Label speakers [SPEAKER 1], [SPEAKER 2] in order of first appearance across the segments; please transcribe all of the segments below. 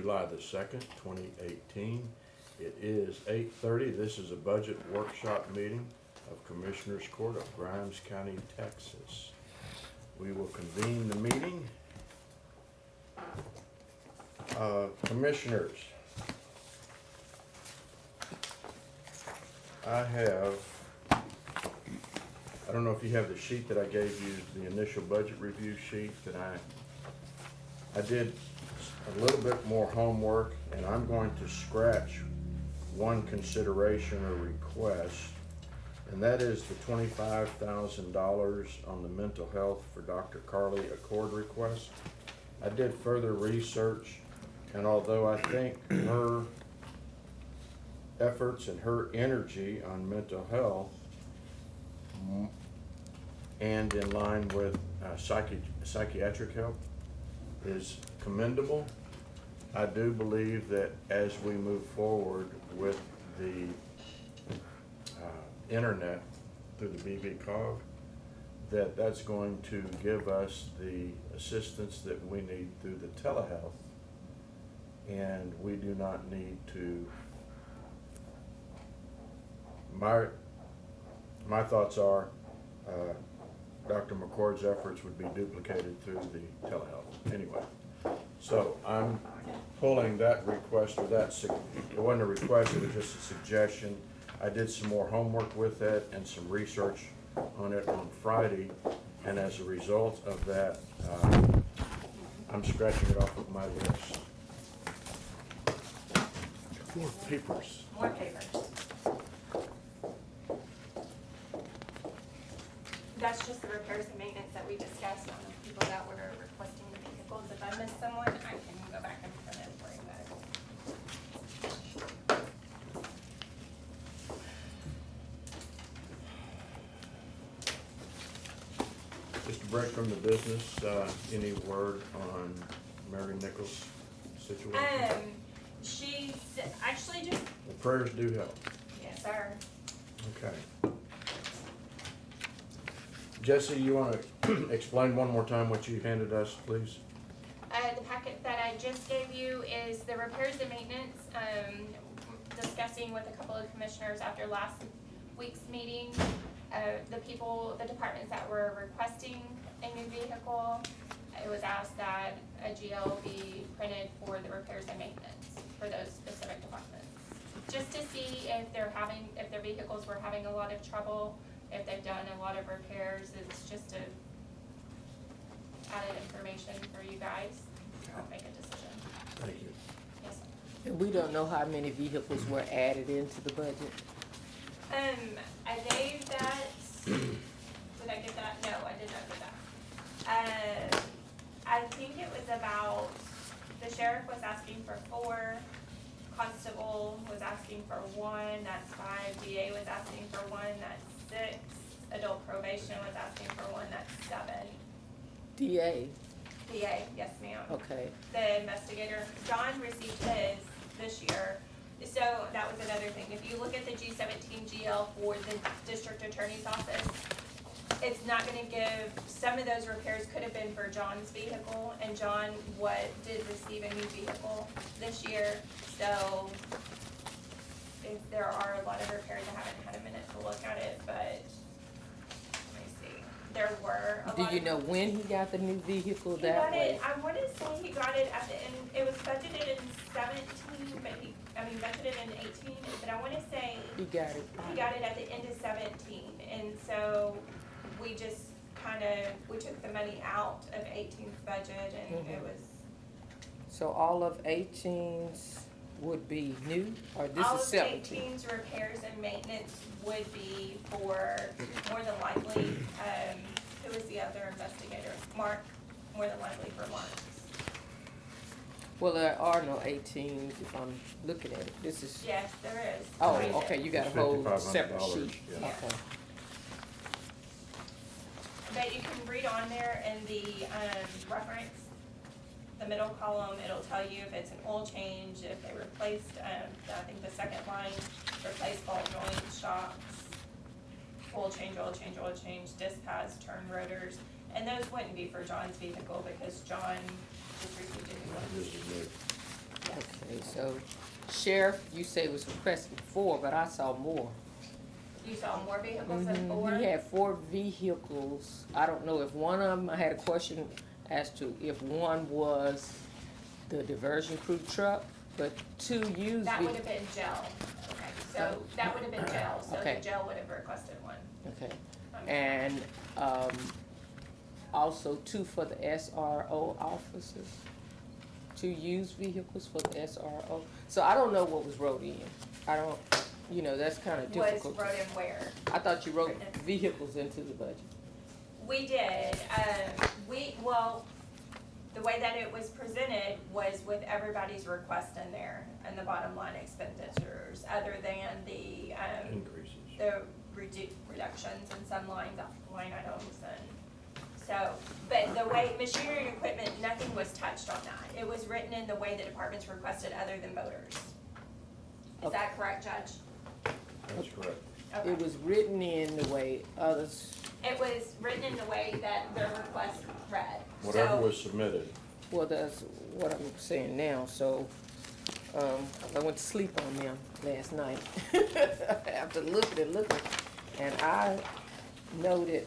[SPEAKER 1] July the 2nd, 2018. It is 8:30. This is a budget workshop meeting of Commissioners Court of Grimes County, Texas. We will convene the meeting. Commissioners, I don't know if you have the sheet that I gave you, the initial budget review sheet that I did a little bit more homework, and I'm going to scratch one consideration or request, and that is the $25,000 on the mental health for Dr. Carly Accord request. I did further research, and although I think her efforts and her energy on mental health and in line with psychiatric help is commendable, I do believe that as we move forward with the internet through the BBCOG, that's going to give us the assistance that we need through the telehealth, and we do not need to. My thoughts are Dr. McCord's efforts would be duplicated through the telehealth anyway. So I'm pulling that request, or it wasn't a request, it was just a suggestion. I did some more homework with it and some research on it on Friday, and as a result of that, I'm scratching it off of my list. More papers.
[SPEAKER 2] More papers. That's just the repairs and maintenance that we discussed on the people that were requesting the vehicles. If I missed someone, I can go back and print it for you guys.
[SPEAKER 1] Just a break from the business, any word on Mary Nichols' situation?
[SPEAKER 2] She's actually just,
[SPEAKER 1] The prayers do help.
[SPEAKER 2] yes, sir.
[SPEAKER 1] Okay. Jesse, you want to explain one more time what you handed us, please?
[SPEAKER 2] The packet that I just gave you is the repairs and maintenance, discussing with a couple of commissioners after last week's meeting. The departments that were requesting a new vehicle, it was asked that a GL be printed for the repairs and maintenance for those specific departments. Just to see if if their vehicles were having a lot of trouble, if they've done a lot of repairs. It's just added information for you guys to help make a decision.
[SPEAKER 1] Thank you.
[SPEAKER 2] Yes, sir.
[SPEAKER 3] And we don't know how many vehicles were added into the budget.
[SPEAKER 2] I gave that, did I get that? No, I did not get that. I think it was about, the sheriff was asking for 4, constable was asking for 1, that's 5, DA was asking for 1, that's 6, adult probation was asking for 1, that's 7.
[SPEAKER 3] DA,
[SPEAKER 2] DA, yes ma'am.
[SPEAKER 3] okay.
[SPEAKER 2] The investigator, John received his this year. So that was another thing. If you look at the G17 GL for the district attorney's office, it's not gonna give, some of those repairs could have been for John's vehicle, and John did receive a new vehicle this year. So if there are a lot of repairs, I haven't had a minute to look at it, but let me see. There were a lot.
[SPEAKER 3] Do you know when he got the new vehicle
[SPEAKER 2] He
[SPEAKER 3] that
[SPEAKER 2] got
[SPEAKER 3] way?
[SPEAKER 2] it, I wanna say he got it at the end, it was budgeted in 17, but budgeted in 18, but I wanna say
[SPEAKER 3] He got it.
[SPEAKER 2] he got it at the end of 17, and so we just we took the money out of 18's budget, and it was,
[SPEAKER 3] So all of 18's would be new, or this
[SPEAKER 2] all
[SPEAKER 3] is
[SPEAKER 2] of
[SPEAKER 3] 17?
[SPEAKER 2] 18's repairs and maintenance would be for, more than likely, who was the other investigator? Mark, more than likely for Mark.
[SPEAKER 3] Well, there are no 18's if I'm looking at it. This is,
[SPEAKER 2] Yes, there is.
[SPEAKER 3] oh,
[SPEAKER 2] Right there.
[SPEAKER 3] okay, you got a
[SPEAKER 1] It's
[SPEAKER 3] whole
[SPEAKER 1] $5,500,
[SPEAKER 3] separate sheet.
[SPEAKER 1] yeah.
[SPEAKER 3] Okay.
[SPEAKER 2] But you can read on there in the reference, the middle column, it'll tell you if it's an oil change, if they replaced, I think the second line, replaced ball joints, shocks, oil change, disc pads, turn rotors, and those wouldn't be for John's vehicle because John just received a new one.
[SPEAKER 1] This is new.
[SPEAKER 2] Yes.
[SPEAKER 3] so sheriff, you say was requesting 4, but I saw more.
[SPEAKER 2] You saw more vehicles than 4?
[SPEAKER 3] He had 4 vehicles. I don't know if one of them, I had a question as to if one was the diversion crew truck, but 2 used.
[SPEAKER 2] That would have been jail. Okay, so that would have been jail, so
[SPEAKER 3] Okay.
[SPEAKER 2] the jail would have requested one.
[SPEAKER 3] Okay, and, also 2 for the SRO officers. 2 used vehicles for the SRO. So I don't know what was wrote in. I don't, that's kinda
[SPEAKER 2] Was
[SPEAKER 3] difficult.
[SPEAKER 2] wrote in where?
[SPEAKER 3] I thought you wrote vehicles into the budget.
[SPEAKER 2] We did, the way that it was presented was with everybody's request in there and the bottom line expenditures, other than the,
[SPEAKER 1] Increases.
[SPEAKER 2] the reductions in some line items and so, but the way, machinery and equipment, nothing was touched on that. It was written in the way the departments requested other than voters. Is that correct, Judge?
[SPEAKER 1] That's correct.
[SPEAKER 2] Okay.
[SPEAKER 3] It was written in the way others,
[SPEAKER 2] It was written in the way that their request read.
[SPEAKER 1] Whatever
[SPEAKER 2] So-
[SPEAKER 1] was submitted.
[SPEAKER 3] well, that's what I'm saying now, so, I went to sleep on them last night. After looking, and I noted,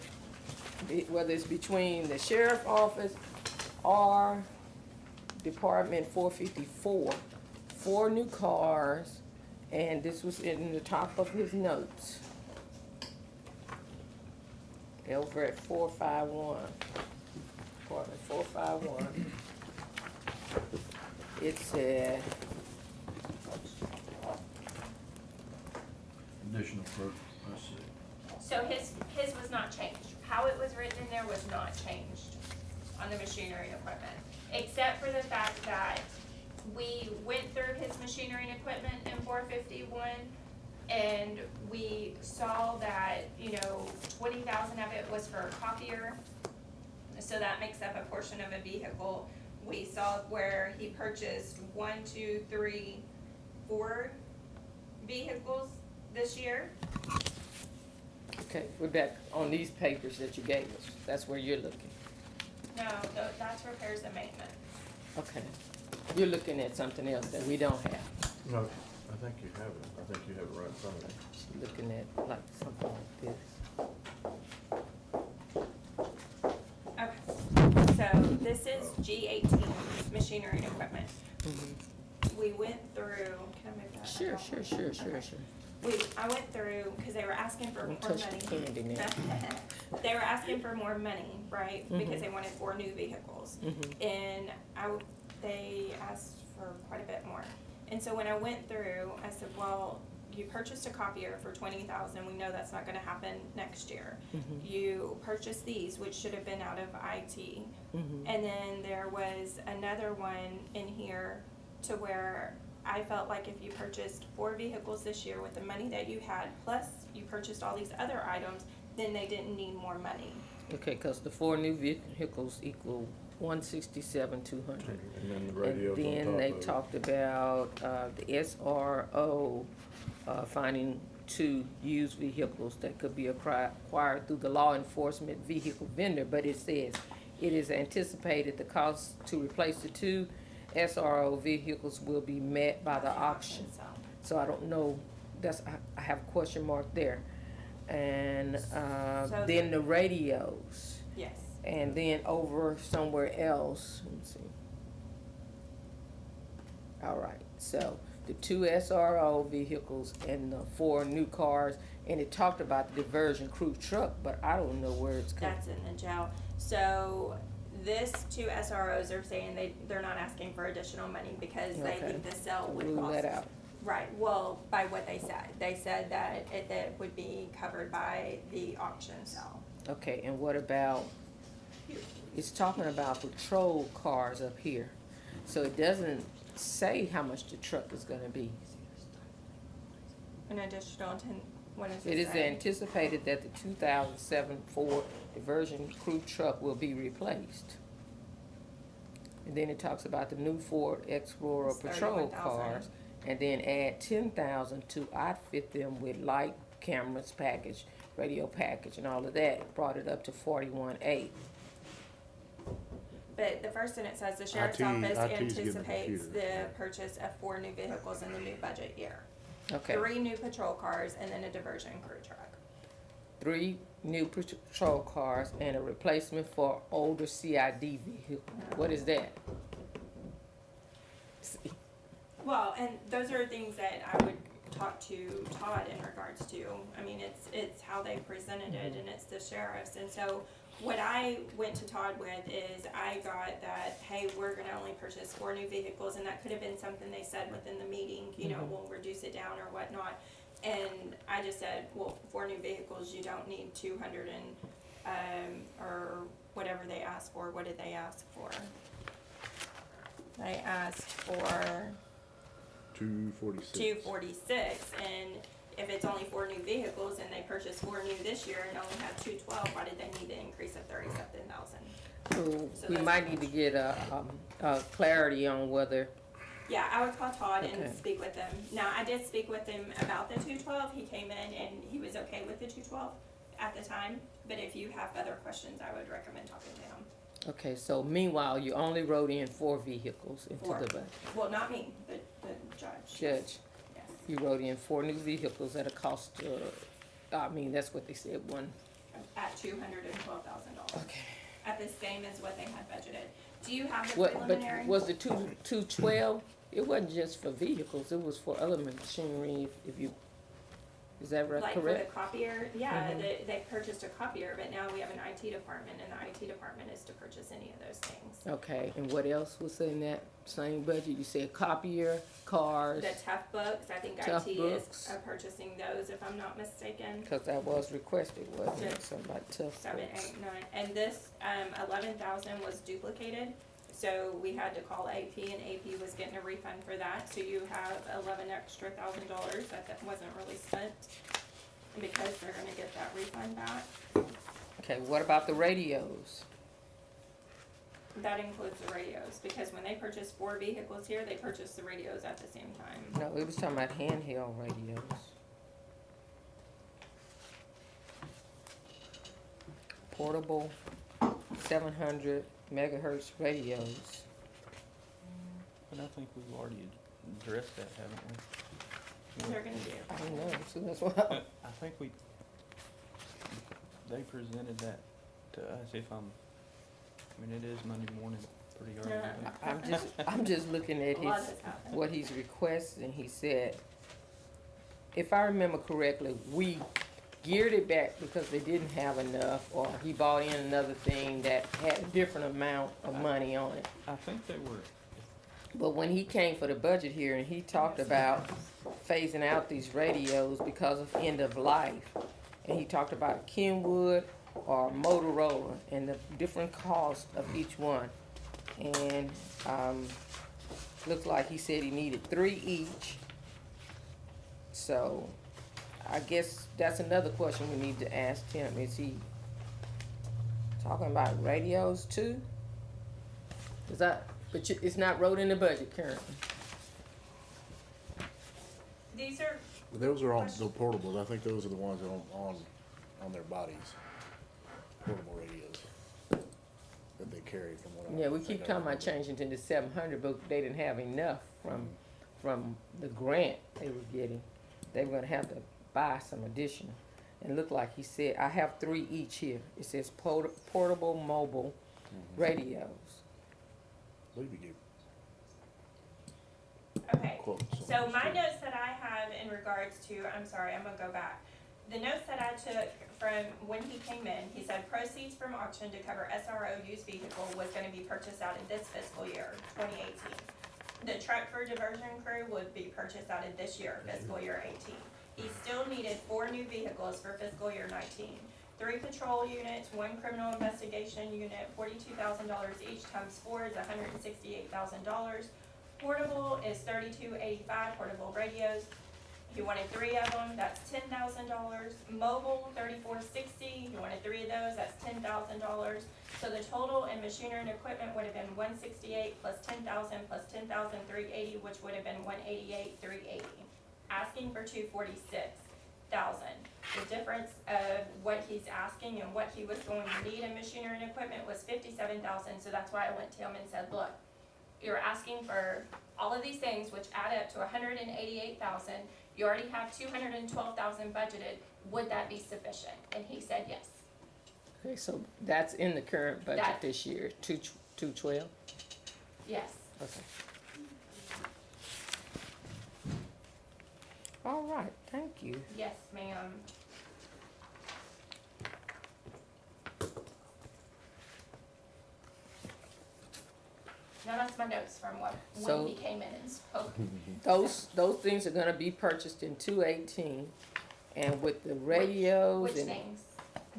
[SPEAKER 3] whether it's between the sheriff's office or Department 454, 4 new cars, and this was in the top of his notes. Over at 451, Department 451. It said,
[SPEAKER 1] Additional proof, let's see.
[SPEAKER 2] So his was not changed. How it was written in there was not changed on the machinery and equipment. Except for the fact that we went through his machinery and equipment in 451 and we saw that, 20,000 of it was for a copier. So that makes up a portion of a vehicle. We saw where he purchased 1, 2, 3, 4 vehicles this year.
[SPEAKER 3] okay, we're back on these papers that you gave us. That's where you're looking.
[SPEAKER 2] No, that's repairs and maintenance.
[SPEAKER 3] Okay. You're looking at something else that we don't have.
[SPEAKER 1] No, I think you have it. I think you have it right in front of you.
[SPEAKER 3] Looking at like something like this.
[SPEAKER 2] Okay, so this is G18, machinery and equipment. We went through, can I move that?
[SPEAKER 3] Sure.
[SPEAKER 2] I went through, cause they were asking for more
[SPEAKER 3] Don't touch the
[SPEAKER 2] money.
[SPEAKER 3] candy now.
[SPEAKER 2] They were asking for more money, right, because they wanted 4 new vehicles. And they asked for quite a bit more. And so when I went through, I said, well, you purchased a copier for 20,000, we know that's not gonna happen next year. You purchased these, which should have been out of IT. And then there was another one in here to where I felt like if you purchased 4 vehicles this year with the money that you had, plus you purchased all these other items, then they didn't need more money.
[SPEAKER 3] Okay, cause the 4 new vehicles equal 167,200.
[SPEAKER 1] And then the radios on top of it.
[SPEAKER 3] And then they talked about, the SRO, finding 2 used vehicles that could be acquired through the law enforcement vehicle vendor, but it says, it is anticipated the cost to replace the 2 SRO vehicles will be met by the auction. So I don't know, I have a question mark there. And,
[SPEAKER 2] So
[SPEAKER 3] then the radios.
[SPEAKER 2] Yes.
[SPEAKER 3] And then over somewhere else, let me see. All right, so the 2 SRO vehicles and the 4 new cars, and it talked about the diversion crew truck, but I don't know where it's coming.
[SPEAKER 2] That's in the jail. So this 2 SROs are saying they're not asking for additional money because they
[SPEAKER 3] Okay.
[SPEAKER 2] think the cell would
[SPEAKER 3] Rule
[SPEAKER 2] cost.
[SPEAKER 3] that out.
[SPEAKER 2] Right, well, by what they said that it would be covered by the auction cell.
[SPEAKER 3] Okay, and what about, it's talking about patrol cars up here, so it doesn't say how much the truck is gonna be.
[SPEAKER 2] An additional 10, what is
[SPEAKER 3] It
[SPEAKER 2] it
[SPEAKER 3] is
[SPEAKER 2] saying?
[SPEAKER 3] anticipated that the 2007 Ford diversion crew truck will be replaced. And then it talks about the new Ford Explorer
[SPEAKER 2] It's
[SPEAKER 3] patrol
[SPEAKER 2] 31,000.
[SPEAKER 3] cars, and then add 10,000 to outfit them with light cameras package, radio package, and all of that. Brought it up to 41,800.
[SPEAKER 2] But but the first sentence says the sheriff's
[SPEAKER 4] IT
[SPEAKER 2] office
[SPEAKER 4] 's getting a
[SPEAKER 2] anticipates
[SPEAKER 4] computer,
[SPEAKER 2] the
[SPEAKER 4] yeah.
[SPEAKER 2] purchase of 4 new vehicles in the new budget year.
[SPEAKER 3] Okay,
[SPEAKER 2] 3 new patrol cars and then a diversion crew truck.
[SPEAKER 3] 3 new patrol cars and a replacement for older CID vehicle. What is that? See,
[SPEAKER 2] Well, and those are things that I would talk to Todd in regards to. I mean, it's how they presented it, and it's the sheriff's. And so what I went to Todd with is I got that, hey, we're gonna only purchase 4 new vehicles, and that could have been something they said within the meeting, you know, we'll reduce it down or whatnot. And I just said, well, 4 new vehicles, you don't need 200 and, or whatever they asked for. What did they ask for? They asked for
[SPEAKER 4] 246.
[SPEAKER 2] 246, and if it's only 4 new vehicles and they purchased 4 new this year and only have 212, why did they need to increase of 30-something thousand?
[SPEAKER 3] So
[SPEAKER 2] So
[SPEAKER 3] we
[SPEAKER 2] that's-
[SPEAKER 3] might need to get a clarity on whether,
[SPEAKER 2] Yeah, I would call Todd
[SPEAKER 3] Okay.
[SPEAKER 2] and speak with him. Now, I did speak with him about the 212. He came in and he was okay with the 212 at the time. But if you have other questions, I would recommend talking to him.
[SPEAKER 3] okay, so meanwhile, you only wrote in 4 vehicles into
[SPEAKER 2] 4.
[SPEAKER 3] the budget.
[SPEAKER 2] Well, not me, the judge.
[SPEAKER 3] Judge,
[SPEAKER 2] Yes.
[SPEAKER 3] you wrote in 4 new vehicles at a cost, I mean, that's what they said,
[SPEAKER 2] At $212,000.
[SPEAKER 3] okay.
[SPEAKER 2] At the same as what they had budgeted. Do you have the
[SPEAKER 3] What,
[SPEAKER 2] preliminary?
[SPEAKER 3] but was the 212, it wasn't just for vehicles, it was for other machinery, if you, is that right,
[SPEAKER 2] Like for
[SPEAKER 3] correct?
[SPEAKER 2] the copier, yeah,
[SPEAKER 3] Mhm.
[SPEAKER 2] they purchased a copier, but now we have an IT department, and the IT department is to purchase any of those things.
[SPEAKER 3] Okay, and what else was in that same budget? You said copier, cars,
[SPEAKER 2] The tough books, I think
[SPEAKER 3] Tough
[SPEAKER 2] IT
[SPEAKER 3] books.
[SPEAKER 2] is purchasing those, if I'm not mistaken.
[SPEAKER 3] because that was requested, wasn't
[SPEAKER 2] Yeah.
[SPEAKER 3] it? Somebody tough
[SPEAKER 2] 7,
[SPEAKER 3] books.
[SPEAKER 2] 8, 9, and this, 11,000 was duplicated, so we had to call AP, and AP was getting a refund for that, so you have $11,000 that wasn't really spent, because they're gonna get that refund back.
[SPEAKER 3] Okay, what about the radios?
[SPEAKER 2] That includes the radios, because when they purchased 4 vehicles here, they purchased the radios at the same time.
[SPEAKER 3] No, it was talking about handheld radios. Portable 700 megahertz radios.
[SPEAKER 5] But I think we've already addressed that, haven't we?
[SPEAKER 2] They're gonna do.
[SPEAKER 3] I don't know, so that's why,
[SPEAKER 5] I think they presented that to us, I mean, it is Monday morning, pretty early.
[SPEAKER 2] Yeah.
[SPEAKER 3] I'm just looking at
[SPEAKER 2] A lot
[SPEAKER 3] his,
[SPEAKER 2] has happened.
[SPEAKER 3] what he's requesting. He said, if I remember correctly, we geared it back because they didn't have enough, or he bought in another thing that had a different amount of money on it.
[SPEAKER 5] I think they were,
[SPEAKER 3] But when he came for the budget here and he talked about phasing out these radios because of end of life, and he talked about Kenwood or Motorola and the different cost of each one. And, looked like he said he needed 3 each. So, I guess that's another question we need to ask him. Is he talking about radios too? Is that, but it's not wrote in the budget currently.
[SPEAKER 2] These are,
[SPEAKER 4] Those are on the portables. I think those are the ones that are on their bodies. Portable radios that they carry from what I
[SPEAKER 3] Yeah, we
[SPEAKER 4] think
[SPEAKER 3] keep
[SPEAKER 4] I
[SPEAKER 3] talking about
[SPEAKER 4] remember.
[SPEAKER 3] changing to the 700, but they didn't have enough from the grant they were getting. They were gonna have to buy some additional. And looked like he said, I have 3 each here. It says portable mobile radios.
[SPEAKER 4] I believe you gave
[SPEAKER 2] okay.
[SPEAKER 4] quotes. on
[SPEAKER 2] So
[SPEAKER 4] those
[SPEAKER 2] my
[SPEAKER 4] too.
[SPEAKER 2] notes that I have in regards to, I'm sorry, I'm gonna go back. The notes that I took from when he came in, he said proceeds from auction to cover SRO used vehicle was gonna be purchased out of this fiscal year, 2018. The truck for diversion crew would be purchased out of this year, fiscal year 18. He still needed 4 new vehicles for fiscal year 19. 3 patrol units, 1 criminal investigation unit, $42,000 each times 4 is $168,000. Portable is $3285, portable radios. He wanted 3 of them, that's $10,000. Mobile, $3460, he wanted 3 of those, that's $10,000. So the total in machinery and equipment would have been $168 plus $10,000 plus $10,380, which would have been $188,380. Asking for $246,000. The difference of what he's asking and what he was going to need in machinery and equipment was $57,000, so that's why I went to him and said, look, you're asking for all of these things, which add up to $188,000, you already have $212,000 budgeted, would that be sufficient? And he said yes.
[SPEAKER 3] Okay, so that's in the current budget
[SPEAKER 2] That-
[SPEAKER 3] this year, 212?
[SPEAKER 2] Yes.
[SPEAKER 3] Okay. All right, thank you.
[SPEAKER 2] Yes, ma'am. Now that's my notes from when
[SPEAKER 3] So-
[SPEAKER 2] he came in and spoke.
[SPEAKER 3] Those things are gonna be purchased in 218, and with the radios
[SPEAKER 2] Which
[SPEAKER 3] and
[SPEAKER 2] things?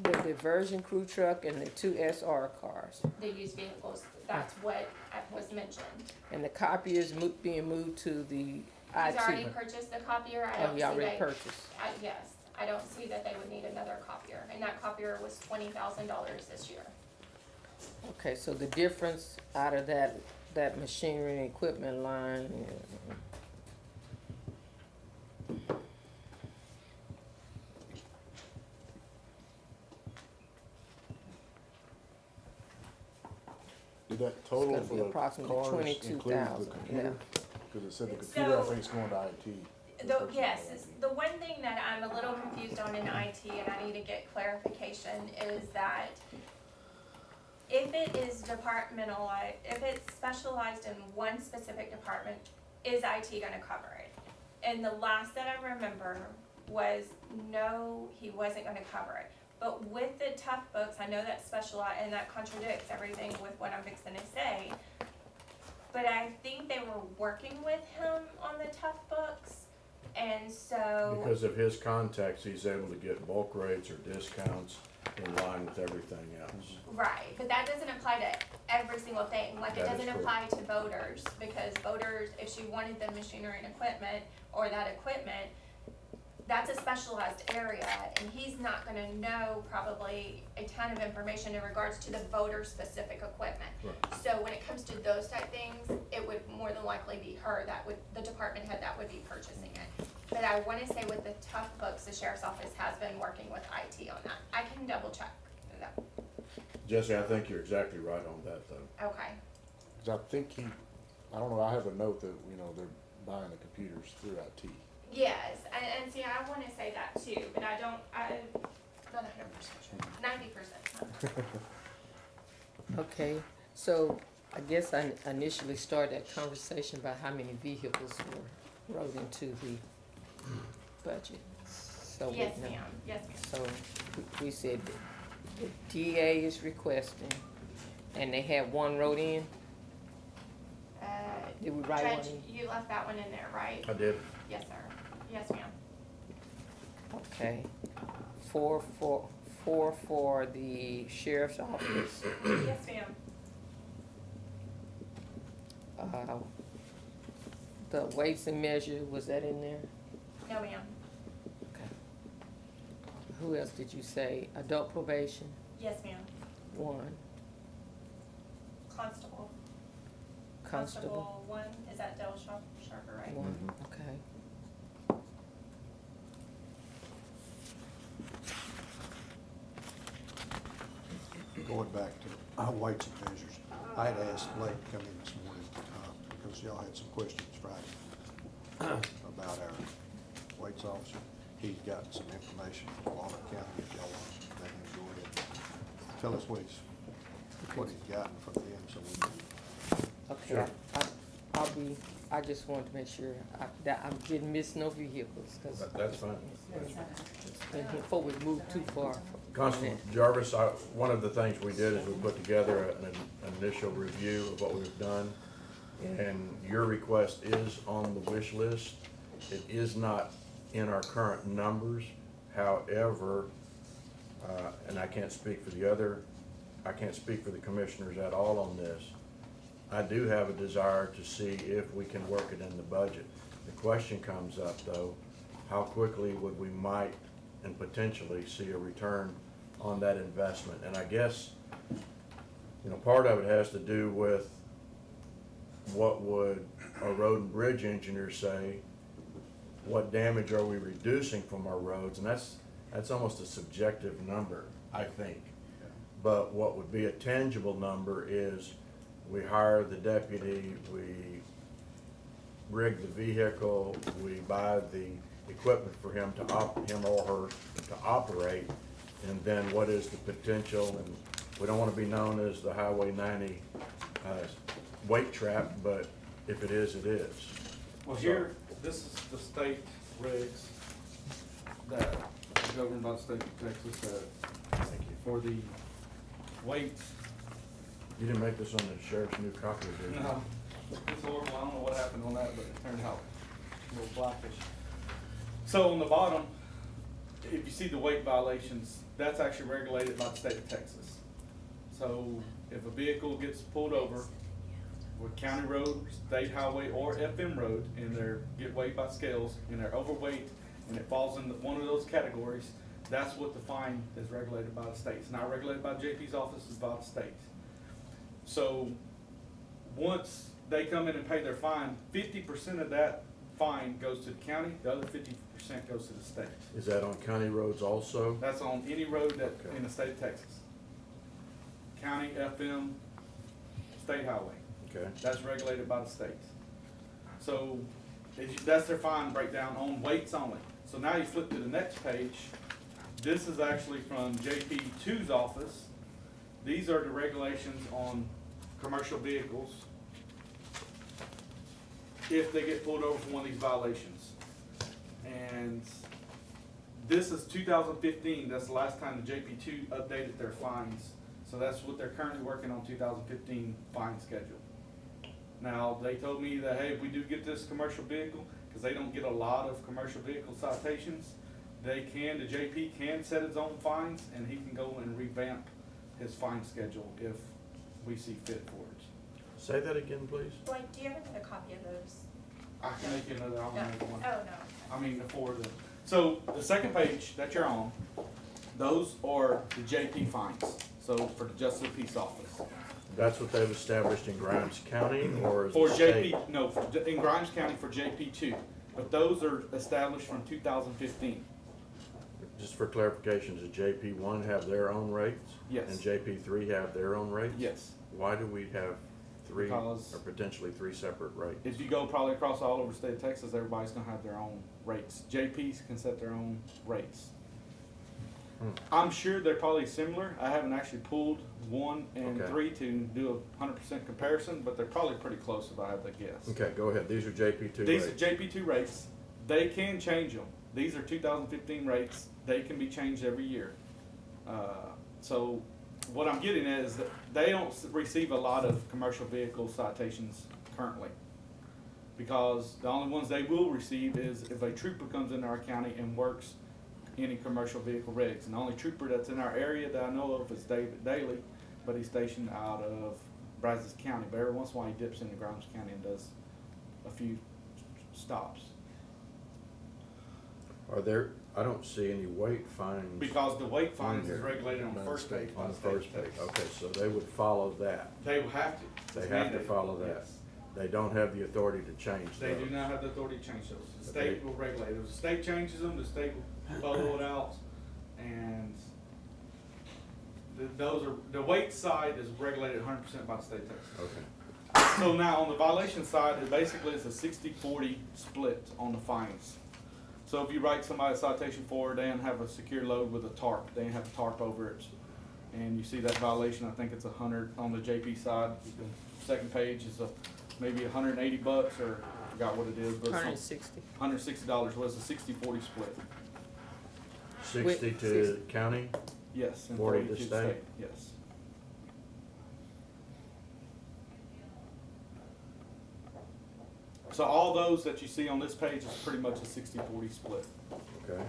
[SPEAKER 3] the diversion crew truck and the 2 SR cars.
[SPEAKER 2] The used vehicles, that's what was mentioned.
[SPEAKER 3] And the copy is being moved to the
[SPEAKER 2] He's already
[SPEAKER 3] IT.
[SPEAKER 2] purchased the copier, I
[SPEAKER 3] Oh,
[SPEAKER 2] don't
[SPEAKER 3] you
[SPEAKER 2] see
[SPEAKER 3] already
[SPEAKER 2] that,
[SPEAKER 3] purchased.
[SPEAKER 2] yes, I don't see that they would need another copier, and that copier was $20,000 this year.
[SPEAKER 3] Okay, so the difference out of that machinery and equipment line,
[SPEAKER 4] Did that
[SPEAKER 3] it's
[SPEAKER 4] total
[SPEAKER 3] gonna
[SPEAKER 4] for
[SPEAKER 3] be
[SPEAKER 4] the
[SPEAKER 3] approximately
[SPEAKER 4] cars include
[SPEAKER 3] 22,000,
[SPEAKER 4] the computer?
[SPEAKER 3] yeah.
[SPEAKER 4] Cause it said the computer, I
[SPEAKER 2] So-
[SPEAKER 4] think it's going to IT.
[SPEAKER 2] Yes, the one thing that I'm a little confused on in IT, and I need to get clarification, is that if it is departmentalized, if it's specialized in one specific department, is IT gonna cover it? And the last that I remember was, no, he wasn't gonna cover it. But with the tough books, I know that's specialized, and that contradicts everything with what I'm fixing to say. But I think they were working with him on the tough books, and so.
[SPEAKER 1] Because of his contacts, he's able to get bulk rates or discounts in line with everything else.
[SPEAKER 2] Right, but that doesn't apply to every single thing, like it
[SPEAKER 1] That is
[SPEAKER 2] doesn't
[SPEAKER 1] true.
[SPEAKER 2] apply to voters, because voters, if she wanted the machinery and equipment, or that equipment, that's a specialized area, and he's not gonna know probably a ton of information in regards to the voter-specific equipment.
[SPEAKER 1] Right.
[SPEAKER 2] So when it comes to those type things, it would more than likely be her that would, the department head that would be purchasing it. But I wanna say with the tough books, the sheriff's office has been working with IT on that, I can double check that,
[SPEAKER 1] Jesse, I think you're exactly right on that though.
[SPEAKER 2] okay.
[SPEAKER 4] Cause I think I don't know, I have a note that, they're buying the computers through IT.
[SPEAKER 2] Yes, and see, I wanna say that too, but I'm not 100% sure, 90%.
[SPEAKER 3] Okay, so I guess I initially started that conversation about how many vehicles were wrote into the budget. So we
[SPEAKER 2] Yes,
[SPEAKER 3] know.
[SPEAKER 2] ma'am, yes, ma'am.
[SPEAKER 3] So we said that the DA is requesting, and they had one wrote in, did we write one
[SPEAKER 2] Judge,
[SPEAKER 3] in?
[SPEAKER 2] you left that one in there, right?
[SPEAKER 1] I did.
[SPEAKER 2] Yes, sir. Yes, ma'am.
[SPEAKER 3] Okay, four for the sheriff's office,
[SPEAKER 2] Yes, ma'am.
[SPEAKER 3] the weights and measure, was that in there?
[SPEAKER 2] No, ma'am.
[SPEAKER 3] Okay. Who else did you say? Adult probation,
[SPEAKER 2] Yes, ma'am.
[SPEAKER 3] one.
[SPEAKER 2] Constable.
[SPEAKER 3] Constable,
[SPEAKER 2] One, is that Dale Sharper, right?
[SPEAKER 3] one,
[SPEAKER 4] Mhm.
[SPEAKER 3] okay.
[SPEAKER 6] Going back to weights and measures, I had asked Blake to come in this morning, because y'all had some questions Friday about our weights officer. He's got some information from Walnut County, if y'all want, let him go ahead and tell us what he's gotten from them, so we can.
[SPEAKER 3] Okay,
[SPEAKER 1] Sure.
[SPEAKER 3] I just wanted to make sure that I didn't miss no vehicles, cause
[SPEAKER 1] That's fine.
[SPEAKER 3] before we move too far.
[SPEAKER 1] Constable Jarvis, one of the things we did is we put together an initial review of what we've done. And your request is on the wish list. It is not in our current numbers. However, and I can't speak for I can't speak for the commissioners at all on this. I do have a desire to see if we can work it in the budget. The question comes up though, how quickly would we might and potentially see a return on that investment? And I guess, part of it has to do with what would a road and bridge engineer say? What damage are we reducing from our roads? And That's almost a subjective number, I think. But what would be a tangible number is we hire the deputy, we rig the vehicle, we buy the equipment for him to him or her to operate, and then what is the potential, and we don't wanna be known as the Highway 90, weight trap, but if it is, it is.
[SPEAKER 7] Well, here, this is the state regs that are governed by the state of Texas that
[SPEAKER 1] Thank you.
[SPEAKER 7] for the weights.
[SPEAKER 1] You didn't make this on the sheriff's new copy, did you?
[SPEAKER 7] No, it's horrible. I don't know what happened on that, but it turned out a little blackish. So on the bottom, if you see the weight violations, that's actually regulated by the state of Texas. So if a vehicle gets pulled over with county road, state highway, or FM road, and they're get weighed by scales, and they're overweight, and it falls in one of those categories, that's what the fine is regulated by the state. It's not regulated by JP's office, it's by the state. So, once they come in and pay their fine, 50% of that fine goes to the county, the other 50% goes to the state.
[SPEAKER 1] Is that on county roads also?
[SPEAKER 7] That's on any road that,
[SPEAKER 1] Okay.
[SPEAKER 7] in the state of Texas. County, FM, state highway.
[SPEAKER 1] Okay,
[SPEAKER 7] That's regulated by the state. So, that's their fine breakdown on weights only. So now you flip to the next page. This is actually from JP 2's office. These are the regulations on commercial vehicles if they get pulled over for one of these violations. And this is 2015, that's the last time the JP2 updated their fines. So that's what they're currently working on, 2015 fine schedule. Now, they told me that, hey, if we do get this commercial vehicle, because they don't get a lot of commercial vehicle citations, the JP can set his own fines, and he can go and revamp his fine schedule if we see fit for it.
[SPEAKER 1] say that again, please.
[SPEAKER 2] Blake, do you have another copy of those?
[SPEAKER 7] I can make you another, I'll
[SPEAKER 2] No.
[SPEAKER 7] make one.
[SPEAKER 2] Oh, no.
[SPEAKER 7] I mean, the four of them. So, the second page that you're on, those are the JP fines, so for the Justice of the Peace Office.
[SPEAKER 1] That's what they've established in Grimes County, or is
[SPEAKER 7] For
[SPEAKER 1] it state?
[SPEAKER 7] JP, no, in Grimes County for JP2, but those are established from 2015.
[SPEAKER 1] Just for clarification, does JP1 have their own rates?
[SPEAKER 7] Yes.
[SPEAKER 1] And JP3 have their own rates?
[SPEAKER 7] Yes.
[SPEAKER 1] Why do we have three,
[SPEAKER 7] Because-
[SPEAKER 1] or potentially three separate rates?
[SPEAKER 7] If you go probably across all over the state of Texas, everybody's gonna have their own rates. JPs can set their own rates. I'm sure they're probably similar. I haven't actually pulled 1 and
[SPEAKER 1] Okay.
[SPEAKER 7] 3 to do a 100% comparison, but they're probably pretty close if I had to guess.
[SPEAKER 1] Okay, go ahead, these are JP2
[SPEAKER 7] These are
[SPEAKER 1] rates.
[SPEAKER 7] JP2 rates. They can change them. These are 2015 rates. They can be changed every year. So what I'm getting at is that they don't receive a lot of commercial vehicle citations currently. Because the only ones they will receive is if a trooper comes into our county and works any commercial vehicle regs. And the only trooper that's in our area that I know of is David Daly, but he's stationed out of Brazos County. But every once in a while he dips into Grimes County and does a few stops.
[SPEAKER 1] Are there, I don't see any weight fines
[SPEAKER 7] Because the weight fines
[SPEAKER 1] here.
[SPEAKER 7] is regulated on the
[SPEAKER 4] No,
[SPEAKER 7] first page. by
[SPEAKER 1] on the
[SPEAKER 7] state of
[SPEAKER 1] first page.
[SPEAKER 7] Texas.
[SPEAKER 1] Okay, so they would follow that.
[SPEAKER 7] They will have to.
[SPEAKER 1] They
[SPEAKER 7] It's
[SPEAKER 1] have to
[SPEAKER 7] mandated.
[SPEAKER 1] follow that.
[SPEAKER 7] Yes.
[SPEAKER 1] They don't have the authority to change
[SPEAKER 7] They
[SPEAKER 1] those.
[SPEAKER 7] do not have the authority to change those. The
[SPEAKER 1] But
[SPEAKER 7] state
[SPEAKER 1] they-
[SPEAKER 7] will regulate it. If the state changes them, the state will follow it out. And those are, the weight side is regulated 100% by the state of Texas.
[SPEAKER 1] Okay,
[SPEAKER 7] So now on the violation side, it basically is a 60-40 split on the fines. So if you write somebody a citation for, they don't have a secure load with a tarp, they have a tarp over it. And you see that violation, I think it's 100 on the JP side. The second page is maybe $180 or I forgot what it is, but it's
[SPEAKER 3] $160.
[SPEAKER 7] $160 was a 60-40 split.
[SPEAKER 1] 60 to county?
[SPEAKER 7] Yes. And
[SPEAKER 1] 40 to
[SPEAKER 7] the
[SPEAKER 1] state?
[SPEAKER 7] Yes. So all those that you see on this page is pretty much a 60-40 split.
[SPEAKER 1] Okay.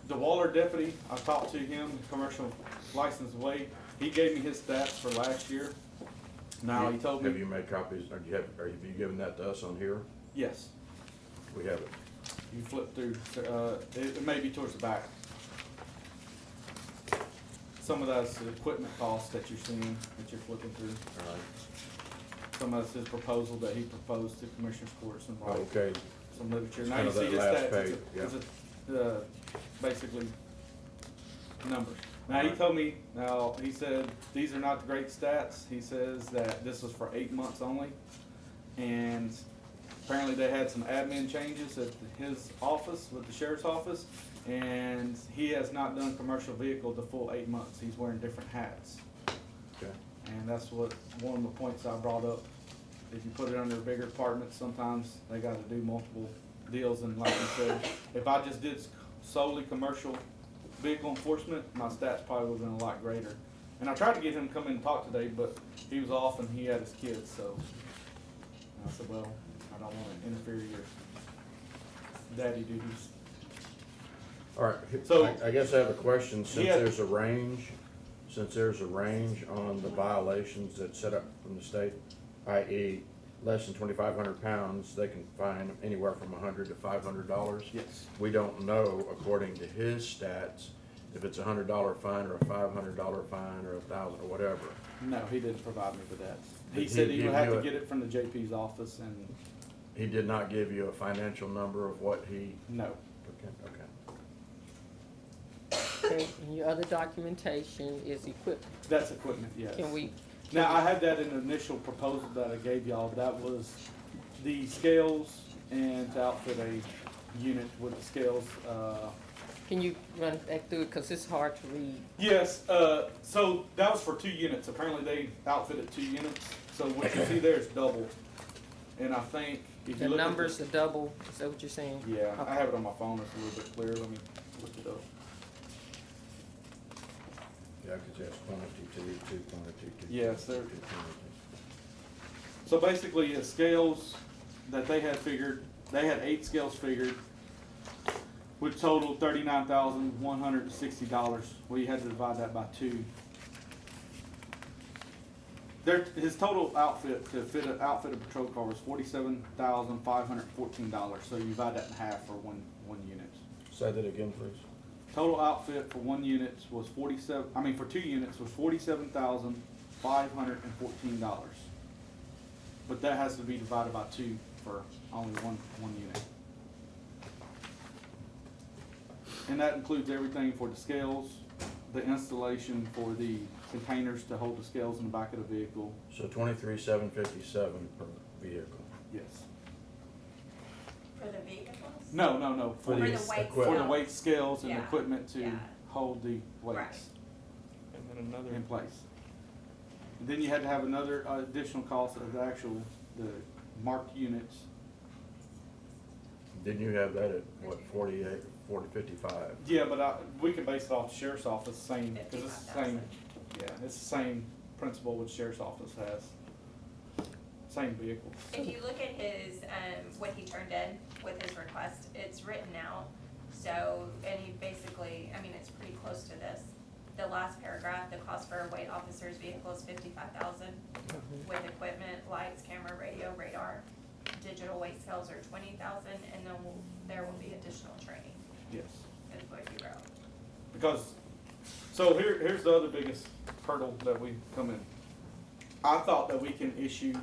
[SPEAKER 7] The Waller deputy, I talked to him, commercial license weight, he gave me his stats for last year. Now, he told
[SPEAKER 1] Have
[SPEAKER 7] me,
[SPEAKER 1] you made copies, or have you given that to us on here?
[SPEAKER 7] yes,
[SPEAKER 1] We have it.
[SPEAKER 7] you flip through, it may be towards the back. Some of that's the equipment costs that you're seeing, that you're flipping through.
[SPEAKER 1] All right.
[SPEAKER 7] some of his proposal that he proposed to Commissioners Court, some,
[SPEAKER 1] Oh, okay,
[SPEAKER 7] some literature.
[SPEAKER 1] It's
[SPEAKER 7] Now
[SPEAKER 1] kind
[SPEAKER 7] you
[SPEAKER 1] of
[SPEAKER 7] see
[SPEAKER 1] that
[SPEAKER 7] his
[SPEAKER 1] last
[SPEAKER 7] stats,
[SPEAKER 1] page, yeah.
[SPEAKER 7] basically numbers. Now, he told me, he said, these are not the great stats. He says that this was for 8 months only. And apparently they had some admin changes at his office, with the sheriff's office. And he has not done commercial vehicle the full 8 months. He's wearing different hats.
[SPEAKER 1] okay.
[SPEAKER 7] And that's what, one of the points I brought up. If you put it under a bigger department, sometimes they gotta do multiple deals, and like you said, if I just did solely commercial vehicle enforcement, my stats probably would've been a lot greater. And I tried to get him to come in and talk today, but he was off and he had his kids, so. And I said, well, I don't wanna interfere with your daddy duties.
[SPEAKER 1] All right,
[SPEAKER 7] So-
[SPEAKER 1] I guess I have a question, since
[SPEAKER 7] Yeah.
[SPEAKER 1] there's a range on the violations that's set up from the state, i.e. less than 2,500 pounds, they can fine anywhere from $100 to $500.
[SPEAKER 7] Yes.
[SPEAKER 1] We don't know, according to his stats, if it's $100 fine or a $500 fine or 1,000 or whatever.
[SPEAKER 7] No, he didn't provide me with that.
[SPEAKER 1] Did
[SPEAKER 7] He
[SPEAKER 1] he
[SPEAKER 7] said he would
[SPEAKER 1] give
[SPEAKER 7] have
[SPEAKER 1] you
[SPEAKER 7] to
[SPEAKER 1] a-
[SPEAKER 7] get it from the JP's office, and
[SPEAKER 1] He did not give you a financial number of what he,
[SPEAKER 7] no.
[SPEAKER 1] okay.
[SPEAKER 3] Okay, and your other documentation is equipment.
[SPEAKER 7] That's equipment, yes.
[SPEAKER 3] Can we,
[SPEAKER 7] Now, I had that in the initial proposal that I gave y'all. That was the scales and to outfit a unit with the scales.
[SPEAKER 3] can you run back through it, cause it's hard to read.
[SPEAKER 7] Yes, so that was for 2 units. Apparently they outfitted 2 units. So what you see there is double. And I think if
[SPEAKER 3] The
[SPEAKER 7] you look at
[SPEAKER 3] numbers are double, is that what you're saying?
[SPEAKER 7] Yeah, I
[SPEAKER 3] Okay.
[SPEAKER 7] have it on my phone. It's a little bit clearer. Let me look it up.
[SPEAKER 1] Yeah, because that's quantity two, quantity two.
[SPEAKER 7] Yes, they're-
[SPEAKER 1] quantity two.
[SPEAKER 7] So basically, the scales that they had figured, they had 8 scales figured, which totaled $39,160. Well, you had to divide that by 2. His total outfit to outfit a patrol car was $47,514. So you divide that in half for one unit.
[SPEAKER 1] Say that again, please.
[SPEAKER 7] Total outfit for 1 unit was for 2 units was $47,514. But that has to be divided by 2 for only one unit. And that includes everything for the scales, the installation for the containers to hold the scales in the back of the vehicle.
[SPEAKER 1] So 23,757 per vehicle.
[SPEAKER 7] Yes.
[SPEAKER 2] For the vehicles?
[SPEAKER 7] No.
[SPEAKER 1] For
[SPEAKER 2] For
[SPEAKER 1] the
[SPEAKER 2] the weight
[SPEAKER 1] equipment.
[SPEAKER 7] For the
[SPEAKER 2] scale.
[SPEAKER 7] weight scales and
[SPEAKER 2] Yeah,
[SPEAKER 7] equipment to
[SPEAKER 2] yeah.
[SPEAKER 7] hold the
[SPEAKER 2] Right.
[SPEAKER 7] weights
[SPEAKER 5] And then another,
[SPEAKER 7] in place. And then you had to have another additional cost of the marked units.
[SPEAKER 1] Didn't you have that at, what, 55?
[SPEAKER 7] Yeah, but we can base it off the sheriff's office, same, because it's the same,
[SPEAKER 2] 55,000.
[SPEAKER 7] yeah, it's the same principle what sheriff's office has. Same vehicle.
[SPEAKER 2] If you look at his, what he turned in with his request, it's written out. So, and he basically, I mean, it's pretty close to this. The last paragraph, the cost for a weight officer's vehicle is $55,000 with equipment, lights, camera, radio, radar. Digital weight scales are $20,000, and then there will be additional training,
[SPEAKER 7] Yes.
[SPEAKER 2] is what he wrote.
[SPEAKER 7] Because, so here's the other biggest hurdle that we come in. I thought that we can issue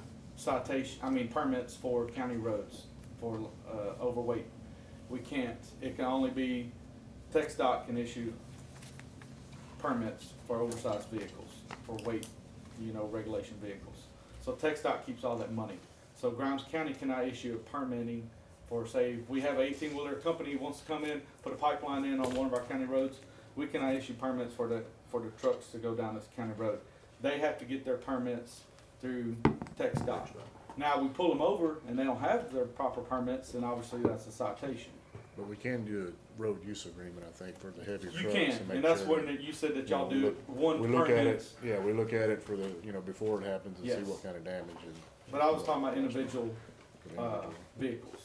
[SPEAKER 7] permits for county roads for, overweight. We can't. It can only be, TxDOT can issue permits for oversized vehicles, for weight, regulation vehicles. So TxDOT keeps all that money. So Grimes County cannot issue a permitting for, say, we have an 18-wheeler company wants to come in, put a pipeline in on one of our county roads, we cannot issue permits for the trucks to go down this county road. They have to get their permits through TxDOT. Now, we pull them over and they don't have their proper permits, and obviously that's a citation.
[SPEAKER 4] But we can do a road use agreement, I think, for the heavier trucks.
[SPEAKER 7] You can,
[SPEAKER 4] to make
[SPEAKER 7] and that's
[SPEAKER 4] sure-
[SPEAKER 7] when you said that y'all
[SPEAKER 4] we
[SPEAKER 7] do
[SPEAKER 4] look-
[SPEAKER 7] one
[SPEAKER 4] We look at
[SPEAKER 7] permit.
[SPEAKER 4] it, yeah, we look at it for the, before it happens and see
[SPEAKER 7] Yes.
[SPEAKER 4] what kind of damage and.
[SPEAKER 7] But I was talking about individual, vehicles.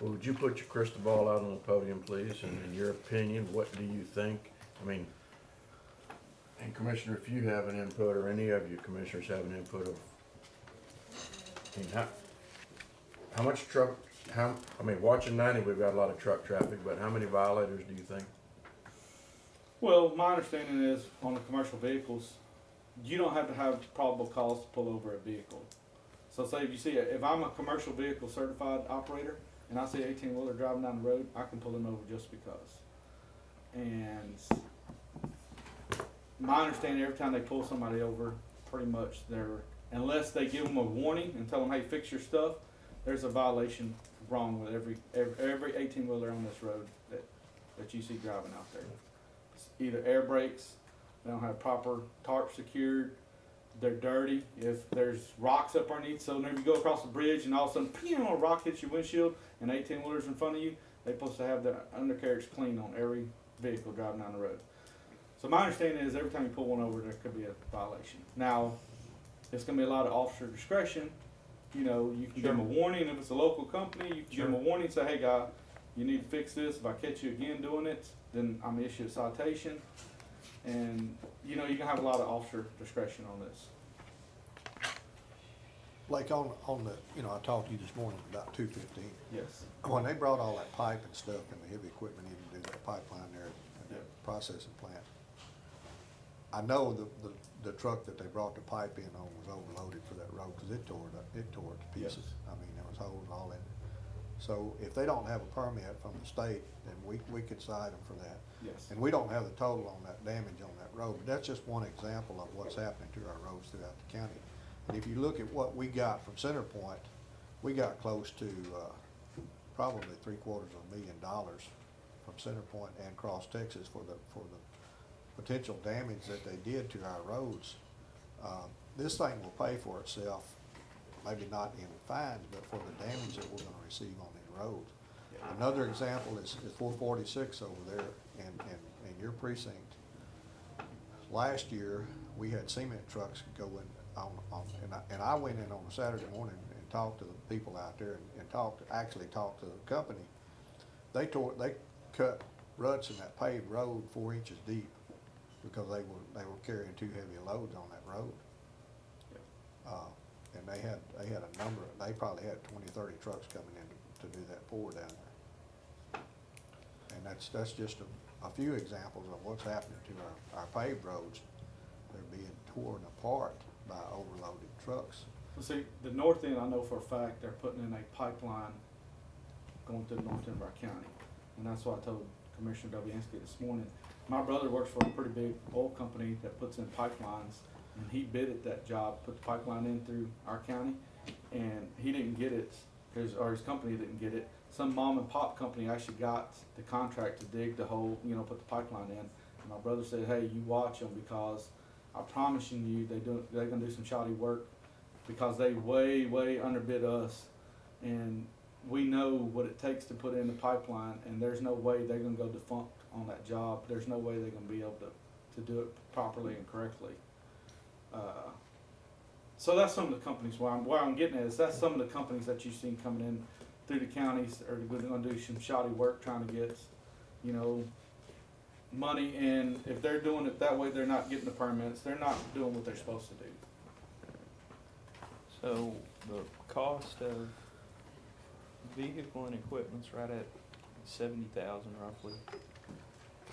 [SPEAKER 1] Well, would you put your crystal ball out on the podium, please, and in your opinion, what do you think? I mean, and Commissioner, if you have an input, or any of you commissioners have an input of, how much truck, watching 90, we've got a lot of truck traffic, but how many violators do you think?
[SPEAKER 7] Well, my understanding is on the commercial vehicles, you don't have to have probable cause to pull over a vehicle. So say if you see, if I'm a commercial vehicle certified operator and I see an 18-wheeler driving down the road, I can pull them over just because. And my understanding, every time they pull somebody over, pretty much unless they give them a warning and tell them, hey, fix your stuff, there's a violation wrong with every 18-wheeler on this road that you see driving out there. It's either air brakes, they don't have proper tarp secured, they're dirty, if there's rocks up underneath, so whenever you go across the bridge and all of a sudden, pew, a rock hits your windshield and 18-wheeler's in front of you, they're supposed to have their undercarriage clean on every vehicle driving down the road. So my understanding is every time you pull one over, there could be a violation. Now, it's gonna be a lot of officer discretion. You know, you can give them a warning if it's a local company. You can give them a warning, say, hey, guy, you need to fix this. If I catch you again doing it, then I'm gonna issue a citation. And, you know, you can have a lot of officer discretion on this.
[SPEAKER 6] Like on the, you know, I talked to you this morning about 215.
[SPEAKER 7] Yes.
[SPEAKER 6] When they brought all that pipe and stuff and the heavy equipment in to do that pipeline there at
[SPEAKER 7] Yeah.
[SPEAKER 6] the processing plant, I know the truck that they brought the pipe in on was overloaded for that road, cause it tore it to pieces.
[SPEAKER 7] Yes.
[SPEAKER 6] I mean, there was holes all in it. So if they don't have a permit from the state, then we could cite them for that.
[SPEAKER 7] Yes.
[SPEAKER 6] And we don't have the total on that damage on that road, but that's just one example of what's happening to our roads throughout the county. And if you look at what we got from Center Point, we got close to, probably $750,000 from Center Point and Cross Texas for the potential damage that they did to our roads. This thing will pay for itself, maybe not in fines, but for the damage that we're gonna receive on these roads. Another example is 446 over there in your precinct. Last year, we had cement trucks going and I went in on a Saturday morning and talked to the people out there and actually talked to the company. They cut ruts in that paved road 4 inches deep because they were carrying too heavy loads on that road. And they had they probably had 20, 30 trucks coming in to do that pour down there. And that's just a few examples of what's happening to our paved roads. They're being torn apart by overloaded trucks.
[SPEAKER 7] Well, see, the north end, I know for a fact, they're putting in a pipeline going to the north end of our county. And that's what I told Commissioner Dobianski this morning. My brother works for a pretty big oil company that puts in pipelines, and he bid at that job, put the pipeline in through our county, and he didn't get it, or his company didn't get it. Some mom and pop company actually got the contract to dig the hole, you know, put the pipeline in. And my brother said, hey, you watch them, because I'm promising you, they're gonna do some shoddy work, because they way underbid us, and we know what it takes to put in the pipeline, and there's no way they're gonna go defunct on that job. There's no way they're gonna be able to do it properly and correctly. So that's some of the companies, where I'm getting at is that's some of the companies that you've seen coming in through the counties are gonna do some shoddy work trying to get, you know, money, and if they're doing it that way, they're not getting the permits, they're not doing what they're supposed to do.
[SPEAKER 5] So the cost of vehicle and equipment's right at 70,000 roughly.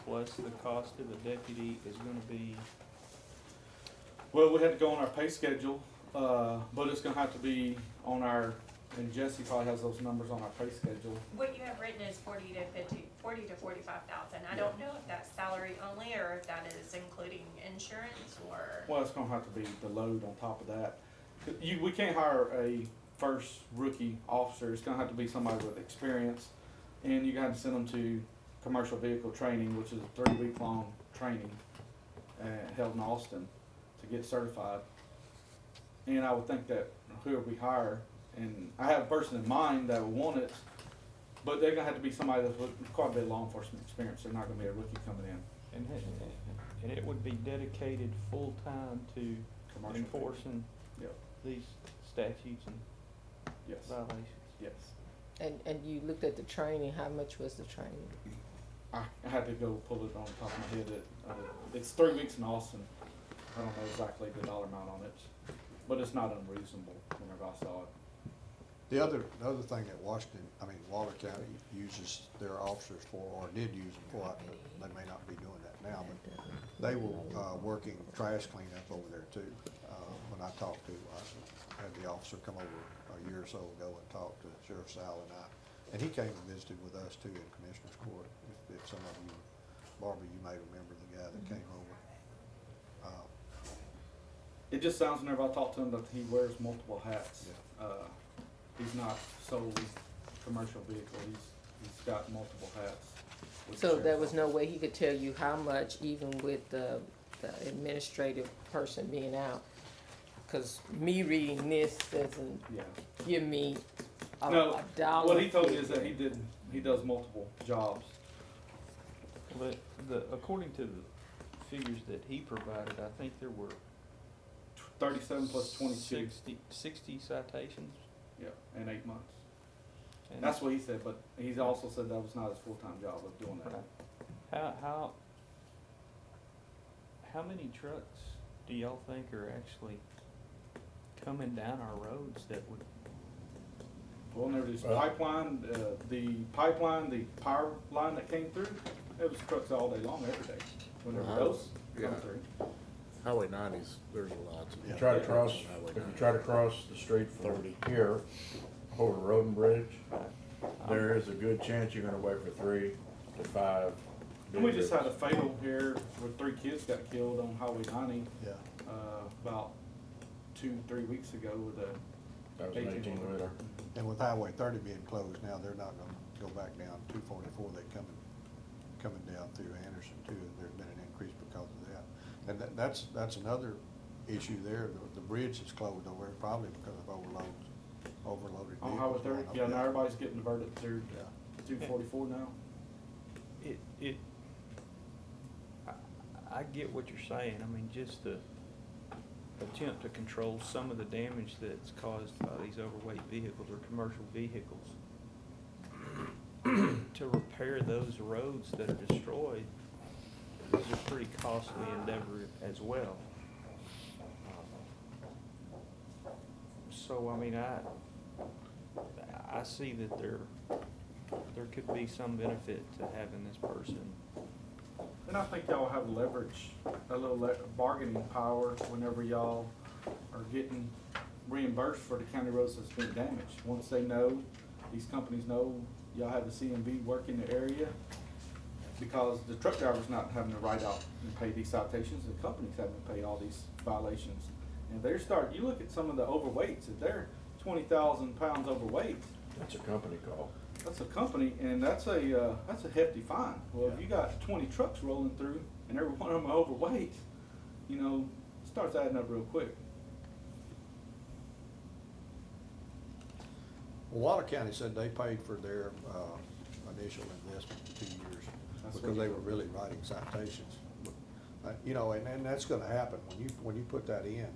[SPEAKER 5] Plus the cost of the deputy is gonna be,
[SPEAKER 7] Well, we had to go on our pay schedule, but it's gonna have to be on our, and Jesse probably has those numbers on our pay schedule.
[SPEAKER 2] What you have written is 40 to 45,000. I don't know if that's salary only or if that is including insurance or.
[SPEAKER 7] Well, it's gonna have to be the load on top of that. We can't hire a first rookie officer, it's gonna have to be somebody with experience, and you gotta send them to commercial vehicle training, which is a 3-week-long training, held in Austin to get certified. And I would think that whoever we hire, and I have a person in mind that would want it, but they're gonna have to be somebody that's with quite a bit of law enforcement experience, they're not gonna be a rookie coming in.
[SPEAKER 5] and it would be dedicated full-time to
[SPEAKER 7] Commercial
[SPEAKER 5] enforcing
[SPEAKER 7] Yep,
[SPEAKER 5] these statutes and
[SPEAKER 7] yes,
[SPEAKER 5] violations.
[SPEAKER 7] yes.
[SPEAKER 3] And you looked at the training, how much was the training?
[SPEAKER 7] I had to go pull it on the top of my head. It's 3 weeks in Austin. I don't know exactly the dollar amount on it, but it's not unreasonable whenever I saw it.
[SPEAKER 6] The other thing that Waller County uses their officers for, or did use them for, they may not be doing that now, but They were, working trash cleanup over there too. When I talked to, I had the officer come over a year or so ago and talk to Sheriff Sal and I. And he came and visited with us too in Commissioner's Court. If some of you, Barbara, you may remember the guy that came over.
[SPEAKER 7] It just sounds whenever I talk to him that he wears multiple hats.
[SPEAKER 6] Yeah.
[SPEAKER 7] He's not solely commercial vehicle, he's got multiple hats. with the
[SPEAKER 3] So there
[SPEAKER 7] sheriff's
[SPEAKER 3] was no
[SPEAKER 7] office.
[SPEAKER 3] way he could tell you how much, even with the administrative person being out? Cause me reading this doesn't
[SPEAKER 7] Yeah.
[SPEAKER 3] give me
[SPEAKER 7] No,
[SPEAKER 3] a dollar.
[SPEAKER 7] what he told me is that
[SPEAKER 3] figure.
[SPEAKER 7] he does multiple jobs.
[SPEAKER 5] But according to the figures that he provided, I think there were
[SPEAKER 7] 37 plus 22.
[SPEAKER 5] 60 citations.
[SPEAKER 7] Yeah, in 8 months.
[SPEAKER 5] And
[SPEAKER 7] That's what he said, but he's also said that was not his full-time job of doing that.
[SPEAKER 5] how many trucks do y'all think are actually coming down our roads that would?
[SPEAKER 7] Well, and there was pipeline, the power line that came through, it was trucks all day long, every day. Whenever those come
[SPEAKER 4] Yeah.
[SPEAKER 7] through.
[SPEAKER 4] Highway 90s, there's lots of.
[SPEAKER 1] You try to
[SPEAKER 7] Yeah.
[SPEAKER 1] cross,
[SPEAKER 4] Highway
[SPEAKER 1] if you
[SPEAKER 4] 90.
[SPEAKER 1] try to cross the street from
[SPEAKER 4] 30.
[SPEAKER 1] here, over Road and Bridge, there is a good chance you're gonna wait for 3 to 5.
[SPEAKER 7] And we just had a fatal here where 3 kids got killed on Highway 90,
[SPEAKER 6] Yeah.
[SPEAKER 7] about 2-3 weeks ago with a
[SPEAKER 1] That was an 18-wheeler.
[SPEAKER 6] And with Highway 30 being closed now, they're not gonna go back down 244, they coming down through Anderson too, there's been an increase because of that. And that's another issue there, the bridge is closed over there probably because of overloaded vehicles.
[SPEAKER 7] On Highway 30,
[SPEAKER 6] going up
[SPEAKER 7] yeah, now
[SPEAKER 6] there.
[SPEAKER 7] everybody's getting diverted through
[SPEAKER 6] Yeah.
[SPEAKER 7] 244 now.
[SPEAKER 5] I get what you're saying. I mean, just to attempt to control some of the damage that's caused by these overweight vehicles or commercial vehicles. To repair those roads that are destroyed is a pretty costly endeavor as well. So, I mean, I see that there could be some benefit to having this person.
[SPEAKER 7] And I think y'all have leverage, a little bargaining power whenever y'all are getting reimbursed for the county roads that's been damaged. Once they know, these companies know y'all have the CMV work in the area, because the truck driver's not having to write out and pay these citations, the company's having to pay all these violations. And you look at some of the overweights, if they're 20,000 pounds overweight,
[SPEAKER 1] That's a company call.
[SPEAKER 7] that's a company, and that's a hefty fine. Well, if you got 20 trucks rolling through, and every one of them are overweight, it starts adding up real quick.
[SPEAKER 6] Well, Water County said they paid for their, initial investment in 2 years,
[SPEAKER 7] That's
[SPEAKER 6] because
[SPEAKER 7] what
[SPEAKER 6] they
[SPEAKER 7] you-
[SPEAKER 6] were really writing citations. And that's gonna happen, when you put that in,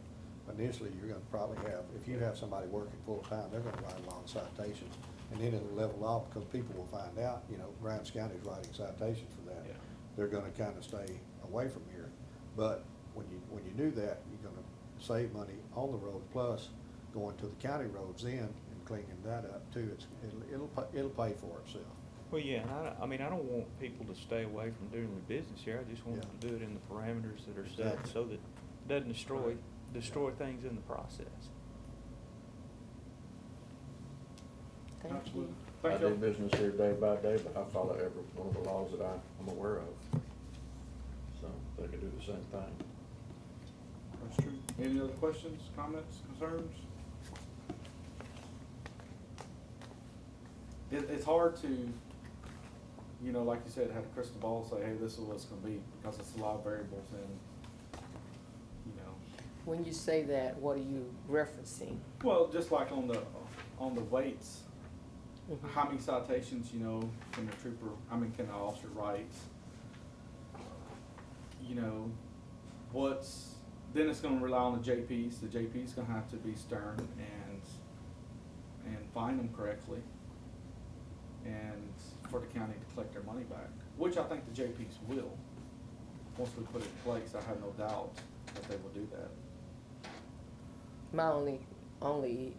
[SPEAKER 6] initially, you're gonna probably have, if you have somebody working full-time, they're gonna write a lot of citations. And then it'll level off, because people will find out, Grimes County's writing citations for that.
[SPEAKER 7] Yeah.
[SPEAKER 6] They're gonna kinda stay away from here. But when you do that, you're gonna save money on the road, plus going to the county roads then and cleaning that up too. It'll pay for itself.
[SPEAKER 5] Well, yeah, and I don't want people to stay away from doing their business here. I just want them to do it in the parameters that are set
[SPEAKER 6] Exactly.
[SPEAKER 5] so that it doesn't destroy things in the process.
[SPEAKER 3] Thank you.
[SPEAKER 7] Absolutely.
[SPEAKER 1] I
[SPEAKER 7] Thank
[SPEAKER 1] do
[SPEAKER 7] you.
[SPEAKER 1] business here day by day, but I follow every one of the laws that I'm aware of. So they can do the same thing.
[SPEAKER 7] That's true. Any other questions, comments, concerns? It's hard to, like you said, have a crystal ball say, hey, this is what it's gonna be, because it's a lot of variables and,
[SPEAKER 3] When you say that, what are you referencing?
[SPEAKER 7] well, just like on the weights, how many citations, can the officer write? Then it's gonna rely on the JPs. The JP's gonna have to be stern and fine them correctly, and for the county to collect their money back, which I think the JPs will. Once we put it in place, I have no doubt that they will do that.
[SPEAKER 3] My only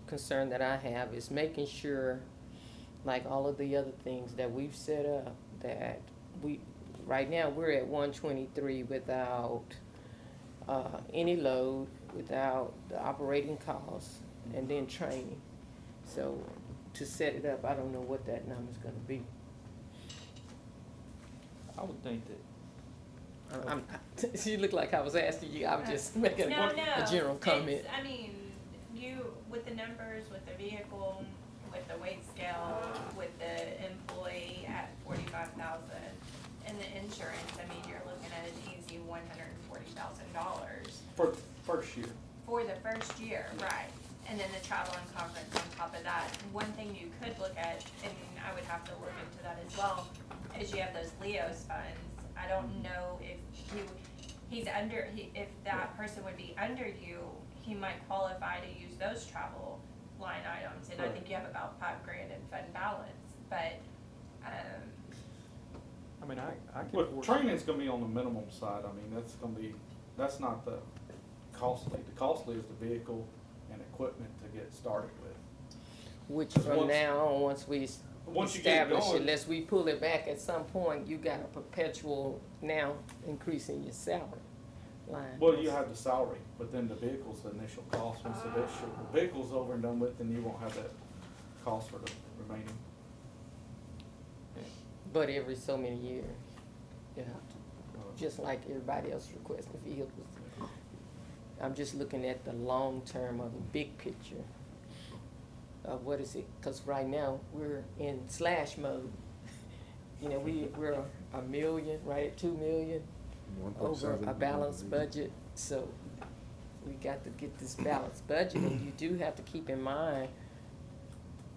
[SPEAKER 3] concern that I have is making sure, like all of the other things that we've set up, that right now, we're at 123 without, any load, without the operating costs, and then training. So, to set it up, I don't know what that number's gonna be.
[SPEAKER 5] I would think that,
[SPEAKER 3] You look like I was asking you, I was just making
[SPEAKER 2] No,
[SPEAKER 3] a general comment.
[SPEAKER 2] I mean, with the numbers, with the vehicle, with the weight scale, with the employee at 45,000, and the insurance, I mean, you're looking at an easy $140,000
[SPEAKER 7] For first year.
[SPEAKER 2] for the first year, right? And then the travel and conference on top of that. One thing you could look at, and I would have to look into that as well, is you have those Leos funds. I don't know if if that person would be under you, he might qualify to use those travel line items, and I think you have about $5,000 in fund balance, but,
[SPEAKER 5] I mean, I can.
[SPEAKER 7] Well, training's gonna be on the minimum side, I mean, that's not the costly. The costly is the vehicle and equipment to get started with.
[SPEAKER 3] Which from
[SPEAKER 7] Once-
[SPEAKER 3] now on, once we
[SPEAKER 7] Once you get
[SPEAKER 3] establish it,
[SPEAKER 7] going-
[SPEAKER 3] unless we pull it back at some point, you got a perpetual now increasing your salary line.
[SPEAKER 7] Well, you have the salary, but then the vehicle's the initial cost. Once the vehicle's over and done with, then you won't have that cost for the remaining.
[SPEAKER 3] But every so many years, you have to, just like everybody else requesting vehicles. I'm just looking at the long term of the big picture of what is it, cause right now, we're in slash mode. You know, we're a million, right at 2 million over a balanced budget, so we got to get this balanced budget, and you do have to keep in mind,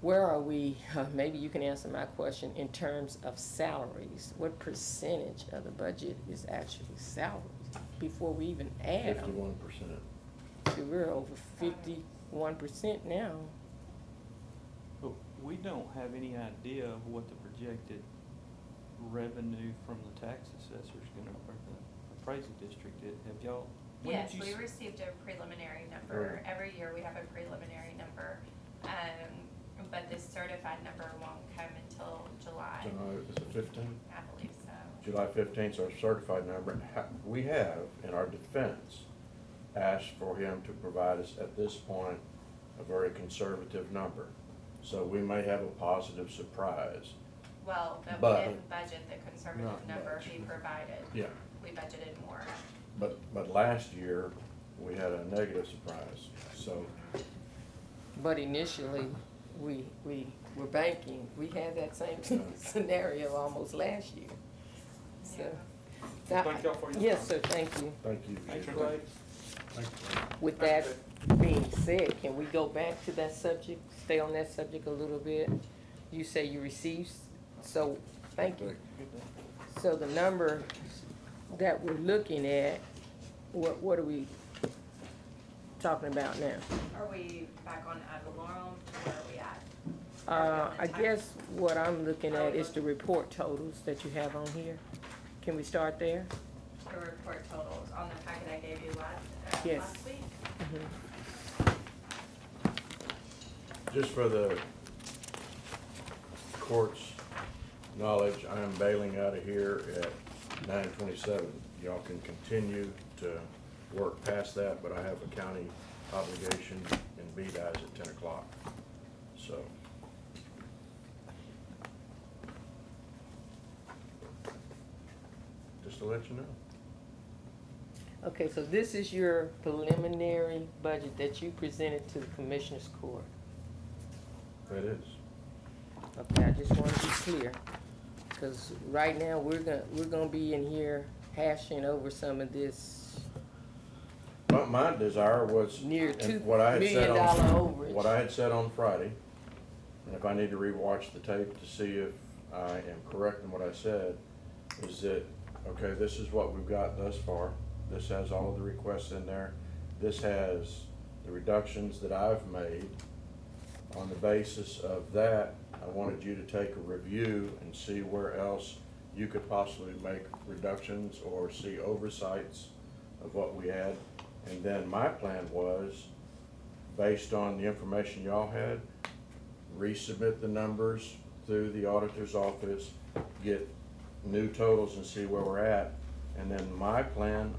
[SPEAKER 3] where are we, maybe you can answer my question, in terms of salaries, what percentage of the budget is actually salaries, before we even add them?
[SPEAKER 1] 51%.
[SPEAKER 3] See, we're over 51% now.
[SPEAKER 5] But we don't have any idea of what the projected revenue from the tax assessor's gonna, or the appraisal district is. Have y'all? when did
[SPEAKER 2] yes,
[SPEAKER 5] you
[SPEAKER 2] we
[SPEAKER 5] s-
[SPEAKER 2] received a preliminary number. Every year we have a preliminary number, but this certified number won't come until July,
[SPEAKER 1] Is it 15?
[SPEAKER 2] I believe so.
[SPEAKER 1] July 15th is our certified number. And we have, in our defense, asked for him to provide us, at this point, a very conservative number. So we may have a positive surprise.
[SPEAKER 2] Well, we
[SPEAKER 1] But-
[SPEAKER 2] didn't budget the conservative
[SPEAKER 1] Not
[SPEAKER 2] number
[SPEAKER 1] much.
[SPEAKER 2] he provided.
[SPEAKER 1] Yeah,
[SPEAKER 2] We budgeted more.
[SPEAKER 1] but last year, we had a negative surprise, so.
[SPEAKER 3] But initially, we were banking, we had that same scenario almost last year, so.
[SPEAKER 2] Yeah.
[SPEAKER 7] Thank y'all for your
[SPEAKER 3] Yes,
[SPEAKER 7] time.
[SPEAKER 3] sir, thank you.
[SPEAKER 1] Thank you.
[SPEAKER 5] Thanks,
[SPEAKER 1] Jim.
[SPEAKER 5] Clay.
[SPEAKER 3] With that being said, can we go back to that subject, stay on that subject a little bit? You say you received, so, thank you.
[SPEAKER 5] Good day.
[SPEAKER 3] So the number that we're looking at, what are we talking about now?
[SPEAKER 2] Are we back on ad valorem? Where are we at?
[SPEAKER 3] I guess what I'm looking at is the report totals that you have on here. Can we start there?
[SPEAKER 2] The report totals on the packet I gave you
[SPEAKER 3] Yes.
[SPEAKER 2] last week.
[SPEAKER 1] Just for the court's knowledge, I am bailing out of here at 9:27. Y'all can continue to work past that, but I have a county obligation in BDI's at 10 o'clock, so. Just to let you know.
[SPEAKER 3] Okay, so this is your preliminary budget that you presented to the Commissioners Court.
[SPEAKER 1] That is.
[SPEAKER 3] Okay, I just want to be clear, because right now, we're gonna be in here hashing over some of this
[SPEAKER 1] But my desire was,
[SPEAKER 3] near
[SPEAKER 1] and
[SPEAKER 3] $2
[SPEAKER 1] what I had said
[SPEAKER 3] million
[SPEAKER 1] on,
[SPEAKER 3] overage.
[SPEAKER 1] what I had said on Friday, and if I need to rewatch the tape to see if I am correct in what I said, is that, okay, this is what we've got thus far. This has all of the requests in there. This has the reductions that I've made. On the basis of that, I wanted you to take a review and see where else you could possibly make reductions or see oversights of what we had. And then my plan was, based on the information y'all had, resubmit the numbers through the auditor's office, get new totals and see where we're at. And then my plan,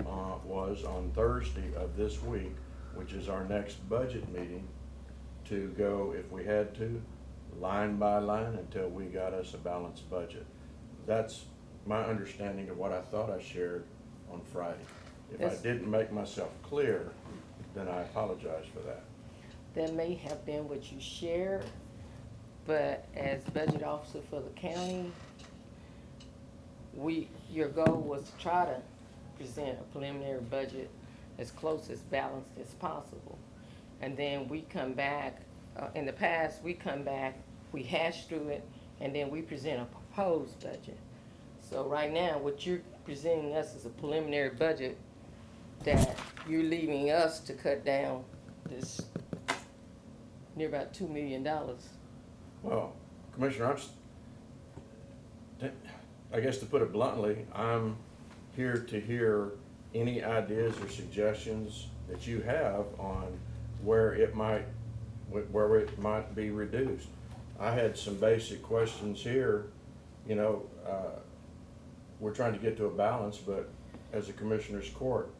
[SPEAKER 1] was on Thursday of this week, which is our next budget meeting, to go, if we had to, line by line until we got us a balanced budget. That's my understanding of what I thought I shared on Friday. If I
[SPEAKER 3] That's-
[SPEAKER 1] didn't make myself clear, then I apologize for that.
[SPEAKER 3] That may have been what you shared, but as budget officer for the county, your goal was to try to present a preliminary budget as close as balanced as possible. And then we come back, in the past, we come back, we hash through it, and then we present a proposed budget. So right now, what you're presenting us is a preliminary budget that you're leaving us to cut down this near about $2 million.
[SPEAKER 1] Well, Commissioner, I guess to put it bluntly, I'm here to hear any ideas or suggestions that you have on where it might be reduced. I had some basic questions here, you know, we're trying to get to a balance, but as a commissioner's court,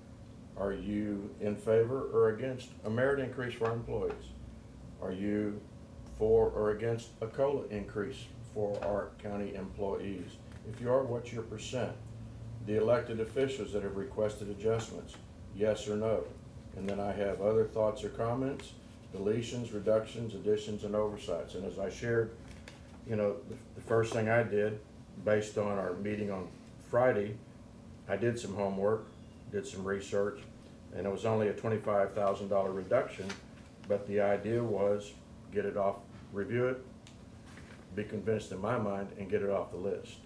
[SPEAKER 1] are you in favor or against a merit increase for our employees? Are you for or against a COLA increase for our county employees? If you are, what's your percent? The elected officials that have requested adjustments, yes or no? And then I have other thoughts or comments, deletions, reductions, additions, and oversights. And as I shared, you know, the first thing I did, based on our meeting on Friday, I did some homework, did some research, and it was only a $25,000 reduction, but the idea was get it off, review it, be convinced in my mind, and get it off the list.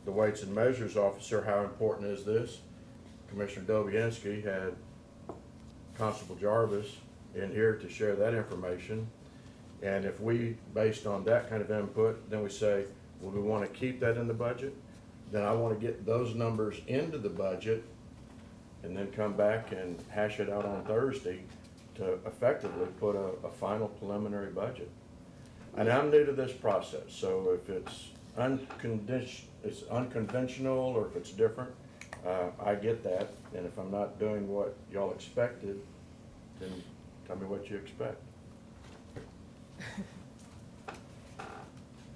[SPEAKER 1] The Weights and Measures Officer, how important is this? Commissioner Dobianski had Constable Jarvis in here to share that information. And if we, based on that kind of input, then we say, well, we want to keep that in the budget, then I want to get those numbers into the budget and then come back and hash it out on Thursday to effectively put a final preliminary budget. And I'm new to this process, so if it's unconventional or if it's different, I get that. And if I'm not doing what y'all expected, then tell me what you expect.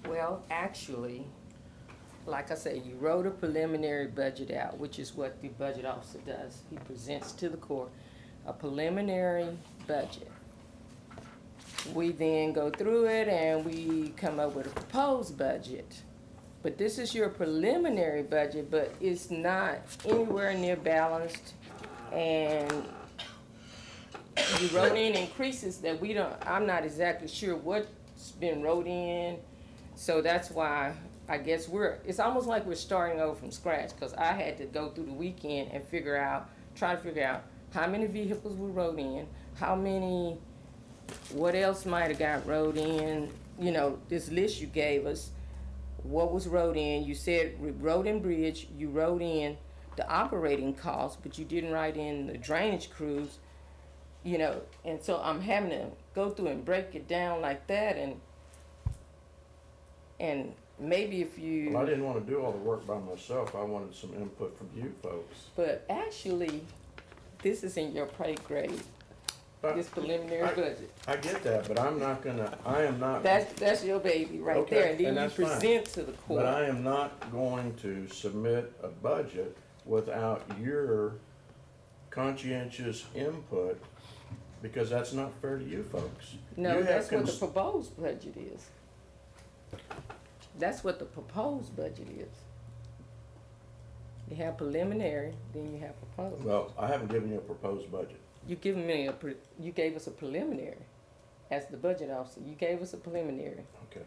[SPEAKER 3] Well, actually, like I say, you wrote a preliminary budget out, which is what the budget officer does. He presents to the court a preliminary budget. We then go through it and we come up with a proposed budget. But this is your preliminary budget, but it's not anywhere near balanced. And you wrote in increases that I'm not exactly sure what's been wrote in. So that's why I guess it's almost like we're starting over from scratch, because I had to go through the weekend and try to figure out how many vehicles we wrote in, what else might have got wrote in, you know, this list you gave us, what was wrote in. You said road and bridge, you wrote in the operating costs, but you didn't write in the drainage crews, you know, and so I'm having to go through and break it down like that, and maybe if you...
[SPEAKER 1] Well, I didn't want to do all the work by myself. I wanted some input from you folks.
[SPEAKER 3] But actually, this is in your pay grade,
[SPEAKER 1] But
[SPEAKER 3] this preliminary budget.
[SPEAKER 1] I get that, but I am not.
[SPEAKER 3] That's your baby right
[SPEAKER 1] Okay,
[SPEAKER 3] there, and then
[SPEAKER 1] and
[SPEAKER 3] you
[SPEAKER 1] that's fine.
[SPEAKER 3] present to the court.
[SPEAKER 1] But I am not going to submit a budget without your conscientious input, because that's not fair to you folks.
[SPEAKER 3] No,
[SPEAKER 1] You have
[SPEAKER 3] that's what the
[SPEAKER 1] cons-
[SPEAKER 3] proposed budget is. That's what the proposed budget is. You have preliminary, then you have proposed.
[SPEAKER 1] Well, I haven't given you a proposed budget.
[SPEAKER 3] You gave us a preliminary. As the budget officer, you gave us a preliminary.
[SPEAKER 1] Okay.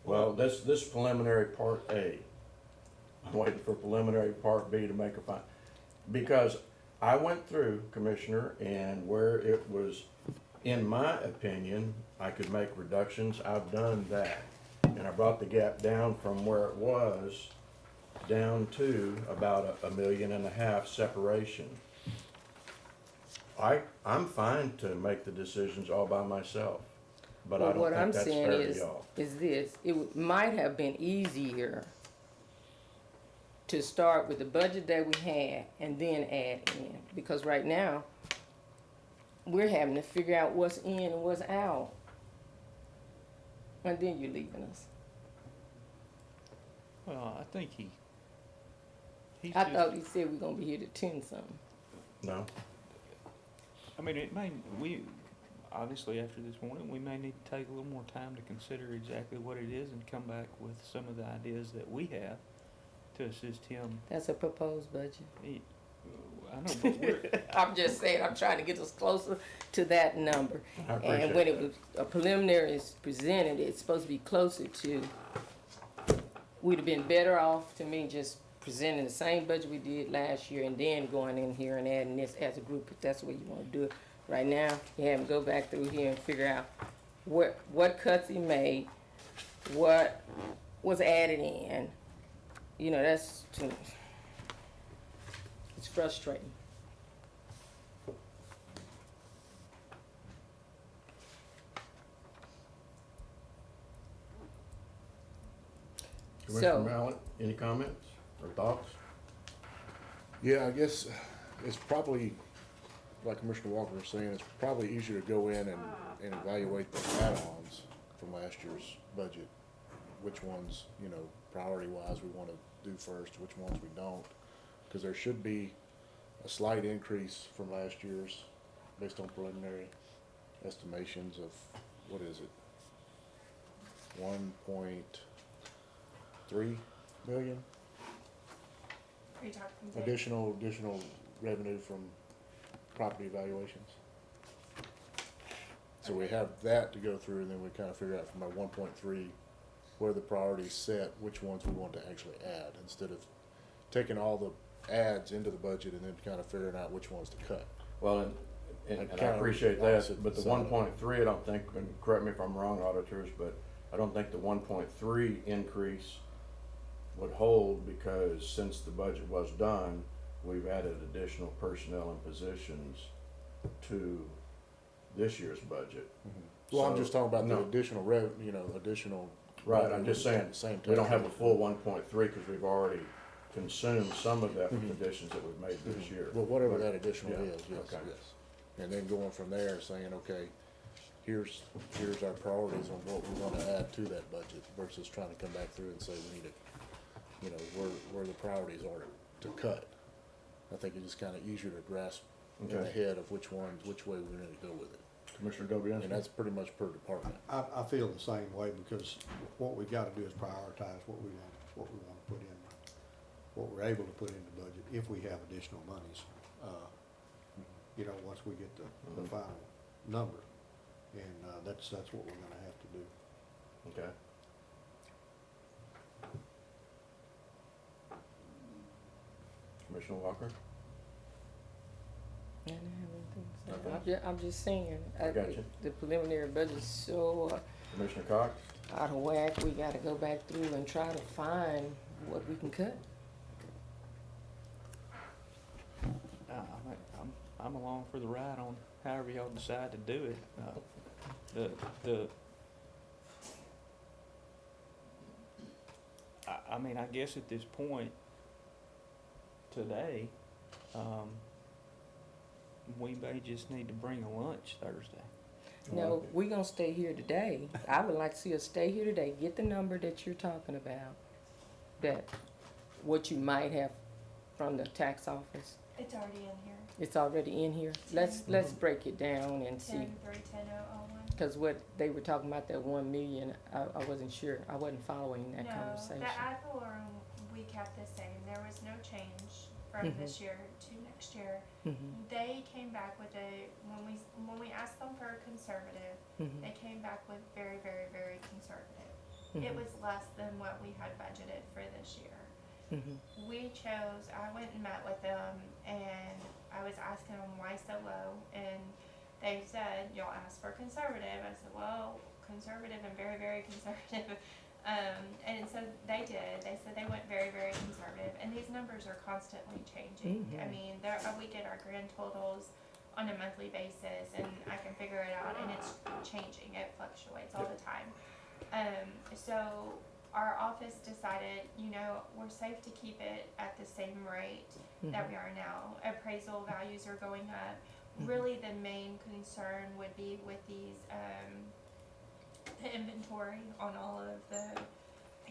[SPEAKER 1] Well, this preliminary part A, I'm waiting for preliminary part B to make a final. Because I went through, Commissioner, and where it was, in my opinion, I could make reductions, I've done that. And I brought the gap down from where it was down to about $1.5 million separation. I'm fine to make the decisions all by myself, but I
[SPEAKER 3] Well,
[SPEAKER 1] don't
[SPEAKER 3] what I'm
[SPEAKER 1] think that's
[SPEAKER 3] saying
[SPEAKER 1] fair to y'all.
[SPEAKER 3] is this, might have been easier to start with the budget that we had and then add in. Because right now, we're having to figure out what's in and what's out. And then you're leaving us.
[SPEAKER 5] Well, I think he's
[SPEAKER 3] I
[SPEAKER 5] just,
[SPEAKER 3] thought he said we're gonna be here to 10 something.
[SPEAKER 1] No?
[SPEAKER 5] I mean, we, obviously after this morning, we may need to take a little more time to consider exactly what it is and come back with some of the ideas that we have to assist him.
[SPEAKER 3] That's a proposed budget.
[SPEAKER 5] I know, but we're,
[SPEAKER 3] I'm just saying, I'm trying to get us closer to that number.
[SPEAKER 1] I
[SPEAKER 3] And
[SPEAKER 1] appreciate
[SPEAKER 3] when it
[SPEAKER 1] that.
[SPEAKER 3] was, a preliminary is presented, it's supposed to be closer to, we'd have been better off, to me, just presenting the same budget we did last year and then going in here and adding this as a group, if that's the way you wanna do it. Right now, you have to go back through here and figure out what cuts he made, what was added in. You know, that's too, it's frustrating.
[SPEAKER 1] Commissioner
[SPEAKER 3] So-
[SPEAKER 1] Mallett, any comments or thoughts?
[SPEAKER 4] Yeah, I guess it's probably, like Commissioner Walker was saying, it's probably easier to go in and evaluate the add-ons from last year's budget. Which ones, you know, priority-wise we wanna do first, which ones we don't. Cause there should be a slight increase from last year's based on preliminary estimations of, what is it? 1.3 million?
[SPEAKER 2] Are you talking
[SPEAKER 4] Additional revenue from property evaluations. So we have that to go through, and then we kind of figure out from our 1.3, where the priorities set, which ones we want to actually add, instead of taking all the adds into the budget and then kind of figuring out which ones to cut.
[SPEAKER 1] Well, and I
[SPEAKER 4] Kinda
[SPEAKER 1] appreciate
[SPEAKER 4] opposite
[SPEAKER 1] that, but the
[SPEAKER 4] side.
[SPEAKER 1] 1.3, I don't think, and correct me if I'm wrong, auditors, but I don't think the 1.3 increase would hold, because since the budget was done, we've added additional personnel and positions to this year's budget.
[SPEAKER 4] Well, I'm
[SPEAKER 1] So,
[SPEAKER 4] just talking about the
[SPEAKER 1] no.
[SPEAKER 4] additional additional.
[SPEAKER 1] Right, I'm
[SPEAKER 4] revenue
[SPEAKER 1] just saying,
[SPEAKER 4] at the same
[SPEAKER 1] we don't
[SPEAKER 4] time.
[SPEAKER 1] have a full 1.3 because we've already consumed some of that with additions that we've made this year.
[SPEAKER 4] Well, whatever that additional
[SPEAKER 1] Yeah,
[SPEAKER 4] is, yes,
[SPEAKER 1] okay.
[SPEAKER 4] yes. And then going from there, saying, okay, here's our priorities on what we wanna add to that budget versus trying to come back through and say we need to, you know, where the priorities are to cut. I think it's just kinda easier to grasp in the
[SPEAKER 1] Okay.
[SPEAKER 4] head of which way we need to go with it.
[SPEAKER 1] Commissioner Dobianski?
[SPEAKER 4] And that's pretty much per department.
[SPEAKER 6] I feel the same way, because what we gotta do is prioritize what we wanna put in, what we're able to put in the budget, if we have additional monies, you know, once we get the final number. And, that's what we're gonna have to do.
[SPEAKER 1] Okay. Commissioner Walker?
[SPEAKER 3] I don't have anything to say.
[SPEAKER 1] Okay.
[SPEAKER 3] I'm just saying.
[SPEAKER 1] I got you.
[SPEAKER 3] The preliminary budget's so
[SPEAKER 1] Commissioner Cox?
[SPEAKER 3] out of whack, we gotta go back through and try to find what we can cut.
[SPEAKER 5] I'm along for the ride on however y'all decide to do it. I mean, I guess at this point, today, we may just need to bring a lunch Thursday.
[SPEAKER 3] No, we gonna stay here today. I would like to see us stay here today, get the number that you're talking about, that, what you might have from the tax office.
[SPEAKER 2] It's already in here.
[SPEAKER 3] It's already in here. Let's break it down and see.
[SPEAKER 2] 10-3-10-001.
[SPEAKER 3] Cause what they were talking about, that 1 million, I wasn't sure, I wasn't following that
[SPEAKER 2] No,
[SPEAKER 3] conversation.
[SPEAKER 2] the ad valorem, we kept the same. There was no change from
[SPEAKER 3] Mhm.
[SPEAKER 2] this year to next year.
[SPEAKER 3] Mhm,
[SPEAKER 2] They came back with when we asked them for a conservative,
[SPEAKER 3] mhm,
[SPEAKER 2] they came back with very, very, very conservative. It
[SPEAKER 3] mhm,
[SPEAKER 2] was less than what we had budgeted for this year.
[SPEAKER 3] mhm.
[SPEAKER 2] I went and met with them, and I was asking them why so low, and they said, y'all asked for conservative. I said, well, conservative and very, very conservative. And so they did. They said they went very, very conservative, and these numbers are constantly changing. I
[SPEAKER 3] Mhm.
[SPEAKER 2] mean, we get our grand totals on a monthly basis, and I can figure it out, and it's changing. It fluctuates all the time. So our office decided, you know, we're safe to keep it at the same rate that we are now. Appraisal values are going up. Really, the main concern would be with these, the inventory on all of the,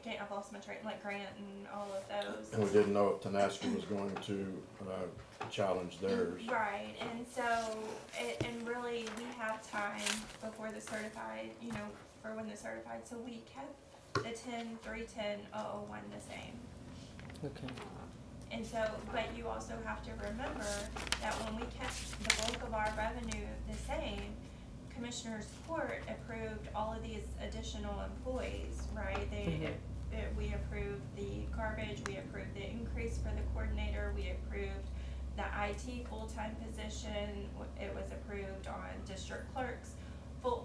[SPEAKER 2] I've lost my train, like Grant and all of those.
[SPEAKER 1] And we didn't know if Tenaska was going to, challenge theirs.
[SPEAKER 2] Right, and so, and really, we have time before the certified, you know, for when the certified, so we kept the 10-3-10-001 the same.
[SPEAKER 3] Okay.
[SPEAKER 2] And so, but you also have to remember that when we kept the bulk of our revenue the same, Commissioners Court approved all of these additional employees, right? We approved the garbage, we approved the increase for the coordinator, we approved the IT full-time position, it was approved on district clerks,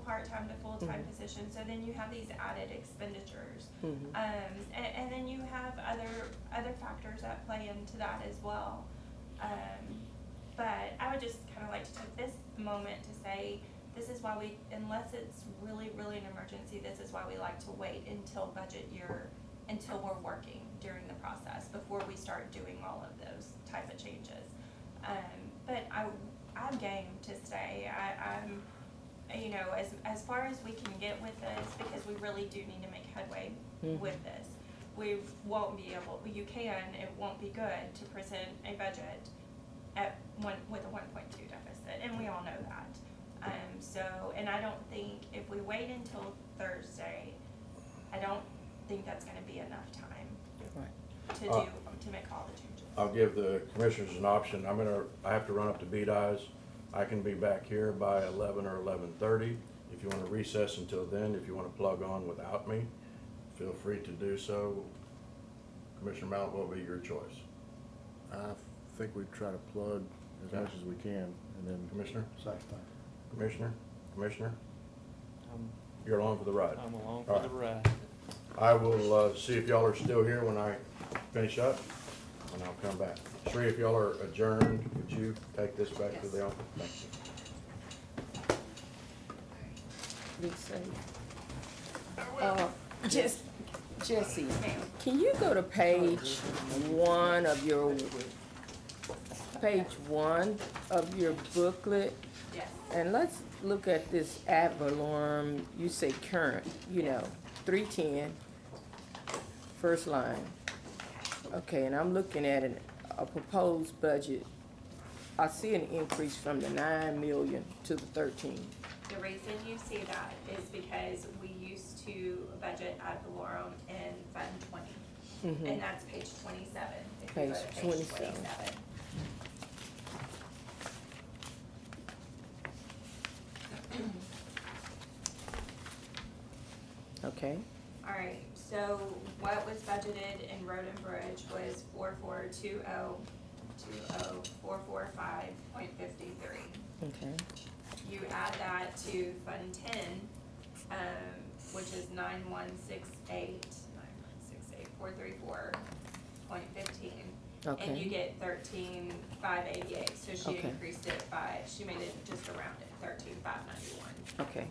[SPEAKER 2] part-time to full-time position, so then you have these added expenditures. And then you have other factors that play into that as well. But I would just kinda like to take this moment to say, this is why we, unless it's really, really an emergency, this is why we like to wait until budget year, until we're working during the process, before we start doing all of those type of changes. But I'm game to stay. I'm, you know, as far as we can get with this, because we really do need to make headway with this. We won't be able, you can, it won't be good to present a budget with a 1.2 deficit, and we all know that. So, and I don't think if we wait until Thursday, I don't think that's gonna be enough time
[SPEAKER 3] Right.
[SPEAKER 2] to make all the changes.
[SPEAKER 1] I'll give the commissioners an option. I have to run up to Beat Eyes. I can be back here by 11 or 11:30. If you wanna recess until then, if you wanna plug on without me, feel free to do so. Commissioner Mallett, what will be your choice?
[SPEAKER 4] I think we try to plug as much as we can, and then
[SPEAKER 1] Commissioner?
[SPEAKER 6] Same thing.
[SPEAKER 1] Commissioner?
[SPEAKER 5] I'm,
[SPEAKER 1] You're along for the ride.
[SPEAKER 5] I'm along
[SPEAKER 1] All
[SPEAKER 5] for the ride.
[SPEAKER 1] I will, see if y'all are still here when I finish up, and I'll come back. Sri, if y'all are adjourned, would you take this back to the office? Thank you.
[SPEAKER 3] Be safe. Jesse, can you go to page one of your booklet?
[SPEAKER 2] Yes.
[SPEAKER 3] And let's look at this ad valorem, you say current, you know, 310, first line. Okay, and I'm looking at a proposed budget. I see an increase from the 9 million to the 13.
[SPEAKER 2] The reason you see that is because we used to budget ad valorem in Fund 20. And that's page 27. If you go to
[SPEAKER 3] Page
[SPEAKER 2] page
[SPEAKER 3] 27.
[SPEAKER 2] 27.
[SPEAKER 3] Okay,
[SPEAKER 2] All right, so what was budgeted in Road and Bridge was 4420.445.53.
[SPEAKER 3] okay,
[SPEAKER 2] You add that to Fund 10, which is 434.15. And you
[SPEAKER 3] okay,
[SPEAKER 2] get 13,588, so she
[SPEAKER 3] Okay.
[SPEAKER 2] increased it by, she made it just around it, 13,591.
[SPEAKER 3] okay,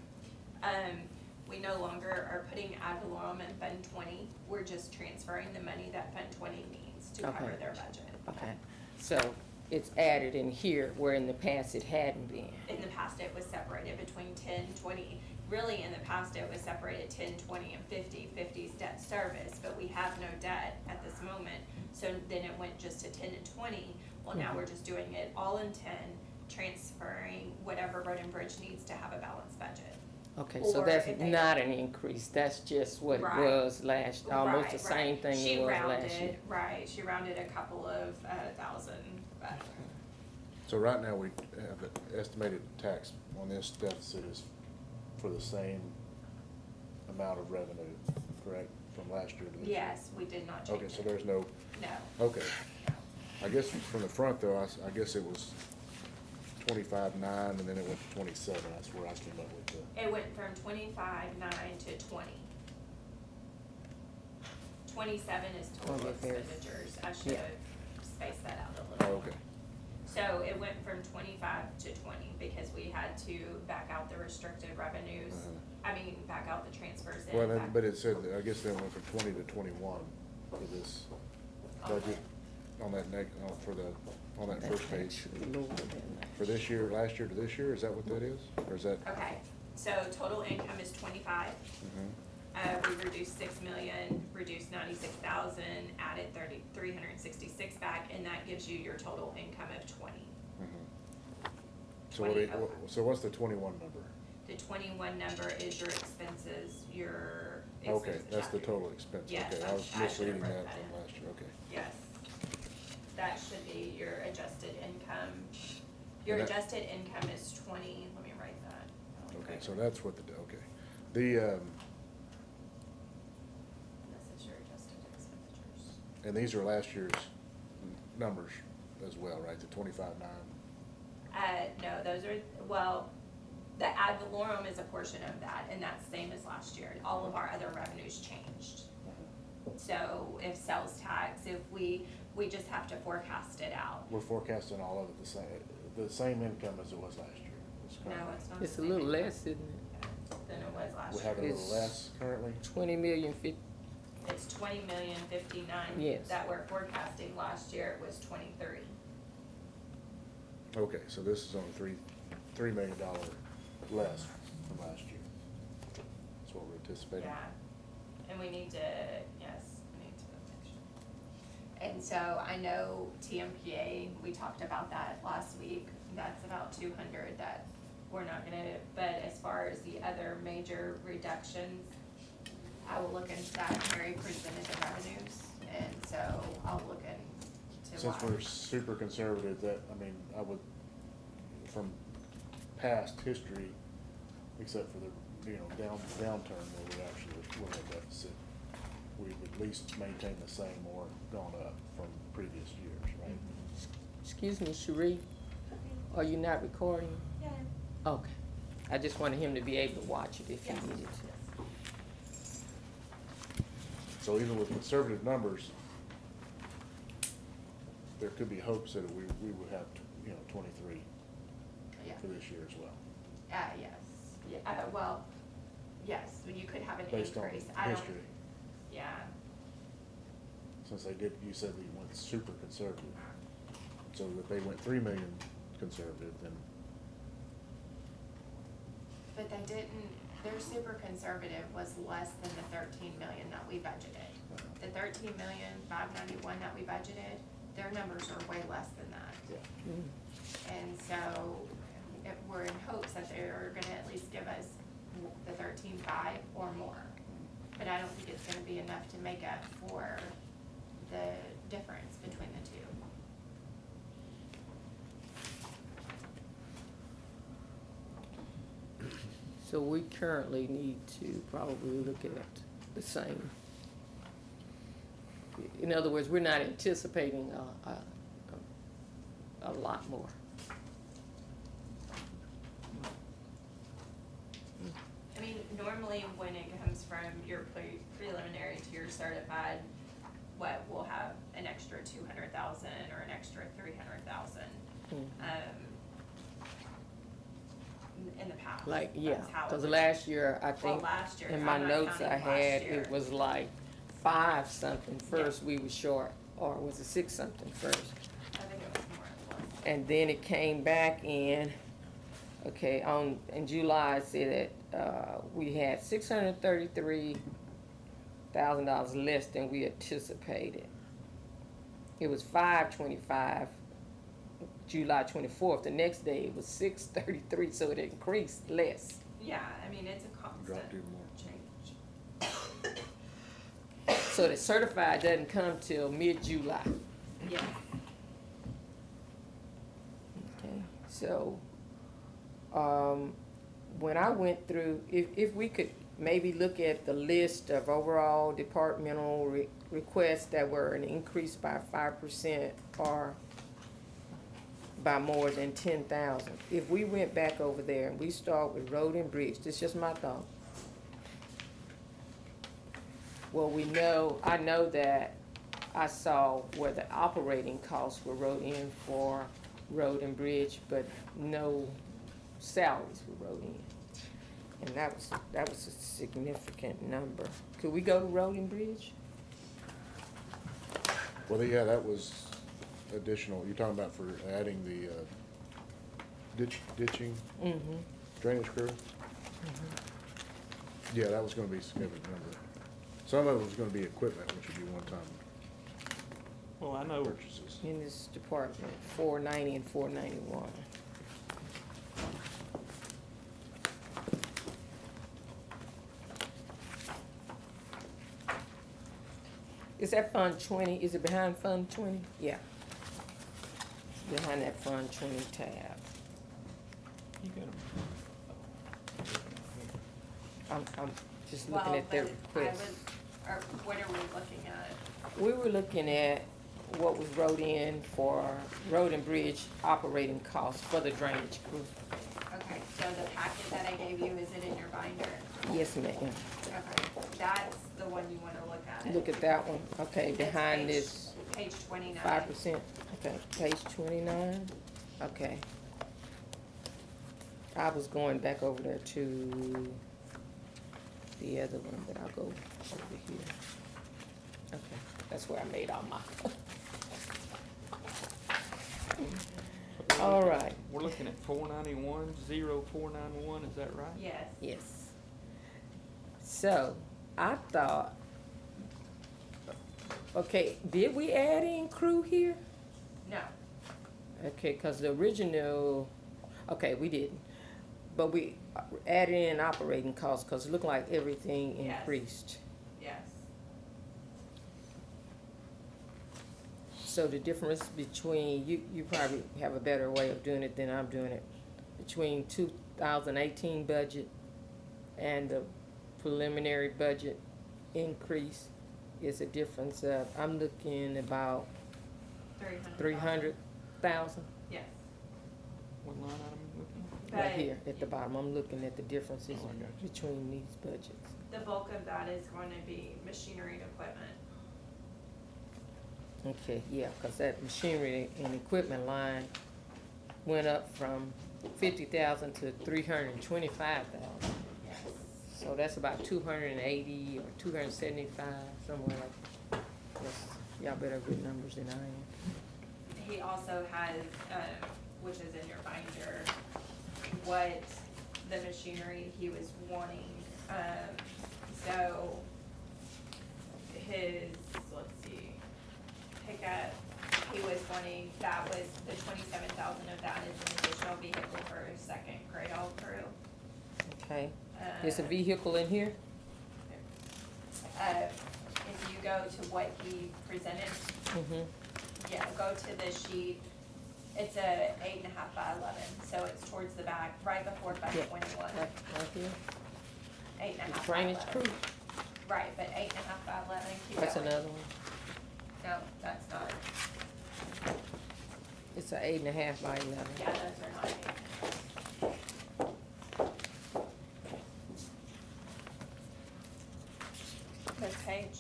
[SPEAKER 2] We no longer are putting ad valorem in Fund 20, we're just transferring the money that Fund 20 needs to cover
[SPEAKER 3] Okay.
[SPEAKER 2] their budget.
[SPEAKER 3] okay. So it's added in here where in the past it hadn't been.
[SPEAKER 2] In the past, it was separated between 10, 20. Really, in the past, it was separated 10, 20, and 50. 50 is debt service, but we have no debt at this moment. So then it went just to 10 and 20. Well, now we're just doing it all in 10, transferring whatever Road and Bridge needs to have a balanced budget.
[SPEAKER 3] Okay, so
[SPEAKER 2] Or
[SPEAKER 3] that's
[SPEAKER 2] if they
[SPEAKER 3] not an increase, that's just what it
[SPEAKER 2] Right.
[SPEAKER 3] was almost the
[SPEAKER 2] Right,
[SPEAKER 3] same
[SPEAKER 2] right.
[SPEAKER 3] thing
[SPEAKER 2] She
[SPEAKER 3] it was last
[SPEAKER 2] rounded,
[SPEAKER 3] year.
[SPEAKER 2] right, she rounded a couple of thousand, but
[SPEAKER 4] So right now, we have the estimated tax on this deficit is for the same amount of revenue, correct, from last year to this year?
[SPEAKER 2] yes, we did not change
[SPEAKER 4] Okay,
[SPEAKER 2] it.
[SPEAKER 4] so there's no,
[SPEAKER 2] No,
[SPEAKER 4] okay. I guess from the front though, I guess it was 25.9 and then it went to 27, that's where I came up with the.
[SPEAKER 2] it went from 25.9 to 20. 27 is total
[SPEAKER 3] Okay, fair.
[SPEAKER 2] expenditures, I should have spaced that out a
[SPEAKER 4] Oh,
[SPEAKER 2] little more.
[SPEAKER 4] okay.
[SPEAKER 2] So it went from 25 to 20 because we had to back out the restricted revenues. I mean, back out the transfers in.
[SPEAKER 4] Well, then,
[SPEAKER 2] back-
[SPEAKER 4] but it said, I guess then it went from 20 to 21 for this budget on that on that
[SPEAKER 3] That's
[SPEAKER 4] first page.
[SPEAKER 3] actually lower than
[SPEAKER 4] For this year, last year to this year, is that what that is? Or is that?
[SPEAKER 2] Okay, so total income is 25.
[SPEAKER 4] Mhm.
[SPEAKER 2] We reduced 6 million, reduced 96,000, added 366 back, and that gives you your total income of 20.
[SPEAKER 4] Mhm. So
[SPEAKER 2] 20
[SPEAKER 4] what,
[SPEAKER 2] over.
[SPEAKER 4] so what's the 21 number?
[SPEAKER 2] The 21 number is your expenses, your
[SPEAKER 4] Okay,
[SPEAKER 2] expenses
[SPEAKER 4] that's the
[SPEAKER 2] after-
[SPEAKER 4] total expense.
[SPEAKER 2] Yes,
[SPEAKER 4] Okay, I was
[SPEAKER 2] I should've
[SPEAKER 4] misreading
[SPEAKER 2] wrote
[SPEAKER 4] that
[SPEAKER 2] that
[SPEAKER 4] from
[SPEAKER 2] in.
[SPEAKER 4] last year, okay.
[SPEAKER 2] Yes. That should be your adjusted income. Your
[SPEAKER 4] And that-
[SPEAKER 2] adjusted income is 20, let me write that.
[SPEAKER 4] Okay, so that's what okay. The,
[SPEAKER 2] This is your adjusted expenditures.
[SPEAKER 4] and these are last year's numbers as well, right? The 25.9?
[SPEAKER 2] No, those are, well, the ad valorem is a portion of that, and that's same as last year. All of our other revenues changed. So if sales tax, if we just have to forecast it out.
[SPEAKER 4] We're forecasting all of it the same income as it was last year.
[SPEAKER 2] No, it's not.
[SPEAKER 3] It's
[SPEAKER 2] the
[SPEAKER 3] a
[SPEAKER 2] same
[SPEAKER 3] little
[SPEAKER 2] income
[SPEAKER 3] less, isn't it?
[SPEAKER 2] Than it was last
[SPEAKER 4] We
[SPEAKER 2] year.
[SPEAKER 4] have a little
[SPEAKER 3] It's-
[SPEAKER 4] less currently?
[SPEAKER 3] 20,050,000.
[SPEAKER 2] It's 20,059,000.
[SPEAKER 3] Yes.
[SPEAKER 2] That we're forecasting. Last year it was 23.
[SPEAKER 4] Okay, so this is only $3 million less from last year. That's what we're anticipating.
[SPEAKER 2] Yeah, and we need to, yes, we need to make sure. And so I know TMPA, we talked about that last week, that's about 200 that we're not gonna, but as far as the other major reductions, I will look into that. Mary presented the revenues, and so I'll look into why.
[SPEAKER 4] Since we're super conservative, I would, from past history, except for the, downturn where we actually were in a deficit, we've at least maintained the same or gone up from previous years, right?
[SPEAKER 3] Excuse me, Cherie, are you not recording?
[SPEAKER 2] Yeah.
[SPEAKER 3] Okay. I just wanted him to be able to watch it if he
[SPEAKER 2] Yes.
[SPEAKER 3] needed to.
[SPEAKER 4] So even with conservative numbers, there could be hopes that we would have, 23
[SPEAKER 2] Yeah.
[SPEAKER 4] for this year as well.
[SPEAKER 2] Yes, yeah, well, yes, you could have an
[SPEAKER 4] Based on
[SPEAKER 2] increase. I don't-
[SPEAKER 4] history,
[SPEAKER 2] Yeah,
[SPEAKER 4] since you said we went super conservative. So if they went 3 million conservative, then,
[SPEAKER 2] but they didn't, their super conservative was less than the 13 million that we budgeted. The 13,591,000 that we budgeted, their numbers are way less than that.
[SPEAKER 4] yeah.
[SPEAKER 2] And so, we're in hopes that they're gonna at least give us the 13,500 or more. But I don't think it's gonna be enough to make up for the difference between the two.
[SPEAKER 3] So we currently need to probably look at the same. In other words, we're not anticipating a lot more.
[SPEAKER 2] I mean, normally when it comes from your preliminary to your certified, we'll have an extra 200,000 or an extra 300,000. In the past.
[SPEAKER 3] Like, yeah,
[SPEAKER 2] That's how it
[SPEAKER 3] because
[SPEAKER 2] was.
[SPEAKER 3] last year, I think,
[SPEAKER 2] last year,
[SPEAKER 3] in my
[SPEAKER 2] I'm not
[SPEAKER 3] notes I
[SPEAKER 2] counting last
[SPEAKER 3] had,
[SPEAKER 2] year.
[SPEAKER 3] it was like 5 something first we were short, or was it 6 something first?
[SPEAKER 2] I think it was more than one.
[SPEAKER 3] And then it came back in, okay, in July, it said that, we had $633,000 less than we anticipated. It was 525, July 24th, the next day it was 633, so it increased less.
[SPEAKER 2] Yeah, I mean, it's a constant
[SPEAKER 4] Dropped even more.
[SPEAKER 2] change.
[SPEAKER 3] So the certified doesn't come till mid-July.
[SPEAKER 2] Yeah,
[SPEAKER 3] Okay, so, when I went through, if we could maybe look at the list of overall departmental requests that were an increase by 5% or by more than 10,000. If we went back over there and we start with road and bridge, this is just my thought. Well, I know that I saw where the operating costs were wrote in for road and bridge, but no salaries were wrote in. And that was a significant number. Could we go to road and bridge?
[SPEAKER 4] Well, yeah, that was additional, you're talking about for adding the, ditching
[SPEAKER 3] Mm-hmm.
[SPEAKER 4] drainage crew? Yeah, that was gonna be a significant number. Some of it was gonna be equipment, which would be one-time
[SPEAKER 5] Well, I know,
[SPEAKER 4] purchases.
[SPEAKER 3] In this department, 490 and 491. Is that Fund 20, is it behind Fund 20? Yeah. It's behind that Fund 20 tab.
[SPEAKER 5] you got 'em.
[SPEAKER 3] I'm just looking at their request.
[SPEAKER 2] Or what are we looking at?
[SPEAKER 3] We were looking at what was wrote in for road and bridge operating costs for the drainage crew.
[SPEAKER 2] Okay, so the packet that I gave you, is it in your binder?
[SPEAKER 3] Yes, ma'am.
[SPEAKER 2] Okay, that's the one you wanna look at.
[SPEAKER 3] Look at that one, okay,
[SPEAKER 2] It's
[SPEAKER 3] behind
[SPEAKER 2] page-
[SPEAKER 3] this
[SPEAKER 2] Page 29.
[SPEAKER 3] 5%, okay, page 29, okay. I was going back over there to the other one, but I'll go over here. Okay, that's where I made all my. All right,
[SPEAKER 5] We're looking at 491, 0491, is that right?
[SPEAKER 2] Yes.
[SPEAKER 3] yes. So, I thought, okay, did we add in crew here?
[SPEAKER 2] No,
[SPEAKER 3] Okay, cause the original, okay, we didn't, but we added in operating costs, cause it looked like everything
[SPEAKER 2] Yes.
[SPEAKER 3] increased.
[SPEAKER 2] yes.
[SPEAKER 3] So the difference between, you probably have a better way of doing it than I'm doing it, between 2018 budget and the preliminary budget increase is a difference of, I'm looking about 300,000.
[SPEAKER 2] Yes.
[SPEAKER 5] What line item are you looking at?
[SPEAKER 3] Right
[SPEAKER 2] But
[SPEAKER 3] here at the bottom, I'm looking at the differences
[SPEAKER 5] Oh, I got you.
[SPEAKER 3] between these budgets.
[SPEAKER 2] the bulk of that is going to be machinery and equipment.
[SPEAKER 3] Okay, yeah, cause that machinery and equipment line went up from 50,000 to 325,000.
[SPEAKER 2] Yes.
[SPEAKER 3] So that's about 280 or 275, somewhere like, yes, y'all better have good numbers than I am.
[SPEAKER 2] He also has, which is in your binder, what the machinery he was wanting. So his, let's see, pickup, he was wanting, that was, the 27,000 of that is an additional vehicle for a second grade all crew.
[SPEAKER 3] Okay, there's a vehicle in here?
[SPEAKER 2] If you go to what he presented,
[SPEAKER 3] Mm-hmm.
[SPEAKER 2] yeah, go to the sheet. It's a 8.5 by 11, so it's towards the back, right before Fund
[SPEAKER 3] Yeah.
[SPEAKER 2] 21.
[SPEAKER 3] Right here,
[SPEAKER 2] 8.5
[SPEAKER 3] the
[SPEAKER 2] by
[SPEAKER 3] drainage
[SPEAKER 2] 11.
[SPEAKER 3] crew,
[SPEAKER 2] Right, but 8.5 by 11, keep
[SPEAKER 3] that's
[SPEAKER 2] going.
[SPEAKER 3] another one.
[SPEAKER 2] No, that's not,
[SPEAKER 3] It's a 8.5 by 11.
[SPEAKER 2] yeah, those are not eight. This page,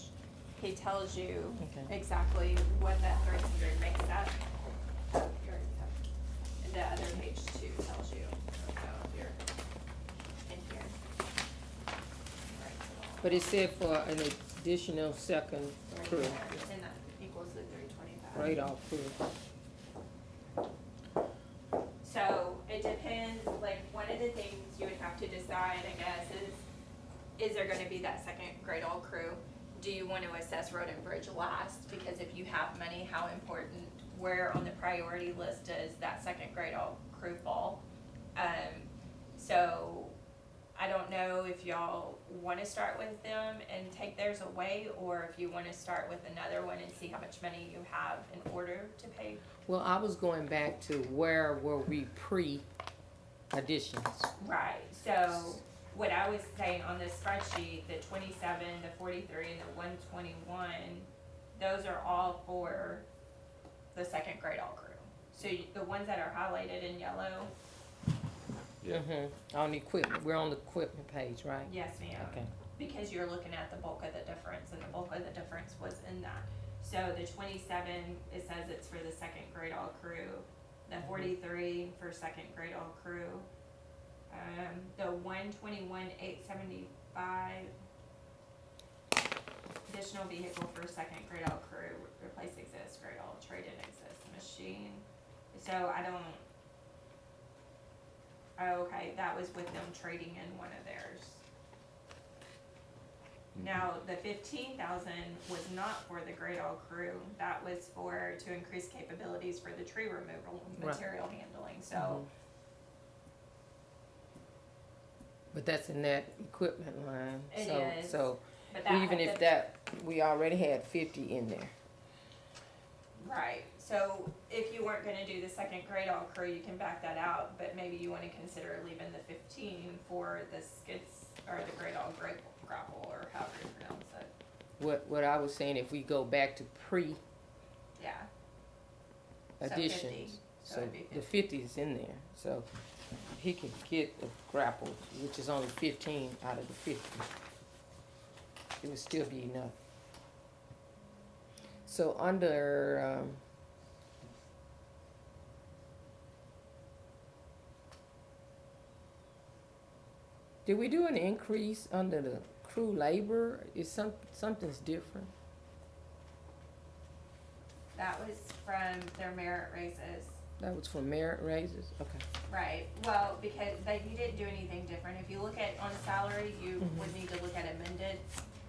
[SPEAKER 2] he tells you
[SPEAKER 3] Okay.
[SPEAKER 2] exactly what that 300 makes up. Oh, you already have. And the other page two tells you, so here, in here. Right, so
[SPEAKER 3] But it said for an additional second
[SPEAKER 2] right
[SPEAKER 3] crew,
[SPEAKER 2] there, and that equals the 325.
[SPEAKER 3] radar crew.
[SPEAKER 2] So it depends, like, one of the things you would have to decide, I guess, is there gonna be that second grade all crew? Do you wanna assess road and bridge last? Because if you have money, how important, where on the priority list does that second grade all crew fall? So I don't know if y'all wanna start with them and take theirs away, or if you wanna start with another one and see how much money you have in order to pay.
[SPEAKER 3] Well, I was going back to where were we pre-additions?
[SPEAKER 2] Right, so what I was saying on this spreadsheet, the 27, the 43, and the 121, those are all for the second grade all crew. So the ones that are highlighted in yellow,
[SPEAKER 1] Yeah.
[SPEAKER 3] On the equipment, we're on the equipment page, right?
[SPEAKER 2] yes ma'am.
[SPEAKER 3] Okay,
[SPEAKER 2] Because you're looking at the bulk of the difference, and the bulk of the difference was in that. So the 27, it says it's for the second grade all crew. the 43 for second grade all crew. The 121,875 additional vehicle for second grade all crew, replace exist grade all, trade in exist machine. So I don't, oh, okay, that was with them trading in one of theirs. Now, the 15,000 was not for the grade all crew, that was to increase capabilities for the tree removal,
[SPEAKER 3] Right.
[SPEAKER 2] material handling, so.
[SPEAKER 3] But that's in that equipment line,
[SPEAKER 2] It
[SPEAKER 3] so,
[SPEAKER 2] is.
[SPEAKER 3] so
[SPEAKER 2] But that
[SPEAKER 3] even
[SPEAKER 2] had
[SPEAKER 3] if
[SPEAKER 2] to-
[SPEAKER 3] that, we already had 50 in there.
[SPEAKER 2] Right, so if you weren't gonna do the second grade all crew, you can back that out, but maybe you wanna consider leaving the 15 for the skids, or the grade all grapple, or however you pronounce it,
[SPEAKER 3] What I was saying, if we go back to
[SPEAKER 2] yeah. So 50.
[SPEAKER 3] pre-additions,
[SPEAKER 2] So
[SPEAKER 3] so
[SPEAKER 2] it'd be
[SPEAKER 3] the 50 is in there, so he could get the grapple, which is only 15 out of the 50. It would still be enough. So under, did we do an increase under the crew labor? Is something's different?
[SPEAKER 2] That was from their merit raises.
[SPEAKER 3] That was for merit raises? Okay.
[SPEAKER 2] Right, well, because you didn't do anything different, if you look at on salary, you
[SPEAKER 3] Mhm.
[SPEAKER 2] would need to look at amended,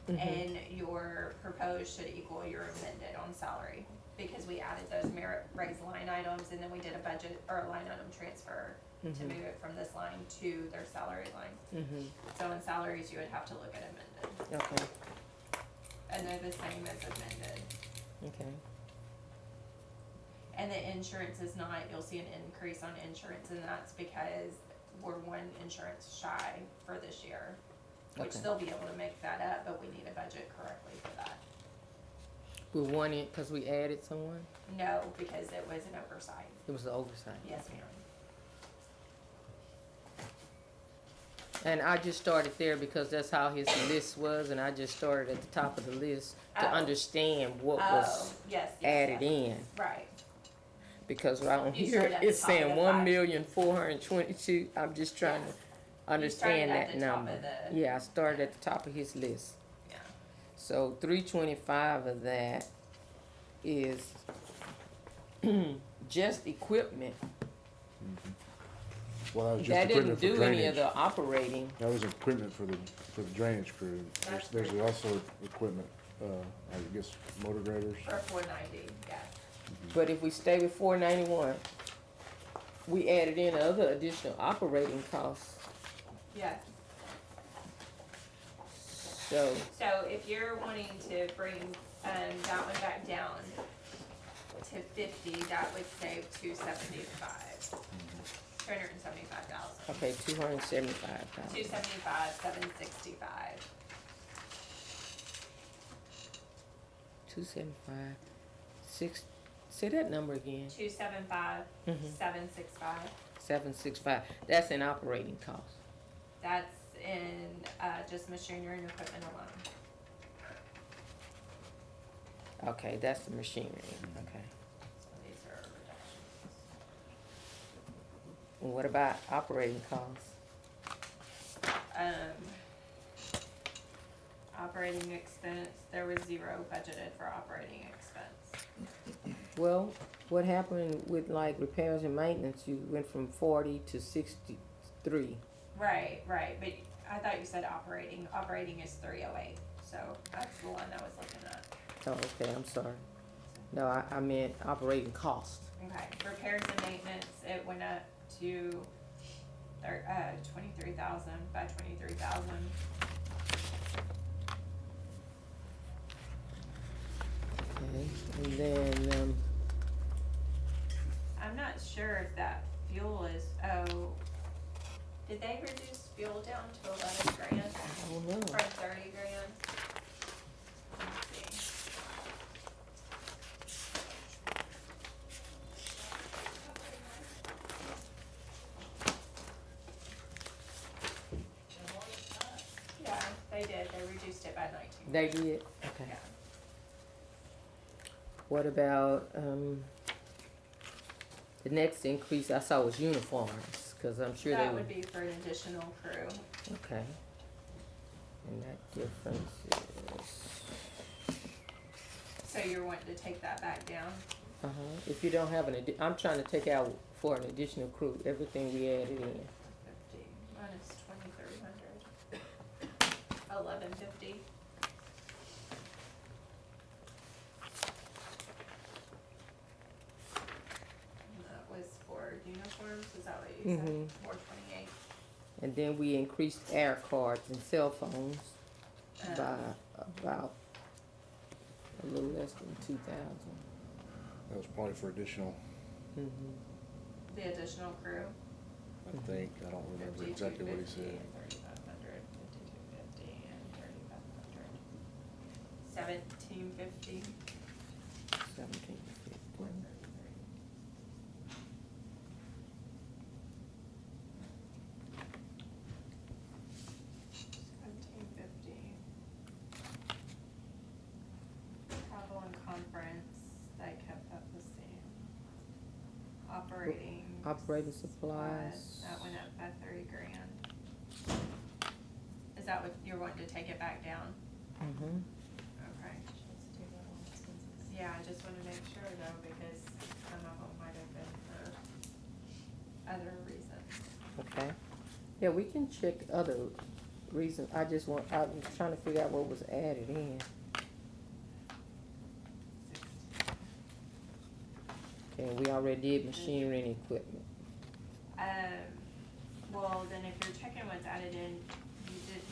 [SPEAKER 3] Mhm.
[SPEAKER 2] and your proposed should equal your amended on salary, because we added those merit raise line items, and then we did a budget, or a line item transfer to
[SPEAKER 3] Mhm.
[SPEAKER 2] move it from this line to their salary line.
[SPEAKER 3] Mm-hmm,
[SPEAKER 2] So in salaries, you would have to look at amended,
[SPEAKER 3] okay,
[SPEAKER 2] and they're the same as amended.
[SPEAKER 3] okay.
[SPEAKER 2] And the insurance is not, you'll see an increase on insurance, and that's because we're one insurance shy for this year. Which
[SPEAKER 3] Okay.
[SPEAKER 2] they'll be able to make that up, but we need to budget correctly for that.
[SPEAKER 3] We won it because we added someone?
[SPEAKER 2] No, because it was an oversight.
[SPEAKER 3] It was the oversight.
[SPEAKER 2] Yes, ma'am.
[SPEAKER 3] And I just started there because that's how his list was, and I just started at the top of the list to
[SPEAKER 2] Oh.
[SPEAKER 3] understand what
[SPEAKER 2] Oh,
[SPEAKER 3] was
[SPEAKER 2] yes, yes,
[SPEAKER 3] added
[SPEAKER 2] yes.
[SPEAKER 3] in.
[SPEAKER 2] Right,
[SPEAKER 3] Because right on
[SPEAKER 2] You
[SPEAKER 3] here,
[SPEAKER 2] started at the
[SPEAKER 3] it's
[SPEAKER 2] top of
[SPEAKER 3] saying
[SPEAKER 2] the
[SPEAKER 3] 1,422,000. I'm just trying to understand
[SPEAKER 2] at
[SPEAKER 3] that
[SPEAKER 2] the top
[SPEAKER 3] number.
[SPEAKER 2] of the-
[SPEAKER 3] Yeah, I started at the top of his list.
[SPEAKER 2] yeah.
[SPEAKER 3] So 325 of that is just equipment.
[SPEAKER 4] Well, that was just
[SPEAKER 3] That didn't
[SPEAKER 4] equipment for
[SPEAKER 3] do any of
[SPEAKER 4] drainage.
[SPEAKER 3] the operating.
[SPEAKER 4] That was equipment for the drainage crew. There's also equipment, I guess motor graders.
[SPEAKER 2] For 490, yes.
[SPEAKER 3] But if we stay with 491, we added in other additional operating costs.
[SPEAKER 2] Yes.
[SPEAKER 3] So,
[SPEAKER 2] So if you're wanting to bring, that one back down to 50, that would save 275. 275,000.
[SPEAKER 3] okay, 275,000.
[SPEAKER 2] 275, 765.
[SPEAKER 3] 275, say that number again.
[SPEAKER 2] 275,
[SPEAKER 3] Mhm.
[SPEAKER 2] 765.
[SPEAKER 3] 765, that's in operating costs.
[SPEAKER 2] That's in, just machinery and equipment alone.
[SPEAKER 3] Okay, that's the machinery, okay.
[SPEAKER 2] So these are reductions.
[SPEAKER 3] And what about operating costs?
[SPEAKER 2] Operating expense, there was 0 budgeted for operating expense.
[SPEAKER 3] Well, what happened with like repairs and maintenance, you went from 40 to 63.
[SPEAKER 2] Right, but I thought you said operating is 308, so that's the one I was looking at.
[SPEAKER 3] Oh, okay, I'm sorry. No, I meant operating costs.
[SPEAKER 2] Okay, repairs and maintenance, it went up to 23,000 by 23,000.
[SPEAKER 3] Okay, and then,
[SPEAKER 2] I'm not sure if that fuel is, did they reduce fuel down to 11 grand
[SPEAKER 3] I don't know.
[SPEAKER 2] from 30 grand? Let me see. Yeah, they did, they reduced it by 19.
[SPEAKER 3] They did? Okay.
[SPEAKER 2] Yeah.
[SPEAKER 3] What about, The next increase I saw was uniforms, cause I'm sure they
[SPEAKER 2] That
[SPEAKER 3] would.
[SPEAKER 2] would be for an additional crew.
[SPEAKER 3] Okay. And that difference is,
[SPEAKER 2] So you're wanting to take that back down?
[SPEAKER 3] if you don't have I'm trying to take out for an additional crew, everything we added in.
[SPEAKER 2] 50 minus 2,300. 1150. And that was for uniforms, is that what you said?
[SPEAKER 3] Mhm.
[SPEAKER 2] 428.
[SPEAKER 3] And then we increased air cards and cell phones by about a little less than 2,000.
[SPEAKER 4] That was probably for additional,
[SPEAKER 3] Mm-hmm.
[SPEAKER 2] The additional crew.
[SPEAKER 4] I think, I don't remember exactly what he
[SPEAKER 2] 5250
[SPEAKER 4] said.
[SPEAKER 2] and 3,500, 5250 and 3,500. 1750.
[SPEAKER 3] 1750.
[SPEAKER 2] 1750. Travel and conference, they kept that the same. Operating.
[SPEAKER 3] Operating supplies.
[SPEAKER 2] That went up by 30 grand. Is that what you're wanting to take it back down?
[SPEAKER 3] Mm-hmm.
[SPEAKER 2] Okay. Yeah, I just wanna make sure though, because some of them might have been for other reasons.
[SPEAKER 3] Okay. Yeah, we can check other reasons. I'm trying to figure out what was added in. Okay, we already did machinery and equipment.
[SPEAKER 2] Well, then if you're checking what's added in, you didn't,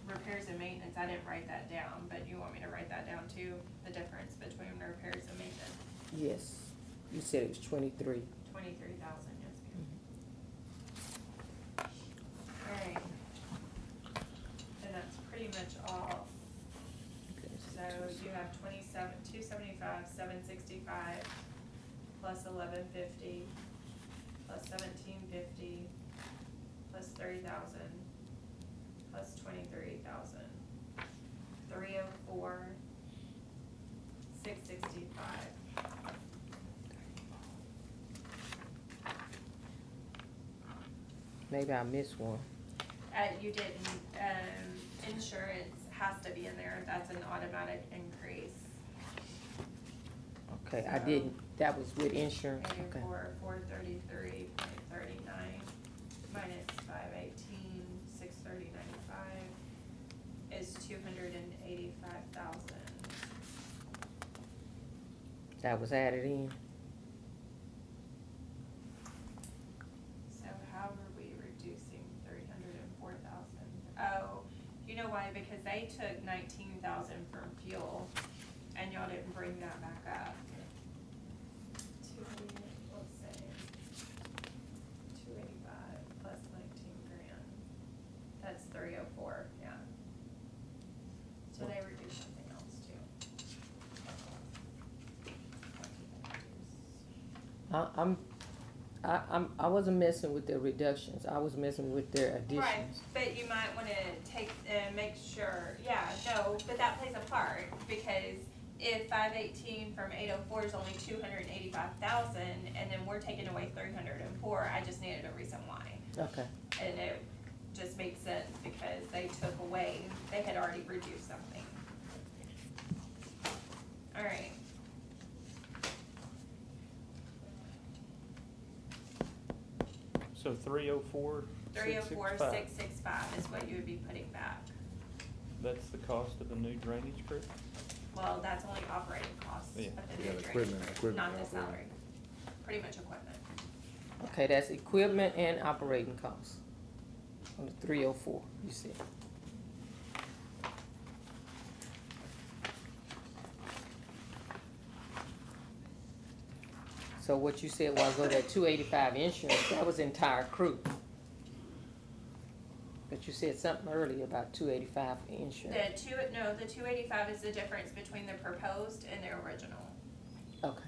[SPEAKER 2] repairs and maintenance, I didn't write that down, but you want me to write that down too? The difference between repairs and maintenance,
[SPEAKER 3] Yes, you said it was 23.
[SPEAKER 2] 23,000, yes ma'am. Alright. And that's pretty much all.
[SPEAKER 3] Okay,
[SPEAKER 2] So you have 275, 765, plus 1150, plus 1750, plus 30,000, plus 23,000, 304, 665.
[SPEAKER 3] Maybe I missed one.
[SPEAKER 2] You didn't, insurance has to be in there, that's an automatic increase.
[SPEAKER 3] Okay, I didn't. That was with insurance. Okay.
[SPEAKER 2] 84, 433.39, minus 518, 630.95 is 285,000.
[SPEAKER 3] That was added in.
[SPEAKER 2] So how are we reducing 304,000? Oh, you know why? Because they took 19,000 from fuel, and y'all didn't bring that back up. 285 plus 19 grand. That's 304, yeah. So they reduced something else too.
[SPEAKER 3] I wasn't messing with their reductions. I was messing with their
[SPEAKER 2] Right,
[SPEAKER 3] additions.
[SPEAKER 2] but you might wanna take, make sure, yeah, no, but that plays a part, because if 518 from 804 is only 285,000, and then we're taking away 304, I just needed a reason why.
[SPEAKER 3] Okay.
[SPEAKER 2] And it just makes sense, because they took away, they had already reduced something. Alright.
[SPEAKER 5] So 304,
[SPEAKER 2] 304,
[SPEAKER 5] 665.
[SPEAKER 2] 665 is what you would be putting back.
[SPEAKER 5] That's the cost of a new drainage crew?
[SPEAKER 2] Well, that's only operating costs of
[SPEAKER 5] Yeah.
[SPEAKER 2] the
[SPEAKER 4] Yeah,
[SPEAKER 2] new
[SPEAKER 4] the
[SPEAKER 2] drainage
[SPEAKER 4] equipment-
[SPEAKER 2] crew,
[SPEAKER 4] equipment
[SPEAKER 2] not the
[SPEAKER 4] operating.
[SPEAKER 2] salary. Pretty much equipment.
[SPEAKER 3] Okay, that's equipment and operating costs. On the 304, you said. So what you said was, oh, that 285 insurance, that was entire crew. But you said something earlier about 285 insurance.
[SPEAKER 2] The 285 is the difference between the proposed and the original.
[SPEAKER 3] Okay.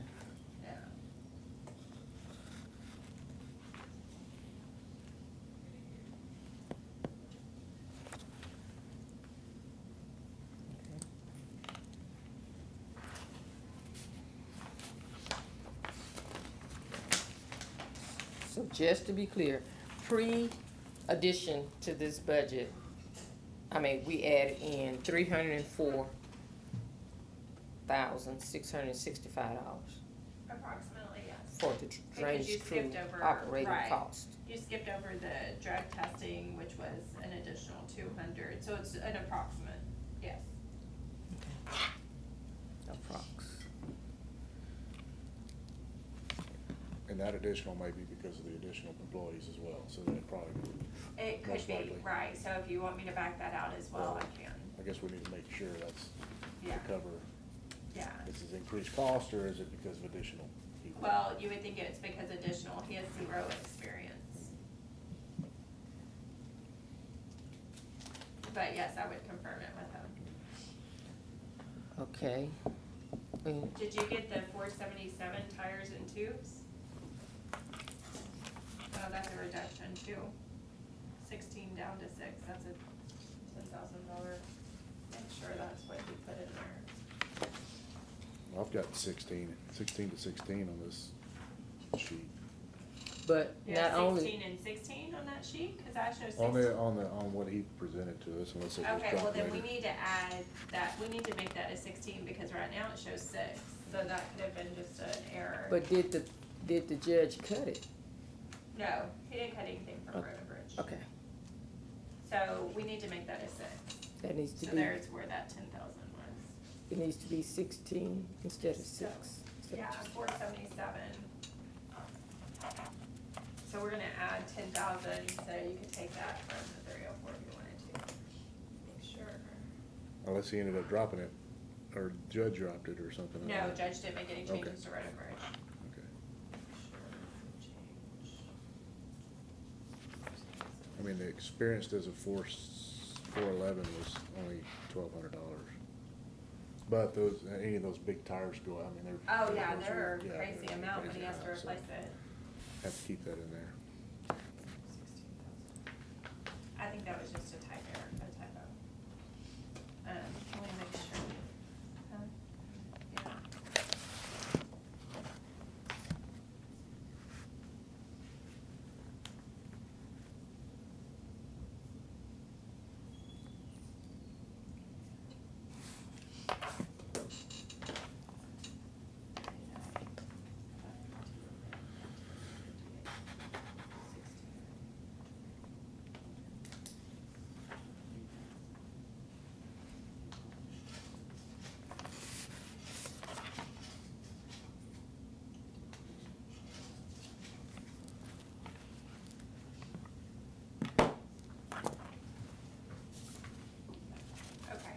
[SPEAKER 2] Yeah.
[SPEAKER 3] just to be clear, pre-addition to this budget, I mean, we added in $304,665
[SPEAKER 2] Approximately, yes.
[SPEAKER 3] for the
[SPEAKER 2] Because
[SPEAKER 3] drainage
[SPEAKER 2] you
[SPEAKER 3] crew
[SPEAKER 2] skipped over-
[SPEAKER 3] operating
[SPEAKER 2] right.
[SPEAKER 3] cost.
[SPEAKER 2] You skipped over the drug testing, which was an additional 200, so it's an approximate, yes.
[SPEAKER 3] Approx.
[SPEAKER 4] And that additional may be because of the additional employees as well, so that probably,
[SPEAKER 2] It could
[SPEAKER 4] Most
[SPEAKER 2] be,
[SPEAKER 4] likely.
[SPEAKER 2] right, so if you want me to back that out as well, I can,
[SPEAKER 4] I guess we need to make sure that's
[SPEAKER 2] yeah,
[SPEAKER 4] to cover,
[SPEAKER 2] yeah.
[SPEAKER 4] this is increased cost, or is it because of additional people?
[SPEAKER 2] Well, you would think it's because additional, he has 0 experience. But yes, I would confirm it with him.
[SPEAKER 3] Okay. Mm,
[SPEAKER 2] Did you get the 477 tires and tubes? Oh, that's a reduction too. 16 down to 6, that's a $10,000. Make sure that's what you put in there.
[SPEAKER 4] I've got 16 to 16 on this sheet.
[SPEAKER 3] But
[SPEAKER 2] You
[SPEAKER 3] not
[SPEAKER 2] have
[SPEAKER 3] only,
[SPEAKER 2] 16 and 16 on that sheet, cause I show 16.
[SPEAKER 4] On what he presented to us, unless it was
[SPEAKER 2] Okay, well then we
[SPEAKER 4] calculated.
[SPEAKER 2] need to add that, we need to make that a 16, because right now it shows 6, so that could have been just an error.
[SPEAKER 3] but did the judge cut it?
[SPEAKER 2] No, he didn't cut anything from
[SPEAKER 3] Okay.
[SPEAKER 2] Road and Bridge.
[SPEAKER 3] Okay,
[SPEAKER 2] So we need to make that a 6.
[SPEAKER 3] that needs to
[SPEAKER 2] So
[SPEAKER 3] be,
[SPEAKER 2] there's where that 10,000 was.
[SPEAKER 3] it needs to be 16 instead of 6.
[SPEAKER 2] Yeah, 477. So we're gonna add 10,000, so you could take that from the 304 if you wanted to. Make sure.
[SPEAKER 4] Unless he ended up dropping it, or judge dropped it or something. I
[SPEAKER 2] No,
[SPEAKER 4] don't know.
[SPEAKER 2] Judge didn't make any
[SPEAKER 4] Okay.
[SPEAKER 2] changes to Road and Bridge.
[SPEAKER 4] Okay.
[SPEAKER 2] Change.
[SPEAKER 4] I mean, the experienced as a 411 was only $1,200. But those, any of those big tires go out, I mean, they're.
[SPEAKER 2] Oh, yeah,
[SPEAKER 4] those
[SPEAKER 2] they're
[SPEAKER 4] are-
[SPEAKER 2] a
[SPEAKER 4] yeah,
[SPEAKER 2] crazy
[SPEAKER 4] they're
[SPEAKER 2] amount when
[SPEAKER 4] crazy
[SPEAKER 2] he has to
[SPEAKER 4] amount, so
[SPEAKER 2] replace it.
[SPEAKER 4] Have to keep that in there.
[SPEAKER 2] 16,000. I think that was just a typo. Can we make sure? Huh? Yeah. Okay.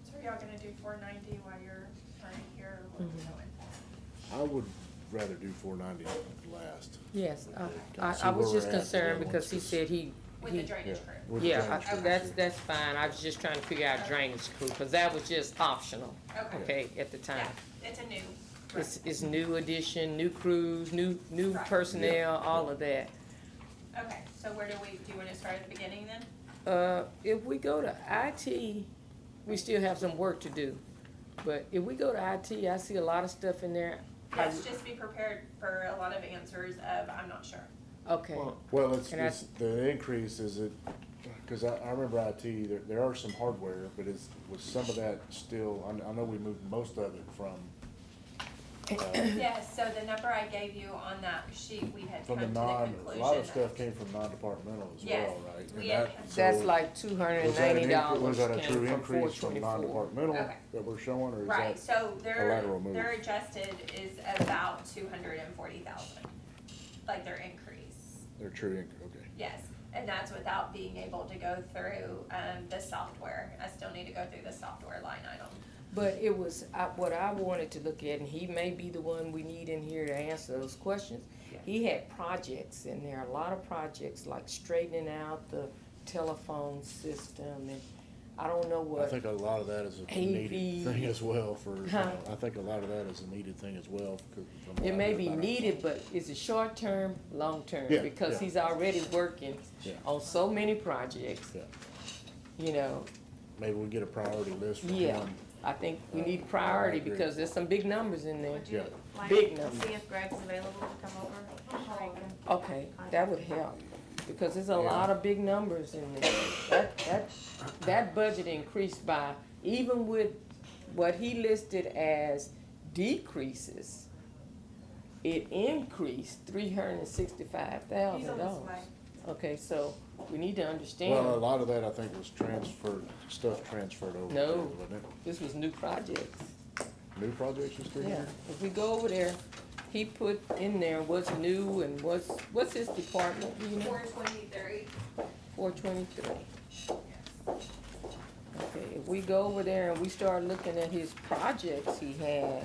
[SPEAKER 2] So are y'all gonna do 490 while you're trying here, or what are we
[SPEAKER 3] Mhm.
[SPEAKER 2] doing?
[SPEAKER 4] I would rather do 490 last.
[SPEAKER 3] Yes,
[SPEAKER 4] Okay.
[SPEAKER 3] I
[SPEAKER 4] See
[SPEAKER 3] was
[SPEAKER 4] where
[SPEAKER 3] just
[SPEAKER 4] we're at
[SPEAKER 3] concerned
[SPEAKER 4] with
[SPEAKER 3] because he
[SPEAKER 4] once
[SPEAKER 3] said he.
[SPEAKER 2] With the
[SPEAKER 3] he-
[SPEAKER 2] drainage
[SPEAKER 4] Yeah.
[SPEAKER 2] crew?
[SPEAKER 4] With the
[SPEAKER 3] Yeah,
[SPEAKER 4] drainage crew,
[SPEAKER 3] that's,
[SPEAKER 4] sure.
[SPEAKER 3] that's fine, I was just trying to figure out drainage crew, cause that was just optional,
[SPEAKER 2] Okay.
[SPEAKER 3] okay, at the time.
[SPEAKER 2] Yeah, it's a new.
[SPEAKER 3] It's new addition, new crews, new
[SPEAKER 2] Right.
[SPEAKER 3] personnel, all of that.
[SPEAKER 2] Okay, so where do you wanna start at the beginning then?
[SPEAKER 3] If we go to IT, we still have some work to do. But if we go to IT, I see a lot of stuff in there.
[SPEAKER 2] Yes, just be prepared for a lot of answers of, I'm not sure.
[SPEAKER 3] Okay,
[SPEAKER 4] Well, it's,
[SPEAKER 3] And I-
[SPEAKER 4] the increase is it, cause I remember IT, there are some hardware, but was some of that still, I know we moved most of it from,
[SPEAKER 2] Yes, so the number I gave you on that sheet, we had
[SPEAKER 4] from
[SPEAKER 2] come
[SPEAKER 4] the
[SPEAKER 2] to the
[SPEAKER 4] non,
[SPEAKER 2] conclusion.
[SPEAKER 4] a lot of
[SPEAKER 2] that-
[SPEAKER 4] stuff came from non-departmental as
[SPEAKER 2] Yes,
[SPEAKER 4] well, right? And
[SPEAKER 2] we
[SPEAKER 4] that-
[SPEAKER 2] had-
[SPEAKER 4] so
[SPEAKER 3] that's like $290
[SPEAKER 4] was that a
[SPEAKER 3] came
[SPEAKER 4] true
[SPEAKER 3] from
[SPEAKER 4] increase from
[SPEAKER 3] 424.
[SPEAKER 4] non-departmental
[SPEAKER 2] Okay.
[SPEAKER 4] that we're showing, or is
[SPEAKER 2] Right,
[SPEAKER 4] that?
[SPEAKER 2] so
[SPEAKER 4] lateral move?
[SPEAKER 2] their adjusted is about 240,000, like their increase.
[SPEAKER 4] Their true okay.
[SPEAKER 2] Yes, and that's without being able to go through, the software. I still need to go through the software line item.
[SPEAKER 3] But it was, what I wanted to look at, and he may be the one we need in here to answer those questions.
[SPEAKER 2] Yeah.
[SPEAKER 3] He had projects in there, a lot of projects, like straightening out the telephone system, and I don't know
[SPEAKER 4] I
[SPEAKER 3] what.
[SPEAKER 4] think a lot of that is a
[SPEAKER 3] AV.
[SPEAKER 4] needed thing as well for,
[SPEAKER 3] Huh?
[SPEAKER 4] I think a lot of that is a needed thing as well. from what
[SPEAKER 3] It
[SPEAKER 4] I
[SPEAKER 3] may
[SPEAKER 4] heard
[SPEAKER 3] be
[SPEAKER 4] about it.
[SPEAKER 3] needed, but is it short term, long term?
[SPEAKER 4] Yeah,
[SPEAKER 3] Because
[SPEAKER 4] yeah.
[SPEAKER 3] he's already working
[SPEAKER 4] Yeah.
[SPEAKER 3] on so many projects,
[SPEAKER 4] Yeah,
[SPEAKER 3] you know.
[SPEAKER 4] maybe we get a priority list from
[SPEAKER 3] Yeah,
[SPEAKER 4] him.
[SPEAKER 3] I think we
[SPEAKER 4] I
[SPEAKER 3] need priority
[SPEAKER 4] agree.
[SPEAKER 3] because there's some big numbers in there.
[SPEAKER 2] Would
[SPEAKER 4] Yeah.
[SPEAKER 2] you,
[SPEAKER 8] like,
[SPEAKER 3] Big
[SPEAKER 8] to
[SPEAKER 3] numbers.
[SPEAKER 8] see if Greg's available to come over. So we can-
[SPEAKER 3] Okay, that would help, because there's a lot of big numbers in there. That budget increased by, even with what he listed as decreases, it increased $365,000. Okay, so we need to
[SPEAKER 4] Well, a
[SPEAKER 3] understand,
[SPEAKER 4] lot of that I think was transferred, stuff transferred over.
[SPEAKER 3] No.
[SPEAKER 4] too, wasn't
[SPEAKER 3] this was new projects.
[SPEAKER 4] it? New projects was 300?
[SPEAKER 3] Yeah, if we go over there, he put in there what's new and what's his department, do you know?
[SPEAKER 2] 423.
[SPEAKER 3] 423. Okay, if we go over there and we start looking at his projects he has.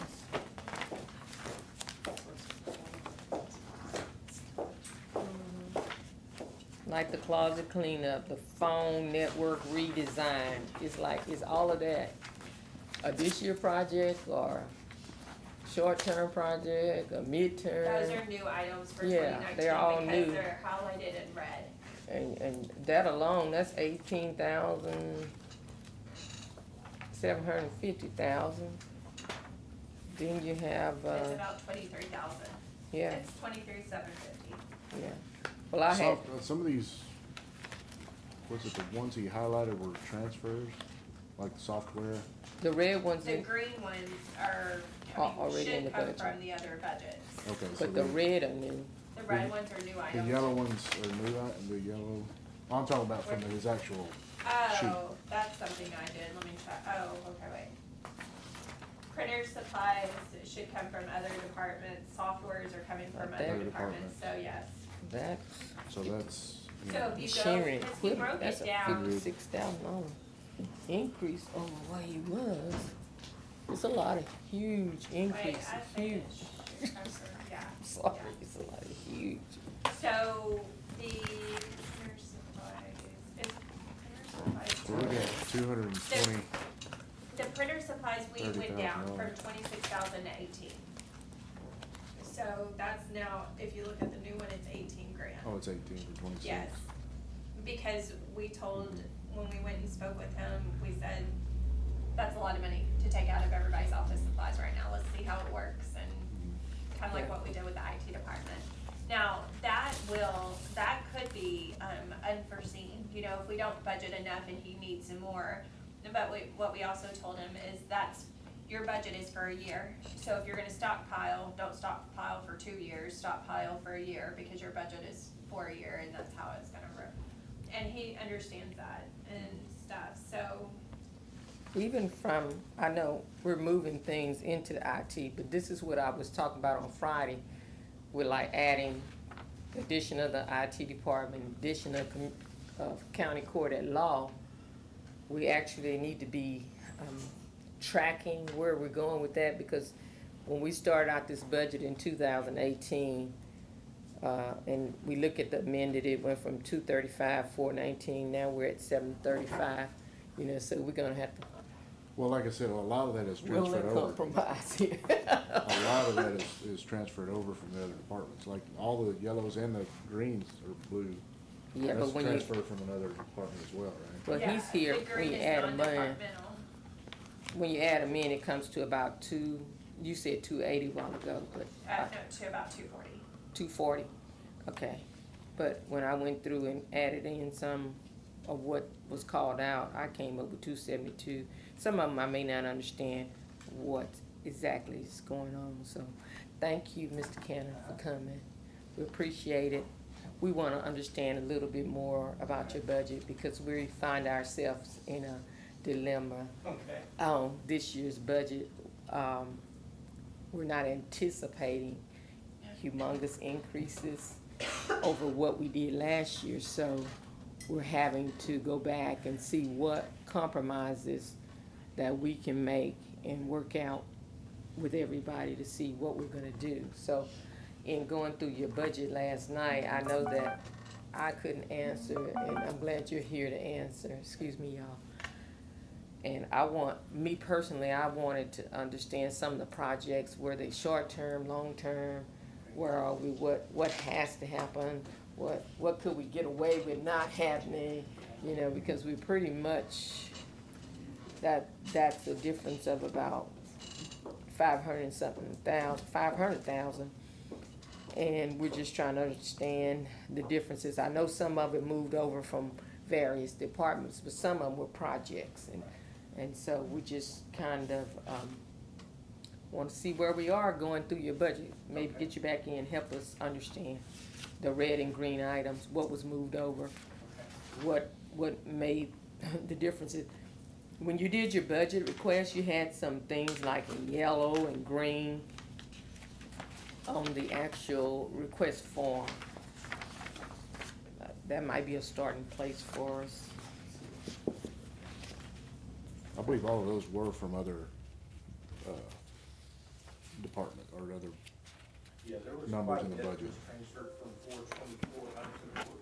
[SPEAKER 3] Like the closet cleanup, the phone network redesign, is all of that a this year project or short-term project, a midterm?
[SPEAKER 2] Those are new items for
[SPEAKER 3] Yeah,
[SPEAKER 2] 2019
[SPEAKER 3] they're all
[SPEAKER 2] because
[SPEAKER 3] new.
[SPEAKER 2] they're highlighted in red.
[SPEAKER 3] And that alone, that's 750,000. Then you have,
[SPEAKER 2] It's about 23,000.
[SPEAKER 3] yeah,
[SPEAKER 2] It's 23,750.
[SPEAKER 3] yeah. Well, I had,
[SPEAKER 4] Some of these, what's it, the ones he highlighted were transfers, like the software?
[SPEAKER 3] the red ones,
[SPEAKER 2] The
[SPEAKER 3] in-
[SPEAKER 2] green ones are,
[SPEAKER 3] Already in the
[SPEAKER 2] should come
[SPEAKER 3] budget.
[SPEAKER 2] from the other budgets.
[SPEAKER 4] Okay, so
[SPEAKER 3] but the red are new.
[SPEAKER 2] The red ones are new
[SPEAKER 4] the
[SPEAKER 2] items.
[SPEAKER 4] yellow ones are new, the yellow, I'm talking about from his actual, sheet.
[SPEAKER 2] Oh, that's something I did, let me check, oh, okay, wait. Printer supplies should come from other departments, softwares are coming from
[SPEAKER 3] Other
[SPEAKER 2] other departments, so yes.
[SPEAKER 3] That's
[SPEAKER 4] so that's, you
[SPEAKER 2] So
[SPEAKER 4] know,
[SPEAKER 2] if you go,
[SPEAKER 3] machinery and
[SPEAKER 2] because we
[SPEAKER 3] equipment,
[SPEAKER 2] broke
[SPEAKER 3] that's
[SPEAKER 2] it
[SPEAKER 3] a
[SPEAKER 2] down,
[SPEAKER 3] $56,000 increase over what he was. It's a lot of huge
[SPEAKER 2] wait,
[SPEAKER 3] increases,
[SPEAKER 2] I
[SPEAKER 3] huge.
[SPEAKER 2] finished, yeah.
[SPEAKER 3] Sorry, it's a lot of huge.
[SPEAKER 2] So the printer supplies, is printer supplies.
[SPEAKER 4] so we got 220,
[SPEAKER 2] The printer supplies, we went down
[SPEAKER 4] $30,000.
[SPEAKER 2] from 26,000 to 18. So that's now, if you look at the new one, it's 18 grand.
[SPEAKER 4] oh, it's 18 for 26.
[SPEAKER 2] Yes, because we told, when we went and spoke with him, we said, that's a lot of money to take out of everybody's office supplies right now, let's see how it works, and kinda like what we did with the IT department. Now, that could be, unforeseen, you know, if we don't budget enough and he needs some more. But what we also told him is your budget is for a year, so if you're gonna stockpile, don't stockpile for 2 years, stockpile for a year, because your budget is for a year, and that's how it's gonna work. And he understands that and stuff, so,
[SPEAKER 3] Even from, I know we're moving things into the IT, but this is what I was talking about on Friday, with like adding addition of the IT department, addition of county court at law. We actually need to be, tracking where we're going with that, because when we started out this budget in 2018, and we look at the amended, it went from 235, 419, now we're at 735, you know, so we're gonna have to
[SPEAKER 4] Well, like I said, a lot of that is
[SPEAKER 3] really
[SPEAKER 4] transferred over.
[SPEAKER 3] compromise here.
[SPEAKER 4] A lot of that is transferred over from the other departments, like all the yellows and the greens are blue.
[SPEAKER 3] Yeah, but
[SPEAKER 4] That's
[SPEAKER 3] when you,
[SPEAKER 4] transferred from another department as well, right?
[SPEAKER 3] well,
[SPEAKER 2] yeah,
[SPEAKER 3] he's here,
[SPEAKER 2] the
[SPEAKER 3] when
[SPEAKER 2] green
[SPEAKER 3] you
[SPEAKER 2] is
[SPEAKER 3] add them in,
[SPEAKER 2] non-departmental.
[SPEAKER 3] when you add them in, it comes to about you said 280 a while ago, but
[SPEAKER 2] No, to about 240.
[SPEAKER 3] 240, okay. But when I went through and added in some of what was called out, I came up with 272. Some of them I may not understand what exactly is going on, so thank you, Mr. Cannon, for coming. We appreciate it. We wanna understand a little bit more about your budget, because we find ourselves in a dilemma
[SPEAKER 7] Okay.
[SPEAKER 3] on this year's budget. We're not anticipating humongous increases over what we did last year, so we're having to go back and see what compromises that we can make and work out with everybody to see what we're gonna do. So, in going through your budget last night, I know that I couldn't answer, and I'm glad you're here to answer, excuse me, y'all. And me personally, I wanted to understand some of the projects, were they short-term, long-term, where are we, what has to happen, what could we get away with not happening, you know, because we pretty much, that's a difference of about 500 and something thousand, 500,000. And we're just trying to understand the differences. I know some of it moved over from various departments, but some of them were projects. And so we just kind of, want to see where we are going through your budget. Maybe get you back in, help us understand the red and green items, what was moved over, what made the differences. When you did your budget request, you had some things like yellow and green on the actual request form. That might be a starting place for us.
[SPEAKER 4] I believe all of those were from other, department or other,
[SPEAKER 9] Yeah, there was
[SPEAKER 4] Numbers
[SPEAKER 9] quite
[SPEAKER 4] in
[SPEAKER 9] a
[SPEAKER 4] the
[SPEAKER 9] bit
[SPEAKER 4] budget.
[SPEAKER 9] was transferred from 424 up to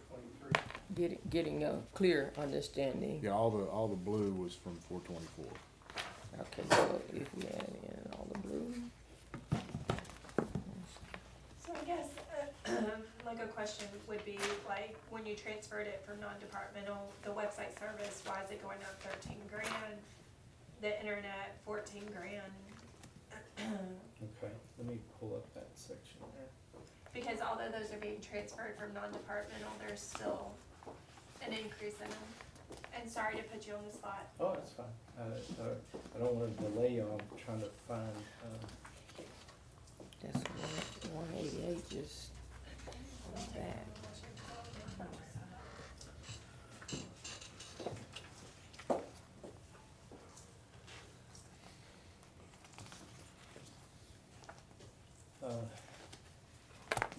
[SPEAKER 9] 423.
[SPEAKER 3] Getting a clear understanding.
[SPEAKER 4] yeah, all the blue was from 424.
[SPEAKER 3] Okay, so if we add in all the blue.
[SPEAKER 10] So I guess, like a question would be, like, when you transferred it from non-departmental, the website service, why is it going up 13 grand? The internet, 14 grand?
[SPEAKER 9] Okay, let me pull up that section there.
[SPEAKER 10] Because although those are being transferred from non-departmental, there's still an increase in them. And sorry to put you on the spot.
[SPEAKER 9] Oh, that's fine. I don't wanna delay you on trying to find,
[SPEAKER 3] That's 188 just on that.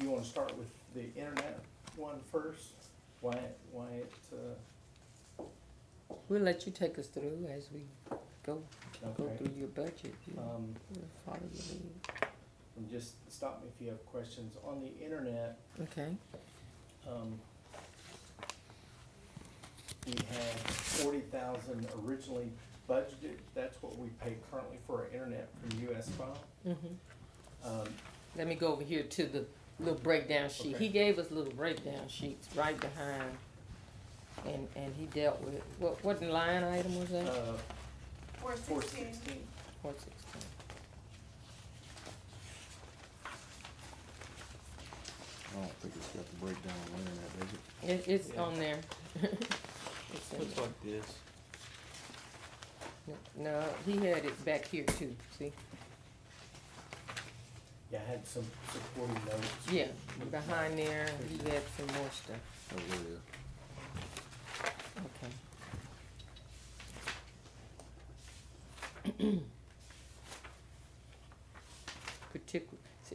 [SPEAKER 9] you wanna start with the internet one first? Why it,
[SPEAKER 3] We'll let you take us through as we go
[SPEAKER 9] okay.
[SPEAKER 3] through your budget. We'll follow your lead.
[SPEAKER 9] And just stop me if you have questions. On the internet,
[SPEAKER 3] Okay,
[SPEAKER 9] we had 40,000 originally budgeted. That's what we pay currently for our internet from US File.
[SPEAKER 3] let me go over here to the little breakdown sheet.
[SPEAKER 9] Okay.
[SPEAKER 3] He gave us little breakdown sheets right behind. And he dealt with, what line item was that?
[SPEAKER 10] 416.
[SPEAKER 3] 416.
[SPEAKER 4] I don't think it's got the breakdown on the internet, does it?
[SPEAKER 3] It's
[SPEAKER 5] Yeah.
[SPEAKER 3] on there. It's in
[SPEAKER 5] Looks
[SPEAKER 3] there.
[SPEAKER 5] like this.
[SPEAKER 3] No, he had it back here too, see?
[SPEAKER 9] Yeah, I had some supporting notes.
[SPEAKER 3] Yeah, behind there, he had some more stuff.
[SPEAKER 4] Oh, there it is.
[SPEAKER 3] Okay.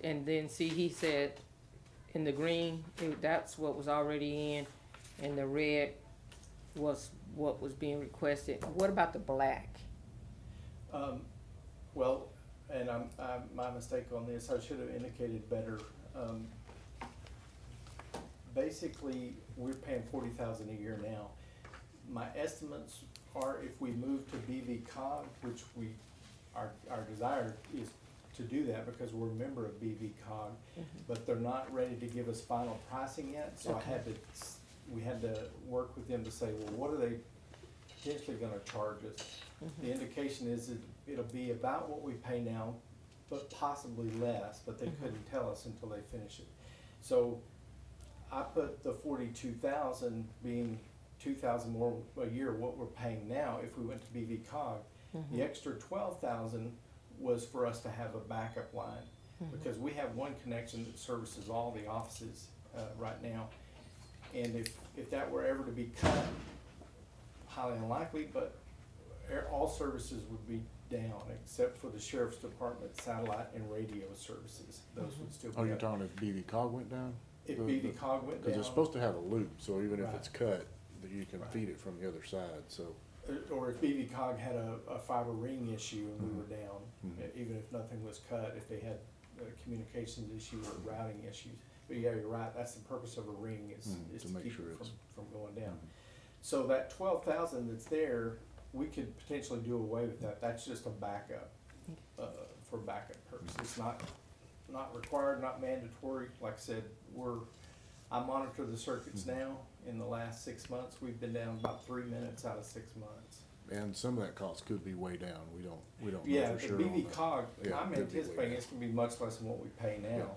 [SPEAKER 3] And then see, he said in the green, that's what was already in, and the red was what was being requested. What about the black?
[SPEAKER 9] Well, and I'm my mistake on this, I should have indicated better. Basically, we're paying 40,000 a year now. My estimates are if we move to BV cog, which our desire is to do that because we're a member of BV cog, but they're not ready to give us final pricing yet, so
[SPEAKER 3] Okay.
[SPEAKER 9] we had to work with them to say, well, what are they potentially gonna charge us? The indication is that it'll be about what we pay now, but possibly less, but they couldn't tell us until they finish it. So I put the 42,000 being 2,000 more a year what we're paying now if we went to BV cog. The extra 12,000 was for us to have a backup line, because we have one connection that services all the offices right now. And if that were ever to be cut, highly unlikely, but all services would be down except for the sheriff's department satellite and radio services. Those would still be
[SPEAKER 4] Oh, you're
[SPEAKER 9] up.
[SPEAKER 4] talking if BV cog went down?
[SPEAKER 9] If
[SPEAKER 4] The-
[SPEAKER 9] BV cog went down.
[SPEAKER 4] Cause it's supposed to have a loop, so even if
[SPEAKER 9] Right.
[SPEAKER 4] it's cut, that you can
[SPEAKER 9] Right.
[SPEAKER 4] feed it from the other side, so.
[SPEAKER 9] Or if BV cog had a fiber ring issue and we were down,
[SPEAKER 4] Mhm.
[SPEAKER 9] even if nothing was cut, if they had a communications issue or routing issues. But yeah, you're right, that's the purpose of a ring is
[SPEAKER 4] To
[SPEAKER 9] to
[SPEAKER 4] make
[SPEAKER 9] keep
[SPEAKER 4] sure
[SPEAKER 9] it
[SPEAKER 4] it's-
[SPEAKER 9] from going down. So that 12,000 that's there, we could potentially do away with that, that's just a backup, for backup purposes. It's not required, not mandatory, like I said, I monitor the circuits now. In the last 6 months, we've been down about 3 minutes out of 6 months.
[SPEAKER 4] And some of that cost could be way down, we don't
[SPEAKER 9] Yeah,
[SPEAKER 4] know
[SPEAKER 9] the
[SPEAKER 4] for sure on
[SPEAKER 9] BV
[SPEAKER 4] that.
[SPEAKER 9] cog,
[SPEAKER 4] Yeah,
[SPEAKER 9] I'm
[SPEAKER 4] could be way
[SPEAKER 9] anticipating
[SPEAKER 4] down.
[SPEAKER 9] it's gonna be much less than what we pay now,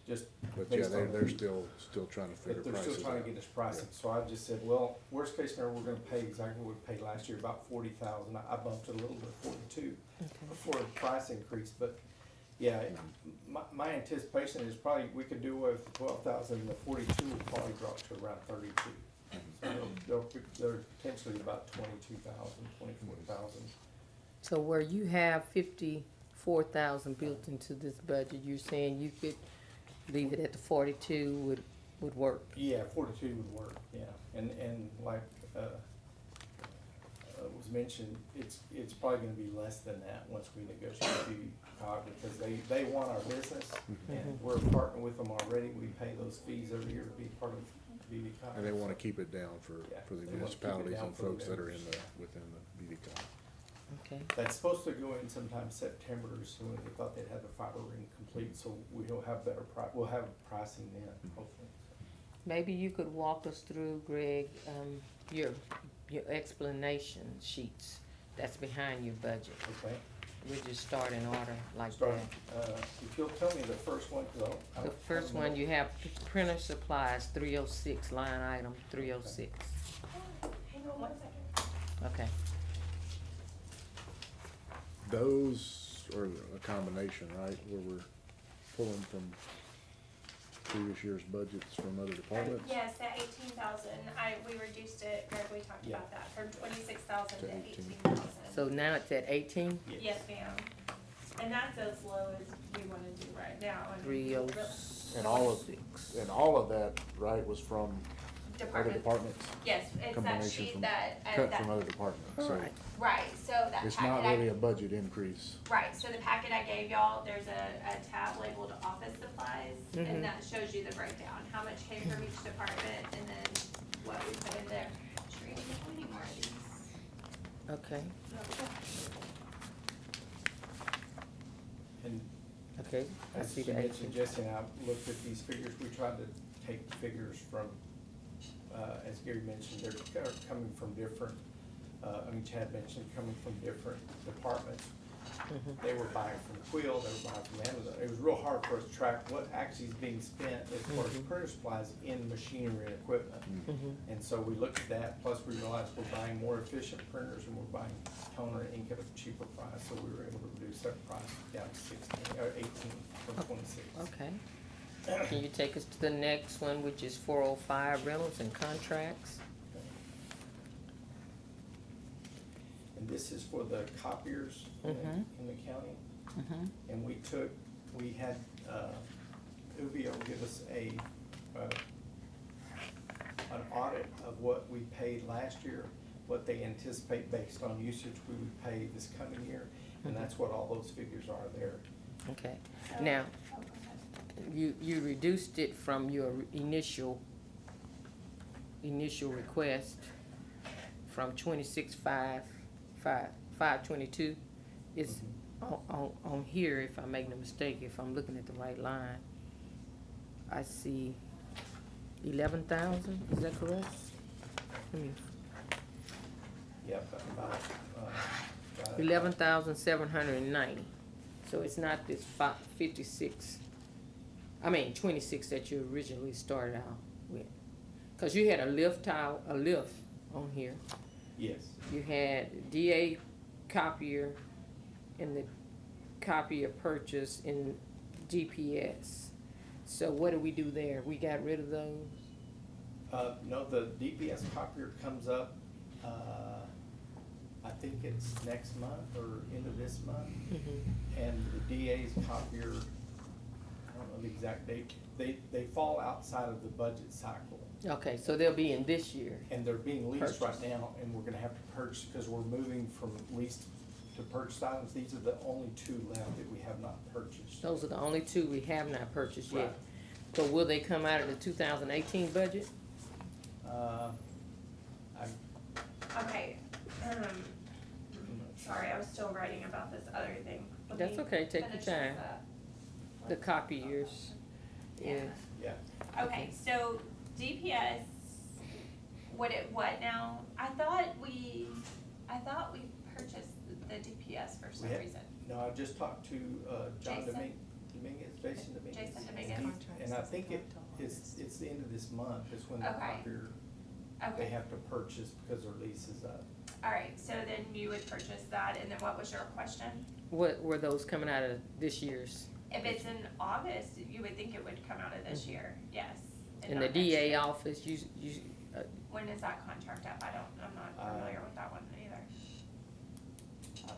[SPEAKER 9] just
[SPEAKER 4] But yeah,
[SPEAKER 9] based on.
[SPEAKER 4] they're still trying to figure
[SPEAKER 9] But they're
[SPEAKER 4] prices
[SPEAKER 9] still trying
[SPEAKER 4] out.
[SPEAKER 9] to get us pricing, so I just said, well, worst case scenario, we're gonna pay exactly what we paid last year, about 40,000. I bumped it a little bit, 42, before the price increase, but, yeah, my anticipation is probably, we could do away with the 12,000, and the 42 will probably drop to around 32. So they're potentially about 22,000, 24,000.
[SPEAKER 3] So where you have 54,000 built into this budget, you're saying you could leave it at the 42 would work?
[SPEAKER 9] Yeah, 42 would work, yeah, and like, was mentioned, it's probably gonna be less than that once we negotiate with BVCog, because they want our business, and we're a partner with them already, we pay those fees every year to be part of BVCog.
[SPEAKER 4] And they wanna keep it down for
[SPEAKER 9] Yeah,
[SPEAKER 4] the
[SPEAKER 9] they wanna keep it
[SPEAKER 4] municipalities
[SPEAKER 9] down
[SPEAKER 4] and
[SPEAKER 9] for the
[SPEAKER 4] folks that are
[SPEAKER 9] members.
[SPEAKER 4] within the BVCog.
[SPEAKER 3] Okay,
[SPEAKER 9] That's supposed to go in sometime September, so they thought they'd have the fiber ring complete, so we'll have better we'll have pricing then, hopefully.
[SPEAKER 3] maybe you could walk us through, Greg, your explanation sheets that's behind your budget.
[SPEAKER 9] Okay,
[SPEAKER 3] We just start in order like
[SPEAKER 9] start,
[SPEAKER 3] that.
[SPEAKER 9] if you'll tell me the first one, 'cause I
[SPEAKER 3] The
[SPEAKER 9] don't
[SPEAKER 3] first
[SPEAKER 9] know.
[SPEAKER 3] one, you have printer supplies, 306, line item 306.
[SPEAKER 2] Hang on 1 second.
[SPEAKER 3] Okay,
[SPEAKER 4] Those are a combination, right, where we're pulling from previous year's budgets from other departments?
[SPEAKER 2] Yes, that 18,000, we reduced it, Greg, we talked
[SPEAKER 9] Yeah.
[SPEAKER 2] about that, from 26,000 to
[SPEAKER 4] To 18.
[SPEAKER 2] 18,000.
[SPEAKER 3] so now it's at 18?
[SPEAKER 2] Yes, ma'am. And that's as low as we wanna do right now. I mean,
[SPEAKER 3] 306.
[SPEAKER 4] And all of that, right, was from other
[SPEAKER 2] Department,
[SPEAKER 4] departments?
[SPEAKER 2] yes, it's that
[SPEAKER 4] Combination
[SPEAKER 2] sheet
[SPEAKER 4] from-
[SPEAKER 2] that,
[SPEAKER 4] Cut from other departments, so
[SPEAKER 3] Alright.
[SPEAKER 2] right, so that
[SPEAKER 4] it's not
[SPEAKER 2] packet
[SPEAKER 4] really a budget increase.
[SPEAKER 2] right, so the packet I gave y'all, there's a tab labeled office supplies,
[SPEAKER 3] Mhm.
[SPEAKER 2] and that shows you the breakdown, how much came from each department, and then what we put in there. Sheree, do you have any more of these?
[SPEAKER 3] Okay,
[SPEAKER 9] And
[SPEAKER 3] okay, I
[SPEAKER 9] as
[SPEAKER 3] see
[SPEAKER 9] you
[SPEAKER 3] the
[SPEAKER 9] mentioned,
[SPEAKER 3] 18.
[SPEAKER 9] Jesse and I looked at these figures, we tried to take the figures from, as Gary mentioned, they're coming from different, Chad mentioned, coming from different departments. They were buying from Quill, they were buying from Amazon. It was real hard for us to track what actually is being spent as far as printer supplies in machinery and equipment. And so we looked at that, plus we realized we're buying more efficient printers and we're buying toner and ink at a cheaper price, so we were able to reduce that price down to 16, or 18 from 26.
[SPEAKER 3] Okay. Can you take us to the next one, which is 405 rentals and contracts?
[SPEAKER 9] And this is for the copiers in the county. And we had, Uvia will give us an audit of what we paid last year, what they anticipate based on usage we would pay this coming year, and that's what all those figures are there.
[SPEAKER 3] Okay, now, you reduced it from your initial request from 522. It's on here, if I make no mistake, if I'm looking at the right line, I see 11,000, is that correct? Let me,
[SPEAKER 9] Yep, about
[SPEAKER 3] 11,790. So it's not this 26 that you originally started out with. Cause you had a lift on here.
[SPEAKER 9] Yes.
[SPEAKER 3] You had DA copier and the copier purchase in GPS. So what do we do there? We got rid of those?
[SPEAKER 9] No, the DPS copier comes up, I think it's next month or end of this month. And the DA's copier, I don't know the exact date, they fall outside of the budget cycle.
[SPEAKER 3] Okay, so they'll be in this year.
[SPEAKER 9] And they're being leased right
[SPEAKER 3] Purchase.
[SPEAKER 9] now, and we're gonna have to purchase, because we're moving from leased to purchased items. These are the only two left that we have not purchased.
[SPEAKER 3] Those are the only two we have not purchased yet.
[SPEAKER 9] Right.
[SPEAKER 3] So will they come out of the 2018 budget?
[SPEAKER 2] Okay, sorry, I was still writing about this other thing. Let
[SPEAKER 3] That's
[SPEAKER 2] me
[SPEAKER 3] okay, take your
[SPEAKER 2] finish this
[SPEAKER 3] time.
[SPEAKER 2] up.
[SPEAKER 3] The copiers.
[SPEAKER 2] Yeah.
[SPEAKER 9] Yeah,
[SPEAKER 2] Okay, so DPS, what now? I thought I thought we purchased the DPS for some
[SPEAKER 9] We had-
[SPEAKER 2] reason.
[SPEAKER 9] No, I just talked to, John
[SPEAKER 2] Jason?
[SPEAKER 9] Dominguez, Jason Dominguez.
[SPEAKER 2] Jason
[SPEAKER 9] and
[SPEAKER 2] Dominguez.
[SPEAKER 9] he- And I think it's the end of this month, is when the
[SPEAKER 2] Okay.
[SPEAKER 9] copier, they
[SPEAKER 2] Okay,
[SPEAKER 9] have to purchase because their lease is up.
[SPEAKER 2] alright, so then you would purchase that, and then what was your question?
[SPEAKER 3] What were those coming out of this year's?
[SPEAKER 2] If it's in August, you would think it would come out of this year, yes. and
[SPEAKER 3] In the
[SPEAKER 2] not next
[SPEAKER 3] DA
[SPEAKER 2] year.
[SPEAKER 3] office,
[SPEAKER 2] When is that contract up? I'm not familiar with that one either.
[SPEAKER 9] I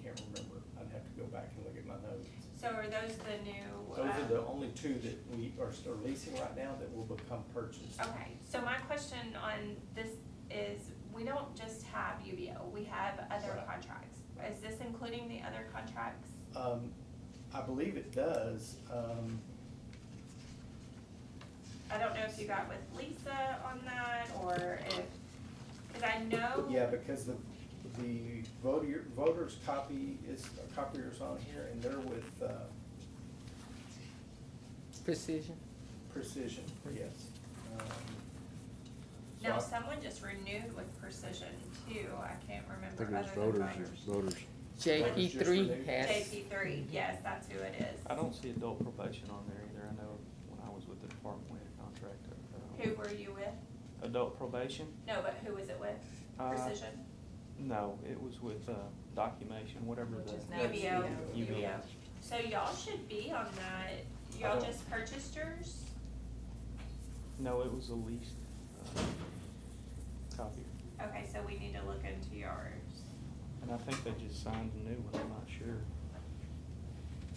[SPEAKER 9] can't remember. I'd have to go back and look at my notes.
[SPEAKER 2] So are those the new?
[SPEAKER 9] Those are the only two that we are still leasing right now that will become purchased.
[SPEAKER 2] Okay, so my question on this is, we don't just have UBO, we have other
[SPEAKER 9] Right.
[SPEAKER 2] contracts. Is this including the other contracts?
[SPEAKER 9] I believe it does.
[SPEAKER 2] I don't know if you got with Lisa on that, or if, cause I know.
[SPEAKER 9] Yeah, because the voter's copy is, copier's on here, and they're with,
[SPEAKER 3] Precision?
[SPEAKER 9] Precision, yes. So
[SPEAKER 2] Now,
[SPEAKER 9] I-
[SPEAKER 2] someone just renewed with Precision too, I can't
[SPEAKER 4] I
[SPEAKER 2] remember,
[SPEAKER 4] think it was
[SPEAKER 2] other than
[SPEAKER 4] voters,
[SPEAKER 2] voters.
[SPEAKER 3] JP3
[SPEAKER 9] renewed.
[SPEAKER 3] has,
[SPEAKER 2] JP3, yes, that's who it is.
[SPEAKER 5] I don't see adult probation on there either. I know when I was with the department, we had a contract.
[SPEAKER 2] Who were you with?
[SPEAKER 5] Adult probation?
[SPEAKER 2] No, but who was it with?
[SPEAKER 5] Uh,
[SPEAKER 2] Precision?
[SPEAKER 5] No, it was with, Documation, whatever
[SPEAKER 8] Which
[SPEAKER 5] the.
[SPEAKER 8] is now
[SPEAKER 2] UBO.
[SPEAKER 5] UBO.
[SPEAKER 2] UBO. So y'all should be on that,
[SPEAKER 9] I
[SPEAKER 2] y'all
[SPEAKER 9] don't-
[SPEAKER 2] just purchased yours?
[SPEAKER 5] No, it was a leased, copier.
[SPEAKER 2] Okay, so we need to look into yours.
[SPEAKER 5] And I think they just signed a new one, I'm not sure.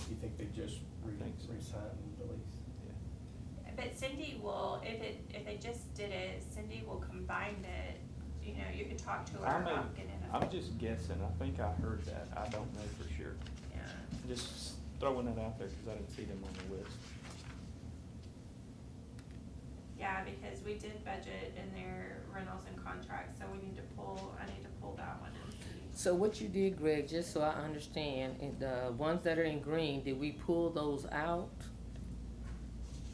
[SPEAKER 9] You think they just
[SPEAKER 5] think so.
[SPEAKER 9] re-signed the lease?
[SPEAKER 5] Yeah.
[SPEAKER 2] But Cindy will, if they just did it, Cindy will combine it, you know, you could talk to her
[SPEAKER 5] I may,
[SPEAKER 2] about getting it.
[SPEAKER 5] I'm just guessing. I think I heard that. I don't know for sure.
[SPEAKER 2] Yeah,
[SPEAKER 5] Just throwing that out there because I didn't see them on the list.
[SPEAKER 2] yeah, because we did budget in their rentals and contracts, so we need to I need to pull that one and see.
[SPEAKER 3] so what you did, Greg, just so I understand, the ones that are in green, did we pull those out?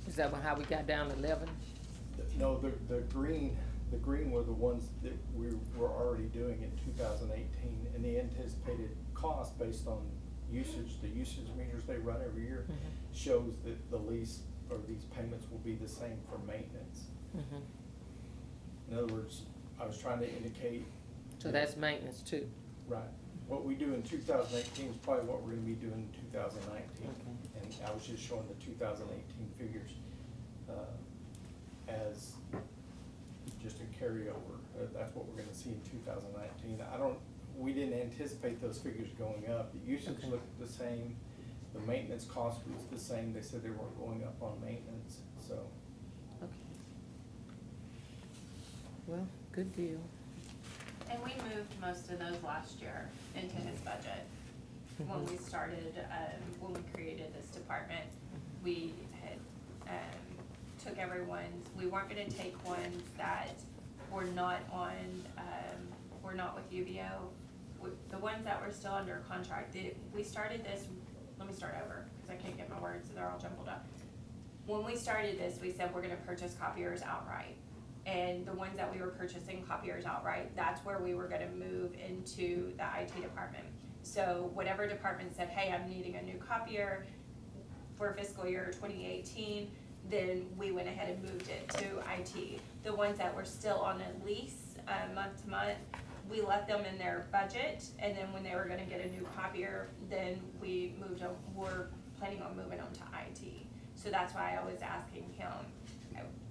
[SPEAKER 3] Is that how we got down to 11?
[SPEAKER 9] No, the green were the ones that we were already doing in 2018, and the anticipated cost based on usage, the usage meters they run every year, shows that the lease or these payments will be the same for maintenance. In other words, I was trying to indicate.
[SPEAKER 3] So that's maintenance too.
[SPEAKER 9] Right. What we do in 2018 is probably what we're gonna be doing in 2019.
[SPEAKER 3] Okay.
[SPEAKER 9] And I was just showing the 2018 figures as just a carryover. That's what we're gonna see in 2019. We didn't anticipate those figures going up. The usage
[SPEAKER 3] Okay.
[SPEAKER 9] looked the same. The maintenance cost was the same. They said they weren't going up on maintenance, so.
[SPEAKER 3] Okay. Well, good deal.
[SPEAKER 2] And we moved most of those last year into his budget. When we started, when we created this department, we had, took everyone's, we weren't gonna take ones that were not on, were not with UBO. The ones that were still under contract, we started this, let me start over, cause I can't get my words, so they're all jumbled up. When we started this, we said we're gonna purchase copiers outright. And the ones that we were purchasing copiers outright, that's where we were gonna move into the IT department. So whatever department said, hey, I'm needing a new copier for fiscal year 2018, then we went ahead and moved it to IT. The ones that were still on a lease, month to month, we left them in their budget, and then when they were gonna get a new copier, then we moved them, we're planning on moving them to IT. So that's why I was asking him,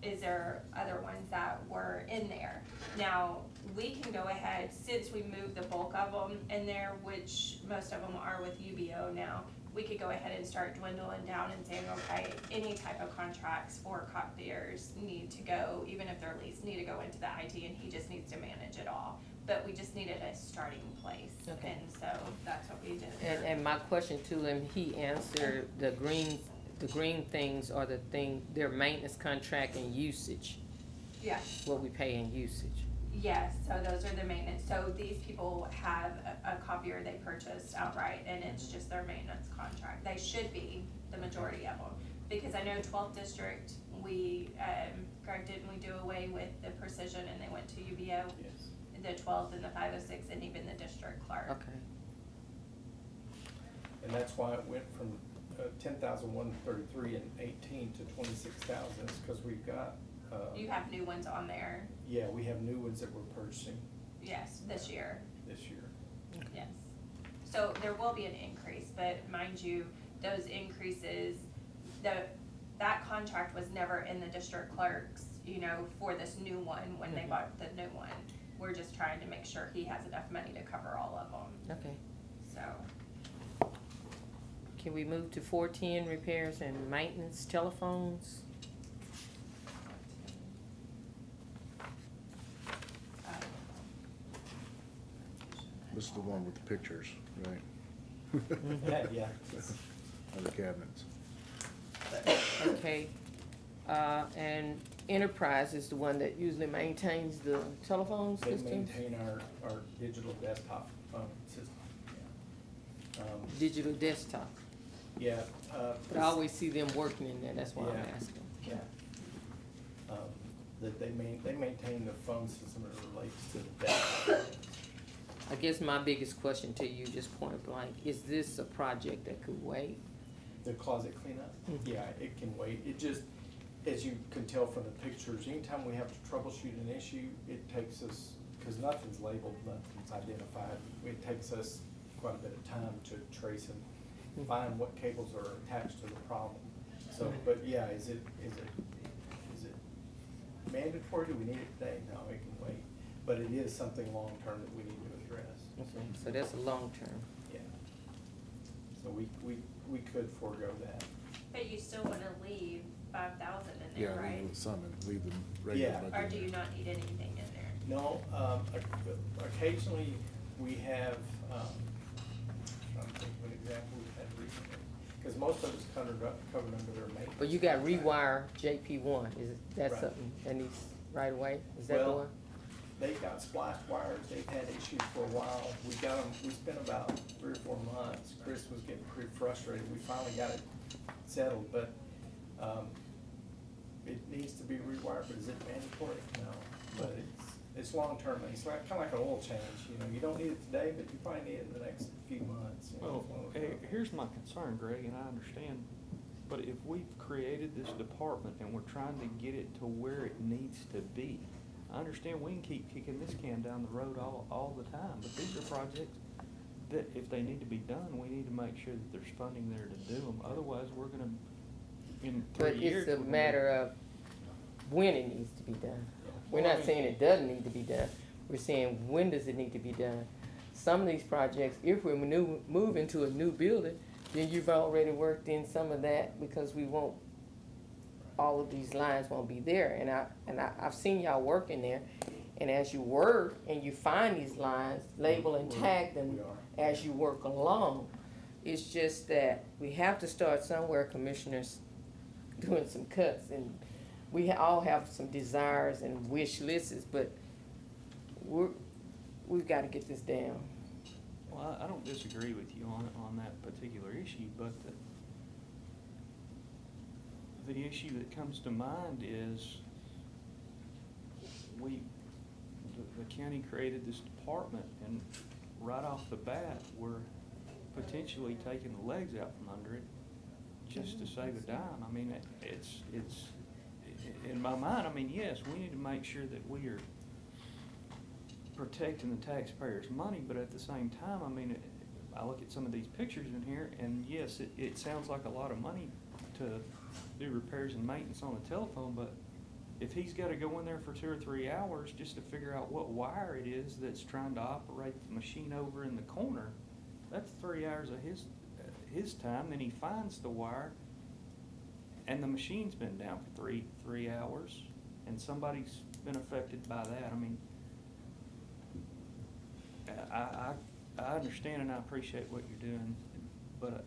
[SPEAKER 2] is there other ones that were in there? Now, we can go ahead, since we moved the bulk of them in there, which most of them are with UBO now, we could go ahead and start dwindling down and saying, okay, any type of contracts for copiers need to go, even if they're leased, need to go into the IT, and he just needs to manage it all. But we just needed a starting place,
[SPEAKER 3] Okay.
[SPEAKER 2] and so that's what we did.
[SPEAKER 3] And my question to him, he answered the green things are their maintenance contract and usage,
[SPEAKER 2] Yes.
[SPEAKER 3] what we pay in usage.
[SPEAKER 2] Yes, so those are the maintenance, so these people have a copier they purchased outright, and it's just their maintenance contract, they should be, the majority of them. Because I know 12th District, Greg, didn't we do away with the Precision and they went to UBO?
[SPEAKER 9] Yes.
[SPEAKER 2] the 12th and the 506 and even the district clerk.
[SPEAKER 3] Okay.
[SPEAKER 9] And that's why it went from 10,133 and 18 to 26,000, is because we've got,
[SPEAKER 2] You have new ones on there,
[SPEAKER 9] yeah, we have new ones that we're purchasing
[SPEAKER 2] yes, this year,
[SPEAKER 9] this year.
[SPEAKER 2] yes. So there will be an increase, but mind you, those increases, that contract was never in the district clerks, you know, for this new one, when they bought the new one. We're just trying to make sure he has enough money to cover all of them,
[SPEAKER 3] Okay.
[SPEAKER 2] so.
[SPEAKER 3] Can we move to 410, repairs and maintenance, telephones?
[SPEAKER 4] This is the one with the pictures, right?
[SPEAKER 9] Yeah.
[SPEAKER 4] Of the cabinets.
[SPEAKER 3] Okay. And Enterprise is the one that usually maintains the telephone
[SPEAKER 9] They
[SPEAKER 3] systems?
[SPEAKER 9] maintain our digital desktop system, yeah.
[SPEAKER 3] Digital desktop.
[SPEAKER 9] Yeah.
[SPEAKER 3] But I always see them working in there, that's why I'm
[SPEAKER 9] Yeah.
[SPEAKER 3] asking.
[SPEAKER 9] Yeah. That they maintain the phone system that relates to the desktop.
[SPEAKER 3] I guess my biggest question to you, just point blank, is this a project that could wait?
[SPEAKER 9] The closet cleanup,
[SPEAKER 3] Mhm.
[SPEAKER 9] yeah, it can wait. It just, as you can tell from the pictures, anytime we have to troubleshoot an issue, it takes us, because nothing's labeled, nothing's identified, it takes us quite a bit of time to trace and find what cables are attached to the problem. So, but yeah, is it mandatory? Do we need it today? No, it can wait. But it is something long-term that we need to address.
[SPEAKER 3] Okay, so that's a long term.
[SPEAKER 9] Yeah. So we could forego that.
[SPEAKER 2] But you still wanna leave 5,000 in there,
[SPEAKER 4] Yeah,
[SPEAKER 2] right?
[SPEAKER 4] leave some and leave the regular
[SPEAKER 9] Yeah.
[SPEAKER 4] budget.
[SPEAKER 2] Or
[SPEAKER 4] in
[SPEAKER 2] do you
[SPEAKER 4] there.
[SPEAKER 2] not need anything in there?
[SPEAKER 9] No, occasionally we have, trying to think of an example we've had recently, because most of it's covered under their maintenance.
[SPEAKER 3] But you got rewire JP1, is that
[SPEAKER 9] Right.
[SPEAKER 3] something that needs right away? Is that the
[SPEAKER 9] Well,
[SPEAKER 3] one?
[SPEAKER 9] They've got spliced wires, they've had issues for a while, we spent about 3 or 4 months, Chris was getting pretty frustrated, we finally got it settled, but, it needs to be rewired, but is it mandatory? No, but it's long-term, it's like, kinda like an oil change, you know, you don't need it today, but you probably need it in the next few months. You know,
[SPEAKER 5] Well,
[SPEAKER 9] it's one of those things.
[SPEAKER 5] here's my concern, Greg, and I understand, but if we've created this department and we're trying to get it to where it needs to be, I understand we can keep kicking this can down the road all the time, but these are projects that if they need to be done, we need to make sure that there's funding there to do them, otherwise we're gonna, in 3
[SPEAKER 3] But
[SPEAKER 5] years.
[SPEAKER 3] it's a
[SPEAKER 5] we're gonna-
[SPEAKER 3] matter of when it needs to be done. We're
[SPEAKER 9] Well, I
[SPEAKER 3] not
[SPEAKER 9] mean-
[SPEAKER 3] saying it doesn't need to be done, we're saying when does it need to be done? Some of these projects, if we move into a new building, then you've already worked in some of that because we won't, all of these lines won't be there. And I've seen y'all work in there, and as you work and you find these lines, label and tag them
[SPEAKER 9] We are.
[SPEAKER 3] as you work along. It's just that we have to start somewhere, commissioners, doing some cuts, and we all have some desires and wish lists, but we've gotta get this down.
[SPEAKER 5] Well, I don't disagree with you on that particular issue, but the issue that comes to mind is the county created this department, and right off the bat, we're potentially taking the legs out from under it just to save a dime. I mean, it's, in my mind, I mean, yes, we need to make sure that we are protecting the taxpayers' money, but at the same time, I mean, I look at some of these pictures in here, and yes, it sounds like a lot of money to do repairs and maintenance on a telephone, but if he's gotta go in there for 2 or 3 hours just to figure out what wire it is that's trying to operate the machine over in the corner, that's 3 hours of his time, then he finds the wire, and the machine's been down for three hours, and somebody's been affected by that. I mean, I understand and I appreciate what you're doing, but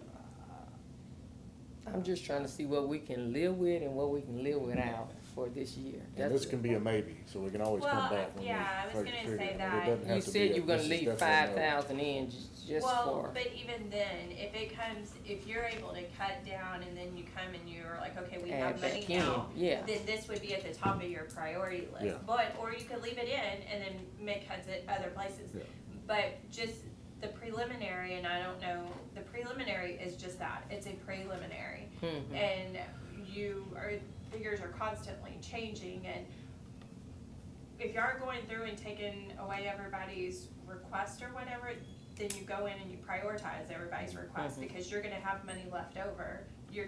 [SPEAKER 3] I'm just trying to see what we can live with and what we can live without. for this year.
[SPEAKER 4] And this can be a maybe, so we can always come
[SPEAKER 10] Well,
[SPEAKER 4] back when we
[SPEAKER 10] yeah, I was
[SPEAKER 4] start
[SPEAKER 10] gonna
[SPEAKER 4] figuring
[SPEAKER 10] say
[SPEAKER 4] it. It
[SPEAKER 10] that.
[SPEAKER 4] doesn't have
[SPEAKER 3] You
[SPEAKER 4] to be
[SPEAKER 3] said
[SPEAKER 4] a-
[SPEAKER 3] you were gonna
[SPEAKER 4] this is
[SPEAKER 3] leave
[SPEAKER 4] definitely a no.
[SPEAKER 3] 5,000 in just
[SPEAKER 10] Well,
[SPEAKER 3] for,
[SPEAKER 10] but even then, if you're able to cut down and then you come and you're like, okay, we
[SPEAKER 3] Add
[SPEAKER 10] have money
[SPEAKER 3] back in,
[SPEAKER 10] now,
[SPEAKER 3] yeah.
[SPEAKER 10] then this would be at the top of your priority list.
[SPEAKER 4] Yeah.
[SPEAKER 10] But, or you could leave it in and then make cuts at other places.
[SPEAKER 4] Yeah.
[SPEAKER 10] But just the preliminary, and I don't know, the preliminary is just that, it's a preliminary.
[SPEAKER 3] Mhm.
[SPEAKER 10] And figures are constantly changing, and if you are going through and taking away everybody's request or whatever, then you go in and you prioritize everybody's request, because you're gonna have money left over. You're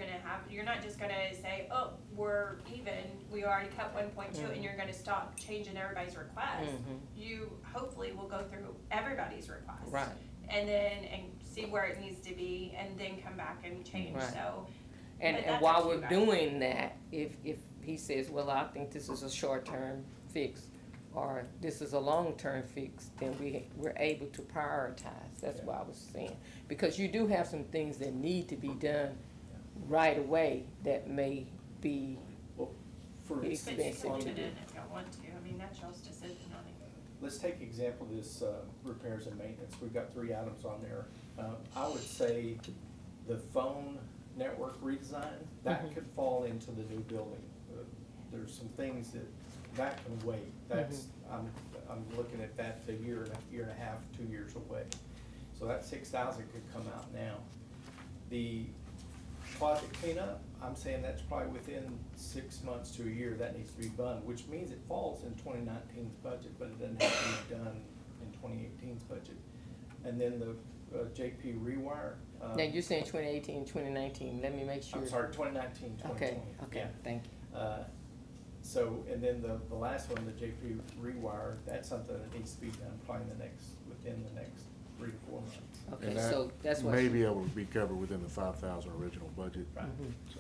[SPEAKER 10] not just gonna say, oh, we're even, we already cut 1.2, and you're gonna stop changing everybody's request.
[SPEAKER 3] Mhm.
[SPEAKER 10] You hopefully will go through everybody's request.
[SPEAKER 3] Right.
[SPEAKER 10] And see where it needs to be, and then come back and change,
[SPEAKER 3] Right.
[SPEAKER 10] so.
[SPEAKER 3] And,
[SPEAKER 10] but
[SPEAKER 3] and
[SPEAKER 10] that's
[SPEAKER 3] while
[SPEAKER 10] up to
[SPEAKER 3] we're
[SPEAKER 10] you guys.
[SPEAKER 3] doing that, if he says, well, I think this is a short-term fix, or this is a long-term fix, then we're able to prioritize, that's what I was saying. Because you do have some things that need to be done right away that may be,
[SPEAKER 9] Well, for
[SPEAKER 3] It's
[SPEAKER 10] But you
[SPEAKER 9] instance,
[SPEAKER 10] can
[SPEAKER 9] on
[SPEAKER 10] leave it
[SPEAKER 9] the,
[SPEAKER 10] in if y'all want to, I mean, that's y'all's decision on it.
[SPEAKER 9] let's take example of this, repairs and maintenance, we've got 3 items on there. I would say the phone network redesign, that could fall into the new building. There's some things that can wait, that's, I'm looking at that a year and a half, 2 years away. So that 6,000 could come out now. The closet cleanup, I'm saying that's probably within 6 months to a year, that needs to be done, which means it falls in 2019's budget, but it doesn't have to be done in 2018's budget. And then the JP Rewire.
[SPEAKER 3] now you're saying 2018, 2019, let me make sure.
[SPEAKER 9] I'm sorry, 2019, 2020.
[SPEAKER 3] Okay,
[SPEAKER 9] yeah.
[SPEAKER 3] thank you.
[SPEAKER 9] So, and then the last one, the JP Rewire, that's something that needs to be done probably within the next 3 to 4 months.
[SPEAKER 3] Okay,
[SPEAKER 4] And
[SPEAKER 3] so that's what.
[SPEAKER 4] may be able to be covered within the 5,000 original budget.
[SPEAKER 9] Right.
[SPEAKER 3] Mhm.
[SPEAKER 9] So,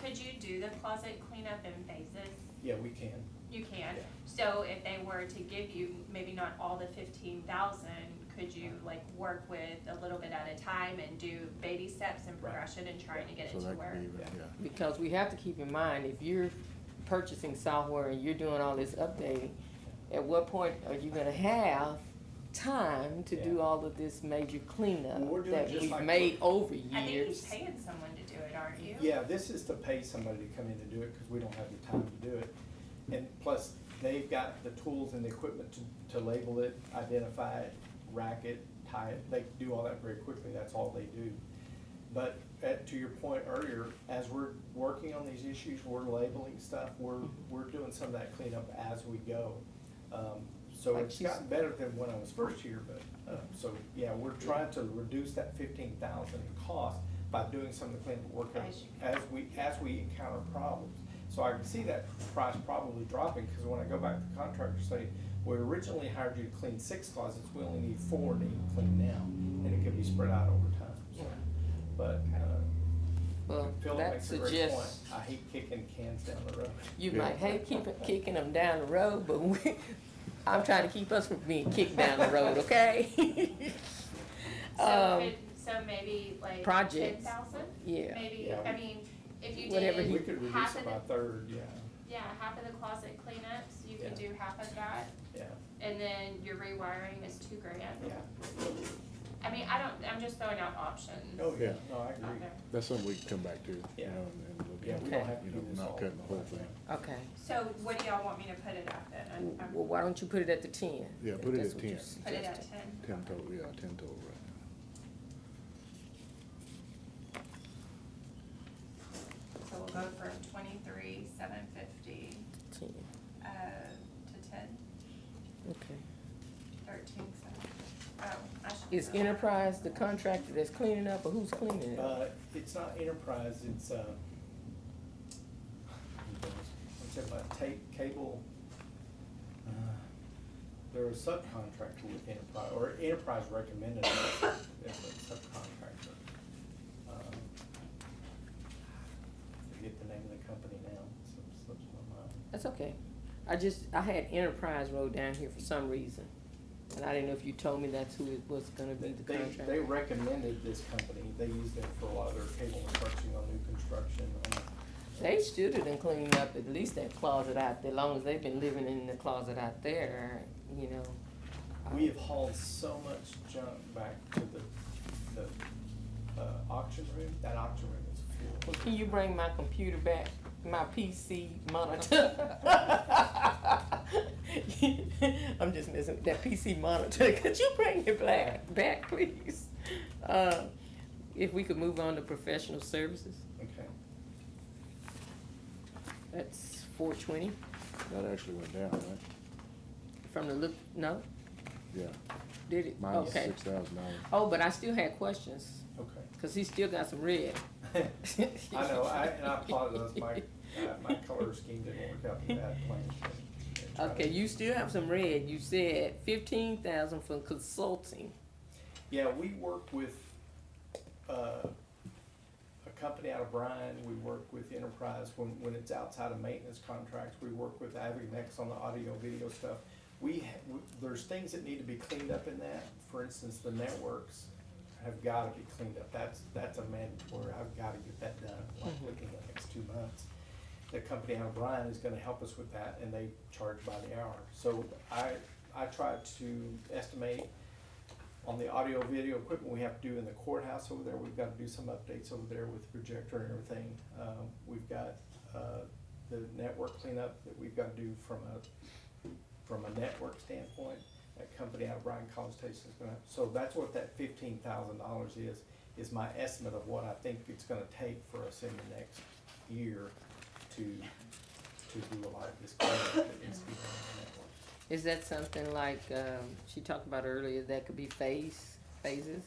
[SPEAKER 10] Could you do the closet cleanup in phases?
[SPEAKER 9] yeah, we can.
[SPEAKER 10] You can.
[SPEAKER 9] Yeah.
[SPEAKER 10] So if they were to give you, maybe not all the 15,000, could you like work with a little bit at a time and do baby steps and
[SPEAKER 9] Right.
[SPEAKER 10] progression and trying to get it
[SPEAKER 4] So
[SPEAKER 10] to
[SPEAKER 4] that
[SPEAKER 10] where?
[SPEAKER 4] could be even,
[SPEAKER 9] Yeah.
[SPEAKER 4] yeah.
[SPEAKER 3] Because we have to keep in mind, if you're purchasing software and you're doing all this updating, at what point are you gonna have time to do
[SPEAKER 9] Yeah.
[SPEAKER 3] all of this major cleanup
[SPEAKER 9] Well, we're doing
[SPEAKER 3] that
[SPEAKER 9] just
[SPEAKER 3] we've
[SPEAKER 9] like
[SPEAKER 3] made over
[SPEAKER 10] I think he's
[SPEAKER 3] years?
[SPEAKER 10] paying someone to do it, aren't you?
[SPEAKER 9] Yeah, this is to pay somebody to come in and do it, because we don't have the time to do it. And plus, they've got the tools and the equipment to label it, identify it, rack it, tie it, they can do all that very quickly, that's all they do. But to your point earlier, as we're working on these issues, we're labeling stuff, we're doing some of that cleanup as we go. So
[SPEAKER 3] Like
[SPEAKER 9] it's
[SPEAKER 3] she's-
[SPEAKER 9] gotten better than when I was first here, but, so, yeah, we're trying to reduce that 15,000 in cost by doing some of the cleanup work as we encounter problems. So I can see that price probably dropping, because when I go back to the contractor say, we originally hired you to clean 6 closets, we only need 4 to even clean now, and it could be spread out over time, so. But,
[SPEAKER 3] Well,
[SPEAKER 9] Phil
[SPEAKER 3] that
[SPEAKER 9] makes a great point,
[SPEAKER 3] suggests,
[SPEAKER 9] I hate kicking cans down the road.
[SPEAKER 3] you
[SPEAKER 4] Yeah.
[SPEAKER 3] might hate kicking them down the road, but I'm trying to keep us from being kicked down the road, okay?
[SPEAKER 10] So maybe like
[SPEAKER 3] projects.
[SPEAKER 10] 10,000?
[SPEAKER 3] Yeah.
[SPEAKER 10] Maybe,
[SPEAKER 9] Yeah.
[SPEAKER 10] I mean, if you
[SPEAKER 3] Whatever
[SPEAKER 10] did
[SPEAKER 9] We could reduce
[SPEAKER 10] half
[SPEAKER 9] it
[SPEAKER 10] of
[SPEAKER 9] by a
[SPEAKER 10] the,
[SPEAKER 9] third, yeah,
[SPEAKER 10] yeah, half of the closet cleanups, you could
[SPEAKER 9] Yeah.
[SPEAKER 10] do half of that,
[SPEAKER 9] yeah,
[SPEAKER 10] and then your rewiring is $2,000.
[SPEAKER 9] yeah.
[SPEAKER 10] I mean, I'm just throwing out options.
[SPEAKER 9] Oh, yeah,
[SPEAKER 4] Yeah.
[SPEAKER 9] no, I
[SPEAKER 10] out
[SPEAKER 9] agree.
[SPEAKER 10] there.
[SPEAKER 4] That's something we can come back to, you
[SPEAKER 9] Yeah.
[SPEAKER 4] know, and look
[SPEAKER 9] Yeah,
[SPEAKER 4] at,
[SPEAKER 9] we don't have to
[SPEAKER 4] you
[SPEAKER 9] do
[SPEAKER 4] know,
[SPEAKER 9] this
[SPEAKER 4] not
[SPEAKER 9] all.
[SPEAKER 4] cutting the whole thing.
[SPEAKER 3] Okay,
[SPEAKER 10] So what do y'all want me to put it at then? I'm-
[SPEAKER 3] well, why don't you put it at the 10?
[SPEAKER 4] Yeah,
[SPEAKER 3] if
[SPEAKER 4] put it
[SPEAKER 3] that's
[SPEAKER 4] at
[SPEAKER 3] what you're
[SPEAKER 4] 10.
[SPEAKER 10] Put it at
[SPEAKER 3] suggesting.
[SPEAKER 10] 10?
[SPEAKER 4] 10 total, yeah, 10 total right
[SPEAKER 10] So we'll go from 23,750,
[SPEAKER 3] 10,
[SPEAKER 10] to 10,
[SPEAKER 3] okay.
[SPEAKER 10] 13,750. Oh, I should.
[SPEAKER 3] Is
[SPEAKER 10] know that.
[SPEAKER 3] Enterprise the contractor that's cleaning up, or who's cleaning it?
[SPEAKER 9] It's not Enterprise, it's, what's it, cable, they're a subcontractor with Enterprise, or Enterprise recommended it as a subcontractor. I forget the name of the company now, so it slips my mind.
[SPEAKER 3] That's okay. I had Enterprise Road down here for some reason, and I didn't know if you told me that's who it was gonna be, the
[SPEAKER 9] They
[SPEAKER 3] contractor.
[SPEAKER 9] recommended this company, they use them for a lot of their cable construction on new construction,
[SPEAKER 3] They should have been cleaned up at least that closet out there, as long as they've been living in the closet out there, you know.
[SPEAKER 9] We have hauled so much junk back to the auction room. That auction room is full.
[SPEAKER 3] Well, can you bring my computer back, my PC monitor? I'm just messing with that PC monitor. Could you bring it back, please? If we could move on to professional services,
[SPEAKER 9] Okay.
[SPEAKER 3] that's 420
[SPEAKER 4] That actually went down, right?
[SPEAKER 3] from the look, no,
[SPEAKER 4] Yeah,
[SPEAKER 3] did it?
[SPEAKER 4] minus
[SPEAKER 3] Okay.
[SPEAKER 4] $6,000.
[SPEAKER 3] Oh, but I still had questions,
[SPEAKER 9] Okay.
[SPEAKER 3] cause he still got some red.
[SPEAKER 9] I know, and I apologize, my color scheme didn't work out the bad plan.
[SPEAKER 3] Okay, you still have some red. You said 15,000 for consulting.
[SPEAKER 9] Yeah, we work with, a company out of Bryan, we work with Enterprise when it's outside of maintenance contracts, we work with Avinex on the audio video stuff. There's things that need to be cleaned up in that, for instance, the networks have gotta be cleaned up, that's a mandatory, I've gotta get that done, like within the next 2 months. The company out of Bryan is gonna help us with that, and they charge by the hour. So I tried to estimate on the audio video equipment we have to do in the courthouse over there, we've gotta do some updates over there with the projector and everything. We've got, the network cleanup that we've gotta do from a network standpoint. That company out of Bryan College Station is gonna, so that's what that $15,000 is my estimate of what I think it's gonna take for us in the next year to do a lot of this cleanup that needs to be done on the network.
[SPEAKER 3] Is that something like she talked about earlier that could be phases?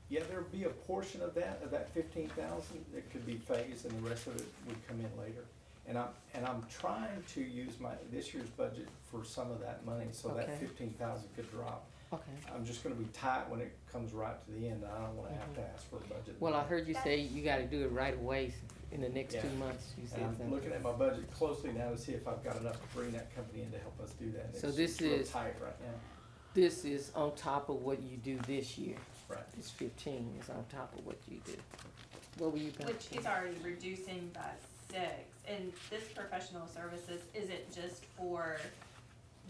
[SPEAKER 9] Yeah, there'd be a portion of that 15,000 that could be phased, and the rest of it would come in later. And I'm trying to use this year's budget for some of that money, so that
[SPEAKER 3] Okay.
[SPEAKER 9] 15,000 could drop.
[SPEAKER 3] Okay.
[SPEAKER 9] I'm just gonna be tight when it comes right to the end, and I don't wanna have to ask for a budget.
[SPEAKER 3] Well, I heard you say you gotta do it right away in the next 2
[SPEAKER 9] Yeah.
[SPEAKER 3] months, you said
[SPEAKER 9] And I'm
[SPEAKER 3] something.
[SPEAKER 9] looking at my budget closely now to see if I've got enough to bring that company in to help us do that. And
[SPEAKER 3] So
[SPEAKER 9] it's
[SPEAKER 3] this
[SPEAKER 9] real
[SPEAKER 3] is-
[SPEAKER 9] tight right now.
[SPEAKER 3] This is on top of what you do this year.
[SPEAKER 9] Right.
[SPEAKER 3] This 15 is on top of what you do. What were you about
[SPEAKER 8] Which
[SPEAKER 3] to
[SPEAKER 8] he's
[SPEAKER 3] say?
[SPEAKER 8] already reducing by 6, and this professional services isn't just for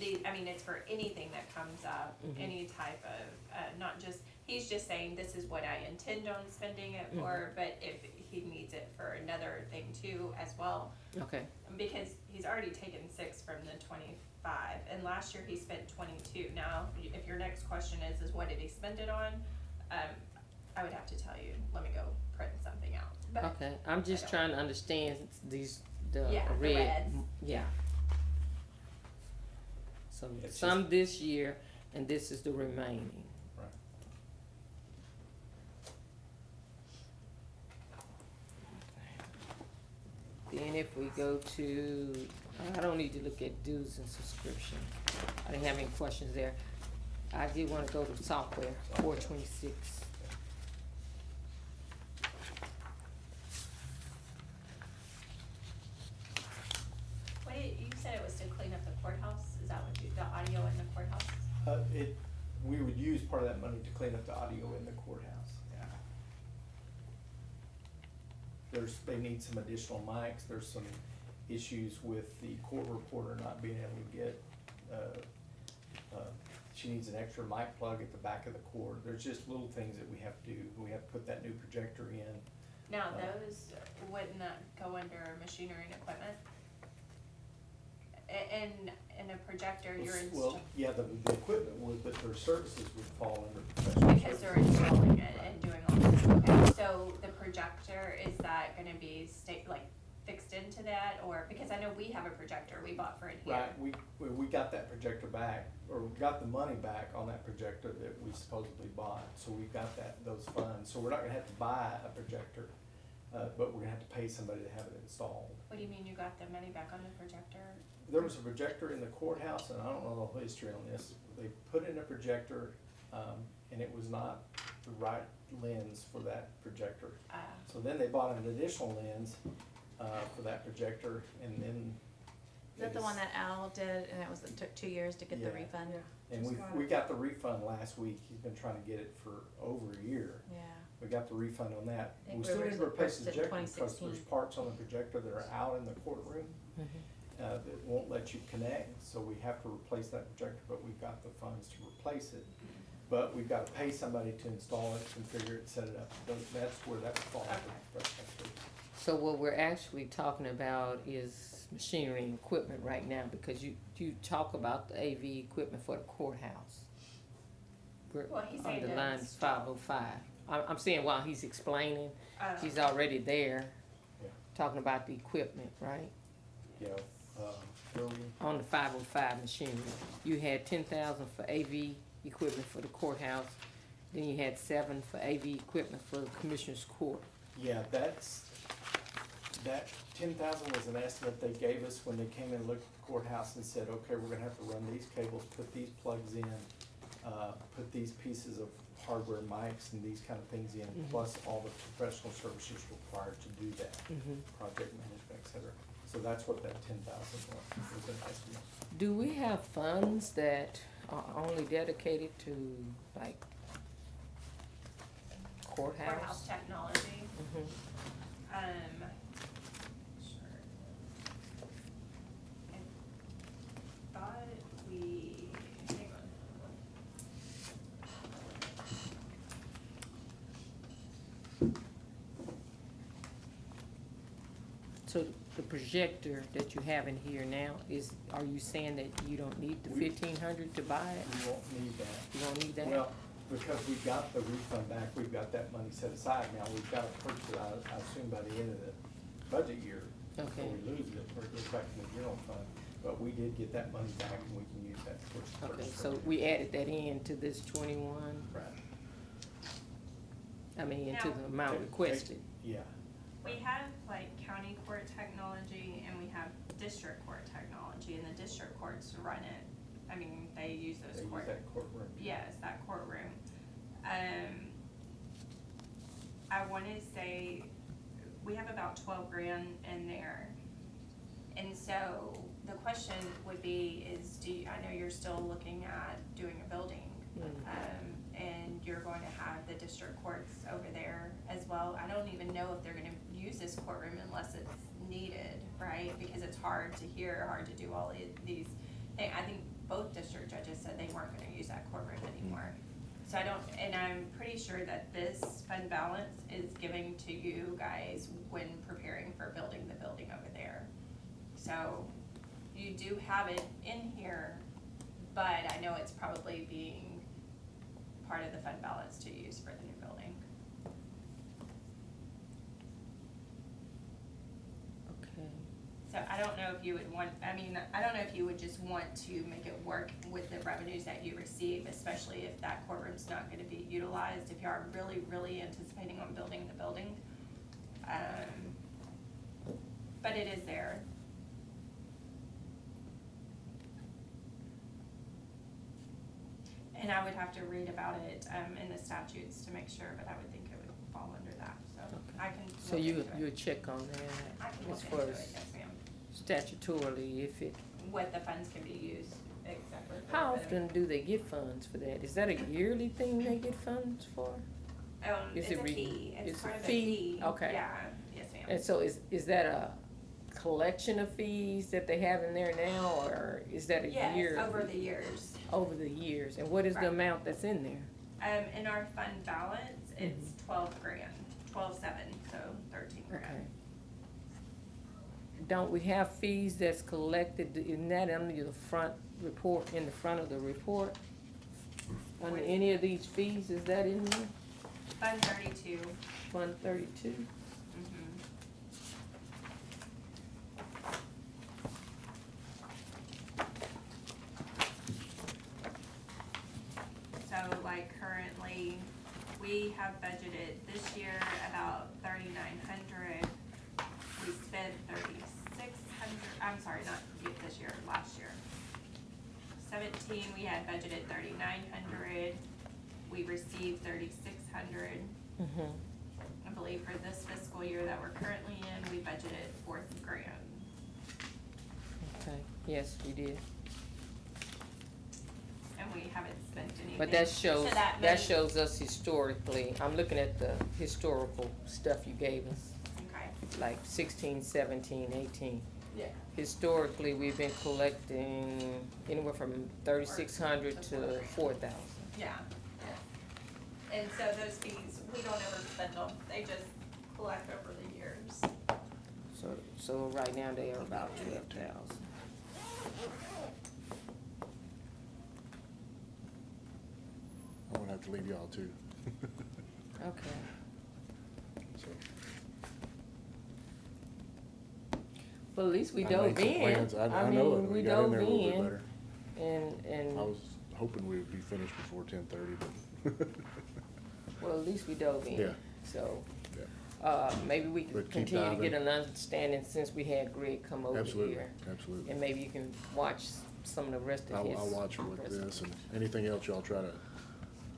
[SPEAKER 8] it's for anything that comes up,
[SPEAKER 3] Mhm.
[SPEAKER 8] any type of, not just, he's just saying, this is what I intend on spending it for, but if he needs it for another thing too as well,
[SPEAKER 3] Okay,
[SPEAKER 8] because he's already taken 6 from the 25, and last year he spent 22. Now, if your next question is what did he spend it on? I would have to tell you, let me go print something out. But
[SPEAKER 3] okay. I'm just
[SPEAKER 8] I don't-
[SPEAKER 3] trying to understand the
[SPEAKER 8] Yeah, the
[SPEAKER 3] red.
[SPEAKER 8] reds.
[SPEAKER 3] Yeah. So
[SPEAKER 9] It's
[SPEAKER 3] some this year, and this is the remaining.
[SPEAKER 9] Right.
[SPEAKER 3] Then if we go to, I don't need to look at dues and subscription. I didn't have any questions there. I did wanna go to software, 426.
[SPEAKER 8] You said it was to clean up the courthouse, is that what the audio in the courthouse?
[SPEAKER 9] We would use part of that money to clean up the audio in the courthouse, yeah. They need some additional mics, there's some issues with the court reporter not being able to get, she needs an extra mic plug at the back of the court, there's just little things that we have to do, we have to put that new projector in.
[SPEAKER 8] Now, those, wouldn't that go under machinery and equipment? And a projector, you're
[SPEAKER 9] Well,
[SPEAKER 8] installing,
[SPEAKER 9] yeah, the equipment would, but their services would fall under professional
[SPEAKER 8] because they're
[SPEAKER 9] services.
[SPEAKER 8] installing it and doing all this, okay, so the projector, is that gonna be fixed into that, or, because I know we have a projector we bought for in here.
[SPEAKER 9] Right, we got that projector back, or we got the money back on that projector that we supposedly bought, so we've got those funds, so we're not gonna have to buy a projector, but we're gonna have to pay somebody to have it installed.
[SPEAKER 8] What do you mean you got the money back on the projector?
[SPEAKER 9] There was a projector in the courthouse, and I don't know the whole history on this, they put in a projector, and it was not the right lens for that projector. So then they bought an additional lens, for that projector, and then.
[SPEAKER 11] Is that the one that Al did, and it took 2 years to get the
[SPEAKER 9] Yeah.
[SPEAKER 11] refund?
[SPEAKER 9] And we got the refund last week, he's been trying to get it for over a year.
[SPEAKER 11] Yeah.
[SPEAKER 9] we got the refund on that.
[SPEAKER 11] I think
[SPEAKER 9] We still
[SPEAKER 11] we
[SPEAKER 9] need to replace the
[SPEAKER 11] replaced it in
[SPEAKER 9] projector because there's
[SPEAKER 11] 2016.
[SPEAKER 9] parts on the projector that are out in the courtroom. That won't let you connect, so we have to replace that projector, but we've got the funds to replace it. But we've gotta pay somebody to install it, configure it, set it up, that's where that falls.
[SPEAKER 3] So what we're actually talking about is machinery and equipment right now, because you talk about the AV equipment for the courthouse. We're
[SPEAKER 8] Well, he's
[SPEAKER 3] on
[SPEAKER 8] saying
[SPEAKER 3] the
[SPEAKER 8] to
[SPEAKER 3] line
[SPEAKER 8] install.
[SPEAKER 3] 505. I'm saying while he's explaining,
[SPEAKER 8] Um,
[SPEAKER 3] he's already there,
[SPEAKER 9] Yeah.
[SPEAKER 3] talking about the equipment, right?
[SPEAKER 9] You know, where we,
[SPEAKER 3] On the 505 machinery. You had 10,000 for AV equipment for the courthouse, then you had 7 for AV equipment for the commissioner's court.
[SPEAKER 9] yeah, that 10,000 was an estimate they gave us when they came and looked at the courthouse and said, okay, we're gonna have to run these cables, put these plugs in, put these pieces of hardware mics and these kind of things in, plus all the professional services required to do that, project management, et cetera. So that's what that 10,000 was an estimate.
[SPEAKER 3] Do we have funds that are only dedicated to, like,
[SPEAKER 8] Courthouse
[SPEAKER 3] courthouse?
[SPEAKER 8] technology,
[SPEAKER 3] Mhm.
[SPEAKER 8] sure. I thought we, hang on.
[SPEAKER 3] So the projector that you have in here now is, are you saying that you don't need the
[SPEAKER 9] We-
[SPEAKER 3] 1,500 to buy it?
[SPEAKER 9] We won't need that.
[SPEAKER 3] You don't need that?
[SPEAKER 9] Well, because we got the refund back, we've got that money set aside now, we've got to purchase it, I assume by the end of the budget year.
[SPEAKER 3] Okay.
[SPEAKER 9] Before we lose it, or it goes back to the general fund, but we did get that money back and we can use that towards the
[SPEAKER 3] Okay,
[SPEAKER 9] purchase.
[SPEAKER 3] so we added that in to this 21,
[SPEAKER 9] Right.
[SPEAKER 3] I mean, into
[SPEAKER 8] Now-
[SPEAKER 3] the amount
[SPEAKER 9] Take-
[SPEAKER 3] requested.
[SPEAKER 9] Yeah,
[SPEAKER 8] We have like county court technology and we have district court technology, and the district courts run it. I mean, they use
[SPEAKER 9] they
[SPEAKER 8] those
[SPEAKER 9] use
[SPEAKER 8] court.
[SPEAKER 9] that courtroom.
[SPEAKER 8] Yes, that courtroom. I wanna say, we have about 12 grand in there. And so, the question would be is, I know you're still looking at doing a building. And you're going to have the district courts over there as well. I don't even know if they're gonna use this courtroom unless it's needed, right? Because it's hard to hear, hard to do all these things. I think both district judges said they weren't gonna use that courtroom anymore. So and I'm pretty sure that this fund balance is giving to you guys when preparing for building the building over there. So you do have it in here, but I know it's probably being part of the fund balance to use for the new building.
[SPEAKER 3] Okay.
[SPEAKER 8] So I don't know if you would want, I don't know if you would just want to make it work with the revenues that you receive, especially if that courtroom's not gonna be utilized, if you are really, really anticipating on building the building. But it is there. And I would have to read about it, in the statutes to make sure, but I would think it would fall under that, so I can.
[SPEAKER 3] So
[SPEAKER 8] look
[SPEAKER 3] you,
[SPEAKER 8] into it.
[SPEAKER 3] you would check on
[SPEAKER 8] I
[SPEAKER 3] that
[SPEAKER 8] can
[SPEAKER 3] as
[SPEAKER 8] look
[SPEAKER 3] far
[SPEAKER 8] into it,
[SPEAKER 3] as
[SPEAKER 8] yes ma'am.
[SPEAKER 3] statutorily, if it,
[SPEAKER 8] What the funds can be used exactly for.
[SPEAKER 3] how
[SPEAKER 8] the-
[SPEAKER 3] often do they get funds for that? Is that a yearly thing they get funds for? is
[SPEAKER 8] It's
[SPEAKER 3] it
[SPEAKER 8] a
[SPEAKER 3] re-
[SPEAKER 8] fee,
[SPEAKER 3] it's
[SPEAKER 8] it's
[SPEAKER 3] a
[SPEAKER 8] part of a
[SPEAKER 3] fee?
[SPEAKER 8] fee.
[SPEAKER 3] Okay.
[SPEAKER 8] Yeah, yes ma'am.
[SPEAKER 3] And so is that a collection of fees that they have in there now, or is that a year?
[SPEAKER 8] Yes, over the years.
[SPEAKER 3] Over the years, and what is the
[SPEAKER 8] Right.
[SPEAKER 3] amount that's in there?
[SPEAKER 8] In our fund balance, it's 12 grand, 12.7, so 13 grand.
[SPEAKER 3] Okay. Don't we have fees that's collected, isn't that under the front report, in the front of the report? Under
[SPEAKER 8] Wait.
[SPEAKER 3] any of these fees, is that in there?
[SPEAKER 8] Fund 32.
[SPEAKER 3] Fund 32?
[SPEAKER 8] Mhm. So like currently, we have budgeted this year about 3,900. We spent 3,600, I'm sorry, not this year, last year. 17, we had budgeted 3,900. We received 3,600.
[SPEAKER 3] Mm-hmm.
[SPEAKER 8] I believe for this fiscal year that we're currently in, we budgeted 4 grand.
[SPEAKER 3] Okay, yes, we did.
[SPEAKER 8] And we haven't spent anything.
[SPEAKER 3] But that shows,
[SPEAKER 8] So that
[SPEAKER 3] that
[SPEAKER 8] money-
[SPEAKER 3] shows us historically, I'm looking at the historical stuff you gave us,
[SPEAKER 8] Okay,
[SPEAKER 3] like 16, 17, 18.
[SPEAKER 8] yeah.
[SPEAKER 3] Historically, we've been collecting anywhere from 3,600 to 4,000.
[SPEAKER 8] Yeah, yeah. And so those fees, we don't ever spend them, they just collect over the years.
[SPEAKER 3] So right now they are about 12,000.
[SPEAKER 4] I'm gonna have to leave y'all too.
[SPEAKER 3] Okay.
[SPEAKER 4] So,
[SPEAKER 3] Well, at least we
[SPEAKER 4] I
[SPEAKER 3] dove
[SPEAKER 4] made some
[SPEAKER 3] in.
[SPEAKER 4] plans. I know it.
[SPEAKER 3] mean,
[SPEAKER 4] We got in there a little bit
[SPEAKER 3] in,
[SPEAKER 4] better.
[SPEAKER 3] And,
[SPEAKER 4] I was hoping we would be finished before 10:30, but.
[SPEAKER 3] well, at least we dove in.
[SPEAKER 4] Yeah.
[SPEAKER 3] So,
[SPEAKER 4] Yeah.
[SPEAKER 3] maybe we can
[SPEAKER 4] But keep
[SPEAKER 3] continue to get
[SPEAKER 4] diving.
[SPEAKER 3] an understanding since we had Greg come over
[SPEAKER 4] Absolutely,
[SPEAKER 3] here.
[SPEAKER 4] absolutely.
[SPEAKER 3] And maybe you can watch some of the rest of his.
[SPEAKER 4] I'll watch with this and anything else y'all try to,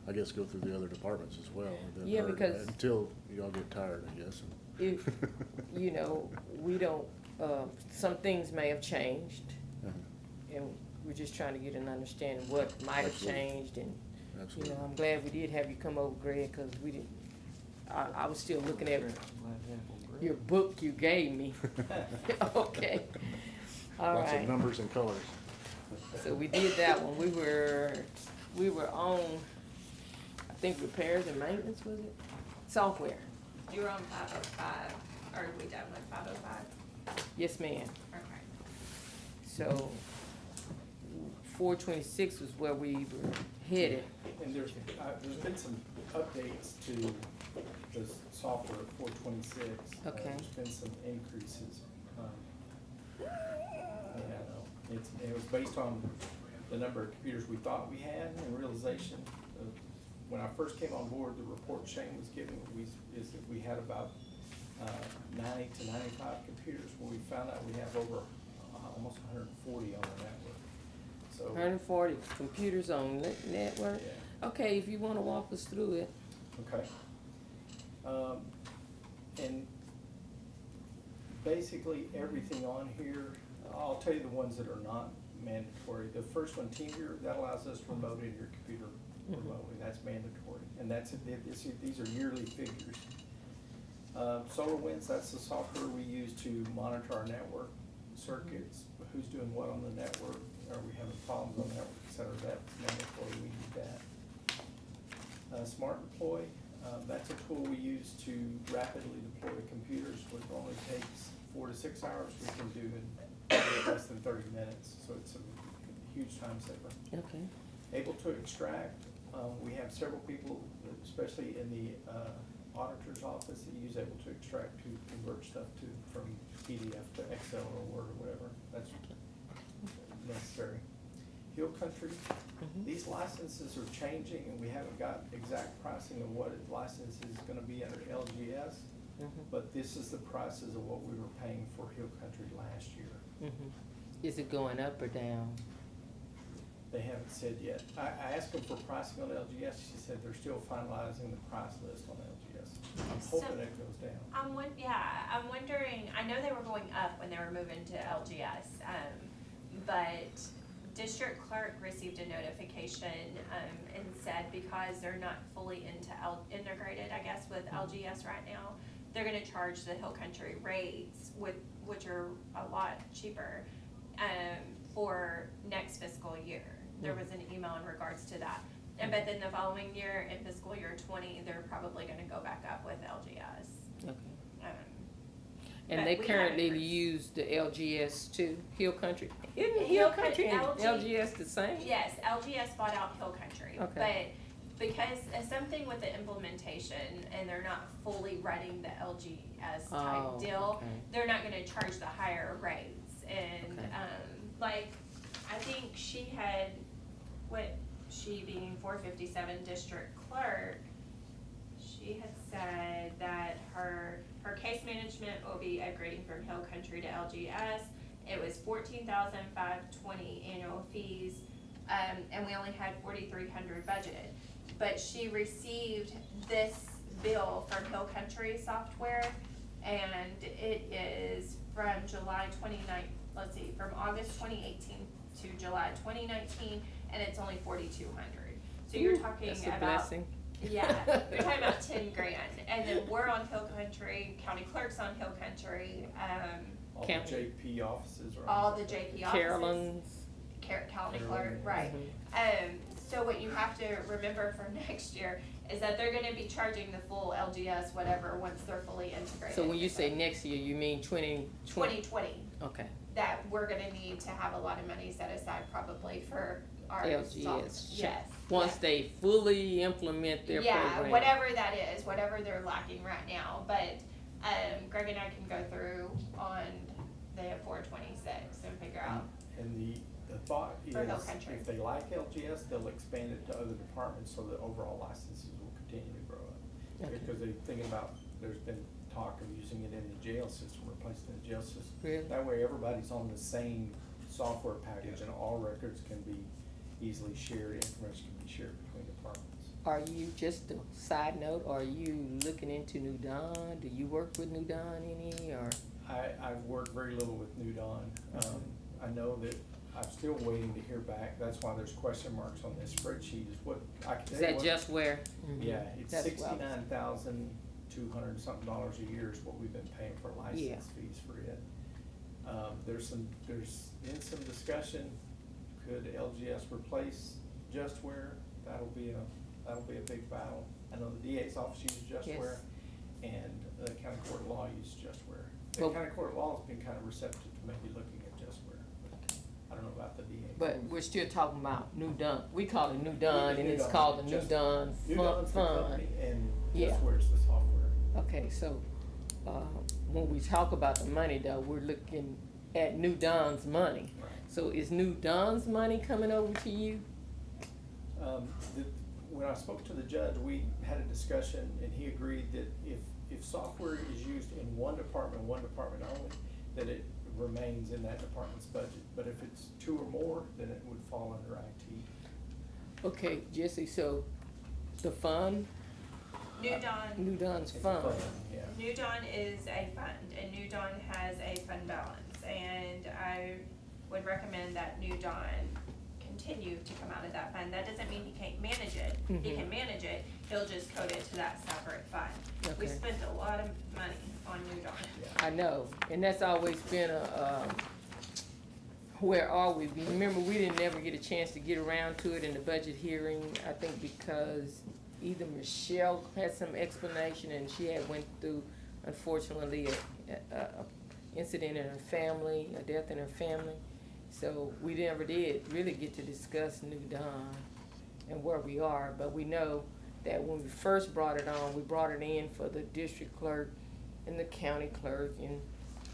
[SPEAKER 4] I guess, go through the other departments as well. Then-
[SPEAKER 3] Yeah,
[SPEAKER 4] or
[SPEAKER 3] because-
[SPEAKER 4] Until y'all get tired, I guess.
[SPEAKER 3] If, you know, we don't, some things may have changed,
[SPEAKER 4] Uh-huh.
[SPEAKER 3] and we're just trying to get an understanding what might have
[SPEAKER 4] Absolutely.
[SPEAKER 3] changed, and, you
[SPEAKER 4] Absolutely.
[SPEAKER 3] know, I'm glad we did have you come over, Greg, cause we didn't, I was still looking at your book you gave me. Okay, all
[SPEAKER 4] Lots of
[SPEAKER 3] right,
[SPEAKER 4] numbers and colors.
[SPEAKER 3] so we did that one, we were on, I think repairs and maintenance, was it? Software,
[SPEAKER 8] You were on 505, are we done with 505?
[SPEAKER 3] yes, ma'am.
[SPEAKER 8] Okay.
[SPEAKER 3] So, 426 was where we were headed.
[SPEAKER 9] And there's been some updates to the software at 426.
[SPEAKER 3] Okay.
[SPEAKER 9] There's been some increases. It was based on the number of computers we thought we had and realization of, when I first came on board, the report Shane was giving, is that we had about 90 to 95 computers. When we found out we have over almost 140 on the network. So,
[SPEAKER 3] 140 computers on network.
[SPEAKER 9] yeah.
[SPEAKER 3] Okay, if you wanna walk us through it.
[SPEAKER 9] Okay. And basically, everything on here, I'll tell you the ones that are not mandatory. The first one, TeamViewer, that allows us to remote in your computer remotely, that's mandatory. And that's, these are yearly figures. SolarWinds, that's the software we use to monitor our network circuits, who's doing what on the network, are we having problems on the network, et cetera, that's mandatory, we use that. Smart Deploy, that's a tool we use to rapidly deploy computers, which only takes 4 to 6 hours, we can do in less than 30 minutes, so it's a huge time saver.
[SPEAKER 3] Okay.
[SPEAKER 9] Able to extract, we have several people, especially in the auditor's office, that use Able to Extract to convert stuff from PDF to Excel or Word or whatever, that's necessary. Hill Country, these licenses are changing, and we haven't got exact pricing of what a license is gonna be under LGS, but this is the prices of what we were paying for Hill Country last year.
[SPEAKER 3] Is it going up or down?
[SPEAKER 9] They haven't said yet. I asked them for pricing on LGS, she said they're still finalizing the price list on LGS. I'm hoping it goes down.
[SPEAKER 8] I'm wondering, I know they were going up when they were moving to LGS, but district clerk received a notification, and said because they're not fully integrated, I guess, with LGS right now, they're gonna charge the Hill Country rates, which are a lot cheaper, for next fiscal year. There was an email in regards to that. But then the following year, in fiscal year 20, they're probably gonna go back up with LGS.
[SPEAKER 3] Okay.
[SPEAKER 8] But
[SPEAKER 3] And they
[SPEAKER 8] we
[SPEAKER 3] currently
[SPEAKER 8] haven't-
[SPEAKER 3] use the LGS too, Hill Country. Isn't
[SPEAKER 8] Hill
[SPEAKER 3] Hill
[SPEAKER 8] Country-
[SPEAKER 3] Country and
[SPEAKER 8] LG
[SPEAKER 3] LGS the same?
[SPEAKER 8] Yes, LGS bought out Hill Country.
[SPEAKER 3] Okay.
[SPEAKER 8] But because something with the implementation, and they're not fully running the LGS type
[SPEAKER 3] Oh,
[SPEAKER 8] deal,
[SPEAKER 3] okay.
[SPEAKER 8] they're not gonna charge the higher rates. And,
[SPEAKER 3] Okay.
[SPEAKER 8] like, I think she had, she being 457 district clerk, she had said that her case management will be upgrading from Hill Country to LGS. It was $14,520 annual fees, and we only had 4,300 budgeted. But she received this bill from Hill Country Software, and it is from July 29th, let's see, from August 2018 to July 2019, and it's only 4,200. So you're talking
[SPEAKER 3] That's a
[SPEAKER 8] about,
[SPEAKER 3] blessing.
[SPEAKER 8] yeah, you're talking about 10 grand. And then we're on Hill Country, county clerk's on Hill Country,
[SPEAKER 9] All the
[SPEAKER 3] County.
[SPEAKER 9] JP offices are.
[SPEAKER 8] all the JP offices.
[SPEAKER 3] Carolyn's.
[SPEAKER 8] County clerk,
[SPEAKER 9] Carolyn,
[SPEAKER 8] right. So what you have to remember for next year is that they're gonna be charging the full LGS whatever once they're fully integrated.
[SPEAKER 3] So when you say next year, you mean 2020?
[SPEAKER 8] 2020,
[SPEAKER 3] Okay,
[SPEAKER 8] that we're gonna need to have a lot of money set aside probably for our
[SPEAKER 3] LGS,
[SPEAKER 8] soft-
[SPEAKER 3] sure.
[SPEAKER 8] yes.
[SPEAKER 3] Once
[SPEAKER 8] yes.
[SPEAKER 3] they fully implement their
[SPEAKER 8] Yeah,
[SPEAKER 3] program.
[SPEAKER 8] whatever that is, whatever they're lacking right now, but, Greg and I can go through on the 426 and figure out.
[SPEAKER 9] And the thought is,
[SPEAKER 8] For Hill Country.
[SPEAKER 9] if they like LGS, they'll expand it to other departments so that overall licenses will continue to grow up.
[SPEAKER 3] Okay.
[SPEAKER 9] Because they're thinking about, there's been talk of using it in the jail system, replacing the jail system.
[SPEAKER 3] Really?
[SPEAKER 9] That way, everybody's on the same software package and all records can be easily shared, information can be shared between departments.
[SPEAKER 3] Are you, just a side note, are you looking into New Dawn? Do you work with New Dawn any, or?
[SPEAKER 9] I've worked very little with New Dawn. I know that I'm still waiting to hear back. That's why there's question marks on this spreadsheet is what, I can tell
[SPEAKER 3] Is
[SPEAKER 9] you
[SPEAKER 3] that
[SPEAKER 9] what-
[SPEAKER 3] just where?
[SPEAKER 9] Yeah, it's
[SPEAKER 3] That's what I was-
[SPEAKER 9] $69,200 something dollars a year is what we've been paying for
[SPEAKER 3] Yeah.
[SPEAKER 9] license fees for it. There's been some discussion, could LGS replace Justware? That'll be a big battle. I know the DA's office uses Justware, and the county court of law uses Justware. The
[SPEAKER 3] Well-
[SPEAKER 9] county court of law has been kind of receptive to maybe looking at Justware, but I don't know about the DA.
[SPEAKER 3] But we're still talking about New Dawn. We call it New Dawn, and
[SPEAKER 9] New
[SPEAKER 3] it's
[SPEAKER 9] Dawn,
[SPEAKER 3] called the New
[SPEAKER 9] just-
[SPEAKER 3] Dawn
[SPEAKER 9] New Dawn's the
[SPEAKER 3] Fund.
[SPEAKER 9] company, and
[SPEAKER 3] Yeah.
[SPEAKER 9] Justware's the software.
[SPEAKER 3] Okay, so, when we talk about the money though, we're looking at New Dawn's money.
[SPEAKER 9] Right.
[SPEAKER 3] So is New Dawn's money coming over to you?
[SPEAKER 9] When I spoke to the judge, we had a discussion, and he agreed that if software is used in one department only, that it remains in that department's budget. But if it's two or more, then it would fall under IT.
[SPEAKER 3] Okay, Jesse, so the fund,
[SPEAKER 8] New Dawn,
[SPEAKER 3] New Dawn's
[SPEAKER 9] It's a
[SPEAKER 3] fund,
[SPEAKER 9] yeah.
[SPEAKER 8] New Dawn is a fund, and New Dawn has a fund balance, and I would recommend that New Dawn continue to come out of that fund. That doesn't mean he can't manage it. He
[SPEAKER 3] Mhm.
[SPEAKER 8] can manage it, he'll just code it to that separate fund. We
[SPEAKER 3] Okay.
[SPEAKER 8] spent a lot of money on New Dawn.
[SPEAKER 3] I know, and that's always been where are we? Remember, we didn't ever get a chance to get around to it in the budget hearing, I think because either Michelle had some explanation and she had went through, unfortunately, a incident in her family, a death in her family. So we never did really get to discuss New Dawn and where we are, but we know that when we first brought it on, we brought it in for the district clerk and the county clerk, and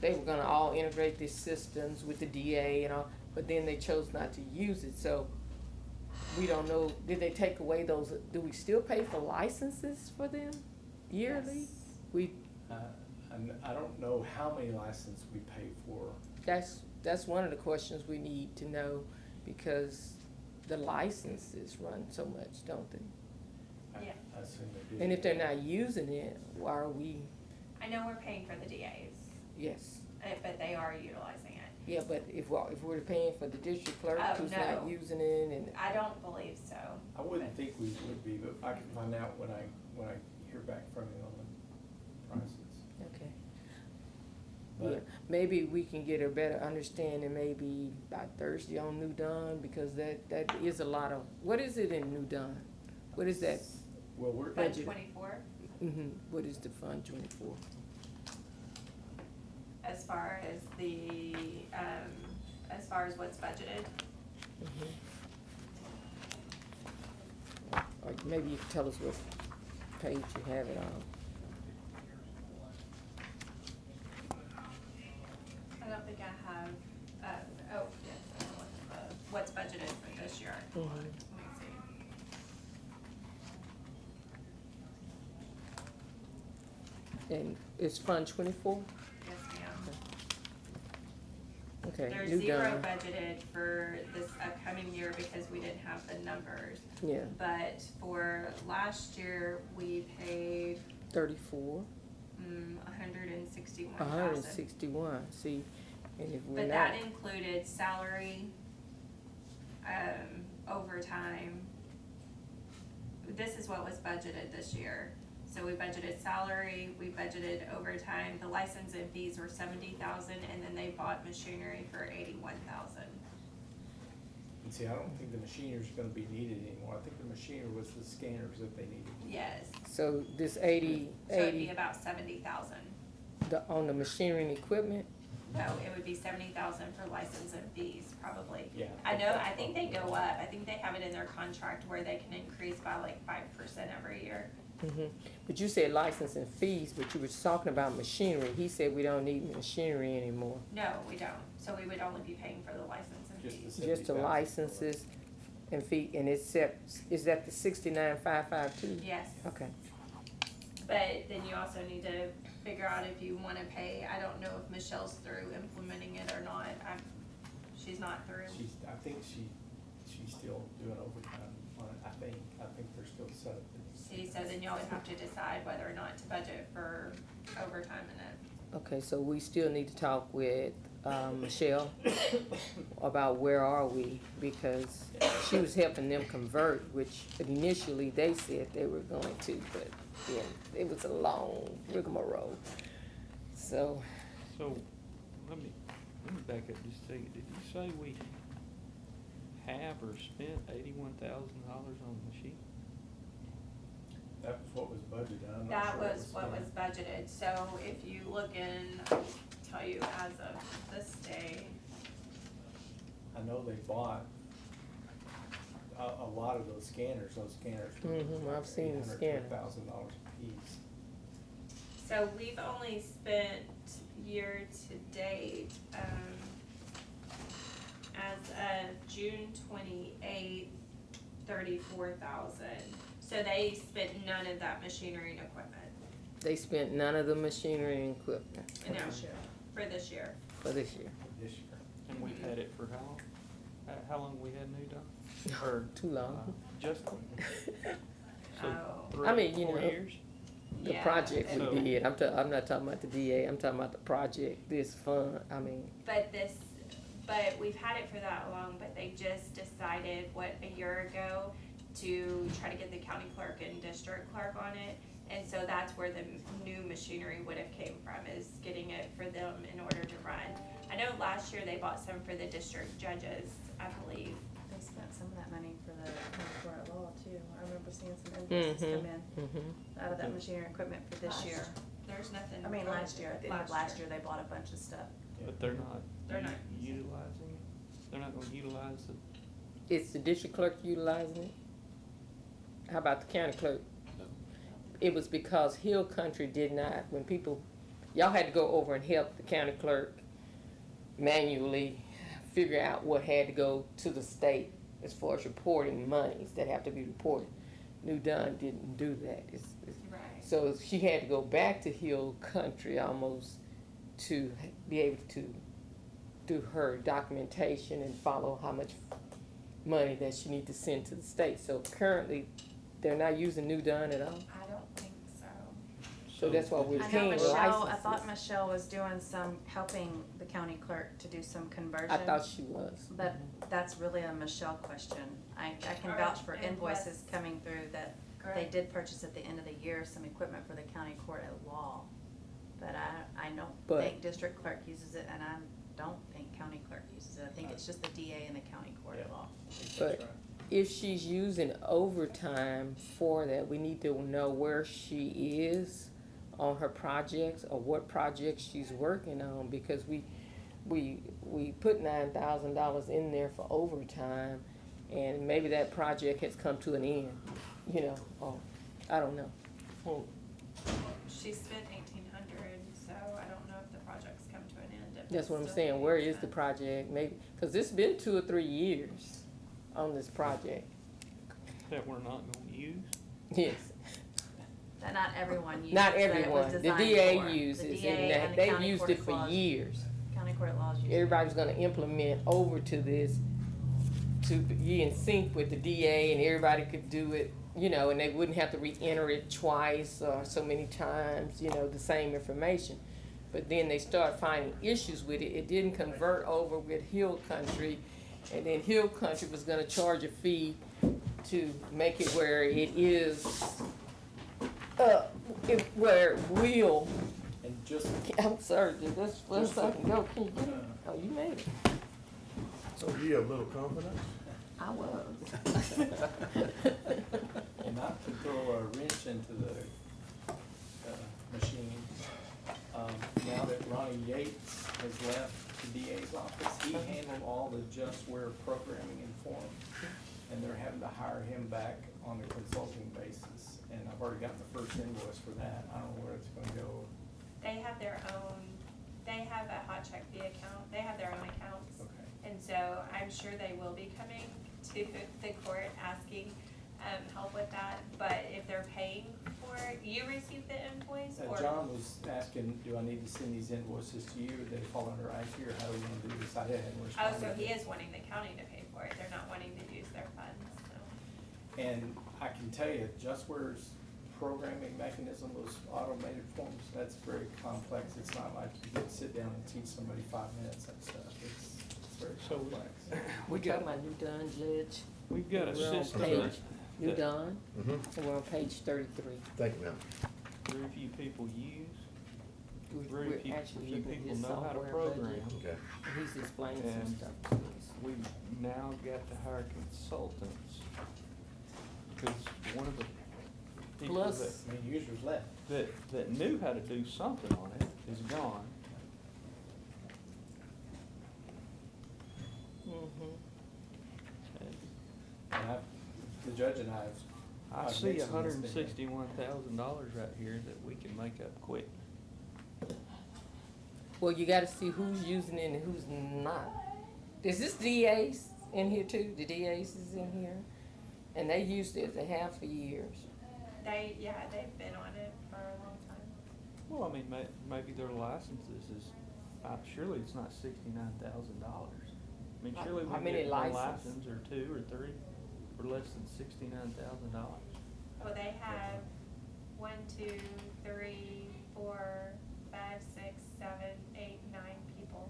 [SPEAKER 3] they were gonna all integrate these systems with the DA and all, but then they chose not to use it, so we don't know, did they take away those, do we still pay for licenses for them yearly?
[SPEAKER 8] Yes.
[SPEAKER 3] We,
[SPEAKER 9] I don't know how many licenses we pay for.
[SPEAKER 3] that's one of the questions we need to know, because the licenses run so much, don't they?
[SPEAKER 8] Yeah.
[SPEAKER 9] I assume they do.
[SPEAKER 3] And if they're not using it, why are we,
[SPEAKER 8] I know we're paying for the DAs,
[SPEAKER 3] yes.
[SPEAKER 8] but they are utilizing it.
[SPEAKER 3] Yeah, but if we're paying for the district clerk
[SPEAKER 8] Oh,
[SPEAKER 3] who's not
[SPEAKER 8] no.
[SPEAKER 3] using it, and,
[SPEAKER 8] I don't believe so.
[SPEAKER 9] I wouldn't think we would be, but I can find out when I hear back from you on the prices.
[SPEAKER 3] okay.
[SPEAKER 9] But-
[SPEAKER 3] Yeah, maybe we can get a better understanding maybe by Thursday on New Dawn, because that is a lot of, what is it in New Dawn? What is that?
[SPEAKER 9] Well, we're,
[SPEAKER 8] Fund
[SPEAKER 3] Budget.
[SPEAKER 8] 24,
[SPEAKER 3] What is the Fund 24?
[SPEAKER 8] as far as the, as far as what's budgeted.
[SPEAKER 3] Or maybe you can tell us what page you have it on.
[SPEAKER 8] I don't think I have, oh, yes, what's budgeted for this year. Let me see.
[SPEAKER 3] And it's Fund 24?
[SPEAKER 8] Yes, ma'am.
[SPEAKER 3] Okay,
[SPEAKER 8] There's
[SPEAKER 3] New
[SPEAKER 8] zero
[SPEAKER 3] Dawn.
[SPEAKER 8] budgeted for this upcoming year because we didn't have the numbers.
[SPEAKER 3] Yeah,
[SPEAKER 8] But for last year, we paid,
[SPEAKER 3] 34,
[SPEAKER 8] 161,000.
[SPEAKER 3] 161. See, And if we're
[SPEAKER 8] But
[SPEAKER 3] not,
[SPEAKER 8] that included salary, overtime. This is what was budgeted this year. So we budgeted salary, we budgeted overtime, the license and fees were 70,000, and then they bought machinery for 81,000.
[SPEAKER 9] And see, I don't think the machinery's gonna be needed anymore. I think the machinery was the scanners that they needed.
[SPEAKER 8] Yes,
[SPEAKER 3] so this 80,
[SPEAKER 8] so it'd be
[SPEAKER 3] 80,
[SPEAKER 8] about 70,000.
[SPEAKER 3] on the machinery and equipment?
[SPEAKER 8] No, it would be 70,000 for license and fees, probably.
[SPEAKER 9] Yeah.
[SPEAKER 8] I know, I think they go up, I think they have it in their contract where they can increase by like 5% every year.
[SPEAKER 3] But you said license and fees, but you were talking about machinery. He said we don't need machinery anymore.
[SPEAKER 8] No, we don't, so we would only be paying for the license and
[SPEAKER 9] Just
[SPEAKER 8] fees.
[SPEAKER 9] the
[SPEAKER 3] Just the
[SPEAKER 9] 70,000.
[SPEAKER 3] licenses and fee, and it's set, is that the 69,552?
[SPEAKER 8] Yes.
[SPEAKER 3] Okay.
[SPEAKER 8] But then you also need to figure out if you wanna pay, I don't know if Michelle's through implementing it or not, she's not through.
[SPEAKER 9] I think she's still doing overtime on it, I think they're still set up.
[SPEAKER 8] See, so then y'all would have to decide whether or not to budget for overtime in it.
[SPEAKER 3] Okay, so we still need to talk with, Michelle about where are we, because she was helping them convert, which initially they said they were going to, but then it was a long rigmarole. So,
[SPEAKER 5] So, let me back up just a second. Did you say we have or spent $81,000 on the machine?
[SPEAKER 9] That was what was budgeted, I'm not
[SPEAKER 8] That
[SPEAKER 9] sure
[SPEAKER 8] was what
[SPEAKER 9] spent.
[SPEAKER 8] was budgeted, so if you look in, I'll tell you as of this day,
[SPEAKER 9] I know they bought a lot of those scanners were
[SPEAKER 3] I've seen the scanner.
[SPEAKER 9] $800,000 a piece.
[SPEAKER 8] so we've only spent year to date, as of June 28th, 34,000. So they spent none of that machinery and equipment.
[SPEAKER 3] they spent none of the machinery and equipment
[SPEAKER 8] No, for this year.
[SPEAKER 3] for this year.
[SPEAKER 9] This year.
[SPEAKER 5] And we've had it for how long? How long we had New Dawn? Or,
[SPEAKER 3] Too long.
[SPEAKER 5] Justin? So,
[SPEAKER 8] Oh.
[SPEAKER 3] I mean, you
[SPEAKER 5] 4
[SPEAKER 3] know,
[SPEAKER 5] years?
[SPEAKER 3] The
[SPEAKER 8] Yeah,
[SPEAKER 3] project
[SPEAKER 5] So-
[SPEAKER 3] we did, I'm not talking about the DA, I'm talking about the project, this fund, I mean,
[SPEAKER 8] But we've had it for that long, but they just decided, a year ago, to try to get the county clerk and district clerk on it. And so that's where the new machinery would have came from, is getting it for them in order to run. I know last year they bought some for the district judges, I believe.
[SPEAKER 11] They spent some of that money for the court at law too. I remember seeing some invoices come in out of that machinery and equipment for this year.
[SPEAKER 8] There's nothing.
[SPEAKER 11] I mean, last year, at the end of last year, they bought a bunch of stuff.
[SPEAKER 5] But they're not.
[SPEAKER 8] They're not.
[SPEAKER 5] Utilizing it? They're not gonna utilize it?
[SPEAKER 3] is the district clerk utilizing it? How about the county clerk? It was because Hill Country did not, when people, y'all had to go over and help the county clerk manually figure out what had to go to the state as far as reporting monies that have to be reported. New Dunn didn't do that.
[SPEAKER 8] Right.
[SPEAKER 3] So she had to go back to Hill Country almost to be able to do her documentation and follow how much money that she need to send to the state. So currently, they're not using New Dunn at all.
[SPEAKER 8] I don't think so.
[SPEAKER 3] So that's why we're
[SPEAKER 11] I know
[SPEAKER 3] paying
[SPEAKER 11] Michelle,
[SPEAKER 3] licenses.
[SPEAKER 11] I thought Michelle was doing helping the county clerk to do some conversion.
[SPEAKER 3] I thought she was.
[SPEAKER 11] But that's really a Michelle question. I can
[SPEAKER 8] Or
[SPEAKER 11] vouch for
[SPEAKER 8] in
[SPEAKER 11] invoices
[SPEAKER 8] West-
[SPEAKER 11] coming through that they
[SPEAKER 8] Correct.
[SPEAKER 11] did purchase at the end of the year some equipment for the county court at law. But I don't
[SPEAKER 3] But-
[SPEAKER 11] think district clerk uses it, and I don't think county clerk uses it. I think it's just the DA and the county court at
[SPEAKER 9] Yeah.
[SPEAKER 11] law.
[SPEAKER 9] I think
[SPEAKER 3] But-
[SPEAKER 9] that's right.
[SPEAKER 3] If she's using overtime for that, we need to know where she is on her projects or what projects she's working on, because we put $9,000 in there for overtime, and maybe that project has come to an end, you know, or, I don't know.
[SPEAKER 5] Well,
[SPEAKER 8] She spent 1,800, so I don't know if the project's come to an end. if
[SPEAKER 3] That's
[SPEAKER 8] it's
[SPEAKER 3] what I'm
[SPEAKER 8] still
[SPEAKER 3] saying, where is the
[SPEAKER 8] 80%.
[SPEAKER 3] project, maybe, cause it's been 2 or 3 years on this project,
[SPEAKER 5] that we're not gonna use?
[SPEAKER 3] yes.
[SPEAKER 11] That not everyone uses.
[SPEAKER 3] Not
[SPEAKER 11] that it was
[SPEAKER 3] everyone, the
[SPEAKER 11] designed
[SPEAKER 3] DA
[SPEAKER 11] for.
[SPEAKER 3] uses
[SPEAKER 11] The
[SPEAKER 3] it,
[SPEAKER 11] DA
[SPEAKER 3] and
[SPEAKER 11] and the
[SPEAKER 3] they've
[SPEAKER 11] county
[SPEAKER 3] used
[SPEAKER 11] court
[SPEAKER 3] it
[SPEAKER 11] at
[SPEAKER 3] for
[SPEAKER 11] laws-
[SPEAKER 3] years.
[SPEAKER 11] County court at laws use it.
[SPEAKER 3] Everybody's gonna implement over to this, to be in sync with the DA, and everybody could do it, you know, and they wouldn't have to re-enter it twice or so many times, you know, the same information. but then they started finding issues with it. It didn't convert over with Hill Country, and then Hill Country was gonna charge a fee to make it where it is, where it will,
[SPEAKER 9] And just,
[SPEAKER 3] I'm sorry, dude, that's first I can go. Can you get it? Oh, you made it.
[SPEAKER 1] So you have little confidence?
[SPEAKER 3] I was.
[SPEAKER 9] and not to throw a wrench into the, machine, now that Ronnie Yates has left the DA's office, he handled all the JustWare programming and forms. And they're having to hire him back on a consulting basis, and I've already gotten the first invoice for that. I don't know where it's gonna go.
[SPEAKER 8] They have their own, they have a Hot Check Fee account, they have their own accounts.
[SPEAKER 9] Okay.
[SPEAKER 8] And so I'm sure they will be coming to the court asking, help with that, but if they're paying for it, you receive the invoice or?
[SPEAKER 9] John was asking, do I need to send these invoices to you? They fall under IT, or how do we wanna do this? I hadn't
[SPEAKER 8] Oh,
[SPEAKER 9] responded.
[SPEAKER 8] so he is wanting the county to pay for it, they're not wanting to use their funds, so.
[SPEAKER 9] And I can tell you, JustWare's programming mechanism, those automated forms, that's very complex. It's not like you can sit down and teach somebody 5 minutes and stuff. It's very
[SPEAKER 5] So-
[SPEAKER 9] complex.
[SPEAKER 3] We talking about New Dunn, Judge?
[SPEAKER 5] We've got a
[SPEAKER 3] We're on
[SPEAKER 5] system
[SPEAKER 3] page, New
[SPEAKER 5] that
[SPEAKER 3] Dunn,
[SPEAKER 1] Mm-hmm.
[SPEAKER 3] and we're on page 33.
[SPEAKER 1] Thank you, ma'am.
[SPEAKER 5] very few people use, very
[SPEAKER 3] We're
[SPEAKER 5] few
[SPEAKER 3] actually
[SPEAKER 5] few
[SPEAKER 3] looking at
[SPEAKER 5] people
[SPEAKER 3] his
[SPEAKER 5] know how to
[SPEAKER 3] software
[SPEAKER 5] program.
[SPEAKER 3] budget.
[SPEAKER 1] Okay.
[SPEAKER 3] And he's explaining some
[SPEAKER 5] And
[SPEAKER 3] stuff to us.
[SPEAKER 5] We've now got to hire consultants, because one of the people
[SPEAKER 3] Plus-
[SPEAKER 9] I mean, users left.
[SPEAKER 5] that knew how to do something on it is gone.
[SPEAKER 3] Mhm.
[SPEAKER 5] And
[SPEAKER 9] And the judge and I have.
[SPEAKER 5] I
[SPEAKER 9] I've
[SPEAKER 5] see
[SPEAKER 9] mentioned this
[SPEAKER 5] $161,000 right here that we can make up quick.
[SPEAKER 3] Well, you gotta see who's using it and who's not. Is this DA's in here too? The DA's is in here? And they used it a half a years.
[SPEAKER 8] They've been on it for a long time.
[SPEAKER 5] Well, I mean, maybe their licenses is, surely it's not $69,000. I mean, surely
[SPEAKER 3] How
[SPEAKER 5] we
[SPEAKER 3] many
[SPEAKER 5] get one
[SPEAKER 3] license?
[SPEAKER 5] license or two or three for less than $69,000.
[SPEAKER 8] Well, they have 1, 2, 3, 4, 5, 6, 7, 8, 9 people.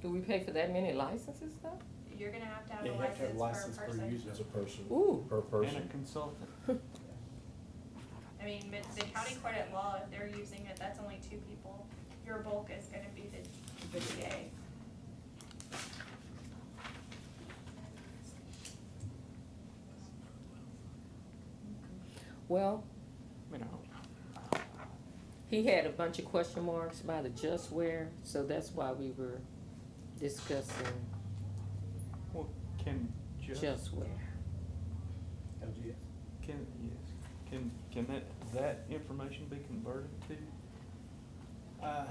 [SPEAKER 3] Do we pay for that many licenses though?
[SPEAKER 8] You're gonna have to have
[SPEAKER 9] Yeah,
[SPEAKER 8] a
[SPEAKER 9] you have to have a
[SPEAKER 8] license
[SPEAKER 9] license
[SPEAKER 8] per
[SPEAKER 9] per
[SPEAKER 8] person.
[SPEAKER 9] user.
[SPEAKER 1] As a person,
[SPEAKER 3] Ooh.
[SPEAKER 1] per
[SPEAKER 5] And a
[SPEAKER 1] person.
[SPEAKER 5] consultant.
[SPEAKER 8] I mean, the county court at law, if they're using it, that's only 2 people. Your bulk is gonna be the DA.
[SPEAKER 3] Well,
[SPEAKER 5] I mean, I don't,
[SPEAKER 3] he had a bunch of question marks by the JustWare, so that's why we were discussing
[SPEAKER 5] well, can
[SPEAKER 3] JustWare.
[SPEAKER 9] LGS.
[SPEAKER 5] can that information be converted to?
[SPEAKER 9] I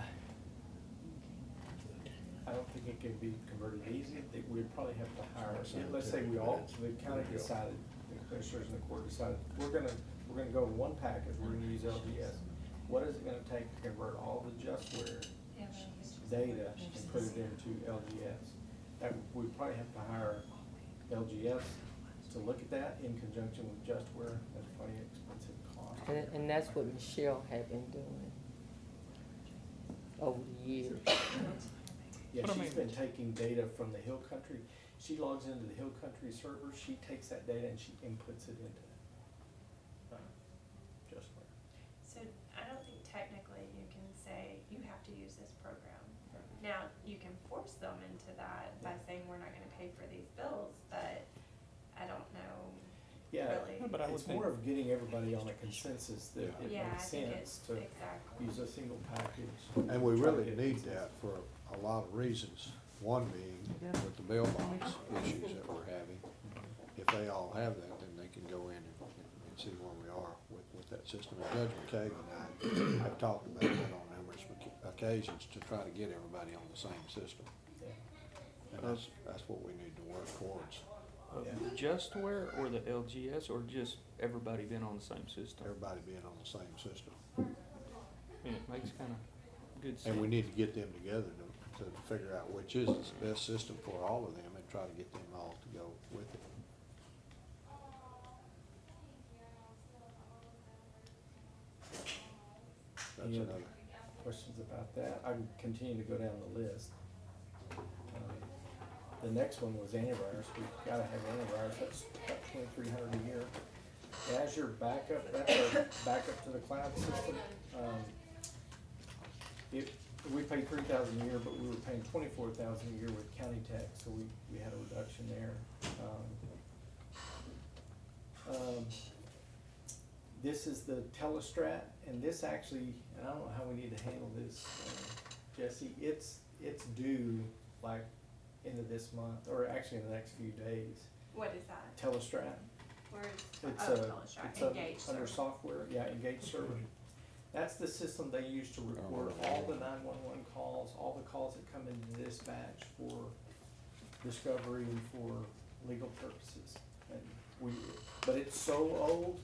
[SPEAKER 9] don't think it can be converted easy. That we'd probably have to hire, let's say we all, the county decided, the commissioners and the court decided, we're gonna go in one package, we're gonna use LGS. What is it gonna take to convert all the JustWare data and put it into LGS? That, we'd probably have to hire LGS to look at that in conjunction with JustWare. That's probably an expensive cost.
[SPEAKER 3] And that's what Michelle had been doing over the years.
[SPEAKER 9] Yeah,
[SPEAKER 5] But I
[SPEAKER 9] she's
[SPEAKER 5] mean-
[SPEAKER 9] been taking data from the Hill Country. She logs into the Hill Country server, she takes that data and she inputs it into JustWare.
[SPEAKER 8] So I don't think technically you can say you have to use this program. Now, you can force them into that by saying we're not gonna pay for these bills, but I don't know
[SPEAKER 9] Yeah,
[SPEAKER 8] really.
[SPEAKER 5] No, but I would
[SPEAKER 9] it's more
[SPEAKER 5] think-
[SPEAKER 9] of getting everybody on a consensus that it
[SPEAKER 8] Yeah, I
[SPEAKER 9] makes
[SPEAKER 8] think
[SPEAKER 9] sense
[SPEAKER 8] it's,
[SPEAKER 9] to
[SPEAKER 8] exactly.
[SPEAKER 9] use a single package.
[SPEAKER 6] And we
[SPEAKER 9] Try to
[SPEAKER 6] really
[SPEAKER 9] get
[SPEAKER 6] need
[SPEAKER 9] consensus.
[SPEAKER 6] that for a lot of reasons. One being with the mailbox issues that we're having. If they all have that, then they can go in and see where we are with that system. And Judge McKay and I have talked about that on numerous occasions to try to get everybody on the same system.
[SPEAKER 9] Yeah.
[SPEAKER 6] And that's what we need to work towards.
[SPEAKER 5] Of
[SPEAKER 9] Yeah.
[SPEAKER 5] JustWare or the LGS, or just everybody being on the same system?
[SPEAKER 6] Everybody being on the same system.
[SPEAKER 5] I mean, it makes kinda good sense.
[SPEAKER 6] And we need to get them together to figure out which is the best system for all of them and try to get them all to go with it. That's
[SPEAKER 9] Yeah.
[SPEAKER 6] another.
[SPEAKER 9] questions about that. I can continue to go down the list. The next one was antivirus. We've gotta have antivirus. That's about $2,300 a year. Azure backup, that's our backup to the cloud system. We pay $3,000 a year, but we were paying $24,000 a year with County Tech, so we had a reduction there. This is the Telestrat, and this actually, and I don't know how we need to handle this, Jesse, it's due like end of this month, or actually in the next few days.
[SPEAKER 8] What is that?
[SPEAKER 9] Telestrat.
[SPEAKER 8] Where's,
[SPEAKER 9] It's
[SPEAKER 8] Telestrat,
[SPEAKER 9] it's
[SPEAKER 8] Engage
[SPEAKER 9] under
[SPEAKER 8] server.
[SPEAKER 9] software, yeah, Engage server. That's the system they use to record all the 911 calls, all the calls that come into dispatch for discovery and for legal purposes. And but it's so old,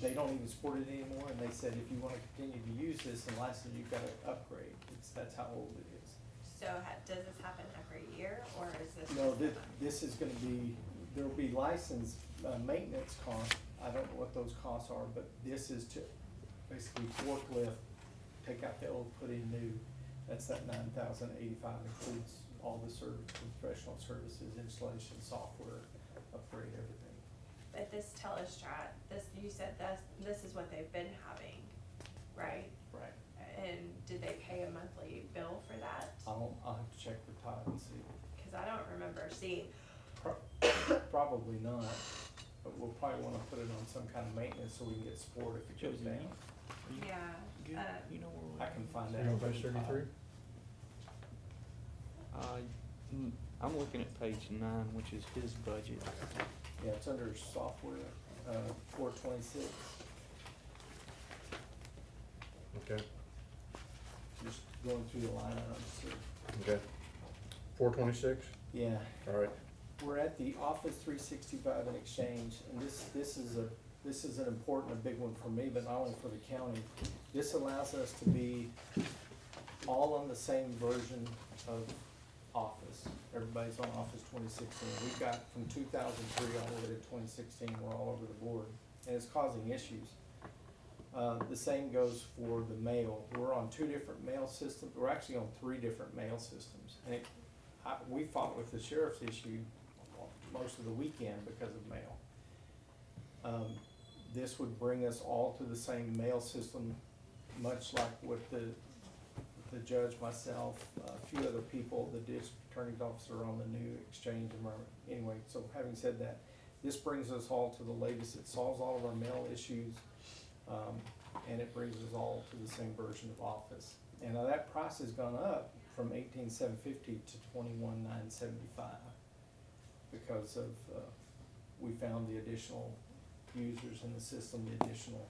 [SPEAKER 9] they don't even support it anymore, and they said if you wanna continue to use this and license, you've gotta upgrade. That's how old it is.
[SPEAKER 8] So does this happen every year, or is this?
[SPEAKER 9] No,
[SPEAKER 8] just
[SPEAKER 9] this is gonna be, there'll be license, maintenance costs, I don't know what those costs are, but this is to basically forklift, take out the old, put in new. That's that $9,085, includes all the service, professional services, installation, software, upgrade, everything.
[SPEAKER 8] But this Telestrat, you said this is what they've been having, right?
[SPEAKER 9] Right.
[SPEAKER 8] And did they pay a monthly bill for that?
[SPEAKER 9] I'll have to check with Todd and see.
[SPEAKER 8] Cause I don't remember seeing,
[SPEAKER 9] Probably not, but we'll probably wanna put it on some kind of maintenance so we can get support if it goes
[SPEAKER 5] Josie,
[SPEAKER 9] down.
[SPEAKER 8] yeah,
[SPEAKER 5] You, you know where we're
[SPEAKER 9] I can find
[SPEAKER 1] You
[SPEAKER 9] out.
[SPEAKER 1] on page 33?
[SPEAKER 5] I'm looking at page 9, which is his budget.
[SPEAKER 9] Yeah, it's under software, 426,
[SPEAKER 1] Okay,
[SPEAKER 9] just going through the line items.
[SPEAKER 1] okay. 426,
[SPEAKER 9] Yeah,
[SPEAKER 1] all right.
[SPEAKER 9] we're at the Office 365 and Exchange, and this is an important, a big one for me, but not only for the county. This allows us to be all on the same version of Office. Everybody's on Office 2016. We've got from 2003 all the way to 2016, we're all over the board, and it's causing issues. The same goes for the mail. We're on 2 different mail systems. We're actually on 3 different mail systems, and we fought with the sheriff's issue most of the weekend because of mail. This would bring us all to the same mail system, much like what the judge, myself, a few other people, the district attorney's officer on the new exchange environment. Anyway, so having said that, this brings us all to the latest. It solves all of our mail issues, and it brings us all to the same version of Office. And now that price has gone up from $18,750 to $21,975 because of, we found the additional users in the system, the additional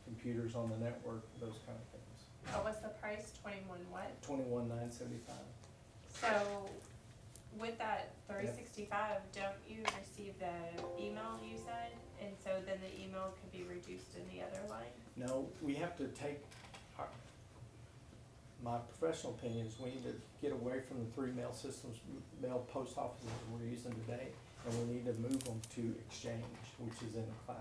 [SPEAKER 9] computers on the network, those kind of things.
[SPEAKER 8] what was the price, 21 what?
[SPEAKER 9] $21,975.
[SPEAKER 8] So with that 365, don't you receive the email you said? And so then the email could be reduced in the other line?
[SPEAKER 9] No, we have to take, my professional opinion is we need to get away from the 3 mail systems, mail post offices we're using today, and we need to move them to Exchange, which is in the cloud.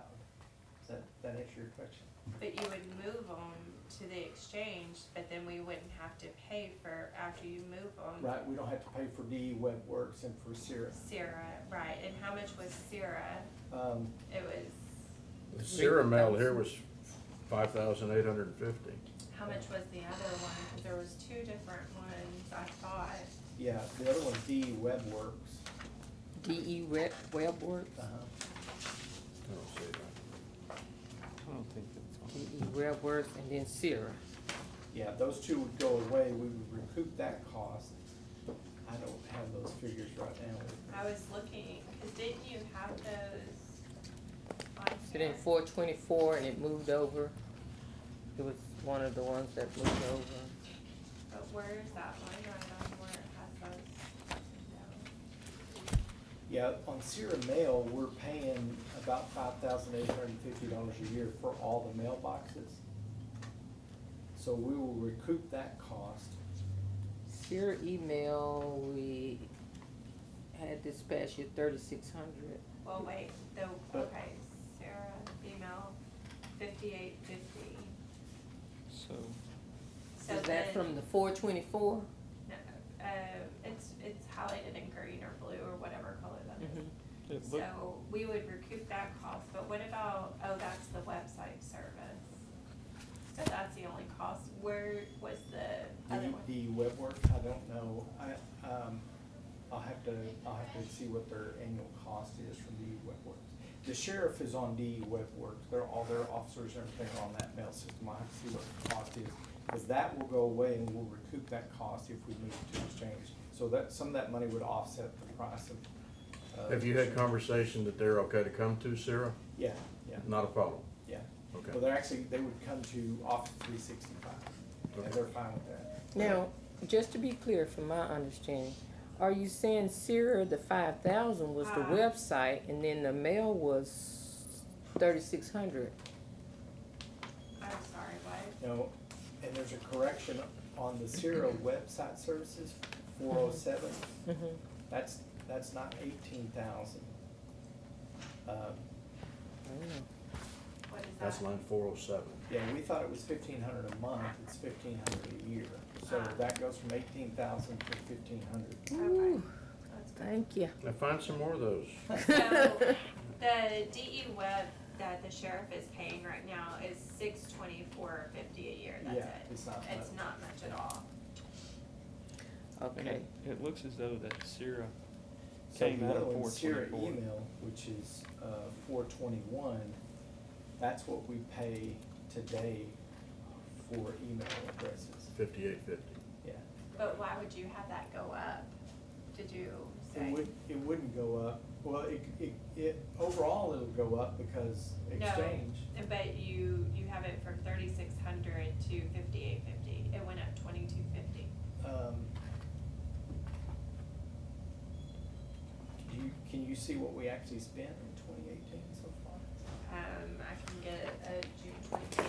[SPEAKER 9] Does that answer your question?
[SPEAKER 8] But you would move them to the exchange, but then we wouldn't have to pay for, after you move them.
[SPEAKER 9] Right, we don't have to pay for DE WebWorks and for Sierra.
[SPEAKER 8] Sierra, right, and how much was Sierra? It was,
[SPEAKER 1] The Sierra mail here was 5,850.
[SPEAKER 8] how much was the other one? Cause there was 2 different ones, I thought.
[SPEAKER 9] Yeah, the other one's DE WebWorks.
[SPEAKER 3] DE WebWorks,
[SPEAKER 1] I don't see that.
[SPEAKER 5] I don't think that's on.
[SPEAKER 3] DE WebWorks, and then Sierra.
[SPEAKER 9] Yeah, those 2 would go away, we would recoup that cost. I don't have those figures right now.
[SPEAKER 8] I was looking, cause didn't you have those on
[SPEAKER 3] It in
[SPEAKER 8] here?
[SPEAKER 3] 424 and it moved over. It was one of the ones that moved over.
[SPEAKER 8] But where is that line item where it has those?
[SPEAKER 9] Yeah, on Sierra Mail, we're paying about $5,850 a year for all the mailboxes. So we will recoup that cost.
[SPEAKER 3] Sierra email, we had this past year 3,600.
[SPEAKER 8] Well, wait, okay, Sarah, email, 5850.
[SPEAKER 5] So,
[SPEAKER 8] So
[SPEAKER 3] Is that
[SPEAKER 8] then-
[SPEAKER 3] from the 424?
[SPEAKER 8] No, it's highlighted in green or blue or whatever color that is.
[SPEAKER 5] It look-
[SPEAKER 8] So we would recoup that cost, but what about, oh, that's the website service. So that's the only cost. Where was the other one?
[SPEAKER 9] The web work, I don't know. I'll have to see what their annual cost is from DE Web Works. The sheriff is on DE Web Works. All their officers and everything are on that mail system. I'll have to see what the cost is. Because that will go away and we'll recoup that cost if we move to exchange. So that, some of that money would offset the price of.
[SPEAKER 1] Have you had conversation that they're okay to come to, Sarah?
[SPEAKER 9] Yeah, yeah,
[SPEAKER 1] Not a problem,
[SPEAKER 9] yeah.
[SPEAKER 1] okay.
[SPEAKER 9] Well, they would come to Office 365, and
[SPEAKER 1] Okay.
[SPEAKER 9] they're fine with that.
[SPEAKER 3] Now, just to be clear from my understanding, are you saying Sierra, the 5,000 was the website and then the mail was 3,600?
[SPEAKER 8] I'm sorry, what?
[SPEAKER 9] No, and there's a correction on the Sierra website services, 407.
[SPEAKER 3] Mm-hmm.
[SPEAKER 9] That's not 18,000.
[SPEAKER 8] What is that?
[SPEAKER 1] That's line 407.
[SPEAKER 9] Yeah, we thought it was 1,500 a month, it's 1,500 a year. So that goes from 18,000 to 1,500.
[SPEAKER 8] Okay, that's good.
[SPEAKER 3] Thank you.
[SPEAKER 1] Now find some more of those.
[SPEAKER 8] So, the DE web that the sheriff is paying right now is $624.50 a year, that's
[SPEAKER 9] Yeah,
[SPEAKER 8] it.
[SPEAKER 9] it's not
[SPEAKER 8] It's
[SPEAKER 9] much.
[SPEAKER 8] not much at all.
[SPEAKER 5] And
[SPEAKER 3] Okay.
[SPEAKER 5] it looks as though that Sierra
[SPEAKER 9] So
[SPEAKER 5] came
[SPEAKER 9] the
[SPEAKER 5] out
[SPEAKER 9] other
[SPEAKER 5] of
[SPEAKER 9] one, Sierra
[SPEAKER 5] 424.
[SPEAKER 9] email, which is 421, that's what we pay today for email addresses.
[SPEAKER 1] 5850.
[SPEAKER 9] Yeah.
[SPEAKER 8] But why would you have that go up? Did you say?
[SPEAKER 9] It wouldn't go up. Well, overall it'll go up because exchange.
[SPEAKER 8] No, but you have it from 3,600 to 5,850. It went up 2,250.
[SPEAKER 9] Can you see what we actually spent in 2018 so far?
[SPEAKER 8] I can get a June 28th.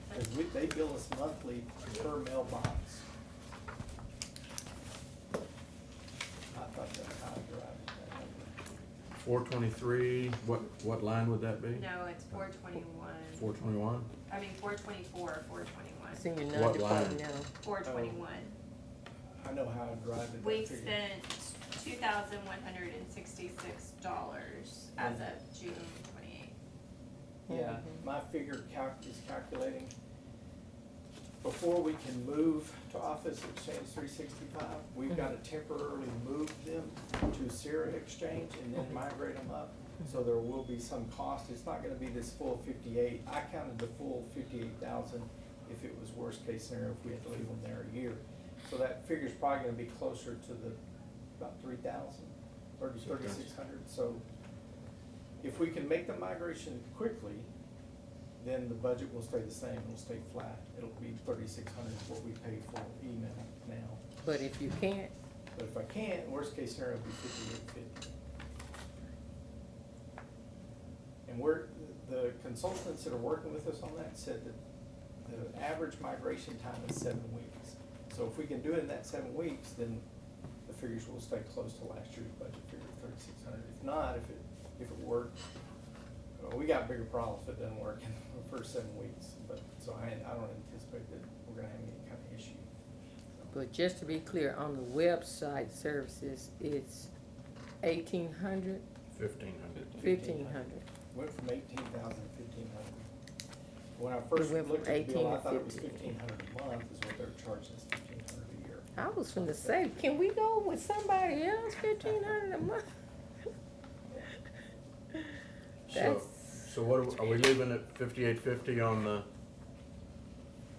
[SPEAKER 9] Because they bill us monthly per mailbox. I thought that's how I derived that number.
[SPEAKER 1] 423, what line would that be?
[SPEAKER 8] No, it's 421.
[SPEAKER 1] 421?
[SPEAKER 8] I mean, 424, 421.
[SPEAKER 3] It's in your
[SPEAKER 1] What line?
[SPEAKER 3] non-departmental.
[SPEAKER 8] 421.
[SPEAKER 9] I know how I derived it.
[SPEAKER 8] We
[SPEAKER 9] that figure.
[SPEAKER 8] spent $2,166 as of June 28th.
[SPEAKER 9] Yeah, my figure is calculating, before we can move to Office Exchange 365, we've got to temporarily move them to Sierra Exchange and then migrate them up. So there will be some cost. It's not gonna be this full 58. I counted the full 58,000 if it was worst case scenario, if we had to leave them there a year. So that figure's probably gonna be closer to the, about 3,000, 3,600. So if we can make the migration quickly, then the budget will stay the same, it'll stay flat. It'll be 3,600 is what we pay for email now.
[SPEAKER 3] But if you can't,
[SPEAKER 9] But if I can't, worst case scenario would be 5,850. And the consultants that are working with us on that said that the average migration time is 7 weeks. So if we can do it in that 7 weeks, then the figures will stay close to last year's budget figure of 3,600. If not, if it worked, we got bigger problems if it doesn't work in the first 7 weeks. But, so I don't anticipate that we're gonna have any kind of issue.
[SPEAKER 3] but just to be clear, on the website services, it's 1,800,
[SPEAKER 1] 1500.
[SPEAKER 3] 1,500.
[SPEAKER 9] Went from 18,000 to 1,500. When I first
[SPEAKER 3] went from
[SPEAKER 9] looked at the
[SPEAKER 3] 18
[SPEAKER 9] bill, I
[SPEAKER 3] to
[SPEAKER 9] thought it was
[SPEAKER 3] 15.
[SPEAKER 9] 1,500 a month is what they're charging us, 1,500 a year.
[SPEAKER 3] I was finna say, can we go with somebody else, 1,500 a month?
[SPEAKER 1] So, so what, are we leaving at 5850 on the,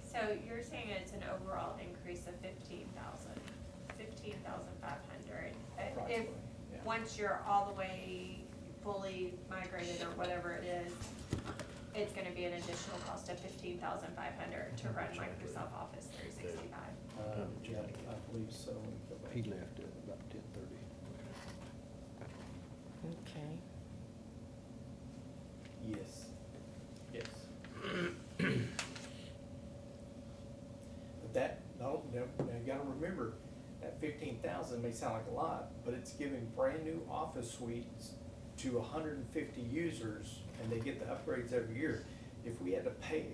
[SPEAKER 8] So you're saying it's an overall increase of 15,500. If,
[SPEAKER 9] Approximately, yeah.
[SPEAKER 8] once you're all the way fully migrated or whatever it is, it's gonna be an additional cost of 15,500 to run Microsoft Office 365.
[SPEAKER 9] Yeah, I believe so. Let me go back.
[SPEAKER 6] He left at about 10:30.
[SPEAKER 3] Okay.
[SPEAKER 9] Yes, yes. But that, no, now you gotta remember, that 15,000 may sound like a lot, but it's giving brand new Office suites to 150 users, and they get the upgrades every year. If we had to pay,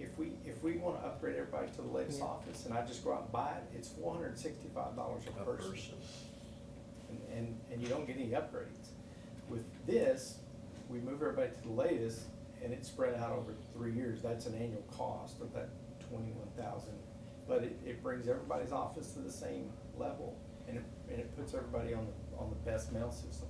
[SPEAKER 9] if we wanna upgrade everybody to the latest
[SPEAKER 3] Yeah.
[SPEAKER 9] office, and I just go out and buy it, it's $465 a
[SPEAKER 1] A
[SPEAKER 9] person.
[SPEAKER 1] person.
[SPEAKER 9] And you don't get any upgrades. With this, we move everybody to the latest, and it's spread out over 3 years, that's an annual cost of that 21,000. But it brings everybody's office to the same level, and it puts everybody on the best mail system.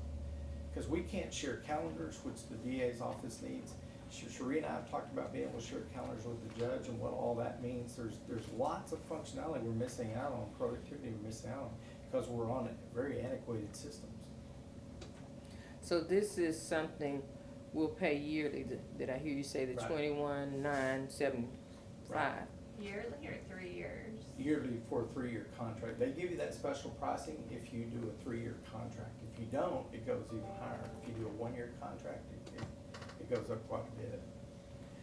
[SPEAKER 9] Cause we can't share calendars, which the DA's office needs. Sheree and I have talked about being able to share calendars with the judge and what all that means. There's lots of functionality we're missing out on, productivity we're missing out on, because we're on very antiquated systems.
[SPEAKER 3] So this is something we'll pay yearly, did I hear you say the
[SPEAKER 9] Right.
[SPEAKER 3] 21,975?
[SPEAKER 8] Yearly or 3 years?
[SPEAKER 9] Yearly for a 3-year contract. They give you that special pricing if you do a 3-year contract. If you don't, it goes even higher. If you do a 1-year contract, it goes up quite a bit.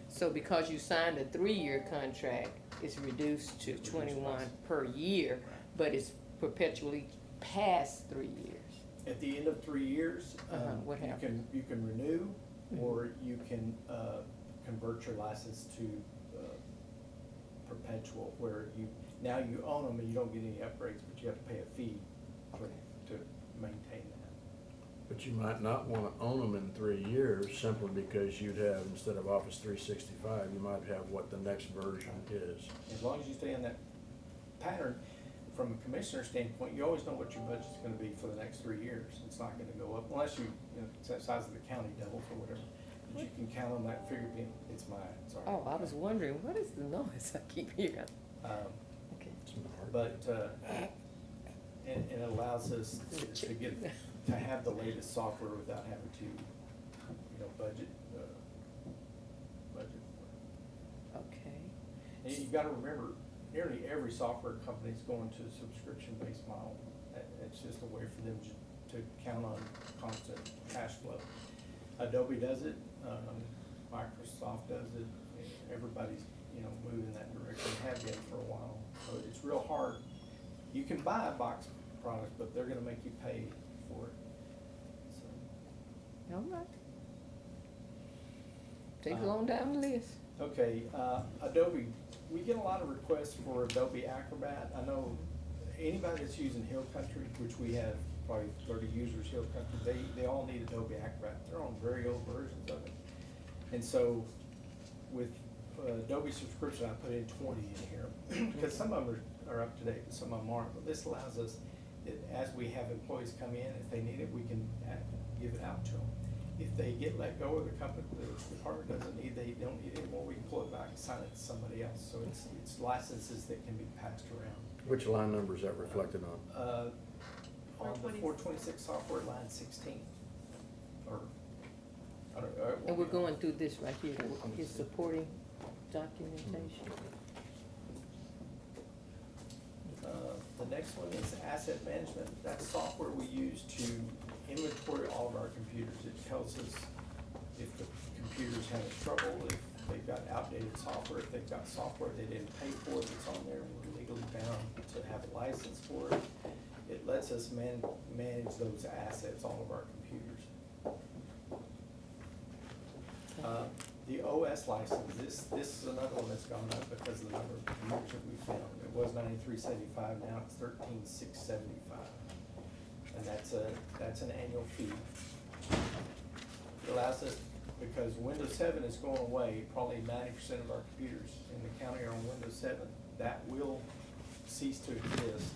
[SPEAKER 3] So because you signed a 3-year contract, it's reduced to
[SPEAKER 9] Reduced
[SPEAKER 3] 21
[SPEAKER 9] price.
[SPEAKER 3] per year, but it's perpetually past 3 years.
[SPEAKER 9] At the end of 3 years,
[SPEAKER 3] What
[SPEAKER 9] you
[SPEAKER 3] happens?
[SPEAKER 9] can renew, or you can convert your license to perpetual, where now you own them and you don't get any upgrades, but you have to pay a fee to maintain that.
[SPEAKER 1] But you might not wanna own them in 3 years simply because you'd have, instead of Office 365, you might have what the next version is.
[SPEAKER 9] As long as you stay in that pattern, from a commissioner standpoint, you always know what your budget's gonna be for the next 3 years. It's not gonna go up unless it's the size of the county doubles or whatever. But you can count on that figure being, it's mine, sorry.
[SPEAKER 3] Oh, I was wondering, what is the noise I keep hearing? Okay.
[SPEAKER 1] It's not hard.
[SPEAKER 9] But, and it allows us to get, to have the latest software without having to, budget.
[SPEAKER 3] Okay.
[SPEAKER 9] And you gotta remember, nearly every software company is going to a subscription-based model. It's just a way for them to count on constant cash flow. Adobe does it, Microsoft does it, everybody's, moving that direction, have been for a while. So it's real hard. You can buy a box product, but they're gonna make you pay for it. So,
[SPEAKER 3] All right. Take it on down the list.
[SPEAKER 9] okay, Adobe, we get a lot of requests for Adobe Acrobat. I know anybody that's using Hill Country, which we have probably 30 users, Hill Country, they all need Adobe Acrobat. They're on very old versions of it. And so with Adobe subscription, I put in 20 in here, because some of them are up to date, but some of them aren't. But this allows us, as we have employees come in, if they need it, we can give it out to them. If they get let go, or the company, the department they don't need it anymore, we can pull it back and assign it to somebody else. So it's licenses that can be passed around.
[SPEAKER 1] Which line number is that reflected on?
[SPEAKER 9] On the 426 software, line 16, or, I don't know.
[SPEAKER 3] And we're going through this right here, his supporting documentation.
[SPEAKER 9] The next one is asset management. That's software we use to inventory all of our computers. It tells us if the computer's having trouble, if they've got outdated software, if they've got software they didn't pay for that's on there, and we're legally bound to have a license for it. It lets us manage those assets, all of our computers. The OS license, this is another one that's gone up because of the number of computers that we found. It was $93.75, now it's $13,675. And that's an annual fee. It allows us, because Windows 7 is going away, probably 90% of our computers in the county are on Windows 7. That will cease to exist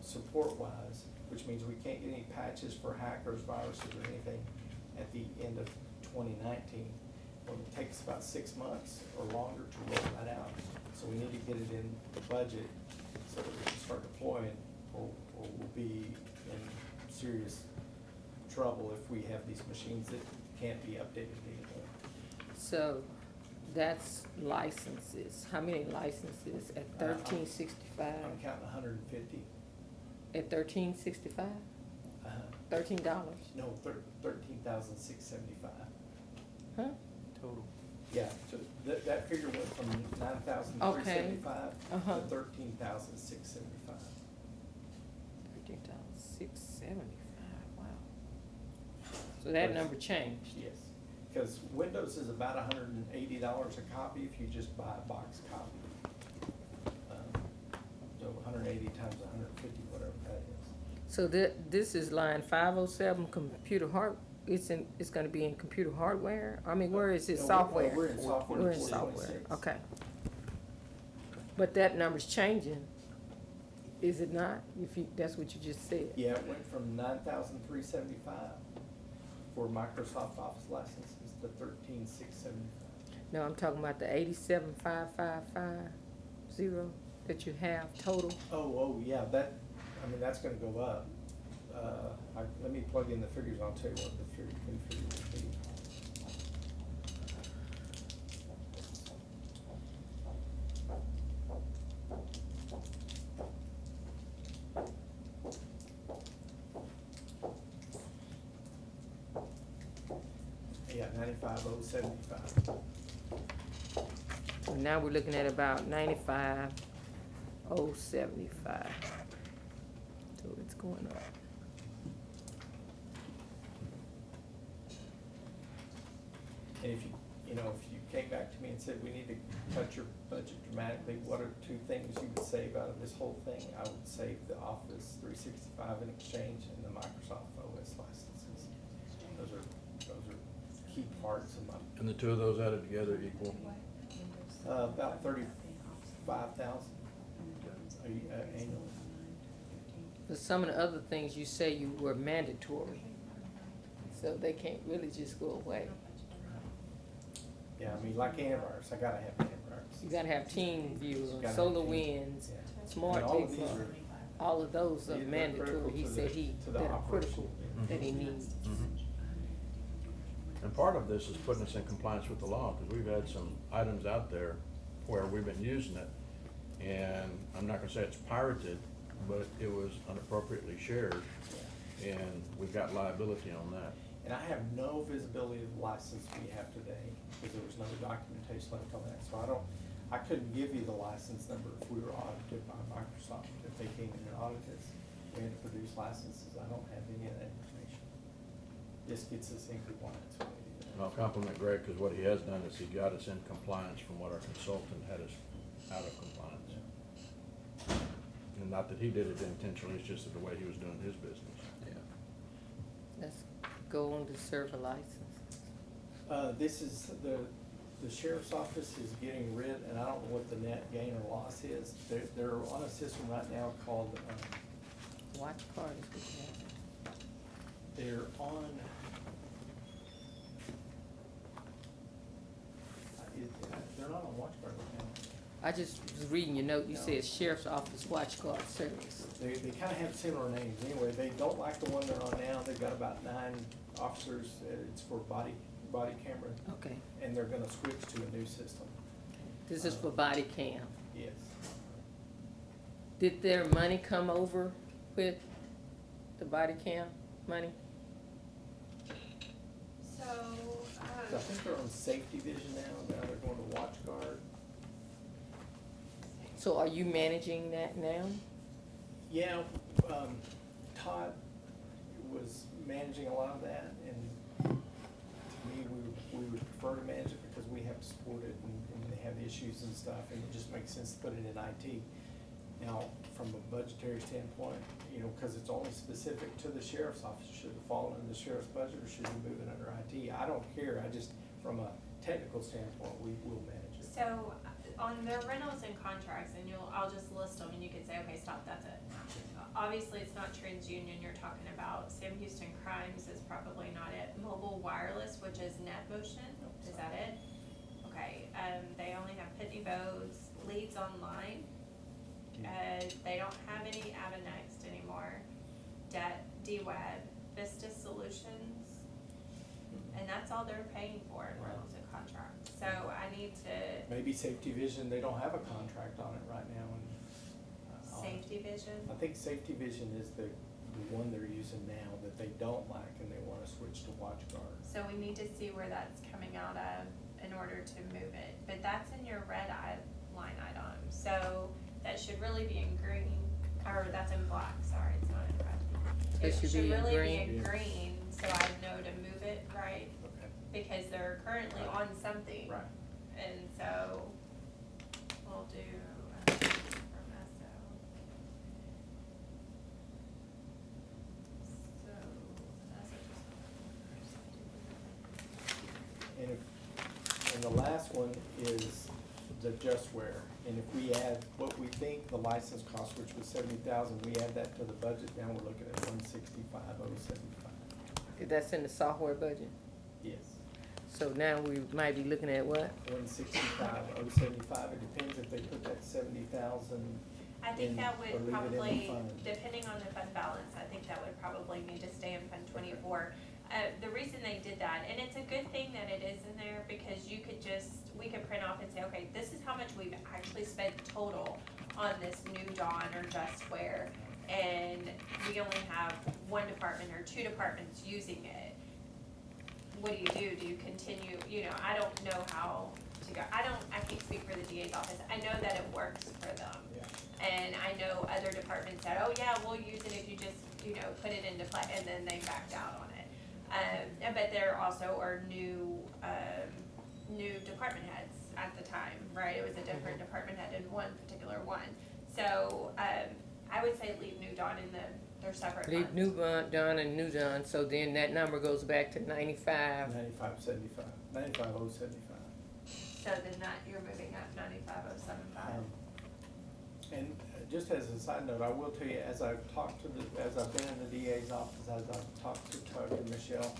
[SPEAKER 9] support-wise, which means we can't get any patches for hackers, viruses, or anything at the end of 2019. Well, it takes about 6 months or longer to roll that out. So we need to get it in the budget so that we can start deploying, or we'll be in serious trouble if we have these machines that can't be updated anymore.
[SPEAKER 3] So that's licenses. How many licenses at
[SPEAKER 9] I'm
[SPEAKER 3] 1365?
[SPEAKER 9] counting 150.
[SPEAKER 3] At 1365? $13?
[SPEAKER 9] No, 13,675.
[SPEAKER 3] Huh?
[SPEAKER 5] Total.
[SPEAKER 9] Yeah, so that figure went from 9,375
[SPEAKER 3] Uh-huh.
[SPEAKER 9] to 13,675.
[SPEAKER 3] 13,675, wow. So that number changed.
[SPEAKER 9] Yes. because Windows is about $180 a copy if you just buy a box copy. So 180 times 150, whatever that is.
[SPEAKER 3] So this is line 507, computer it's gonna be in computer hardware? I mean, where is it,
[SPEAKER 9] No,
[SPEAKER 3] software?
[SPEAKER 9] We're in software.
[SPEAKER 3] We're in
[SPEAKER 9] 426.
[SPEAKER 3] software, okay. But that number's changing, is it not? If you, that's what you just said.
[SPEAKER 9] Yeah, it went from 9,375 for Microsoft Office licenses to 13,675.
[SPEAKER 3] No, I'm talking about the 875550 that you have total.
[SPEAKER 9] Oh, yeah, that, I mean, that's gonna go up. Let me plug in the figures, I'll tell you what the figure would be. Yeah, 95,075.
[SPEAKER 3] So now we're looking at about 95,075. So it's going up.
[SPEAKER 9] And if you know, if you came back to me and said, we need to cut your budget dramatically, what are two things you would save out of this whole thing? I would save the Office 365 in Exchange and the Microsoft OS licenses. Those are key parts of my,
[SPEAKER 1] And the two of those added together equal?
[SPEAKER 9] about 35,000 annually.
[SPEAKER 3] But some of the other things you say you were mandatory, so they can't really just go away.
[SPEAKER 9] Yeah, I mean, like antivirus, I gotta have antivirus.
[SPEAKER 3] You gotta have TeamViewer,
[SPEAKER 9] Gotta have
[SPEAKER 3] SolarWinds,
[SPEAKER 9] Yeah.
[SPEAKER 3] Smart
[SPEAKER 9] And all of these
[SPEAKER 3] People,
[SPEAKER 9] are-
[SPEAKER 3] all of those are
[SPEAKER 9] These are
[SPEAKER 3] mandatory.
[SPEAKER 9] critical
[SPEAKER 3] He
[SPEAKER 9] to
[SPEAKER 3] said
[SPEAKER 9] the-
[SPEAKER 3] he,
[SPEAKER 9] to the
[SPEAKER 3] that are
[SPEAKER 9] operation.
[SPEAKER 3] critical, that he needs.
[SPEAKER 1] And part of this is putting us in compliance with the law, because we've had some items out there where we've been using it, and I'm not gonna say it's pirated, but it was inappropriately shared, and we've got liability on that.
[SPEAKER 9] And I have no visibility of the license we have today, because there was no documentation left on that, so I couldn't give you the license number if we were audited by Microsoft. If they came in and audited us, we had to produce licenses, I don't have any of that information. This gets us in compliance when we do that.
[SPEAKER 1] I'll compliment Greg, because what he has done is he got us in compliance from what our consultant had us out of compliance. And not that he did it intentionally, it's just that the way he was doing his business. Yeah.
[SPEAKER 3] Let's go on to server license.
[SPEAKER 9] This is, the sheriff's office is getting rid, and I don't know what the net gain or loss is. They're on a system right now called,
[SPEAKER 3] Watch card is what you have.
[SPEAKER 9] they're on, they're not on WatchGuard right now.
[SPEAKER 3] I just was reading your note, you said Sheriff's Office Watch Guard Service.
[SPEAKER 9] They kind of have similar names. Anyway, they don't like the one they're on now. They've got about 9 officers. It's for body camera,
[SPEAKER 3] Okay,
[SPEAKER 9] and they're gonna switch to a new system.
[SPEAKER 3] this is for body cam.
[SPEAKER 9] Yes.
[SPEAKER 3] Did their money come over with the body cam money?
[SPEAKER 8] So,
[SPEAKER 9] So I think they're on Safety Vision now. Now they're going to WatchGuard.
[SPEAKER 3] So are you managing that now?
[SPEAKER 9] Yeah, Todd was managing a lot of that, and to me, we would prefer to manage it because we have to support it and they have issues and stuff, and it just makes sense to put it in IT. Now, from a budgetary standpoint, you know, because it's only specific to the sheriff's office, should it fall in the sheriff's budget or should we move it under IT? I don't care, I just, from a technical standpoint, we will manage it.
[SPEAKER 8] so on the rentals and contracts, and I'll just list them and you can say, okay, stop, that's it. Obviously, it's not TransUnion you're talking about. Sam Houston Crimes is probably not it. Mobile Wireless, which is NetMotion, is that it? Okay, they only have Pitney Bowes, Leads Online. They don't have any Avanext anymore. DWeb, Vista Solutions, and that's all they're paying for in rentals and contracts. So I need to,
[SPEAKER 9] Maybe Safety Vision, they don't have a contract on it right now, and.
[SPEAKER 8] Safety Vision.
[SPEAKER 9] I think Safety Vision is the one they're using now that they don't like and they wanna switch to WatchGuard.
[SPEAKER 8] So we need to see where that's coming out of in order to move it, but that's in your red line item, so that should really be in green, or that's in black, sorry, it's not in red.
[SPEAKER 3] It should be in
[SPEAKER 8] really
[SPEAKER 3] green.
[SPEAKER 8] be in green, so I know to move it, right?
[SPEAKER 9] Okay.
[SPEAKER 8] because they're currently
[SPEAKER 9] Right.
[SPEAKER 8] on something.
[SPEAKER 9] Right.
[SPEAKER 8] And so, we'll do, from SO. So, SO
[SPEAKER 9] And the last one is the Justware. And if we add what we think the license cost, which was 70,000, we add that to the budget, now we're looking at 165,075.
[SPEAKER 3] That's in the software budget.
[SPEAKER 9] Yes.
[SPEAKER 3] So now we might be looking at what?
[SPEAKER 9] 165,075. It depends if they put that 70,000.
[SPEAKER 8] I think that
[SPEAKER 9] or
[SPEAKER 8] would
[SPEAKER 9] leave it in the
[SPEAKER 8] probably,
[SPEAKER 9] fund.
[SPEAKER 8] depending on the fund balance, I think that would probably need to stay in Fund 24. The reason they did that, and it's a good thing that it is in there, because you could just, we could print off and say, okay, this is how much we've actually spent total on this new Dawn or Justware, and we only have one department or two departments using it. What do? Do you continue, I don't know how to go, I can't speak for the DA's office, I know that it works for them.
[SPEAKER 9] Yeah.
[SPEAKER 8] And I know other departments said, oh yeah, we'll use it if you just, put it into play, and then they backed out on it. But there also are new department heads at the time, right? It was a different department head in one particular one. So, I would say leave New Dawn in their separate
[SPEAKER 3] Leave
[SPEAKER 8] funds.
[SPEAKER 3] New Dawn and New Dawn, so then that number goes back to 95.
[SPEAKER 9] 95,75, 95,075.
[SPEAKER 8] So then you're moving up 95,075.
[SPEAKER 9] And just as a side note, I will tell you, as I've been in the DA's office, as I've talked to Tug and Michelle,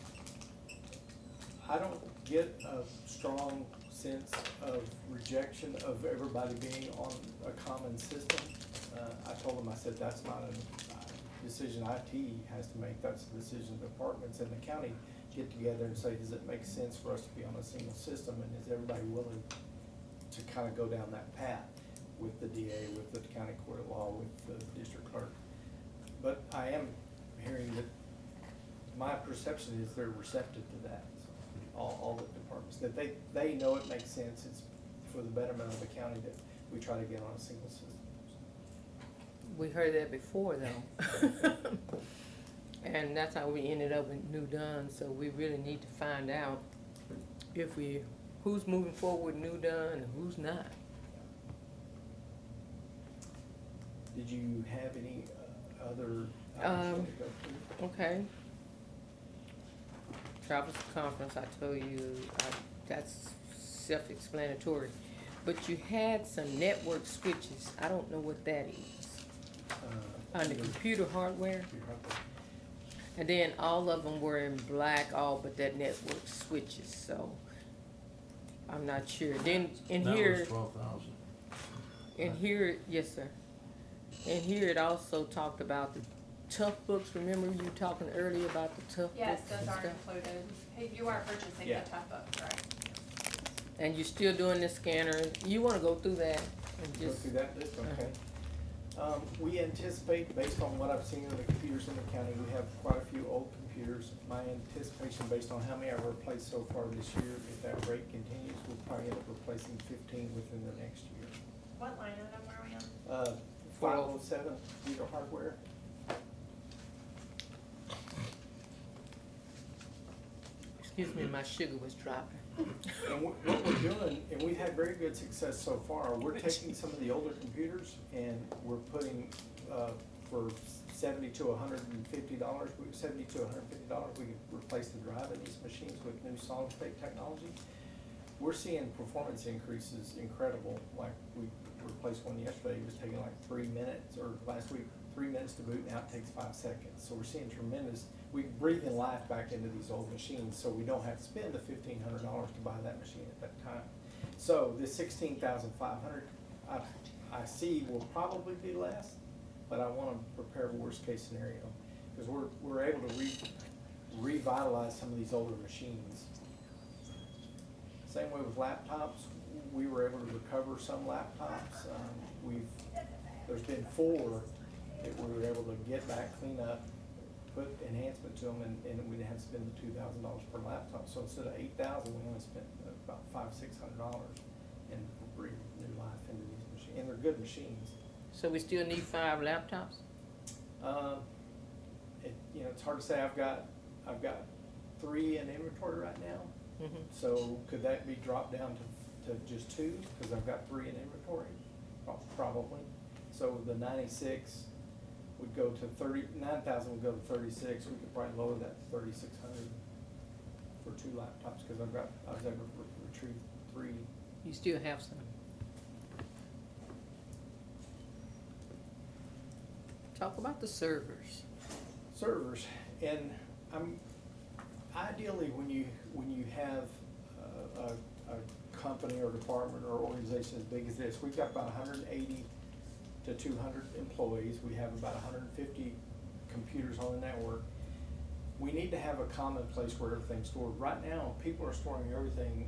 [SPEAKER 9] I don't get a strong sense of rejection of everybody being on a common system. I told them, I said, that's not a decision IT has to make, that's a decision departments in the county get together and say, does it make sense for us to be on a single system, and is everybody willing to kind of go down that path with the DA, with the county court of law, with the district clerk? But I am hearing that, my perception is they're receptive to that, all the departments, that they know it makes sense, it's for the betterment of the county that we try to get on a single system.
[SPEAKER 3] We heard that before though. And that's how we ended up with New Dawn, so we really need to find out who's moving forward with New Dawn and who's not.
[SPEAKER 9] Did you have any other items to go through?
[SPEAKER 3] Okay. Travelers Conference, I told you, that's self-explanatory. But you had some network switches, I don't know what that is. On the computer hardware, and then all of them were in black, all but that network switches, so I'm not sure. Then in here,
[SPEAKER 1] 12,000.
[SPEAKER 3] in here, yes, sir. In here, it also talked about the tough books. Remember you talking earlier about the tough
[SPEAKER 8] Yes,
[SPEAKER 3] books
[SPEAKER 8] those
[SPEAKER 3] and
[SPEAKER 8] are
[SPEAKER 3] stuff?
[SPEAKER 8] included. Hey, you are purchasing the
[SPEAKER 9] Yeah.
[SPEAKER 8] tough books, right?
[SPEAKER 3] And you're still doing the scanner. You wanna go through that and
[SPEAKER 9] Go
[SPEAKER 3] just,
[SPEAKER 9] through that list, okay. We anticipate, based on what I've seen of the computers in the county, we have quite a few old computers. My anticipation, based on how many I've replaced so far this year, if that rate continues, we'll probably end up replacing 15 within the next year.
[SPEAKER 8] What line item are we on?
[SPEAKER 9] 507, Vito Hardware.
[SPEAKER 3] excuse me, my sugar was dropping.
[SPEAKER 9] And what we're doing, and we've had very good success so far, we're taking some of the older computers and we're putting, for $70 to $150, $70 to $150, we can replace the drive in these machines with new solid state technology. We're seeing performance increases incredible, like we replaced one yesterday, it was taking like 3 minutes, or last week, 3 minutes to boot, now it takes 5 seconds. So we're seeing tremendous, we breathe in life back into these old machines, so we don't have to spend the $1,500 to buy that machine at that time. So the 16,500, I see will probably be less, but I wanna prepare a worst case scenario, because we're able to revitalize some of these older machines. Same way with laptops, we were able to recover some laptops. There's been 4 that we were able to get back, clean up, put enhancement to them, and we didn't have to spend the $2,000 per laptop. So instead of $8,000, we only spent about $500-600 and breathe new life into these machines. And they're good machines.
[SPEAKER 3] So we still need 5 laptops?
[SPEAKER 9] It's hard to say. I've got 3 in inventory right now. So could that be dropped down to just 2, because I've got 3 in inventory? Probably. So the 96 would go to 9,000 would go to 36, we could probably lower that to 3,600 for 2 laptops, because I was able to retrieve 3.
[SPEAKER 3] You still have some. Talk about the servers.
[SPEAKER 9] Servers, and ideally, when you have a company or department or organization as big as this, we've got about 180 to 200 employees, we have about 150 computers on the network. We need to have a common place where everything's stored. Right now, people are storing everything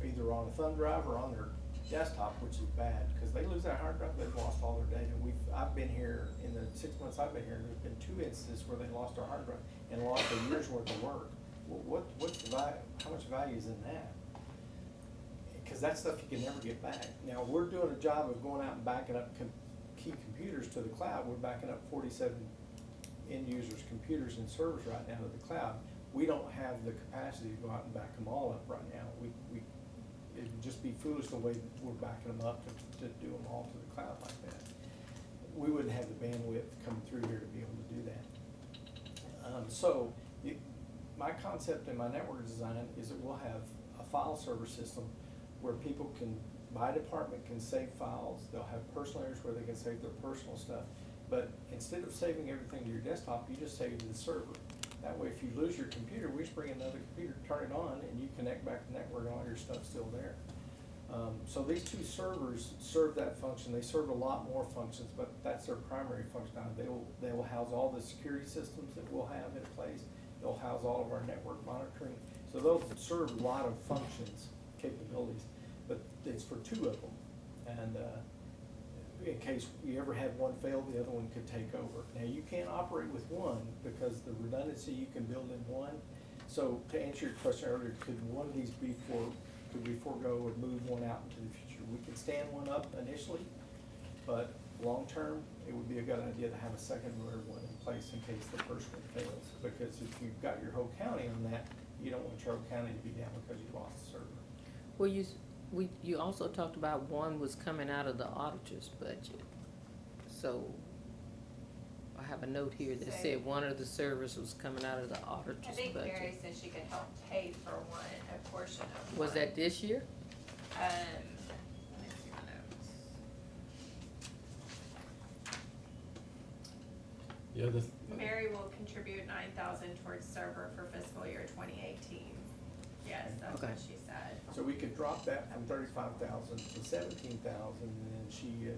[SPEAKER 9] either on a thumb drive or on their desktop, which is bad, because they lose that hard drive, they've lost all their data. I've been here, in the 6 months I've been here, there's been 2 instances where they lost our hard drive and lost a year's worth of work. What's the value, how much value is in that? Because that stuff you can never get back. Now, we're doing a job of going out and backing up key computers to the cloud. We're backing up 47 end users' computers and servers right now to the cloud. We don't have the capacity to go out and back them all up right now. It'd just be foolish the way we're backing them up to do them all to the cloud like that. We wouldn't have the bandwidth coming through here to be able to do that. My concept in my network design is that we'll have a file server system where people can, my department can save files. They'll have personal areas where they can save their personal stuff. But instead of saving everything to your desktop, you just save it to the server. That way, if you lose your computer, we just bring another computer, turn it on, and you connect back to the network, and all your stuff's still there. So these 2 servers serve that function. They serve a lot more functions, but that's their primary functionality. They will house all the security systems that we'll have in place. They'll house all of our network monitoring. So they'll serve a lot of functions, capabilities, but it's for 2 of them. And in case you ever had one fail, the other one could take over. Now, you can't operate with one because the redundancy you can build in one. So to answer your question earlier, could one of these could we forego or move one out into the future? We could stand one up initially, but long-term, it would be a good idea to have a secondary one in place in case the first one fails. Because if you've got your whole county on that, you don't want your whole county to be down because you lost the server.
[SPEAKER 3] Well, you also talked about one was coming out of the auditor's budget. So I have a note here that said one of the servers was coming out of the auditor's
[SPEAKER 8] I think
[SPEAKER 3] budget.
[SPEAKER 8] Mary said she could help pay for one, a portion of one.
[SPEAKER 3] Was that this year?
[SPEAKER 8] Let me see my notes.
[SPEAKER 1] Yeah,
[SPEAKER 8] Mary will contribute 9,000 towards server for fiscal year 2018. Yes, that's what
[SPEAKER 3] Okay.
[SPEAKER 8] she said.
[SPEAKER 9] So we could drop that from 35,000 to 17,000, and then she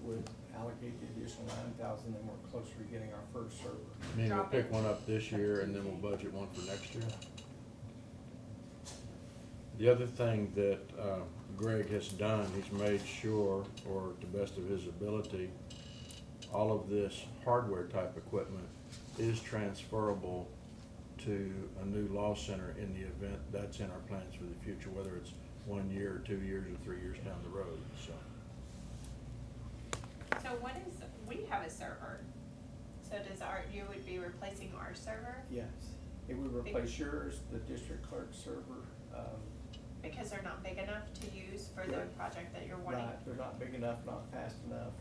[SPEAKER 9] would allocate the additional 9,000, and we're closer to getting our first server.
[SPEAKER 1] I mean, we'll pick one up this year and then we'll budget one for next year. The other thing that Greg has done, he's made sure, or to the best of his ability, all of this hardware type equipment is transferable to a new law center in the event that's in our plans for the future, whether it's 1 year or 2 years or 3 years down the road, so.
[SPEAKER 8] So we have a server. So you would be replacing our server?
[SPEAKER 9] Yes, it would replace yours, the district clerk server.
[SPEAKER 8] Because they're not big enough to use for the
[SPEAKER 9] Right.
[SPEAKER 8] project that you're wanting?
[SPEAKER 9] Right, they're not big enough, not fast enough,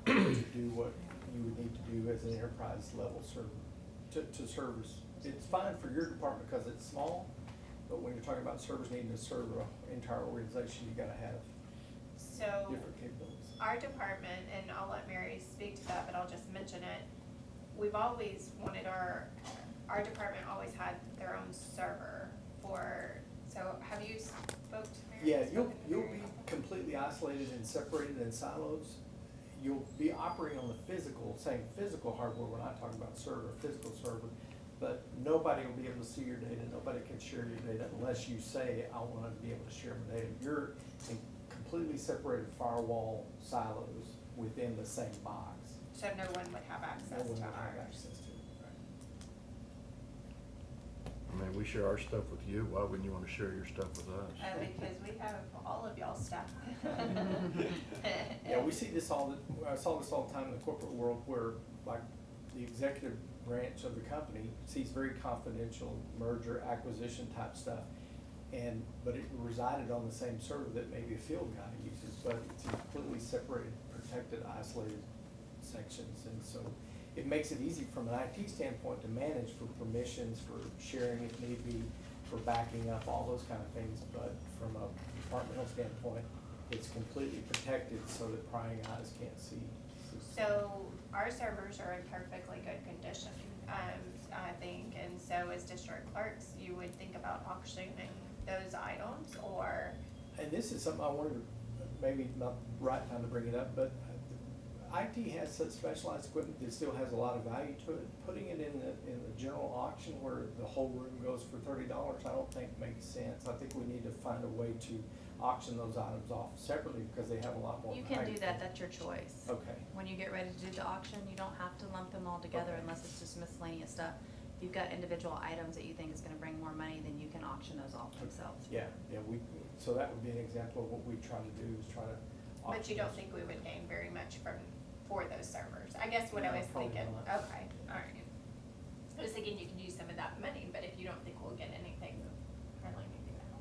[SPEAKER 9] to do what you would need to do as an enterprise level server, to service. It's fine for your department because it's small, but when you're talking about servers needing to serve an entire organization, you gotta have
[SPEAKER 8] So
[SPEAKER 9] different capabilities.
[SPEAKER 8] our department, and I'll let Mary speak to that, but I'll just mention it. We've always wanted our department always had their own server so have you spoke to Mary?
[SPEAKER 9] Yeah, you'll
[SPEAKER 8] Spoken to
[SPEAKER 9] be
[SPEAKER 8] Mary?
[SPEAKER 9] completely isolated and separated in silos. You'll be operating on the physical hardware, we're not talking about physical server, but nobody will be able to see your data, nobody can share your data unless you say, I want to be able to share my data. You're in completely separated firewall silos within the same box.
[SPEAKER 8] So no one would have access
[SPEAKER 9] No one
[SPEAKER 8] to
[SPEAKER 9] will have
[SPEAKER 8] ours?
[SPEAKER 9] access to it.
[SPEAKER 1] I mean, we share our stuff with you, why wouldn't you wanna share your stuff with us?
[SPEAKER 8] Because we have all of y'all's stuff.
[SPEAKER 9] Yeah, we see this I saw this all the time in the corporate world where like the executive branch of the company. It's very confidential merger acquisition type stuff. But it resided on the same server that maybe a field guy uses, but it's in completely separated, protected, isolated sections. And so it makes it easy from an IT standpoint to manage for permissions, for sharing if need be, for backing up, all those kind of things. But from a departmental standpoint, it's completely protected so that prying eyes can't see.
[SPEAKER 2] So our servers are in perfectly good condition, I think, and so as district clerks, you would think about auctioning those items, or,
[SPEAKER 9] And this is something I wanted to, maybe not the right time to bring it up, but IT has such specialized equipment that still has a lot of value to it. Putting it in the general auction where the whole room goes for $30, I don't think makes sense. I think we need to find a way to auction those items off separately because they have a lot more
[SPEAKER 11] You
[SPEAKER 9] value.
[SPEAKER 11] can do that, that's your choice.
[SPEAKER 9] Okay.
[SPEAKER 11] When you get ready to do the auction, you don't have to lump them all together
[SPEAKER 9] Okay.
[SPEAKER 11] unless it's just miscellaneous stuff. If you've got individual items that you think is gonna bring more money, then you can auction those off themselves.
[SPEAKER 9] Yeah, so that would be an example of what we try to do is try to auction.
[SPEAKER 2] but you don't
[SPEAKER 9] those.
[SPEAKER 2] think we would gain very much for those servers? I guess what I
[SPEAKER 9] No,
[SPEAKER 2] was
[SPEAKER 9] probably
[SPEAKER 2] thinking,
[SPEAKER 9] not.
[SPEAKER 2] okay, alright. I was thinking you could use some of that money, but if you don't think we'll get anything, apparently maybe now.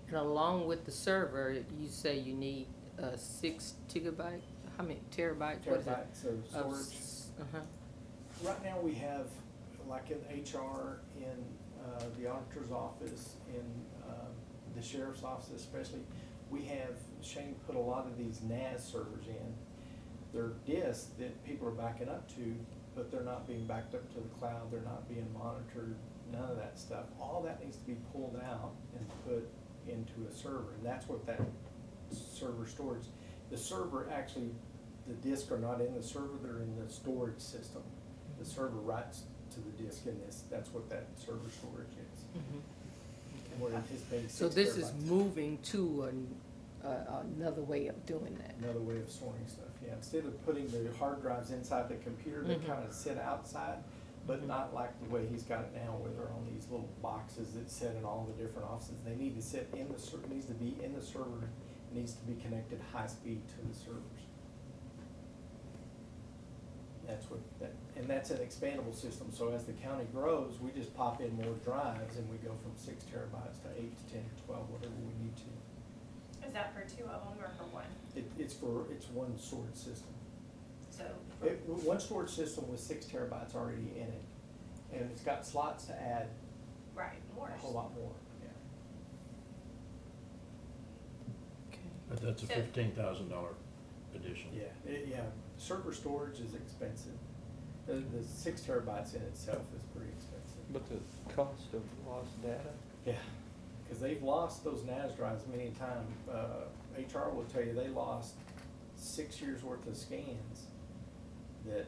[SPEAKER 3] And along with the server, you say you need 6 gigabyte, how many terabytes? What is it?
[SPEAKER 9] Terabytes of storage.
[SPEAKER 3] Uh-huh.
[SPEAKER 9] Right now, we have, like in HR, in the auditor's office, in the sheriff's office especially, we have, Shane put a lot of these NAS servers in. They're disks that people are backing up to, but they're not being backed up to the cloud, they're not being monitored, none of that stuff. All that needs to be pulled out and put into a server, and that's what that server storage. The server actually, the disks are not in the server, they're in the storage system. The server writes to the disk in this, that's what that server storage is. And we're anticipating 6
[SPEAKER 3] So this is
[SPEAKER 9] terabytes.
[SPEAKER 3] moving to another way of doing that.
[SPEAKER 9] Another way of storing stuff, yeah. Instead of putting the hard drives inside the computer, they
[SPEAKER 3] Mhm.
[SPEAKER 9] kind of sit outside, but
[SPEAKER 3] Mhm.
[SPEAKER 9] not like the way he's got it now, where they're on these little boxes that sit in all the different offices. They need to sit in the server, needs to be in the server, needs to be connected high speed to the servers. That's what, and that's an expandable system, so as the county grows, we just pop in more drives and we go from 6 terabytes to 8 to 10 to 12, whatever we need to.
[SPEAKER 2] Is that for two of them or for one?
[SPEAKER 9] It's one storage system.
[SPEAKER 2] So,
[SPEAKER 9] One storage system with 6 terabytes already in it, and it's got slots to add
[SPEAKER 2] right, more.
[SPEAKER 9] a whole lot more, yeah.
[SPEAKER 3] Okay.
[SPEAKER 1] But that's a
[SPEAKER 2] So-
[SPEAKER 1] $15,000 addition.
[SPEAKER 9] Yeah, server storage is expensive. The 6 terabytes in itself is pretty expensive.
[SPEAKER 5] But the cost of lost data,
[SPEAKER 9] Yeah, because they've lost those NAS drives many times. HR will tell you they lost 6 years' worth of scans that,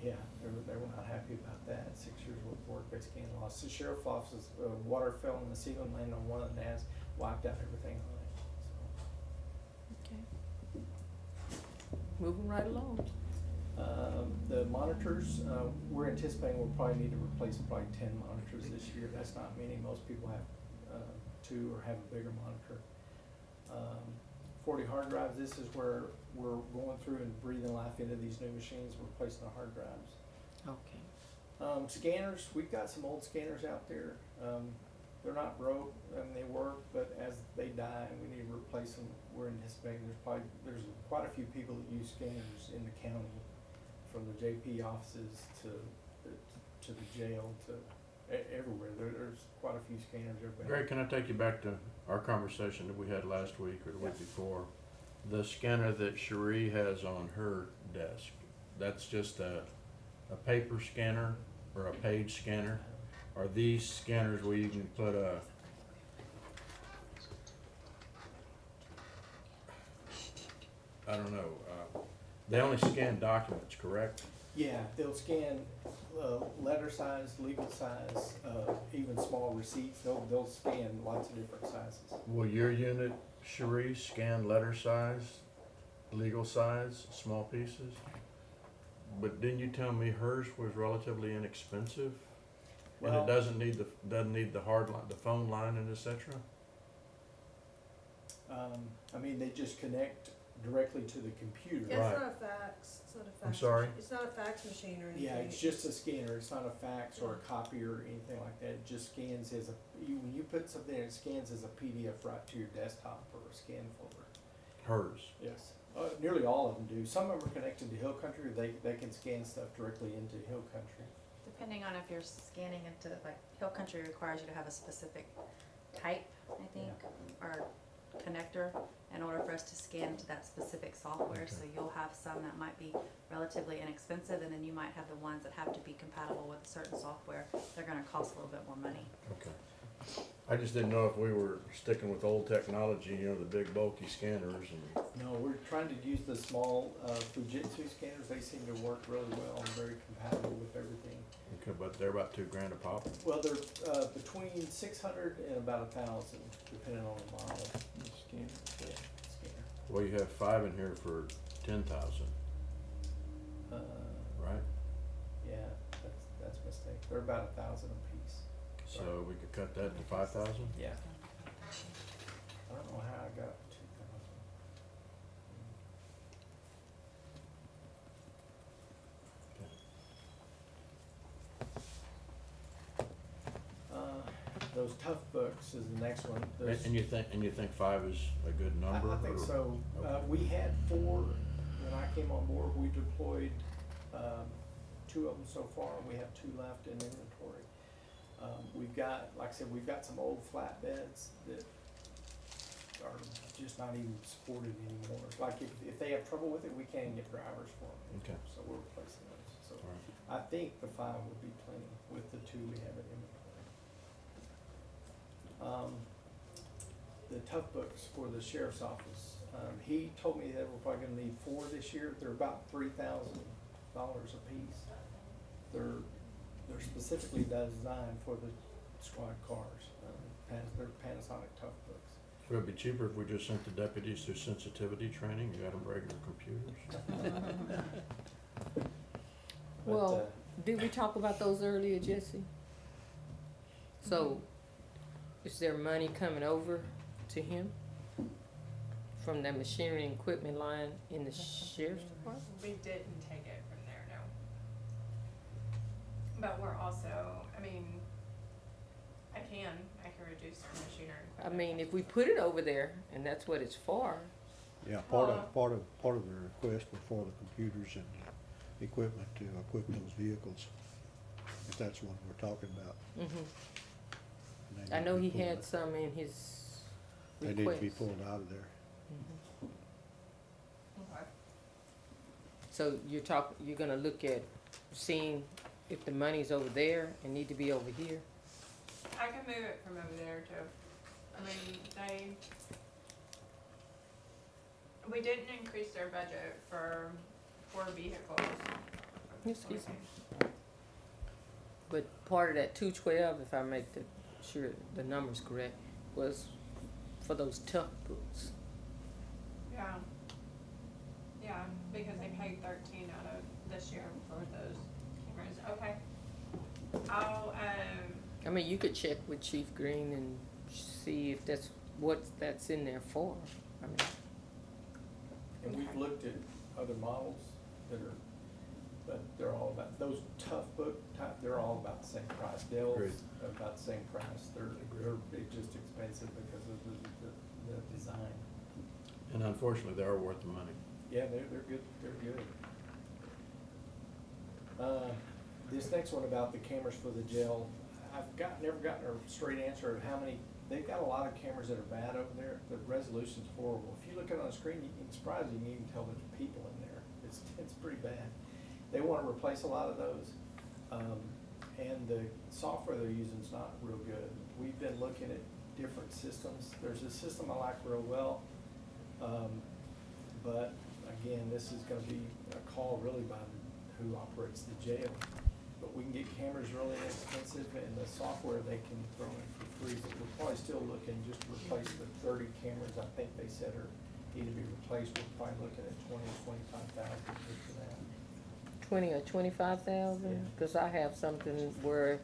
[SPEAKER 9] yeah, they were not happy about that. 6 years' worth of work they scanned lost. The sheriff's office, water fell in the ceiling, landed on one of the NAS, wiped out everything on it, so.
[SPEAKER 3] Okay. Moving right along.
[SPEAKER 9] The monitors, we're anticipating we'll probably need to replace probably 10 monitors this year. That's not many. Most people have 2 or have a bigger monitor. 40 hard drives, this is where we're going through and breathing life into these new machines, replacing the hard drives.
[SPEAKER 3] Okay.
[SPEAKER 9] Scanners, we've got some old scanners out there. They're not broke, I mean, they work, but as they die and we need to replace them, we're anticipating there's quite a few people that use scanners in the county, from the JP offices to the jail to everywhere. There's quite a few scanners everywhere.
[SPEAKER 1] Greg, can I take you back to our conversation that we had last week or the week before? The scanner that Cherie has on her desk, that's just a paper scanner or a page scanner? Are these scanners where you can put I don't know, they only scan documents, correct?
[SPEAKER 9] Yeah, they'll scan letter size, legal size, even small receipts. They'll scan lots of different sizes.
[SPEAKER 1] Will your unit, Cherie, scan letter size, legal size, small pieces? But didn't you tell me hers was relatively inexpensive? And
[SPEAKER 9] Well-
[SPEAKER 1] it doesn't need the hard line, the phone line and et cetera?
[SPEAKER 9] I mean, they just connect directly to the computer.
[SPEAKER 1] Yeah, Right.
[SPEAKER 10] It's not a fax, it's not a fax.
[SPEAKER 1] I'm sorry?
[SPEAKER 10] It's not a fax machine or anything.
[SPEAKER 9] Yeah, it's just a scanner, it's not a fax or a copier or anything like that, it just scans as when you put something, it scans as a PDF right to your desktop or a scan folder.
[SPEAKER 1] Hers.
[SPEAKER 9] Yes, nearly all of them do, some of them are connected to Hill Country, they can scan stuff directly into Hill Country.
[SPEAKER 11] Depending on if you're scanning into, like, Hill Country requires you to have a specific type, I think, or connector in order for us to scan into that specific software. So you'll have some that might be relatively inexpensive, and then you might have the ones that have to be compatible with a certain software. They're gonna cost a little bit more money.
[SPEAKER 1] Okay. I just didn't know if we were sticking with old technology, you know, the big bulky scanners and,
[SPEAKER 9] No, we're trying to use the small Fujitsu scanners, they seem to work really well and very compatible with everything.
[SPEAKER 1] okay, but they're about $2,000 a pop.
[SPEAKER 9] Well, they're between 600 and about 1,000, depending on the model.
[SPEAKER 5] Scanner.
[SPEAKER 9] Yeah, scanner.
[SPEAKER 1] Well, you have 5 in here for 10,000,
[SPEAKER 9] Uh,
[SPEAKER 1] right?
[SPEAKER 9] yeah, that's a mistake. They're about 1,000 a piece.
[SPEAKER 1] So we could cut that to 5,000?
[SPEAKER 9] Yeah. I don't know how I got 2,000. Those tough books is the next one. Those-
[SPEAKER 1] And you think 5 is a good number?
[SPEAKER 9] I think
[SPEAKER 1] or-
[SPEAKER 9] so.
[SPEAKER 1] Okay.
[SPEAKER 9] We had 4 when I came on board. We deployed 2 of them so far. We have 2 left in inventory. We've got, like I said, we've got some old flatbeds that are just not even supported anymore. Like if they have trouble with it, we can't get drivers for them.
[SPEAKER 1] Okay.
[SPEAKER 9] So we're replacing those. So
[SPEAKER 1] All right.
[SPEAKER 9] I think the 5 would be plenty with the 2 we have in inventory. The tough books for the sheriff's office, he told me that we're probably gonna need 4 this year. They're about $3,000 a piece. They're specifically designed for the squad cars. They're Panasonic tough books.
[SPEAKER 1] Would it be cheaper if we just sent the deputies through sensitivity training, you got them regular computers?
[SPEAKER 9] But,
[SPEAKER 3] Well, did we talk about those earlier, Jesse? So, is there money coming over to him from that machinery and equipment line in the sheriff's department?
[SPEAKER 8] We didn't take it from there, no. But we're also, I mean, I can reduce our machinery and
[SPEAKER 3] I
[SPEAKER 8] equipment.
[SPEAKER 3] mean, if we put it over there, and that's what it's for,
[SPEAKER 6] Yeah, part of the request was for the computers and equipment to equip those vehicles, if that's what we're talking about.
[SPEAKER 3] mhm.
[SPEAKER 6] And they
[SPEAKER 3] I
[SPEAKER 6] need
[SPEAKER 3] know
[SPEAKER 6] to be
[SPEAKER 3] he
[SPEAKER 6] pulled
[SPEAKER 3] had
[SPEAKER 6] out.
[SPEAKER 3] some in his
[SPEAKER 6] They need to be
[SPEAKER 3] request.
[SPEAKER 6] pulled out of there.
[SPEAKER 3] Mhm.
[SPEAKER 8] Okay.
[SPEAKER 3] So you're gonna look at seeing if the money's over there and need to be over here?
[SPEAKER 8] I can move it from over there too. I mean, we didn't increase their budget for vehicles.
[SPEAKER 3] Excuse me. But part of that 212, if I make sure the number's correct, was for those tough books.
[SPEAKER 8] Yeah. Yeah, because they paid 13 out of this year for those cameras. Okay.
[SPEAKER 3] I mean, you could check with Chief Green and see if that's what that's in there for. I mean,
[SPEAKER 9] And we've looked at other models that are, but they're all about, those tough book type, they're all about the same price. Dell's
[SPEAKER 1] Agreed.
[SPEAKER 9] about the same price. They're just expensive because of the design.
[SPEAKER 1] And unfortunately, they are worth the money.
[SPEAKER 9] Yeah, they're good, they're good. This next one about the cameras for the jail, never gotten a straight answer of how many, they've got a lot of cameras that are bad over there, the resolution's horrible. If you look at it on the screen, it's surprising you can even tell there's people in there, it's pretty bad. They wanna replace a lot of those, and the software they're using's not real good. We've been looking at different systems, there's a system I like real well, but again, this is gonna be a call really by who operates the jail. But we can get cameras really inexpensive, and the software they can throw in for free, but we're probably still looking just to replace the 30 cameras, I think they said need to be replaced, we're probably looking at 20 or 25,000 for that.
[SPEAKER 3] 20 or 25,000?
[SPEAKER 9] Yeah.
[SPEAKER 3] Because I have something where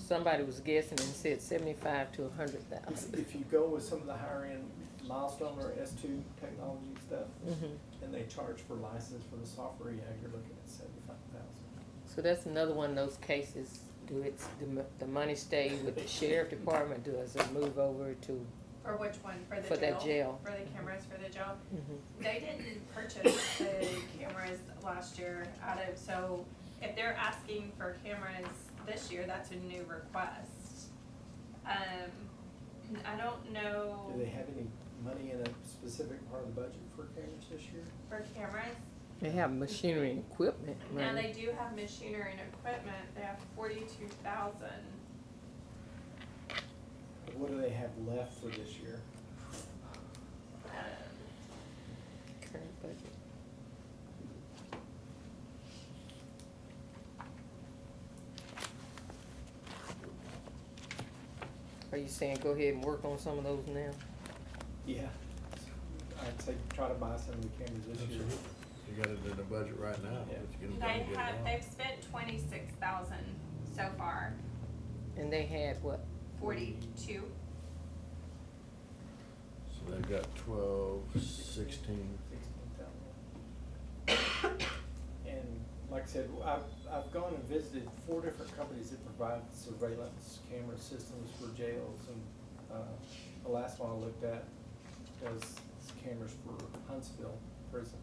[SPEAKER 3] somebody was guessing and said 75 to 100,000.
[SPEAKER 9] If you go with some of the higher end Milestone or S2 technology stuff,
[SPEAKER 3] Mhm.
[SPEAKER 9] and they charge for license for the software, yeah, you're looking at 75,000.
[SPEAKER 3] So that's another one of those cases, the money stay with the sheriff department, does it move over to,
[SPEAKER 8] For which one? For the
[SPEAKER 3] For that jail.
[SPEAKER 8] For the cameras for the jail?
[SPEAKER 3] Mhm.
[SPEAKER 8] They didn't purchase the cameras last year so if they're asking for cameras this year, that's a new request. I don't know.
[SPEAKER 9] Do they have any money in a specific part of the budget for cameras this year?
[SPEAKER 8] For cameras?
[SPEAKER 3] they have machinery and equipment
[SPEAKER 8] Now,
[SPEAKER 3] money.
[SPEAKER 8] they do have machinery and equipment, they have 42,000.
[SPEAKER 9] What do they have left for this year?
[SPEAKER 3] Current budget. Are you saying go ahead and work on some of those now?
[SPEAKER 9] Yeah, I'd say try to buy some of the cameras this year.
[SPEAKER 1] You got it in the budget right now,
[SPEAKER 9] Yeah.
[SPEAKER 1] let's get them done,
[SPEAKER 8] They
[SPEAKER 1] get 'em
[SPEAKER 8] have,
[SPEAKER 1] out.
[SPEAKER 8] they've spent 26,000 so far,
[SPEAKER 3] And they had what?
[SPEAKER 8] 42.
[SPEAKER 1] So they've got 12, 16.
[SPEAKER 9] 16,000. And like I said, I've gone and visited 4 different companies that provide surveillance camera systems for jails, and, the last one I looked at does cameras for Huntsville Prison.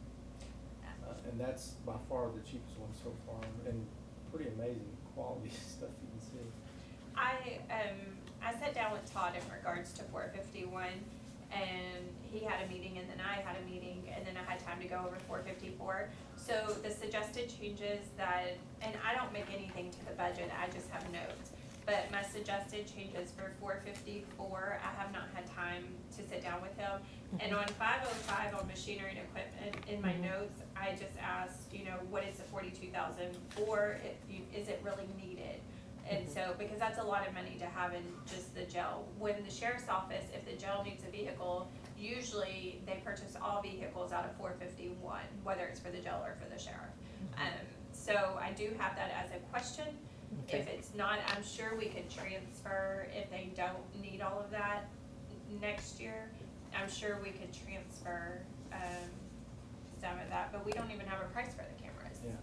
[SPEAKER 9] And that's by far the cheapest one so far, and pretty amazing quality stuff you can see.
[SPEAKER 8] I sat down with Todd in regards to 451, and he had a meeting, and then I had a meeting, and then I had time to go over 454. So the suggested changes that, and I don't make anything to the budget, I just have notes. But my suggested changes for 454, I have not had time to sit down with him. And on 505 on machinery and equipment, in my notes, I just asked, what is the 42,000 for? Is it really needed? And so, because that's a lot of money to have in just the jail. When the sheriff's office, if the jail needs a vehicle, usually they purchase all vehicles out of 451, whether it's for the jail or for the sheriff. So I do have that as a question.
[SPEAKER 3] Okay.
[SPEAKER 8] If it's not, I'm sure we could transfer, if they don't need all of that next year, I'm sure we could transfer, some of that, but we don't even have a price for the cameras.
[SPEAKER 9] Yeah.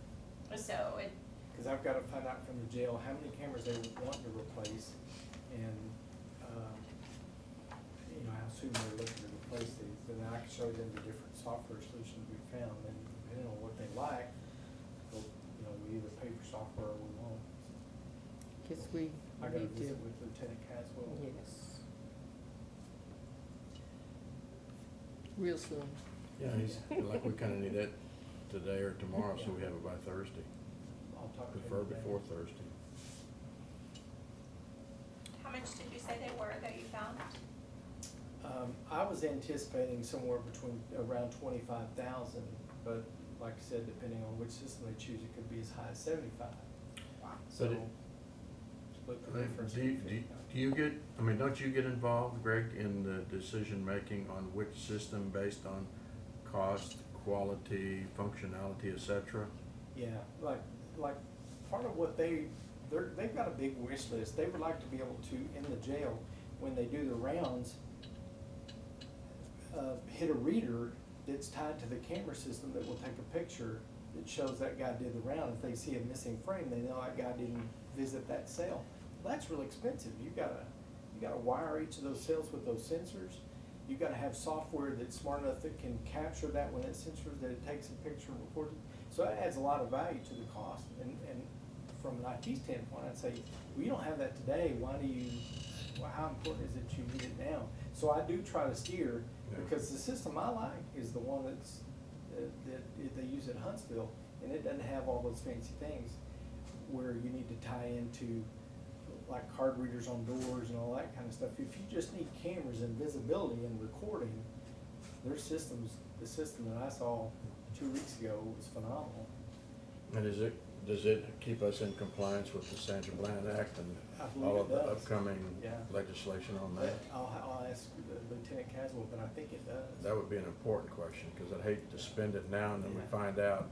[SPEAKER 8] So it,
[SPEAKER 9] Cause I've gotta find out from the jail how many cameras they want to replace, and, how soon they're looking to replace these, and then I can show them the different software solutions we found, and depending on what they like, we either pay for software or we won't.
[SPEAKER 3] Guess we
[SPEAKER 9] I gotta
[SPEAKER 3] need
[SPEAKER 9] visit
[SPEAKER 3] to,
[SPEAKER 9] with Lieutenant Caswell.
[SPEAKER 3] yes. Real soon.
[SPEAKER 1] Yeah, he's, like, we kinda need that today or tomorrow, so we have it by Thursday,
[SPEAKER 9] I'll talk to him
[SPEAKER 1] prefer
[SPEAKER 9] today.
[SPEAKER 1] before Thursday.
[SPEAKER 8] how much did you say they were that you found?
[SPEAKER 9] I was anticipating somewhere between around 25,000, but like I said, depending on which system they choose, it could be as high as 75. So,
[SPEAKER 1] But it-
[SPEAKER 9] split the difference.
[SPEAKER 1] Do you get, don't you get involved, Greg, in the decision-making on which system based on cost, quality, functionality, et cetera?
[SPEAKER 9] Yeah, like part of what they've got a big wish list. They would like to be able to, in the jail, when they do the rounds, hit a reader that's tied to the camera system that will take a picture that shows that guy did the round. If they see a missing frame, they know that guy didn't visit that cell. Well, that's really expensive. You gotta wire each of those cells with those sensors. You gotta have software that's smart enough that can capture that when it sensors that it takes a picture and records it. So that adds a lot of value to the cost. And from an IT standpoint, I'd say, well, you don't have that today. How important is it you need it now? So I do try to steer, because the system I like is the one that they use at Huntsville, and it doesn't have all those fancy things where you need to tie into like card readers on doors and all that kind of stuff. If you just need cameras and visibility and recording, their systems, the system that I saw 2 weeks ago was phenomenal.
[SPEAKER 1] And does it keep us in compliance with the Sandra Bland Act
[SPEAKER 9] I
[SPEAKER 1] and
[SPEAKER 9] believe
[SPEAKER 1] all
[SPEAKER 9] it
[SPEAKER 1] of the
[SPEAKER 9] does.
[SPEAKER 1] upcoming
[SPEAKER 9] Yeah.
[SPEAKER 1] legislation on that?
[SPEAKER 9] I'll ask Lieutenant Caswell, but I think it does.
[SPEAKER 1] That would be an important question, because I'd hate to spend it now and then we
[SPEAKER 9] Yeah.
[SPEAKER 1] find out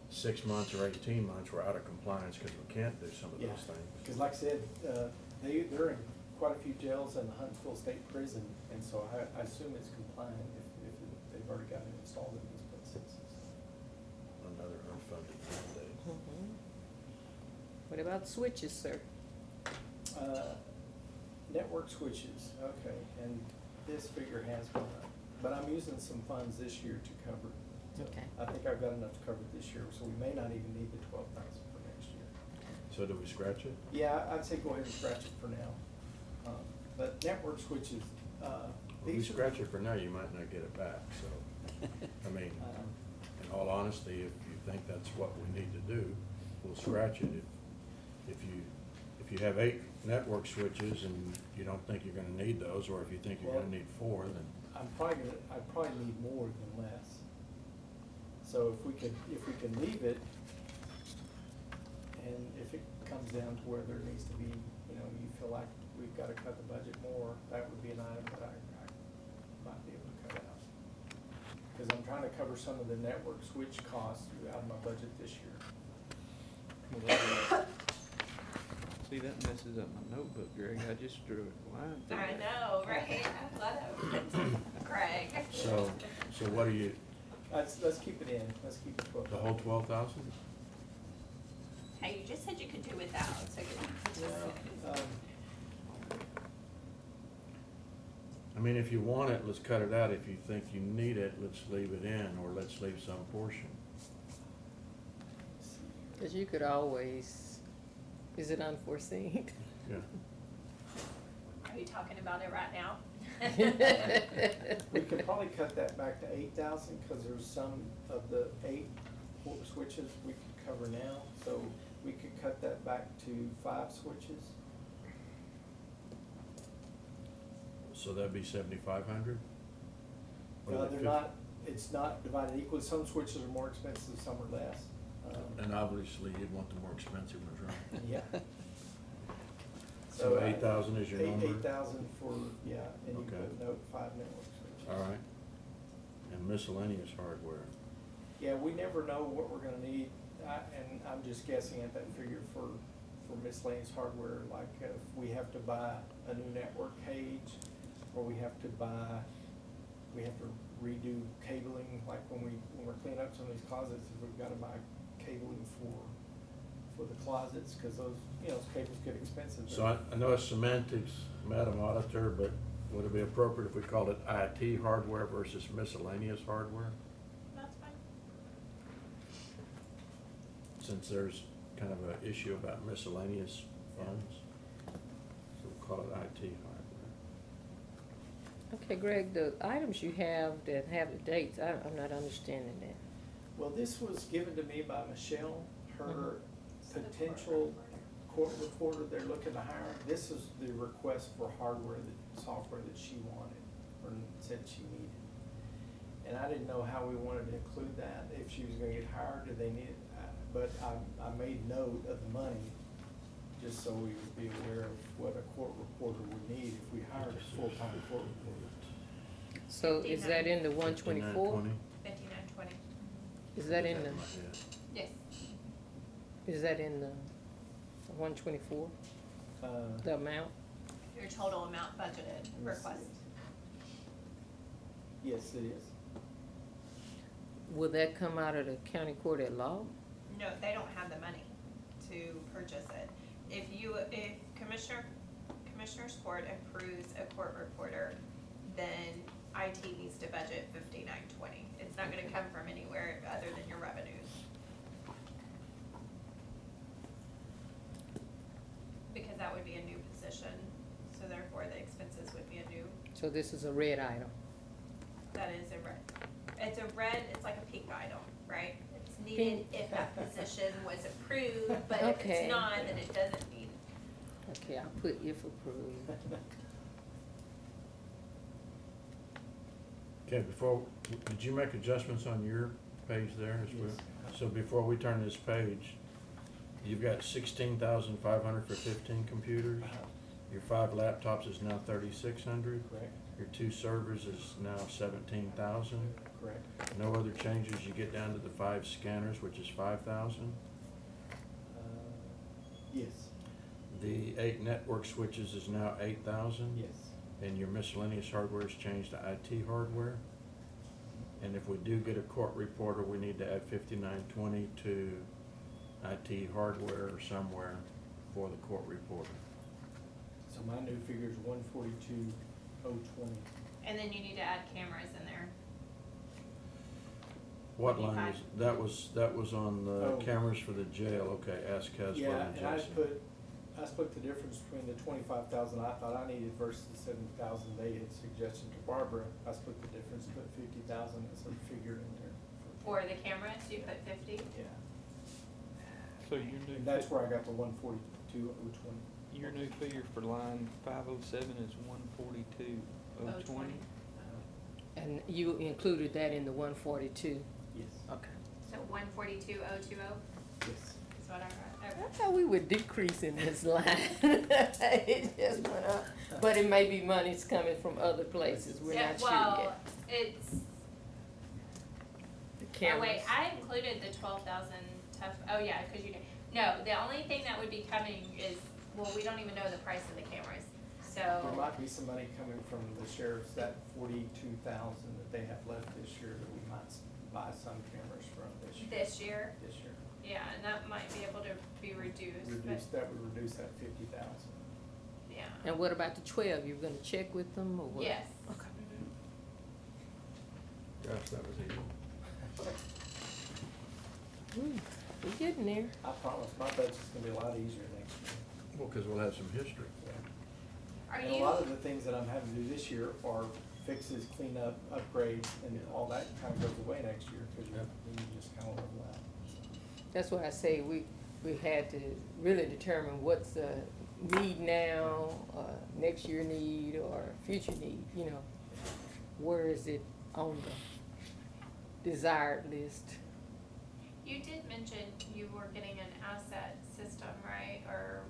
[SPEAKER 1] 6 months or 18 months we're out of compliance because we can't do some of
[SPEAKER 9] Yeah.
[SPEAKER 1] those things.
[SPEAKER 9] Because like I said, they're in quite a few jails and the Huntsville State Prison, and so I assume it's compliant if they've already got it installed in these places.
[SPEAKER 1] Another unfunded mandate.
[SPEAKER 3] Mhm. What about switches, sir?
[SPEAKER 9] Network switches, okay, and this figure has gone up, but I'm using some funds this year to cover it.
[SPEAKER 3] Okay.
[SPEAKER 9] I think I've got enough to cover it this year, so we may not even need the 12,000 for next year.
[SPEAKER 1] So do we scratch it?
[SPEAKER 9] Yeah, I'd say go ahead and scratch it for now. But network switches,
[SPEAKER 1] If we
[SPEAKER 9] these are.
[SPEAKER 1] scratch it for now, you might not get it back, so, I mean, in all honesty, if you think that's what we need to do, we'll scratch it. If you have 8 network switches and you don't think you're gonna need those, or if you think you're
[SPEAKER 9] Well,
[SPEAKER 1] gonna need 4, then,
[SPEAKER 9] I probably need more than less. So if we could leave it, and if it comes down to where there needs to be, you know, you feel like we've gotta cut the budget more, that would be an item that I might be able to cut out. Cause I'm trying to cover some of the network switch costs out of my budget this year.
[SPEAKER 5] See, that messes up my notebook, Greg. I just drew a line through
[SPEAKER 8] I
[SPEAKER 5] it.
[SPEAKER 8] know, right? I love it. Craig.
[SPEAKER 1] so what do you,
[SPEAKER 9] Let's keep it in, let's keep it 12.
[SPEAKER 1] the whole 12,000?
[SPEAKER 8] Hey, you just said you could do without, so you
[SPEAKER 9] Um,
[SPEAKER 1] I mean, if you want it, let's cut it out. If you think you need it, let's leave it in, or let's leave some portion.
[SPEAKER 3] Cause you could always, is it unforeseen?
[SPEAKER 1] Yeah.
[SPEAKER 8] Are you talking about it right now?
[SPEAKER 9] We could probably cut that back to 8,000, cause there's some of the 8 port switches we could cover now, so we could cut that back to 5 switches.
[SPEAKER 1] So that'd be 7,500?
[SPEAKER 9] They're not, it's not divided equally, some switches are more expensive, some are less.
[SPEAKER 1] And obviously, you'd want the more expensive ones, right?
[SPEAKER 9] Yeah.
[SPEAKER 1] So 8,000 is your number?
[SPEAKER 9] 8,000 for, yeah, and you
[SPEAKER 1] Okay.
[SPEAKER 9] put note 5 network switches.
[SPEAKER 1] All right. And miscellaneous hardware.
[SPEAKER 9] Yeah, we never know what we're gonna need, and I'm just guessing at that figure for miscellaneous hardware, like if we have to buy a new network cage, or we have to redo cabling, like when we're cleaning up some of these closets, if we've gotta buy cabling for the closets, cause those, you know, those cables get expensive.
[SPEAKER 1] So I know it's semantics, Madam Auditor, but would it be appropriate if we called it IT hardware versus miscellaneous hardware?
[SPEAKER 8] That's fine.
[SPEAKER 1] Since there's kind of an issue about miscellaneous funds, so we'll call it IT hardware.
[SPEAKER 3] Okay, Greg, the items you have that have the dates, I'm not understanding that.
[SPEAKER 9] Well, this was given to me by Michelle, her
[SPEAKER 8] So the court
[SPEAKER 9] potential
[SPEAKER 8] reporter.
[SPEAKER 9] court reporter they're looking to hire. This is the request for hardware, the software that she wanted, or said she needed. And I didn't know how we wanted to include that, if she was gonna get hired, do they need it? But I made note of the money, just so we would be aware of what a court reporter would need if we hired a full-time court reporter.
[SPEAKER 3] So is that in the 124?
[SPEAKER 1] 59.20?
[SPEAKER 8] 5920.
[SPEAKER 3] Is that in
[SPEAKER 1] Got
[SPEAKER 3] the,
[SPEAKER 1] in my head.
[SPEAKER 8] Yes.
[SPEAKER 3] is that in the 124, the amount?
[SPEAKER 8] Your total amount budgeted request.
[SPEAKER 9] Yes, it is.
[SPEAKER 3] Will that come out of the county court at law?
[SPEAKER 8] No, they don't have the money to purchase it. If Commissioner's Court approves a court reporter, then IT needs to budget 5920. It's not gonna come from anywhere other than your revenues. Because that would be a new position, so therefore the expenses would be a new,
[SPEAKER 3] So this is a red item.
[SPEAKER 8] that is a red. It's a red, it's like a pink item, right? It's needed if that position was approved, but if
[SPEAKER 3] Okay.
[SPEAKER 8] it's not, then it doesn't need.
[SPEAKER 3] Okay, I'll put if approved.
[SPEAKER 1] Okay, did you make adjustments on your page there as well?
[SPEAKER 9] Yes.
[SPEAKER 1] So before we turn this page, you've got 16,500 for 15 computers. Your 5 laptops is now 3,600.
[SPEAKER 9] Correct,
[SPEAKER 1] Your 2 servers is now 17,000.
[SPEAKER 9] correct.
[SPEAKER 1] No other changes, you get down to the 5 scanners, which is 5,000.
[SPEAKER 9] Yes.
[SPEAKER 1] The 8 network switches is now 8,000?
[SPEAKER 9] Yes.
[SPEAKER 1] And your miscellaneous hardware is changed to IT hardware? And if we do get a court reporter, we need to add 5920 to IT hardware or somewhere for the court reporter.
[SPEAKER 9] So my new figure is 142,020.
[SPEAKER 8] And then you need to add cameras in there.
[SPEAKER 1] What line was, that was on the
[SPEAKER 9] Oh.
[SPEAKER 1] cameras for the jail, okay, ask Caswell
[SPEAKER 9] Yeah,
[SPEAKER 1] and
[SPEAKER 9] and I
[SPEAKER 1] Jason.
[SPEAKER 9] split the difference between the 25,000 I thought I needed versus the 7,000 they had suggested to Barbara. I split the difference, put 50,000 as a figure in there.
[SPEAKER 8] For the cameras, you put 50?
[SPEAKER 9] Yeah,
[SPEAKER 5] So your new,
[SPEAKER 9] and that's where I got the 142,020.
[SPEAKER 5] your new figure for line 507 is 142,020.
[SPEAKER 3] And you included that in the 142?
[SPEAKER 9] Yes.
[SPEAKER 3] Okay.
[SPEAKER 8] So 142,020
[SPEAKER 9] Yes.
[SPEAKER 8] is what I got.
[SPEAKER 3] I
[SPEAKER 8] Okay.
[SPEAKER 3] thought we were decreasing this line. It just went up, but it may be money's coming from other places, we're
[SPEAKER 8] Yeah,
[SPEAKER 3] not sure
[SPEAKER 8] well,
[SPEAKER 3] yet.
[SPEAKER 8] it's,
[SPEAKER 3] The
[SPEAKER 8] oh
[SPEAKER 3] cameras.
[SPEAKER 8] wait, I included the 12,000 tough, oh yeah, cause you did. No, the only thing that would be coming is, well, we don't even know the price of the cameras,
[SPEAKER 9] There
[SPEAKER 8] so,
[SPEAKER 9] might be some money coming from the sheriff's, that 42,000 that they have left this year that we might buy some cameras from this year.
[SPEAKER 8] this year,
[SPEAKER 9] This year.
[SPEAKER 8] yeah, and that might be able to be reduced, but,
[SPEAKER 9] That would reduce that 50,000.
[SPEAKER 8] yeah.
[SPEAKER 3] And what about the 12? You're gonna check with them or what?
[SPEAKER 8] Yes.
[SPEAKER 3] Okay.
[SPEAKER 8] Mhm.
[SPEAKER 1] Gosh, that was easy.
[SPEAKER 3] We're getting there.
[SPEAKER 9] I promise, my budget's gonna be a lot easier next year.
[SPEAKER 1] Well, because we'll have some history.
[SPEAKER 8] Are
[SPEAKER 9] And a
[SPEAKER 8] you,
[SPEAKER 9] lot of the things that I'm having to do this year are fixes, cleanup, upgrades, and all that kind of goes away next year, because
[SPEAKER 1] Yep.
[SPEAKER 9] you just kind of level out.
[SPEAKER 3] That's why I say we had to really determine what's the need now, next year need, or future need, you know. Where is it on the desired list?
[SPEAKER 8] you did mention you were getting an asset system, right, or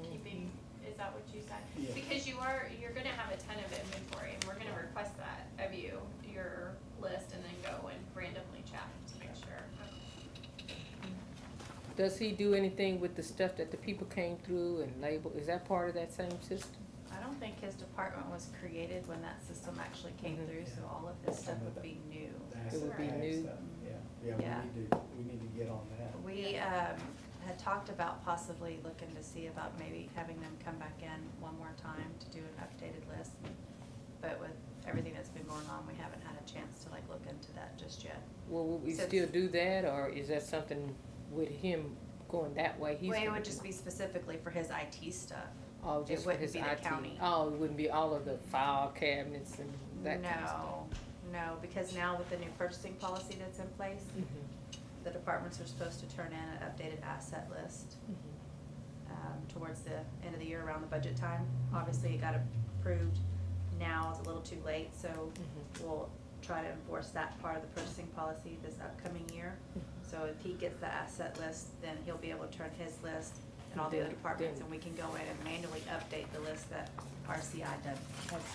[SPEAKER 8] keeping, is that what you said?
[SPEAKER 9] Yeah.
[SPEAKER 8] Because you're gonna have a ton of inventory, and we're gonna request that of you, your list, and then go and randomly check to make sure.
[SPEAKER 3] Does he do anything with the stuff that the people came through and labeled? Is that part of that same system?
[SPEAKER 11] I don't think his department was created when that system actually came
[SPEAKER 3] Mhm.
[SPEAKER 11] through, so all of his stuff would be new.
[SPEAKER 9] The
[SPEAKER 3] It would be
[SPEAKER 9] asset
[SPEAKER 3] new.
[SPEAKER 9] stuff, Yeah,
[SPEAKER 11] Yeah.
[SPEAKER 9] we need to get on that.
[SPEAKER 11] We, had talked about possibly looking to see about maybe having them come back in one more time to do an updated list. But with everything that's been going on, we haven't had a chance to like look into that just yet.
[SPEAKER 3] Well, will we
[SPEAKER 11] So-
[SPEAKER 3] still do that, or is that something with him going that way? He's
[SPEAKER 11] Well, it
[SPEAKER 3] gonna
[SPEAKER 11] would
[SPEAKER 3] do-
[SPEAKER 11] just be specifically for his IT stuff.
[SPEAKER 3] Oh,
[SPEAKER 11] it
[SPEAKER 3] just for
[SPEAKER 11] wouldn't
[SPEAKER 3] his
[SPEAKER 11] be the
[SPEAKER 3] IT.
[SPEAKER 11] county.
[SPEAKER 3] Oh, it wouldn't be all of the file cabinets and that kind of stuff?
[SPEAKER 11] No, because now with the new purchasing policy that's in place,
[SPEAKER 3] Mhm,
[SPEAKER 11] the departments are supposed to turn in an updated asset list
[SPEAKER 3] mhm.
[SPEAKER 11] towards the end of the year around the budget time. Obviously, it got approved now, it's a little too late, so
[SPEAKER 3] Mhm.
[SPEAKER 11] we'll try to enforce that part of the purchasing policy this upcoming year. So if he gets the asset list, then he'll be able to turn his list and all the other
[SPEAKER 3] Then-
[SPEAKER 11] departments,
[SPEAKER 3] then-
[SPEAKER 11] and we can go in and manually update the list that RCI has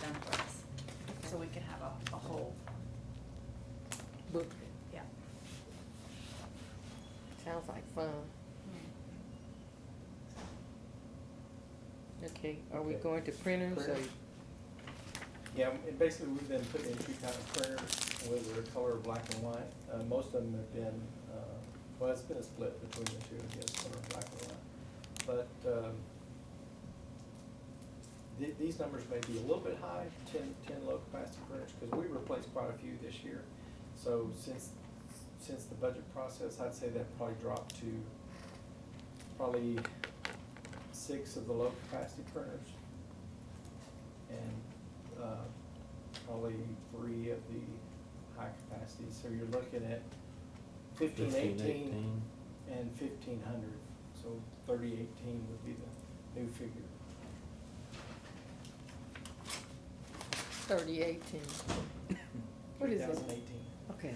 [SPEAKER 11] done for us. So we can have a whole,
[SPEAKER 3] Book.
[SPEAKER 11] yeah.
[SPEAKER 3] Sounds like fun. Okay, are we
[SPEAKER 9] Okay.
[SPEAKER 3] going to printers or?
[SPEAKER 9] Printers. Yeah, and basically, we've been putting in two kind of printers, whether they're color or black and white. Most of them have been, well, it's been a split between the two, I guess, color and black and white. But, these numbers may be a little bit high, 10 low capacity printers, because we replaced quite a few this year. So since the budget process, I'd say that probably dropped to probably 6 of the low capacity printers. And, probably 3 of the high capacity, so you're looking at 1518 and 1500, so 3018 would be the new figure.
[SPEAKER 3] 3018. What is it?
[SPEAKER 9] 2018.
[SPEAKER 3] Okay.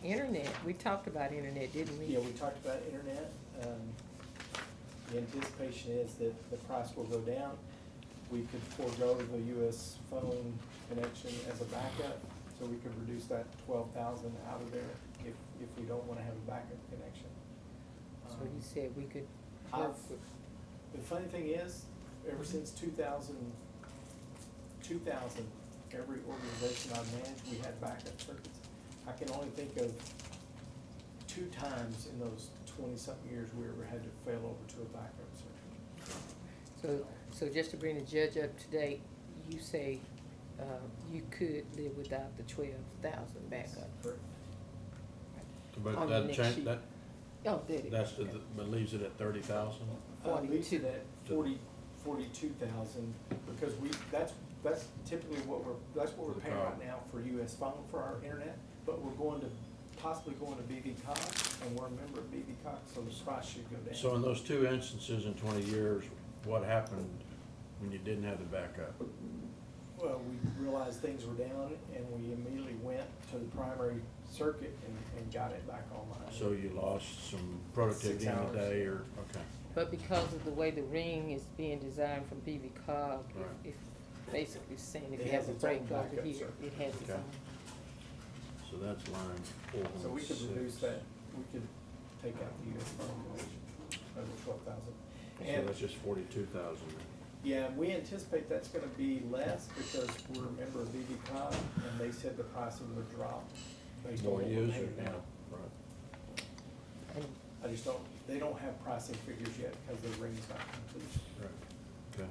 [SPEAKER 3] Internet, we talked about internet, didn't we?
[SPEAKER 9] Yeah, we talked about internet. The anticipation is that the price will go down. We could forego the US phone connection as a backup, so so we could reduce that 12,000 out of there if we don't wanna have a backup connection.
[SPEAKER 3] So you said we could
[SPEAKER 9] I've-
[SPEAKER 3] work with,
[SPEAKER 9] The funny thing is, ever since 2000, every organization I've managed, we had backup circuits. I can only think of 2 times in those 20-something years we ever had to fail over to a backup circuit.
[SPEAKER 3] so just to bring the judge up to date, you say, you could live without the 12,000 backup.
[SPEAKER 9] Correct.
[SPEAKER 1] But
[SPEAKER 3] On the
[SPEAKER 1] that
[SPEAKER 3] next
[SPEAKER 1] change,
[SPEAKER 3] sheet.
[SPEAKER 1] that,
[SPEAKER 3] Oh, did it?
[SPEAKER 1] that's the, but leaves it at 30,000?
[SPEAKER 9] Leaves
[SPEAKER 3] 42.
[SPEAKER 9] it at 42,000, because that's typically what that's what
[SPEAKER 1] For
[SPEAKER 9] we're
[SPEAKER 1] the
[SPEAKER 9] paying
[SPEAKER 1] call.
[SPEAKER 9] right now for US Phone for our internet, but we're possibly going to BB Cox, and we're a member of BB Cox, so the price should go down.
[SPEAKER 1] So in those 2 instances in 20 years, what happened when you didn't have the backup?
[SPEAKER 9] Well, we realized things were down, and we immediately went to the primary circuit and got it back online.
[SPEAKER 1] So you lost some productivity
[SPEAKER 9] 6
[SPEAKER 1] in the
[SPEAKER 9] hours.
[SPEAKER 1] day, or, okay.
[SPEAKER 3] But because of the way the ring is being designed from BB Cog,
[SPEAKER 1] Right.
[SPEAKER 3] if basically saying if
[SPEAKER 9] It
[SPEAKER 3] you
[SPEAKER 9] has
[SPEAKER 3] have a
[SPEAKER 9] its own
[SPEAKER 3] break over
[SPEAKER 9] backup
[SPEAKER 3] here,
[SPEAKER 9] circuit.
[SPEAKER 3] it has its
[SPEAKER 1] Okay.
[SPEAKER 3] own.
[SPEAKER 1] So that's line 416.
[SPEAKER 9] So we could reduce that, we could take out the US Phone connection, over 12,000.
[SPEAKER 1] So
[SPEAKER 9] And,
[SPEAKER 1] that's just 42,000.
[SPEAKER 9] yeah, we anticipate that's gonna be less, because we're a member of BB Cog, and they said the pricing would drop based on
[SPEAKER 1] More
[SPEAKER 9] what we're
[SPEAKER 1] user,
[SPEAKER 9] paying
[SPEAKER 1] yeah,
[SPEAKER 9] now.
[SPEAKER 1] right,
[SPEAKER 3] And
[SPEAKER 9] I just don't, they don't have pricing figures yet, because the ring's not complete.
[SPEAKER 1] right, okay.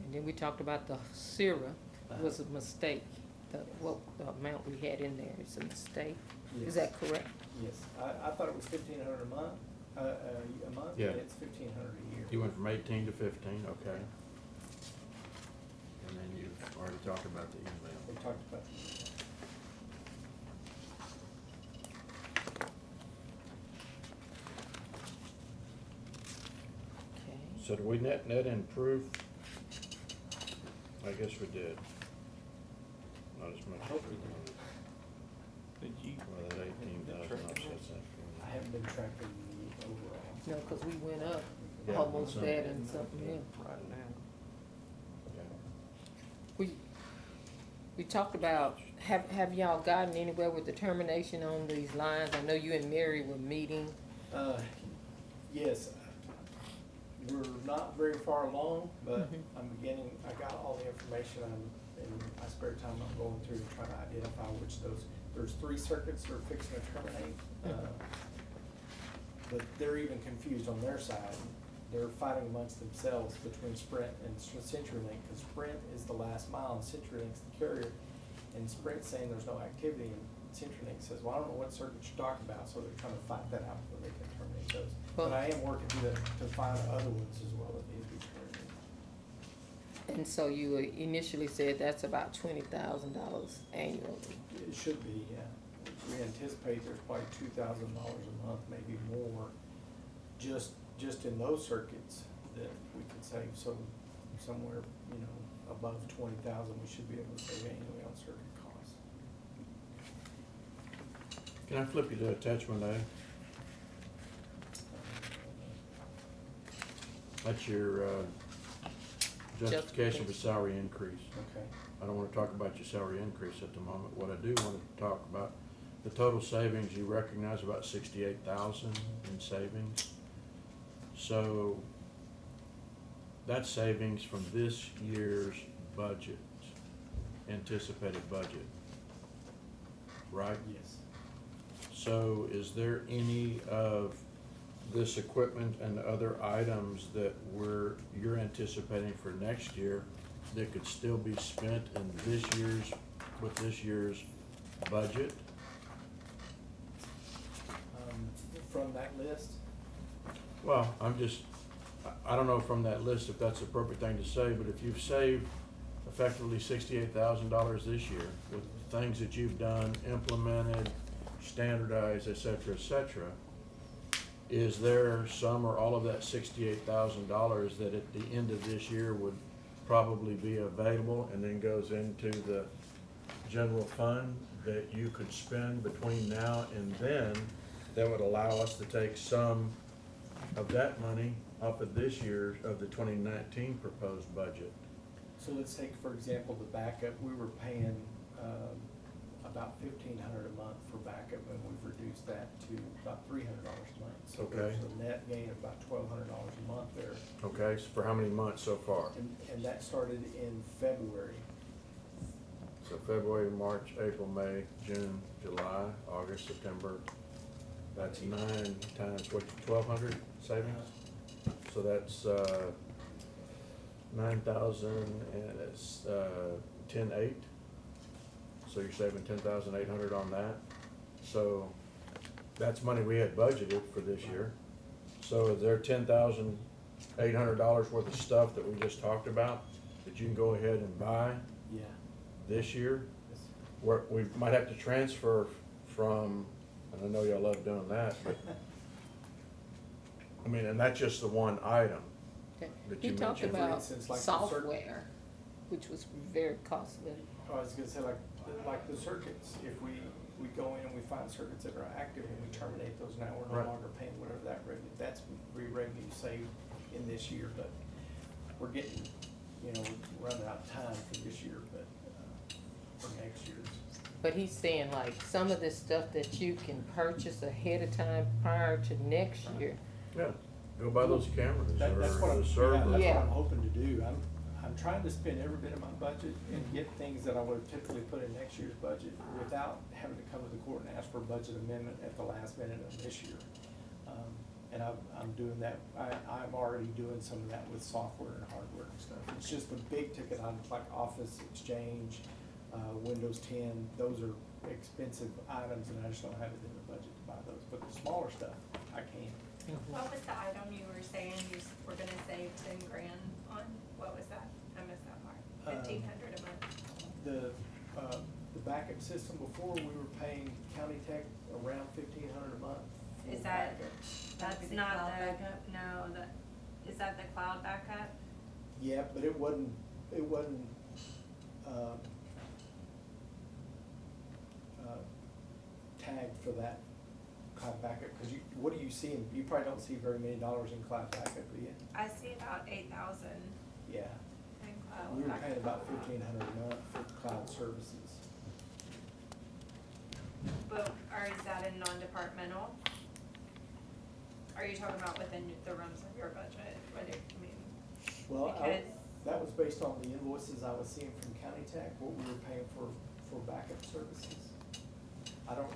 [SPEAKER 3] And then we talked about the SIRA was a mistake. The amount we had in there is a mistake.
[SPEAKER 9] Yes.
[SPEAKER 3] Is that correct?
[SPEAKER 9] Yes, I thought it was 1,500 a month,
[SPEAKER 1] Yeah.
[SPEAKER 9] and it's 1,500 a year.
[SPEAKER 1] You went from 18 to 15, okay. And then you've already talked about the
[SPEAKER 9] We
[SPEAKER 1] email.
[SPEAKER 9] talked about,
[SPEAKER 3] Okay.
[SPEAKER 1] So did we net improve? I guess we did. Not as much as
[SPEAKER 9] Hope
[SPEAKER 1] we
[SPEAKER 9] we did.
[SPEAKER 1] wanted.
[SPEAKER 5] Did you?
[SPEAKER 1] Well, that 18,000 offsets that.
[SPEAKER 9] I haven't been tracking the overall.
[SPEAKER 3] No, because we went up
[SPEAKER 1] Yeah,
[SPEAKER 3] almost
[SPEAKER 1] some-
[SPEAKER 3] that and something else.
[SPEAKER 5] Right now.
[SPEAKER 1] Okay.
[SPEAKER 3] We talked about, have y'all gotten anywhere with determination on these lines? I know you and Mary were meeting.
[SPEAKER 9] Yes, we're not very far along, but
[SPEAKER 3] Mhm.
[SPEAKER 9] I got all the information, in my spare time, I'm going through and trying to identify which there's 3 circuits that are fixing to terminate. But they're even confused on their side. They're fighting amongst themselves between Sprint and CenturyLink, because Sprint is the last mile and CenturyLink's the carrier. And Sprint's saying there's no activity, and CenturyLink says, well, I don't know what circuit you're talking about, so they're trying to fight that out before they can terminate those.
[SPEAKER 3] Well-
[SPEAKER 9] But I am working to find other ones as well that need to be terminated.
[SPEAKER 3] And so you initially said that's about $20,000 annually.
[SPEAKER 9] It should be, yeah. We anticipate there's probably $2,000 a month, maybe more, just in those circuits that we could save. So somewhere, above 20,000, we should be able to save annually on circuit costs.
[SPEAKER 1] Can I flip you to attachment A? That's your justification for salary increase.
[SPEAKER 9] Okay.
[SPEAKER 1] I don't wanna talk about your salary increase at the moment. What I do wanna talk about, the total savings, you recognize about 68,000 in savings. So that's savings from this year's budget, anticipated budget, right?
[SPEAKER 9] Yes.
[SPEAKER 1] So is there any of this equipment and other items that you're anticipating for next year that could still be spent in with this year's budget?
[SPEAKER 9] From that list,
[SPEAKER 1] Well, I don't know from that list if that's the appropriate thing to say, but if you've saved effectively $68,000 this year with things that you've done, implemented, standardized, et cetera, is there some or all of that $68,000 that at the end of this year would probably be available and then goes into the general fund that you could spend between now and then that would allow us to take some of that money off of this year's, of the 2019 proposed budget?
[SPEAKER 9] so let's take, for example, the backup. We were paying about $1,500 a month for backup, and we've reduced that to about $300 a month. So
[SPEAKER 1] Okay.
[SPEAKER 9] there's a net gain of about $1,200 a month there.
[SPEAKER 1] Okay, so for how many months so far?
[SPEAKER 9] And that started in February.
[SPEAKER 1] So February, March, April, May, June, July, August, September. That's 9 times what, 1,200 savings? So that's 9,000 and it's 10,800. So you're saving 10,800 on that. So that's money we had budgeted for this year. So is there $10,800 worth of stuff that we just talked about that you can go ahead and buy
[SPEAKER 9] Yeah.
[SPEAKER 1] this year? Where we might have to transfer from, and I know y'all love doing that, but, I mean, and that's just the one item
[SPEAKER 3] Okay.
[SPEAKER 1] that
[SPEAKER 3] He
[SPEAKER 1] you
[SPEAKER 3] talked
[SPEAKER 1] mentioned.
[SPEAKER 3] about
[SPEAKER 9] instance, like the circuit-
[SPEAKER 3] software, which was very costly.
[SPEAKER 9] I was gonna say, like the circuits, if we go in and we find circuits that are active and we terminate those now, we're
[SPEAKER 1] Right.
[SPEAKER 9] no longer paying whatever that revenue, that's revenue saved in this year, but we're getting, we're running out of time for this year, but, for next year's.
[SPEAKER 3] But he's saying like some of this stuff that you can purchase ahead of time prior to next year.
[SPEAKER 1] Yeah, go buy those cameras or
[SPEAKER 9] That's what I'm,
[SPEAKER 1] those
[SPEAKER 9] yeah,
[SPEAKER 1] servers.
[SPEAKER 9] that's
[SPEAKER 3] Yeah.
[SPEAKER 9] what I'm hoping to do. I'm trying to spend every bit of my budget and get things that I would have typically put in next year's budget without having to come to the court and ask for a budget amendment at the last minute of this year. And I'm doing that, I'm already doing some of that with software and hardware and stuff. It's just the big ticket items like Office Exchange, Windows 10, those are expensive items and I just don't have it in the budget to buy those. But the smaller stuff, I can.
[SPEAKER 8] What was the item you were saying were gonna save 10 grand on? What was that? I missed that part. 1,500 a month.
[SPEAKER 9] The backup system, before we were paying County Tech around 1,500 a month. for
[SPEAKER 8] Is that,
[SPEAKER 9] backup.
[SPEAKER 8] that's
[SPEAKER 11] be the
[SPEAKER 8] not
[SPEAKER 11] cloud
[SPEAKER 8] the,
[SPEAKER 11] backup?
[SPEAKER 8] no, is that the cloud backup?
[SPEAKER 9] Yeah, but it wasn't, tagged for that cloud backup, cause what do you see you probably don't see very many dollars in cloud backup, do you?
[SPEAKER 8] I see about 8,000
[SPEAKER 9] Yeah,
[SPEAKER 8] in cloud
[SPEAKER 9] we were
[SPEAKER 8] backup.
[SPEAKER 9] paying about 1,500 a month for cloud services.
[SPEAKER 8] But, or is that in non-departmental? Are you talking about within the realms of your budget, whether, I mean,
[SPEAKER 9] Well,
[SPEAKER 8] because,
[SPEAKER 9] that was based on the invoices I was seeing from County Tech, what we were paying for backup services. I don't,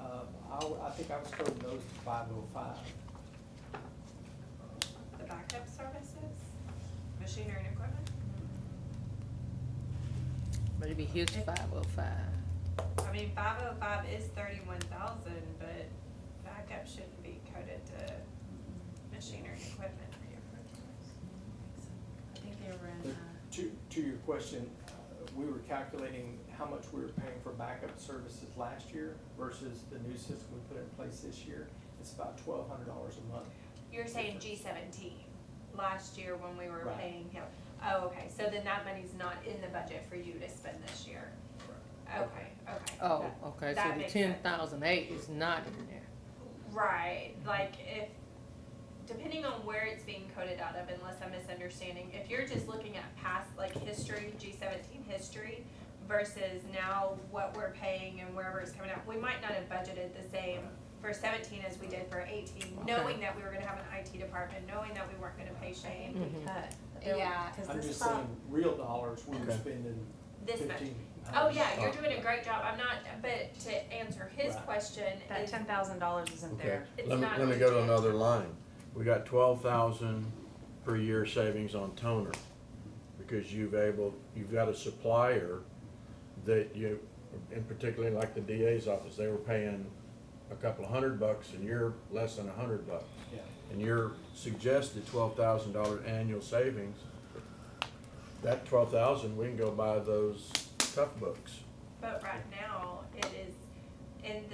[SPEAKER 9] I think I was coding those to 505.
[SPEAKER 8] the backup services, machinery and equipment?
[SPEAKER 3] But it'd be his 505.
[SPEAKER 8] I mean, 505 is 31,000, but backup shouldn't be coded to machinery and equipment for your purchase.
[SPEAKER 11] I think they were
[SPEAKER 9] But
[SPEAKER 11] in,
[SPEAKER 9] to your question, we were calculating how much we were paying for backup services last year versus the new system we put in place this year. It's about $1,200 a month.
[SPEAKER 8] You're saying G17, last year when we were
[SPEAKER 9] Right.
[SPEAKER 8] paying him. Oh, okay, so then that money's not in the budget for you to spend this year? Okay, okay.
[SPEAKER 3] Oh,
[SPEAKER 8] That-
[SPEAKER 3] okay,
[SPEAKER 8] that
[SPEAKER 3] so the
[SPEAKER 8] makes sense.
[SPEAKER 3] 10,008 is not in there.
[SPEAKER 8] Right, like if, depending on where it's being coded out of, unless I'm misunderstanding, if you're just looking at past, like, history, G17 history, versus now what we're paying and wherever it's coming out, we might not have budgeted the same for 17 as we did for 18, knowing that we were gonna have an IT department, knowing that we weren't gonna pay
[SPEAKER 11] I
[SPEAKER 8] Shane.
[SPEAKER 11] think we
[SPEAKER 3] Mhm.
[SPEAKER 11] cut. But there were-
[SPEAKER 8] Yeah.
[SPEAKER 11] 'cause
[SPEAKER 9] I'm
[SPEAKER 11] this
[SPEAKER 9] just
[SPEAKER 11] cloud-
[SPEAKER 9] saying, real dollars, we were
[SPEAKER 1] Okay.
[SPEAKER 9] spending
[SPEAKER 8] This much.
[SPEAKER 9] 1,500.
[SPEAKER 8] Oh, yeah, you're doing a great job, I'm not, but to answer his
[SPEAKER 9] Right.
[SPEAKER 8] question
[SPEAKER 11] That
[SPEAKER 8] is,
[SPEAKER 11] $10,000 isn't
[SPEAKER 1] Okay,
[SPEAKER 11] there.
[SPEAKER 8] It's
[SPEAKER 1] let me,
[SPEAKER 8] not
[SPEAKER 1] let me go to
[SPEAKER 8] legit.
[SPEAKER 1] another line. We got 12,000 per year savings on toner, because you've got a supplier that you, in particularly like the DA's office, they were paying a couple of $100 and you're less than $100.
[SPEAKER 9] Yeah.
[SPEAKER 1] And your suggested $12,000 annual savings, that 12,000, we can go buy those tough books.
[SPEAKER 8] but right now, it is in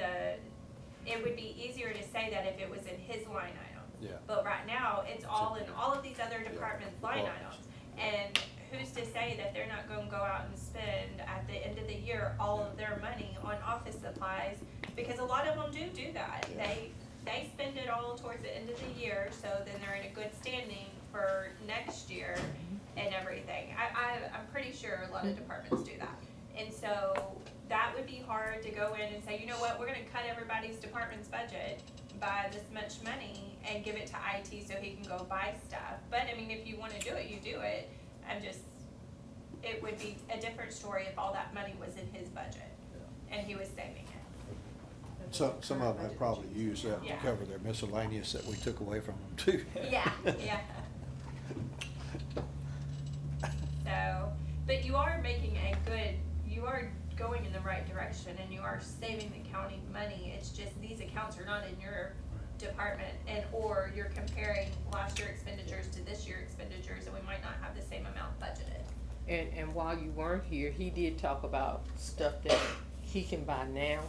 [SPEAKER 8] it would be easier to say that if it was in his line item.
[SPEAKER 6] Yeah.
[SPEAKER 8] But right now, it's all in all of these other departments' line
[SPEAKER 6] Well-
[SPEAKER 8] items. And who's to say that they're not gonna go out and spend at the end of the year all of their money on office supplies? Because a lot of them do that.
[SPEAKER 6] Yeah.
[SPEAKER 8] They spend it all towards the end of the year, so then they're in a good standing for next year and everything. I'm pretty sure a lot of departments do that. And so that would be hard to go in and say, you know what, we're gonna cut everybody's department's budget by this much money and give it to IT so he can go buy stuff. But I mean, if you wanna do it, you do it. It would be a different story if all that money was in his budget and he was saving it.
[SPEAKER 6] Some of them have probably used that to
[SPEAKER 8] Yeah.
[SPEAKER 6] cover their miscellaneous that we took away from them too.
[SPEAKER 8] Yeah, yeah. So, but you are making you are going in the right direction and you are saving the county money. It's just these accounts are not in your department or you're comparing last year expenditures to this year expenditures and we might not have the same amount budgeted.
[SPEAKER 3] And while you weren't here, he did talk about stuff that he can buy now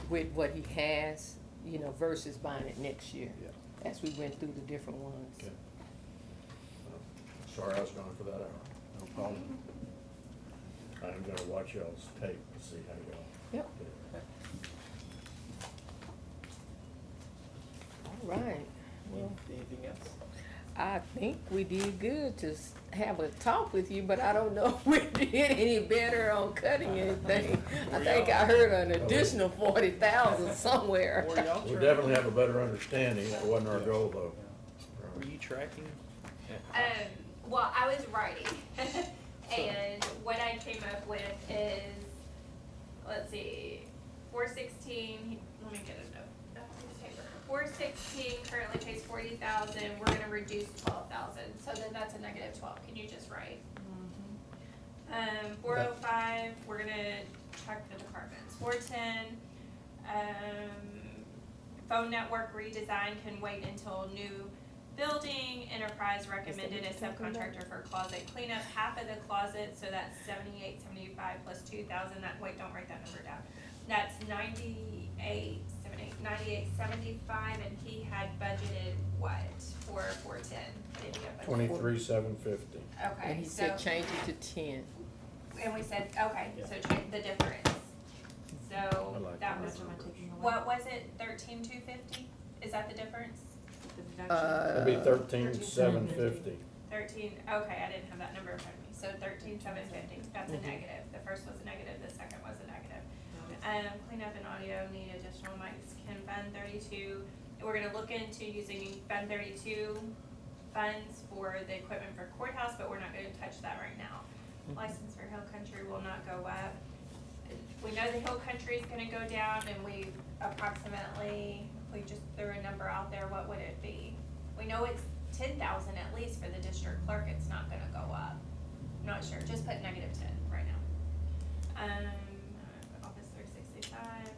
[SPEAKER 3] with what he has, you know, versus buying it next year.
[SPEAKER 6] Yeah.
[SPEAKER 3] As we went through the different ones.
[SPEAKER 1] Okay. Sorry, I was gone for that hour.
[SPEAKER 6] No problem.
[SPEAKER 1] I'm gonna watch y'all's tape to see how y'all.
[SPEAKER 3] Yep. All right. Well,
[SPEAKER 9] Anything else?
[SPEAKER 3] I think we did good to have a talk with you, but I don't know if we did any better on cutting anything. I think I heard an additional 40,000 somewhere.
[SPEAKER 5] Were y'all
[SPEAKER 1] We
[SPEAKER 5] tracking?
[SPEAKER 1] definitely have a better understanding. That wasn't our goal though.
[SPEAKER 5] Were you tracking?
[SPEAKER 8] Well, I was writing, and what I came up with is, let's see, 416, let me get a note, piece of paper. 416 currently pays 40,000, we're gonna reduce 12,000, so then that's a negative 12, can you just write? 405, we're gonna check the departments. 410, phone network redesign can wait until new building. Enterprise recommended a subcontractor for closet cleanup, half of the closet, so that's 7875 plus 2,000, don't write that number down. That's 9875, and he had budgeted what for 410? Did he have budgeted?
[SPEAKER 1] 23,750.
[SPEAKER 8] Okay,
[SPEAKER 3] And he
[SPEAKER 8] so,
[SPEAKER 3] said change it to 10.
[SPEAKER 8] and we said, okay, so change the difference.
[SPEAKER 1] I
[SPEAKER 8] So
[SPEAKER 1] like
[SPEAKER 8] that
[SPEAKER 1] that.
[SPEAKER 8] was,
[SPEAKER 11] Am I taking away?
[SPEAKER 8] what was it, 13,250? Is that the difference?
[SPEAKER 11] The deduction?
[SPEAKER 1] It'd be 13,750.
[SPEAKER 8] 13, okay, I didn't have that number in front of me, so 13,750, that's a
[SPEAKER 3] Mhm.
[SPEAKER 8] negative, the first was a negative, the second was a negative. Cleanup and audio need additional mics, can Fund 32, we're gonna look into using Fund 32 funds for the equipment for courthouse, but we're not gonna touch that right now. License for Hill Country will not go up. We know the Hill Country is gonna go down, and we approximately, if we just threw a number out there, what would it be? We know it's 10,000 at least for the district clerk, it's not gonna go up. Not sure, just put negative 10 right now. Office 365,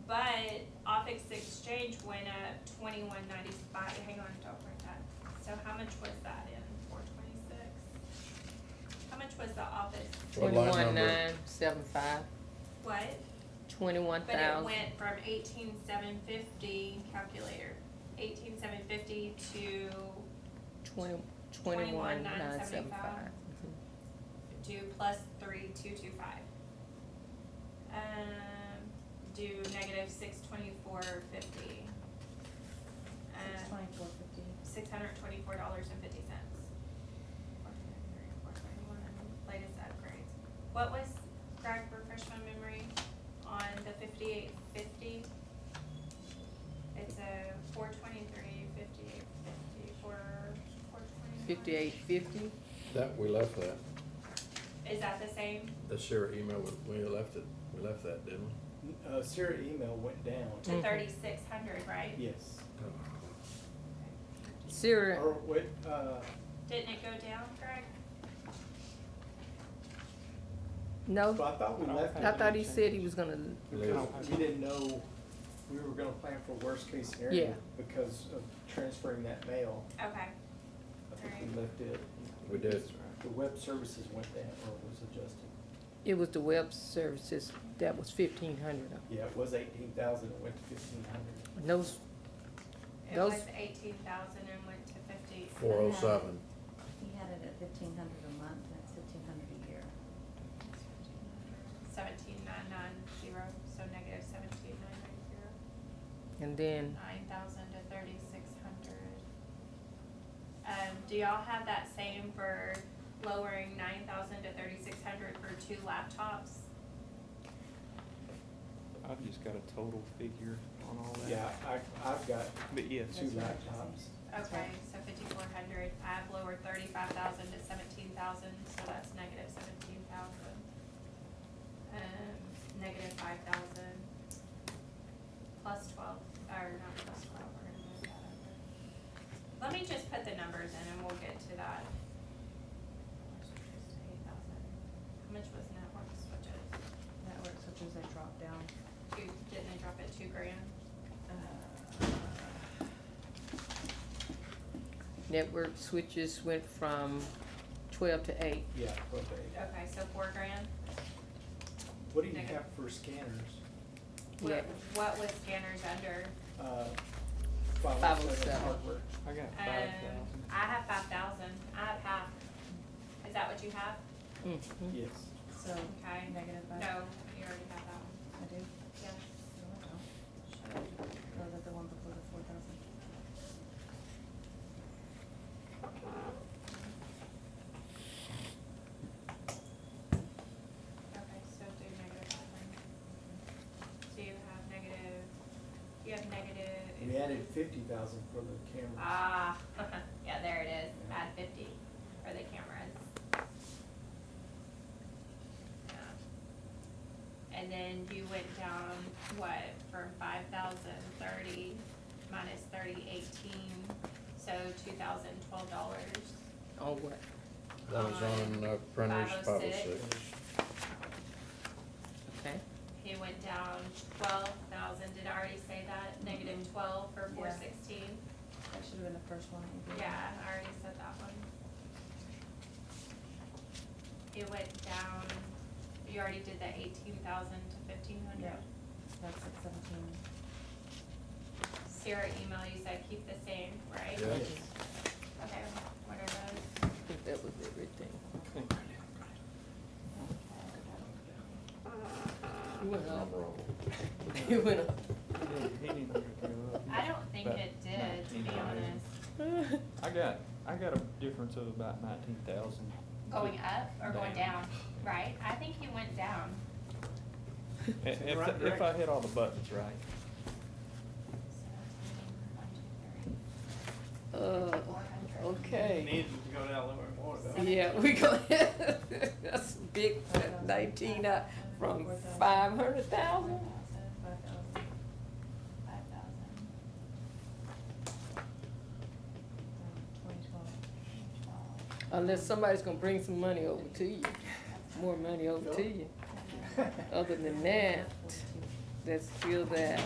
[SPEAKER 8] but Office Exchange went up 2195, hang on, don't write that. So how much was that in 426? How much was the Office,
[SPEAKER 1] What line number?
[SPEAKER 3] 21,975,
[SPEAKER 8] what? But it
[SPEAKER 3] 21,000.
[SPEAKER 8] went from 18,750, calculator, 18,750 to
[SPEAKER 3] 21,975.
[SPEAKER 8] do plus 3,225. Do negative 624.50.
[SPEAKER 11] $24.50.
[SPEAKER 8] $624.50. Latest upgrades. What was, Greg, refresh my memory on the 5850? It's a 423, 5850 for 420.
[SPEAKER 3] 5850.
[SPEAKER 1] That, we left that.
[SPEAKER 8] Is that the same?
[SPEAKER 1] The Sarah email, we left it, we left that, didn't we?
[SPEAKER 9] Sarah email went down.
[SPEAKER 8] To
[SPEAKER 3] Mhm.
[SPEAKER 8] 3,600, right?
[SPEAKER 9] Yes.
[SPEAKER 3] Sarah,
[SPEAKER 9] Or wait,
[SPEAKER 8] Didn't it go down, Greg?
[SPEAKER 3] no,
[SPEAKER 9] but I thought we left it.
[SPEAKER 3] I thought he said he was gonna,
[SPEAKER 9] Because we didn't know, we were gonna plan for worst case scenario
[SPEAKER 3] Yeah.
[SPEAKER 9] because of transferring that mail.
[SPEAKER 8] Okay.
[SPEAKER 9] I think we left it.
[SPEAKER 1] We did.
[SPEAKER 9] The web services went down or was adjusted.
[SPEAKER 3] it was the web services, that was 1,500.
[SPEAKER 9] Yeah, it was 18,000, it went to 1,500.
[SPEAKER 3] And those,
[SPEAKER 8] It
[SPEAKER 3] Those-
[SPEAKER 8] was 18,000 and went to 50.
[SPEAKER 1] 407.
[SPEAKER 11] He had it at 1,500 a month, that's 1,500 a year.
[SPEAKER 8] 17,990, so negative 17,990.
[SPEAKER 3] and then,
[SPEAKER 8] 9,000 to 3,600. Do y'all have that same for lowering 9,000 to 3,600 for 2 laptops?
[SPEAKER 5] I've just got a total figure on all that.
[SPEAKER 9] Yeah, I've got
[SPEAKER 5] But yes,
[SPEAKER 9] two laptops.
[SPEAKER 8] Okay, so 5,400, I've lowered 35,000 to 17,000, so that's negative 17,000. Negative 5,000, plus 12, or not plus 12, we're gonna move that over. Let me just put the numbers in and we'll get to that. 8,000. How much was network switches?
[SPEAKER 11] Network switches, they dropped down.
[SPEAKER 8] Didn't they drop it $2,000?
[SPEAKER 3] Network switches went from 12 to 8.
[SPEAKER 9] Yeah, okay.
[SPEAKER 8] Okay, so $4,000.
[SPEAKER 9] What do you
[SPEAKER 8] Negative.
[SPEAKER 9] have for scanners?
[SPEAKER 3] Yeah.
[SPEAKER 8] What was scanners under?
[SPEAKER 3] 507.
[SPEAKER 9] hardware.
[SPEAKER 5] I got 5,000.
[SPEAKER 8] I have 5,000, I have half. Is that what you have?
[SPEAKER 3] Mhm.
[SPEAKER 9] Yes.
[SPEAKER 11] So,
[SPEAKER 8] Okay.
[SPEAKER 11] negative 5.
[SPEAKER 8] No, you already have that one.
[SPEAKER 11] I do?
[SPEAKER 8] Yes.
[SPEAKER 11] Or was that the one before the 4,000?
[SPEAKER 8] Okay, so do negative 500. So you have negative.
[SPEAKER 9] We added 50,000 for the cameras.
[SPEAKER 8] Ah, yeah, there it is, add 50 for the cameras. Yeah. And then you went down, what, from 5,030 minus 3018, so $2,012.
[SPEAKER 3] On what?
[SPEAKER 1] That was on printers,
[SPEAKER 8] 506.
[SPEAKER 1] 506.
[SPEAKER 3] Okay.
[SPEAKER 8] He went down 12,000, did I already say that? Negative 12 for
[SPEAKER 11] Yeah.
[SPEAKER 8] 416.
[SPEAKER 11] That should have been the first one that you did.
[SPEAKER 8] Yeah, I already said that one. It went down, you already did the 18,000 to 1,500.
[SPEAKER 11] Yeah. That's like 17.
[SPEAKER 8] Sarah email, you said keep the same, right?
[SPEAKER 1] Yes.
[SPEAKER 8] Okay, what are those?
[SPEAKER 3] I think that was everything. You went up. You went up.
[SPEAKER 5] He didn't go up.
[SPEAKER 8] I don't think
[SPEAKER 5] About
[SPEAKER 8] it did, to be
[SPEAKER 5] 19,000.
[SPEAKER 8] honest.
[SPEAKER 5] I got a difference of about 19,000.
[SPEAKER 8] Going up or going
[SPEAKER 5] Down.
[SPEAKER 8] down, right? I think he went down.
[SPEAKER 5] If I hit all the buttons right.
[SPEAKER 3] Okay.
[SPEAKER 9] Needed to go down a little bit more though.
[SPEAKER 3] Yeah, we go, that's a big 19 from 500,000.
[SPEAKER 11] 5,000. 2012.
[SPEAKER 3] Unless somebody's gonna bring some money over to you, more money over to you. Other than that, that's still that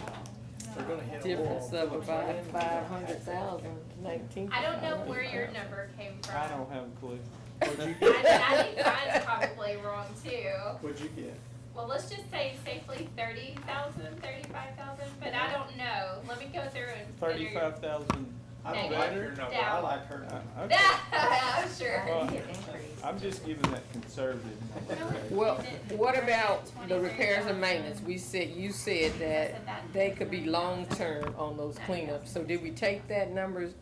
[SPEAKER 9] We're gonna hit a
[SPEAKER 3] difference
[SPEAKER 9] wall.
[SPEAKER 3] of about 500,000, 19.
[SPEAKER 8] I don't know where your number came from.
[SPEAKER 5] I don't have a clue.
[SPEAKER 9] What'd you
[SPEAKER 8] I
[SPEAKER 9] get?
[SPEAKER 8] think mine's probably wrong too.
[SPEAKER 9] What'd you get?
[SPEAKER 8] Well, let's just say safely 30,000, 35,000, but I don't know. Let me go through and figure.
[SPEAKER 5] 35,000.
[SPEAKER 9] I don't
[SPEAKER 8] Negative.
[SPEAKER 9] like your number, I
[SPEAKER 8] Down.
[SPEAKER 9] like her number.
[SPEAKER 5] Okay.
[SPEAKER 8] I'm sure.
[SPEAKER 5] Well,
[SPEAKER 11] It increased.
[SPEAKER 5] I'm just giving that conservative. number.
[SPEAKER 3] Well, what about the repairs and maintenance? You said that they could be long-term on those cleanups, so did we take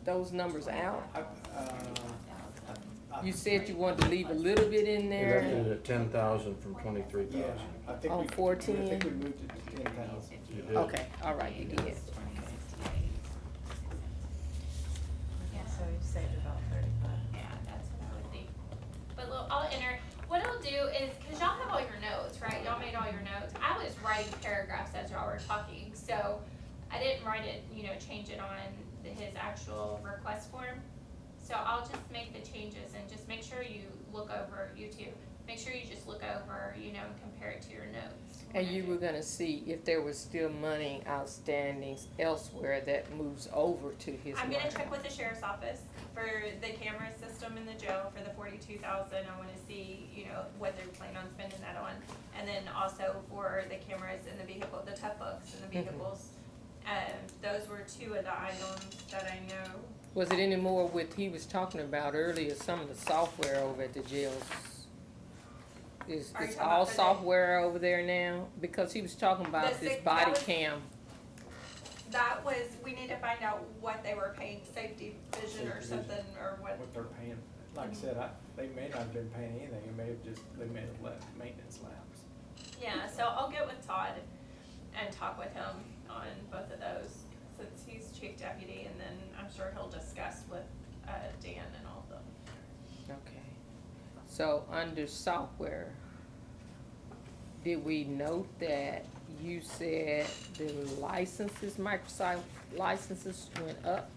[SPEAKER 3] those numbers out? You said you wanted to leave a little bit in
[SPEAKER 1] You
[SPEAKER 3] there.
[SPEAKER 1] left it at 10,000 from 23,000.
[SPEAKER 9] Yeah, I think
[SPEAKER 3] On
[SPEAKER 9] we, I
[SPEAKER 3] 14?
[SPEAKER 9] think we moved it to 10,000.
[SPEAKER 1] You did.
[SPEAKER 3] Okay, all right, you did.
[SPEAKER 11] So you saved about 35.
[SPEAKER 8] Yeah, that's what I would think. But look, I'll enter, what I'll do is, cause y'all have all your notes, right? Y'all made all your notes. I was writing paragraphs as y'all were talking, so I didn't write it, change it on his actual request form. So I'll just make the changes and just make sure you look over, you two, make sure you just look over, and compare it to your notes.
[SPEAKER 3] And you were gonna see if there was still money outstanding elsewhere that moves over to his
[SPEAKER 8] I'm gonna
[SPEAKER 3] line.
[SPEAKER 8] check with the sheriff's office for the camera system in the jail for the 42,000. I wanna see, what they're planning on spending that on. And then also for the cameras and the vehicle, the tough books and the vehicles. Those were two of the items that I know.
[SPEAKER 3] Was it any more with, he was talking about earlier, some of the software over at the jails? Is
[SPEAKER 8] Are you
[SPEAKER 3] it's
[SPEAKER 8] talking
[SPEAKER 3] all
[SPEAKER 8] about for the-
[SPEAKER 3] software over there now? Because he was talking about
[SPEAKER 8] The
[SPEAKER 3] this
[SPEAKER 8] six-
[SPEAKER 3] body
[SPEAKER 8] that was-
[SPEAKER 3] cam.
[SPEAKER 8] That was, we need to find out what they were paying, safety vision or
[SPEAKER 9] Safety
[SPEAKER 8] something, or what.
[SPEAKER 9] What they're paying. Like I said, they may not have been paying anything, they may have let maintenance lapse.
[SPEAKER 8] Yeah, so I'll get with Todd and talk with him on both of those, since he's chief deputy, and then I'm sure he'll discuss with, Dan and all of them.
[SPEAKER 3] Okay. So under software, did we note that you said the licenses, Microsoft licenses went up?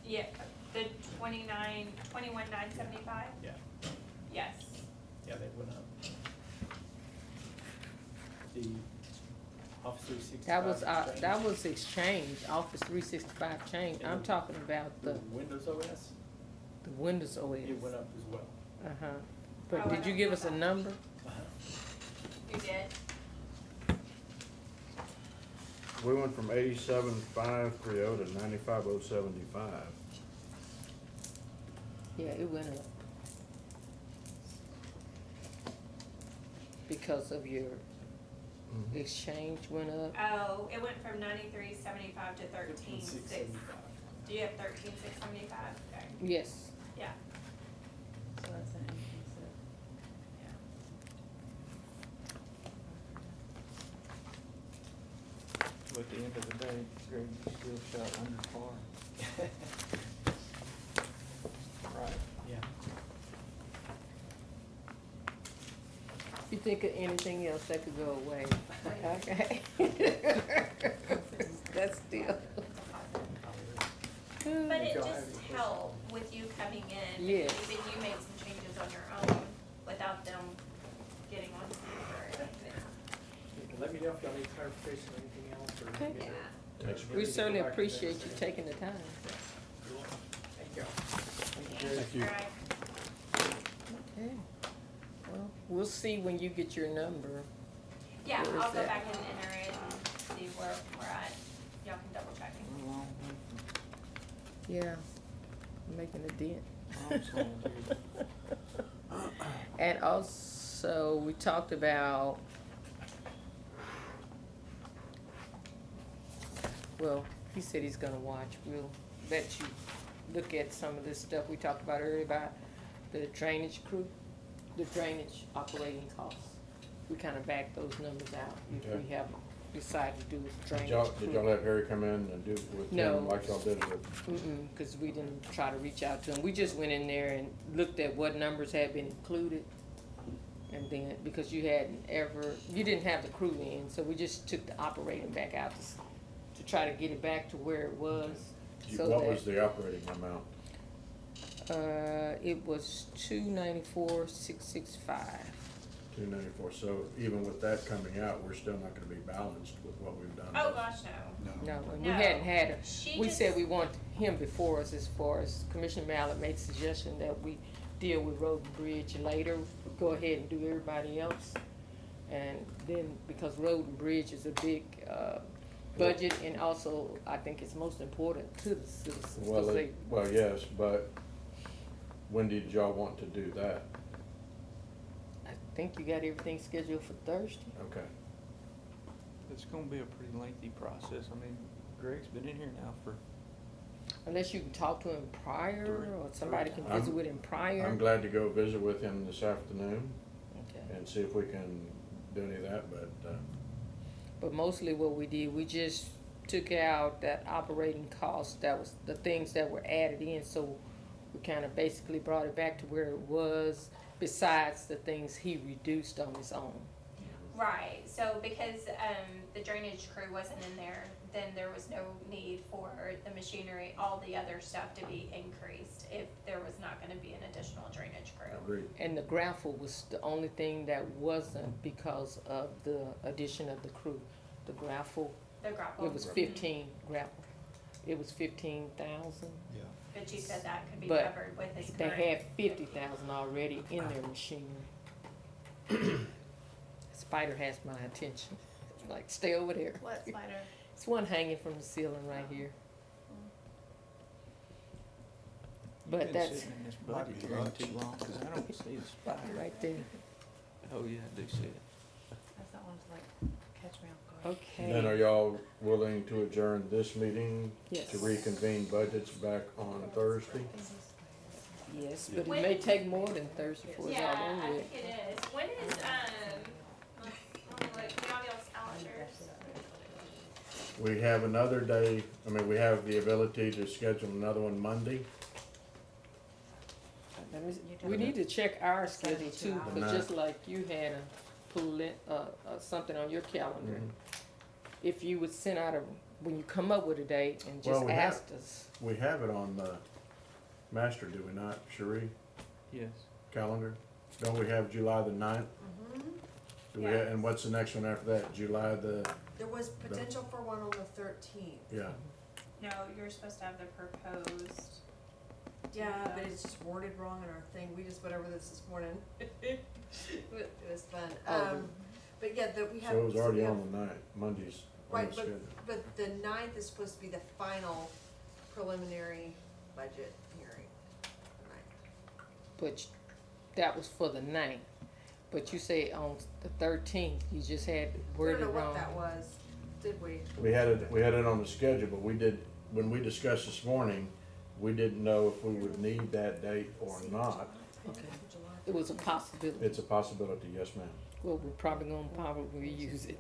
[SPEAKER 8] Yeah, the 21,975?
[SPEAKER 9] Yeah,
[SPEAKER 8] Yes.
[SPEAKER 9] yeah, they went up. The Office 365.
[SPEAKER 3] That was Exchange, Office 365 change. I'm talking about
[SPEAKER 9] The
[SPEAKER 3] the
[SPEAKER 9] Windows OS,
[SPEAKER 3] Windows OS.
[SPEAKER 9] it went up as well.
[SPEAKER 3] Uh-huh.
[SPEAKER 8] Oh,
[SPEAKER 3] But
[SPEAKER 8] I
[SPEAKER 3] did you
[SPEAKER 8] don't
[SPEAKER 3] give
[SPEAKER 8] know
[SPEAKER 3] us a
[SPEAKER 8] that.
[SPEAKER 3] number?
[SPEAKER 9] Uh-huh.
[SPEAKER 8] You did?
[SPEAKER 1] We went from 87,530 to 95,075.
[SPEAKER 3] Yeah, it went up. Because of your Exchange went up.
[SPEAKER 8] Oh, it went from 9375 to 13,6.
[SPEAKER 9] 13,675.
[SPEAKER 8] Do you have 13,675? Okay,
[SPEAKER 3] Yes.
[SPEAKER 8] yeah,
[SPEAKER 11] So that's an increase
[SPEAKER 8] yeah.
[SPEAKER 5] But at the end of the day, Greg still shot under par. Right.
[SPEAKER 9] Yeah.
[SPEAKER 3] You think of anything else that could go away? Okay. That's still.
[SPEAKER 8] But it
[SPEAKER 9] y'all
[SPEAKER 8] just
[SPEAKER 9] have any
[SPEAKER 8] helped with you coming in.
[SPEAKER 3] Yes.
[SPEAKER 8] Even you made some changes on your own without them getting on to you or anything.
[SPEAKER 9] Let me know if y'all need clarification or anything else, or.
[SPEAKER 3] Okay.
[SPEAKER 9] get it.
[SPEAKER 1] Thanks.
[SPEAKER 3] We certainly appreciate you taking the time.
[SPEAKER 9] Thank y'all.
[SPEAKER 1] Thank you.
[SPEAKER 8] All right.
[SPEAKER 3] Okay. Well, we'll see when you get your number.
[SPEAKER 8] Yeah,
[SPEAKER 3] Where is
[SPEAKER 8] I'll go
[SPEAKER 3] that?
[SPEAKER 8] back and enter it and see where we're at. Y'all can double check me.
[SPEAKER 3] Yeah, making a dent.
[SPEAKER 5] I'm saying, dude.
[SPEAKER 3] And also, we talked about, well, he said he's gonna watch. We'll let you look at some of this stuff we talked about earlier about the drainage crew, the drainage operating costs. We kind of back those numbers out if
[SPEAKER 1] Okay.
[SPEAKER 3] we have decided to do with
[SPEAKER 1] Did
[SPEAKER 3] drainage
[SPEAKER 1] y'all,
[SPEAKER 3] crew.
[SPEAKER 1] did y'all have Harry come in and do with
[SPEAKER 3] No.
[SPEAKER 1] him like y'all did with?
[SPEAKER 3] Cause we didn't try to reach out to them. We just went in there and looked at what numbers had been included. And then, because you didn't have the crew in, so we just took the operating back out to try to get it back to where it was. So
[SPEAKER 1] What
[SPEAKER 3] that,
[SPEAKER 1] was the operating amount?
[SPEAKER 3] it was 294,665.
[SPEAKER 1] 294, so even with that coming out, we're still not gonna be balanced with what we've done.
[SPEAKER 8] Oh, gosh, no.
[SPEAKER 3] No, and we
[SPEAKER 8] No.
[SPEAKER 3] hadn't had her.
[SPEAKER 8] She
[SPEAKER 3] We
[SPEAKER 8] just-
[SPEAKER 3] said we want him before us as far as Commissioner Mallett made suggestion that we deal with Road and Bridge later, go ahead and do everybody else. And then, because Road and Bridge is a big, budget, and also, I think it's most important to the citizens. 'Cause
[SPEAKER 1] Well,
[SPEAKER 3] they-
[SPEAKER 1] well, yes, but when did y'all want to do that?
[SPEAKER 3] I think you got everything scheduled for Thursday.
[SPEAKER 1] Okay.
[SPEAKER 5] It's gonna be a pretty lengthy process. I mean, Greg's been in here now for,
[SPEAKER 3] Unless you can talk to him prior, or somebody can
[SPEAKER 1] I'm-
[SPEAKER 3] visit with him prior.
[SPEAKER 1] I'm glad to go visit with him this afternoon
[SPEAKER 3] Okay.
[SPEAKER 1] and see if we can do any of that, but,
[SPEAKER 3] But mostly what we did, we just took out that operating cost, that was the things that were added in, so we kind of basically brought it back to where it was, besides the things he reduced on his own.
[SPEAKER 8] Right, so because, the drainage crew wasn't in there, then there was no need for the machinery, all the other stuff to be increased if there was not gonna be an additional drainage crew.
[SPEAKER 1] agreed.
[SPEAKER 3] And the grapple was the only thing that wasn't because of the addition of the crew. The grapple,
[SPEAKER 8] The grapple.
[SPEAKER 3] it was 15 grapple, it was 15,000.
[SPEAKER 6] Yeah.
[SPEAKER 8] But you said that could be
[SPEAKER 3] But
[SPEAKER 8] covered with his
[SPEAKER 3] They
[SPEAKER 8] current.
[SPEAKER 3] had 50,000 already in their machinery. Spider has my attention. It's like, stay over there.
[SPEAKER 11] What spider?
[SPEAKER 3] It's one hanging from the ceiling right here.
[SPEAKER 5] you've
[SPEAKER 3] But
[SPEAKER 5] been
[SPEAKER 3] that's
[SPEAKER 5] sitting in this
[SPEAKER 6] Might
[SPEAKER 5] budget
[SPEAKER 6] be
[SPEAKER 5] hearing
[SPEAKER 6] lunch.
[SPEAKER 5] too long, cause I don't see the spider.
[SPEAKER 3] right there.
[SPEAKER 5] Oh, yeah, I do see it.
[SPEAKER 11] That's that one to like catch me off guard.
[SPEAKER 1] Then are
[SPEAKER 3] Okay.
[SPEAKER 1] y'all willing to adjourn this meeting
[SPEAKER 3] Yes.
[SPEAKER 1] to reconvene budgets back on Thursday?
[SPEAKER 3] Yes, but it may take more than Thursday before it's all
[SPEAKER 8] Yeah,
[SPEAKER 3] over
[SPEAKER 8] I
[SPEAKER 3] with.
[SPEAKER 8] think it is. When is, let me look, y'all calendars.
[SPEAKER 1] We have another day, we have the ability to schedule another one Monday.
[SPEAKER 3] Let me,
[SPEAKER 11] You
[SPEAKER 3] we
[SPEAKER 11] do.
[SPEAKER 3] need to check our
[SPEAKER 11] 72
[SPEAKER 3] schedule too,
[SPEAKER 11] hours.
[SPEAKER 3] cause just like you had a pull it, something on your calendar.
[SPEAKER 1] Mhm.
[SPEAKER 3] If you would send out when you come up with a date and
[SPEAKER 1] Well,
[SPEAKER 3] just
[SPEAKER 1] we have-
[SPEAKER 3] ask us.
[SPEAKER 1] We have it on the master, do we not, Cherie,
[SPEAKER 5] Yes.
[SPEAKER 1] calendar? Don't we have July the 9th? Do we,
[SPEAKER 10] Yeah.
[SPEAKER 1] and what's the next one after that? July the,
[SPEAKER 12] There was potential for one on the 13th.
[SPEAKER 1] yeah,
[SPEAKER 8] No, you're supposed to have the proposed.
[SPEAKER 12] Yeah, but it's just worded wrong in our thing. We just went over this morning. It was fun. But yeah, we have.
[SPEAKER 1] so it was already
[SPEAKER 12] we have-
[SPEAKER 1] on the 9th, Mondays on
[SPEAKER 12] Right,
[SPEAKER 1] the
[SPEAKER 12] but,
[SPEAKER 1] schedule.
[SPEAKER 12] but the 9th is supposed to be the final preliminary budget hearing. The 9th.
[SPEAKER 3] But that was for the 9th. But you say on the 13th, you just had
[SPEAKER 12] I don't
[SPEAKER 3] worded
[SPEAKER 12] know what
[SPEAKER 3] wrong.
[SPEAKER 12] that was, did we?
[SPEAKER 1] We had it on the schedule, but when we discussed this morning, we didn't know if we would need that date or not.
[SPEAKER 3] Okay. It was a possibility.
[SPEAKER 1] It's a possibility, yes, ma'am.
[SPEAKER 3] Well, we're probably gonna use it.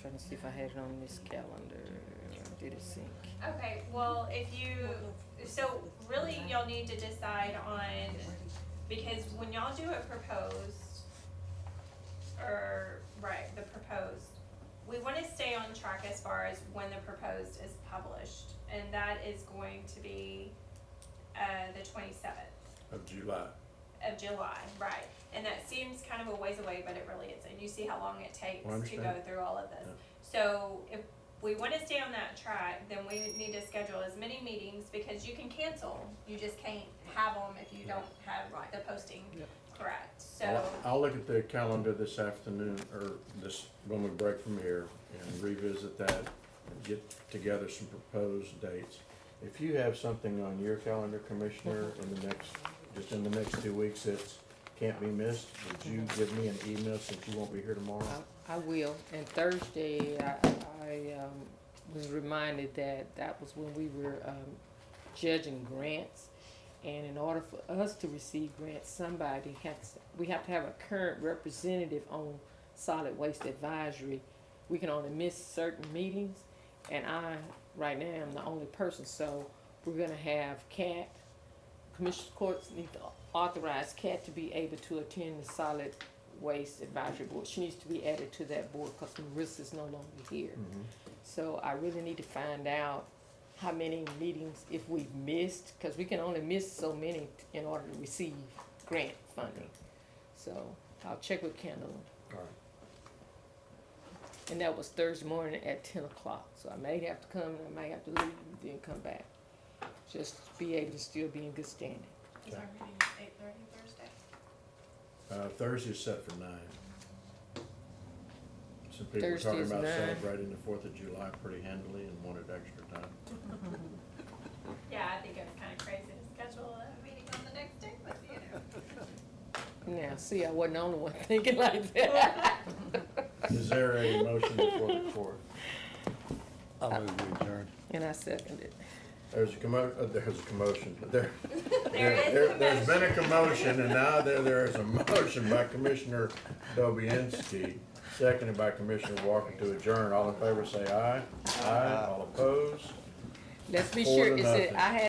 [SPEAKER 3] Trying to see if I had it on this calendar. Did it sync?
[SPEAKER 8] Okay, well, so really y'all need to decide on, because when y'all do a proposed, the proposed, we wanna stay on track as far as when the proposed is published, and that is going to be, the 27th
[SPEAKER 1] Of July.
[SPEAKER 8] of July, right? And that seems kind of a ways away, but it really isn't. You see how long it takes
[SPEAKER 1] Well, I
[SPEAKER 8] to go
[SPEAKER 1] understand.
[SPEAKER 8] through all of this.
[SPEAKER 1] Yeah.
[SPEAKER 8] So if we wanna stay on that track, then we need to schedule as many meetings, because you can cancel, you just can't have them if you don't have the posting
[SPEAKER 3] Yep.
[SPEAKER 8] correct, so.
[SPEAKER 1] I'll look at the calendar this afternoon, or when we break from here, and revisit that, and get together some proposed dates. If you have something on your calendar, Commissioner, in the next 2 weeks that can't be missed, would you give me an email since you won't be here tomorrow?
[SPEAKER 3] I will. And Thursday, I was reminded that was when we were judging grants. And in order for us to receive grants, we have to have a current representative on solid waste advisory. We can only miss certain meetings, and I, right now, am the only person, so we're gonna have Kat, Commissioners Courts need to authorize Kat to be able to attend the solid waste advisory board. She needs to be added to that board, cause Marissa is no longer here.
[SPEAKER 1] Mhm.
[SPEAKER 3] So I really need to find out how many meetings if we've missed, cause we can only miss so many in order to receive grant funding. So I'll check with Kendall.
[SPEAKER 1] All right.
[SPEAKER 3] And that was Thursday morning at 10 o'clock, so I may have to come, and I may have to leave, then come back. Just to be able to still be in good standing.
[SPEAKER 8] Is our meeting 8:30 Thursday?
[SPEAKER 1] Thursday's set for 9. Some people were talking
[SPEAKER 3] Thursday's
[SPEAKER 1] about
[SPEAKER 3] 9.
[SPEAKER 1] celebrating the 4th of July pretty handily and wanted extra time.
[SPEAKER 8] Yeah, I think it was kinda crazy to schedule a meeting on the next day, but
[SPEAKER 3] Now, see, I wasn't the only one thinking like that.
[SPEAKER 1] Is there a motion before the court?
[SPEAKER 6] I'll move we adjourn.
[SPEAKER 3] And I seconded it.
[SPEAKER 1] There's a commotion, but
[SPEAKER 8] is
[SPEAKER 1] there's been a commotion, and now there is a motion by Commissioner Dobianski, seconded by Commissioner Walker to adjourn. All in favor say aye. Aye. All opposed?
[SPEAKER 3] Let's be
[SPEAKER 1] 4
[SPEAKER 3] sure,
[SPEAKER 1] to
[SPEAKER 3] is it,
[SPEAKER 1] nothing.
[SPEAKER 3] I had